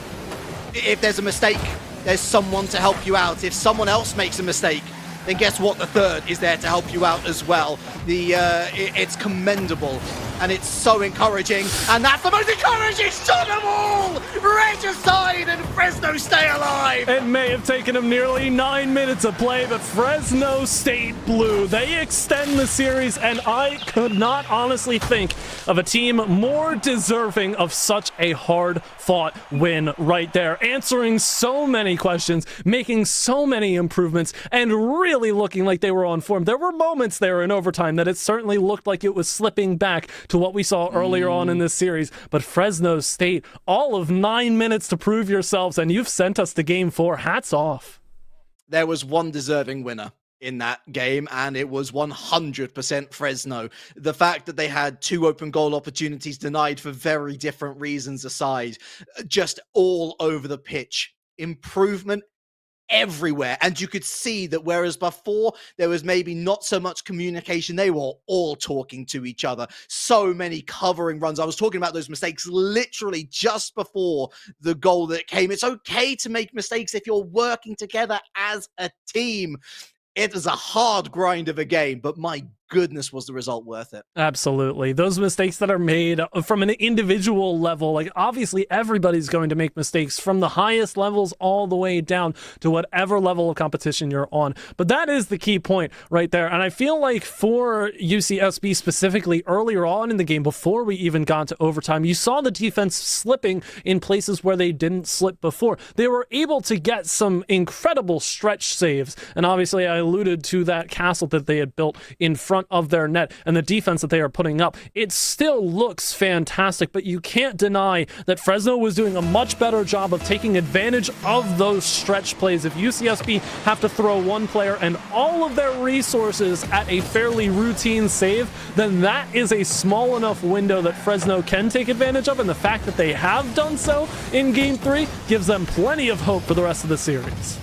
if there's a mistake, there's someone to help you out. If someone else makes a mistake, then guess what? The third is there to help you out as well. It's commendable, and it's so encouraging, and that's the most encouraging shot of all! Regicide and Fresno stay alive! It may have taken them nearly 9 minutes of play, but Fresno State Blue, they extend the series, and I could not honestly think of a team more deserving of such a hard-fought win right there. Answering so many questions, making so many improvements, and really looking like they were on form. There were moments there in overtime that it certainly looked like it was slipping back to what we saw earlier on in this series, but Fresno State, all of 9 minutes to prove yourselves, and you've sent us to game 4. Hats off. There was one deserving winner in that game, and it was 100% Fresno. The fact that they had 2 open goal opportunities denied for very different reasons aside, just all over the pitch. Improvement everywhere, and you could see that whereas before there was maybe not so much communication, they were all talking to each other. So many covering runs. I was talking about those mistakes literally just before the goal that came. It's okay to make mistakes if you're working together as a team. It was a hard grind of a game, but my goodness, was the result worth it. Absolutely. Those mistakes that are made from an individual level, like obviously everybody's going to make mistakes from the highest levels all the way down to whatever level of competition you're on. But that is the key point right there. And I feel like for UCSB specifically earlier on in the game, before we even got to overtime, you saw the defense slipping in places where they didn't slip before. They were able to get some incredible stretch saves. And obviously I alluded to that castle that they had built in front of their net and the defense that they are putting up. It still looks fantastic, but you can't deny that Fresno was doing a much better job of taking advantage of those stretch plays. If UCSB have to throw one player and all of their resources at a fairly routine save, then that is a small enough window that Fresno can take advantage of, and the fact that they have done so in Game 3 gives them plenty of hope for the rest of the series.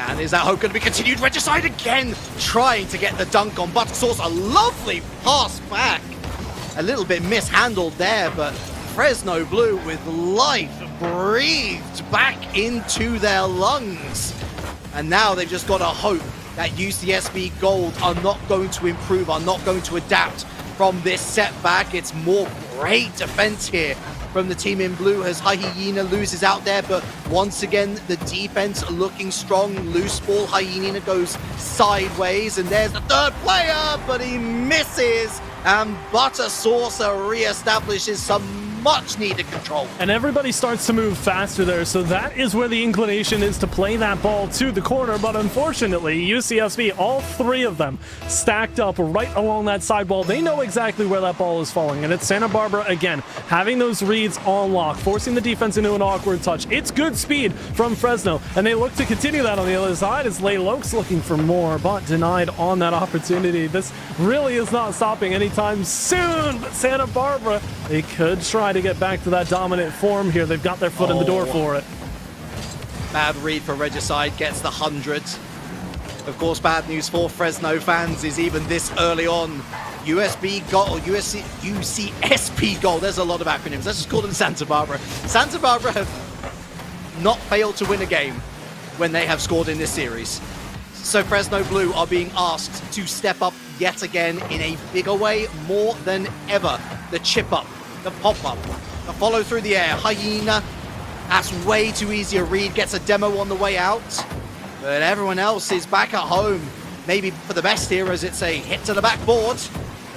And is that hope going to be continued? Regicide again, trying to get the dunk on Buttersauce. A lovely pass back. A little bit mishandled there, but Fresno Blue with life breathed back into their lungs. And now they've just got to hope that UCSB Gold are not going to improve, are not going to adapt from this setback. It's more great defense here from the team in blue as Hyena loses out there, but once again the defense looking strong. Loose ball, Hyena goes sideways, and there's the third player, but he misses, and Buttersauce reestablishes some much needed control. And everybody starts to move faster there, so that is where the inclination is to play that ball to the corner, but unfortunately UCSB, all 3 of them stacked up right along that side wall. They know exactly where that ball is falling, and it's Santa Barbara again having those reads on lock, forcing the defense into an awkward touch. It's good speed from Fresno, and they look to continue that on the other side as Layloke's looking for more, but denied on that opportunity. This really is not stopping anytime soon, but Santa Barbara, they could try to get back to that dominant form here. They've got their foot in the door for it. Bad read for Regicide, gets the 100. Of course, bad news for Fresno fans is even this early on, UCSB Gold, there's a lot of acronyms, let's just call them Santa Barbara. Santa Barbara have not failed to win a game when they have scored in this series. So Fresno Blue are being asked to step up yet again in a bigger way, more than ever. The chip up, the pop up, the follow through the air. Hyena, that's way too easy a read, gets a demo on the way out. But everyone else is back at home. Maybe for the best here as it's a hit to the backboard.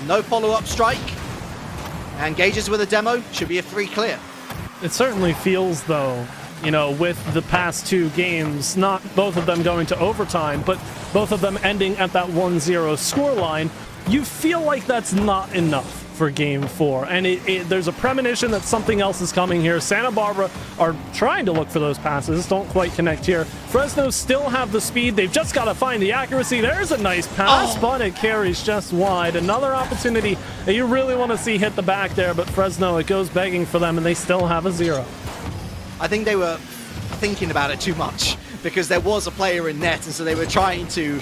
No follow-up strike. And Gages with a demo, should be a 3 clear. It certainly feels, though, you know, with the past 2 games, not both of them going to overtime, but both of them ending at that 1-0 scoreline, you feel like that's not enough for Game 4. And there's a premonition that something else is coming here. Santa Barbara are trying to look for those passes, don't quite connect here. Fresno still have the speed, they've just got to find the accuracy. There's a nice pass, but it carries just wide. Another opportunity that you really want to see hit the back there, but Fresno, it goes begging for them, and they still have a 0. I think they were thinking about it too much because there was a player in net, and so they were trying to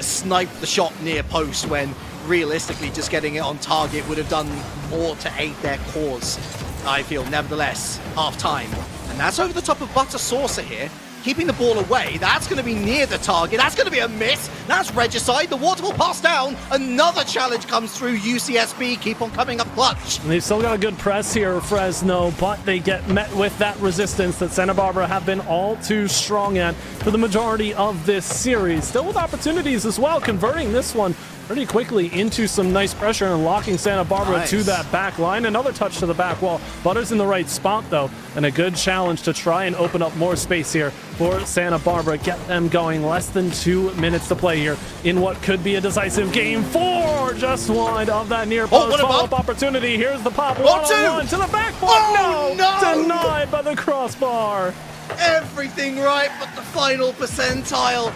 snipe the shot near post when realistically just getting it on target would have done more to aid their cause, I feel. Nevertheless, half time, And that's over the top of Butter Saucer here. Keeping the ball away. That's going to be near the target. That's going to be a miss. That's Regicide. The waterfall pass down. Another challenge comes through. UCSB keep on coming up clutch. And they've still got a good press here, Fresno, but they get met with that resistance that Santa Barbara have been all too strong at for the majority of this series. Still with opportunities as well, converting this one pretty quickly into some nice pressure and locking Santa Barbara to that back line. Another touch to the back wall. Butter's in the right spot, though, and a good challenge to try and open up more space here for Santa Barbara. Get them going. Less than 2 minutes to play here in what could be a decisive game 4. Just wide of that near post follow-up opportunity. Here's the pop. One-on-one to the backboard. Oh, no! Denied by the crossbar. Everything right but the final percentile.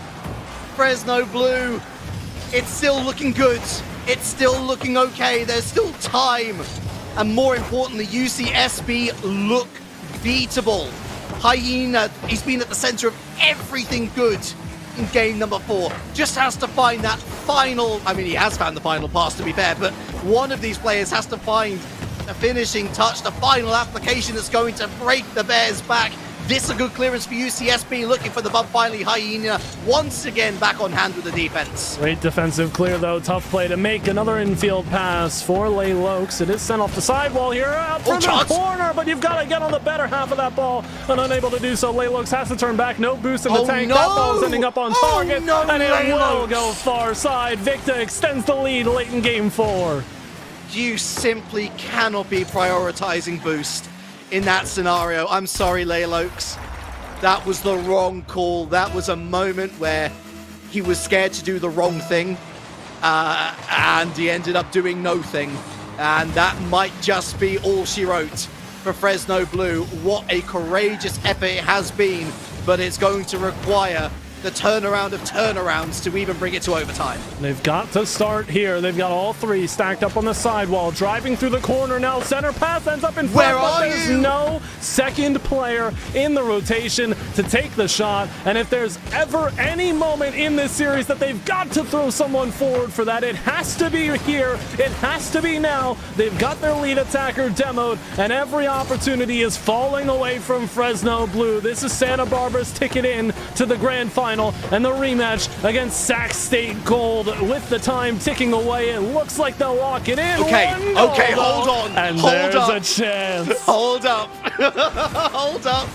Fresno Blue. It's still looking good. It's still looking okay. There's still time. And more importantly, UCSB look beatable. Hyena, he's been at the center of everything good in game number 4. Just has to find that final, I mean, he has found the final pass to be fair, but one of these players has to find the finishing touch, the final application that's going to break the Bears back. This is a good clearance for UCSB, looking for the bump finally. Hyena once again back on hand with the defense. Great defensive clear, though. Tough play to make. Another infield pass for Laylokes. It is sent off the sidewall here, out from the corner, but you've got to get on the better half of that ball, and unable to do so. Laylokes has to turn back. No boost in the tank. No. That ball is ending up on target, and it will Laylokes. go far side. Victor extends the lead late in game 4. You simply cannot be prioritizing boost in that scenario. I'm sorry, Laylokes. That was the wrong call. That was a moment where he was scared to do the wrong thing, and he ended up doing no thing. And that might just be all she wrote for Fresno Blue. What a courageous effort it has been, but it's going to require the turnaround of turnarounds to even bring it to overtime. They've got to start here. They've got all 3 stacked up on the sidewall, driving through the corner now. Center pass ends up in front, Where but are there's you? no second player in the rotation to take the shot. And if there's ever any moment in this series that they've got to throw someone forward for that, it has to be here. It has to be now. They've got their lead attacker demoed, and every opportunity is falling away from Fresno Blue. This is Santa Barbara's ticket in to the grand final and the rematch against Sac State Gold. With the time ticking away, it looks like they'll lock it in. Okay, hold on. And Hold there's up. a chance. Hold up. Hold up.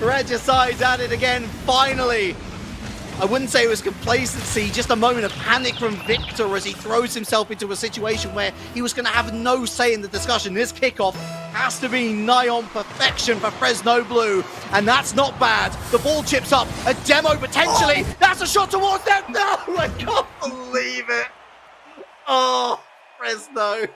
Regicide's at it again, finally. I wouldn't say it was complacency, just a moment of panic from Victor as he throws himself into a situation where he was going to have no say in the discussion. This kickoff has to be nigh on perfection for Fresno Blue, and that's not bad. The ball chips up, a demo potentially. That's a shot towards them. No, I can't believe it. Oh, Fresno.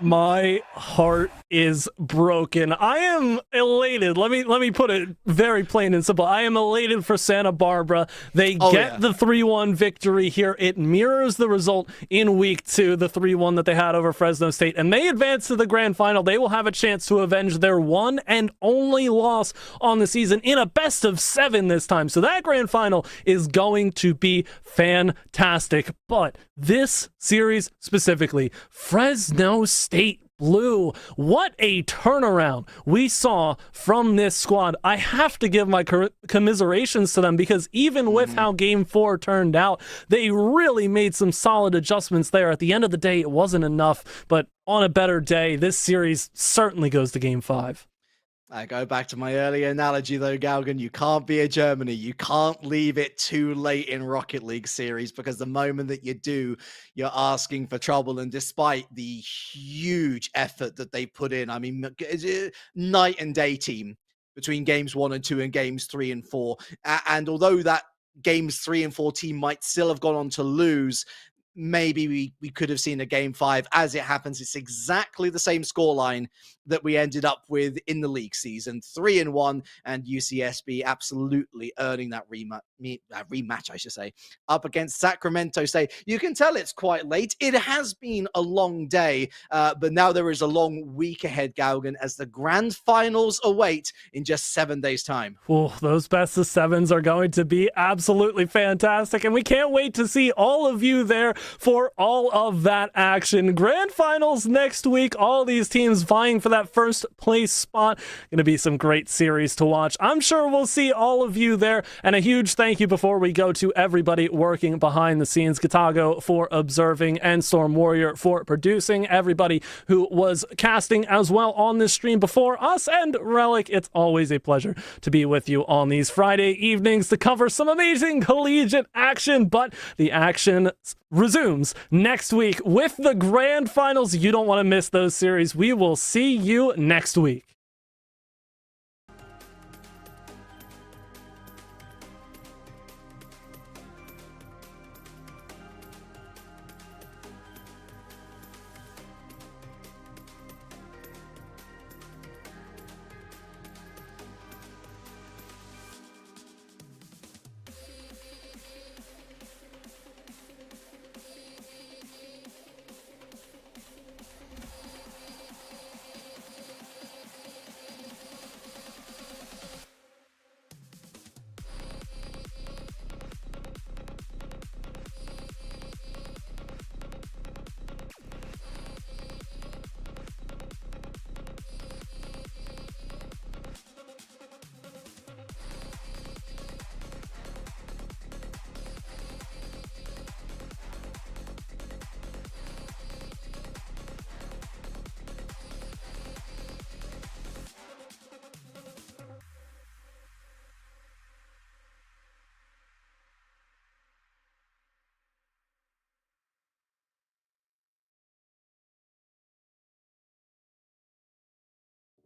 My heart is broken. I am elated. Let me put it very plain and simple. I am elated for Santa Barbara. They get the 3-1 victory here. It mirrors the result in week 2, the 3-1 that they had over Fresno State, and they advance to the grand final. They will have a chance to avenge their one and only loss on the season in a best of 7 this time. So that grand final is going to be fantastic. But this series specifically, Fresno State Blue, what a turnaround we saw from this squad. I have to give my commiserations to them, because even with how game 4 turned out, they really made some solid adjustments there. At the end of the day, it wasn't enough, but on a better day, this series certainly goes to game 5. I go back to my earlier analogy, though, Galgan. You can't be a Germany. You can't leave it too late in Rocket League series, because the moment that you do, you're asking for trouble. And despite the huge effort that they put in, I mean, night and day team between games 1 and 2 and games 3 and 4. And although that games 3 and 4 team might still have gone on to lose, maybe we could have seen a game 5. As it happens, it's exactly the same scoreline that we ended up with in the league season, 3-1, and UCSB absolutely earning that rematch, I should say, up against Sacramento State. You can tell it's quite late. It has been a long day, but now there is a long week ahead, Galgan, as the grand finals await in just 7 days' time. Oh, those best of 7s are going to be absolutely fantastic, and we can't wait to see all of you there for all of that action. Grand finals next week. All these teams vying for that first place spot. Going to be some great series to watch. I'm sure we'll see all of you there. And a huge thank you before we go to everybody working behind the scenes. Gatago for observing and Storm Warrior for producing. Everybody who was casting as well on this stream before us, and Relic, it's always a pleasure to be with you on these Friday evenings to cover some amazing collegiate action. But the action resumes next week with the grand finals. You don't want to miss those series. We will see you next week.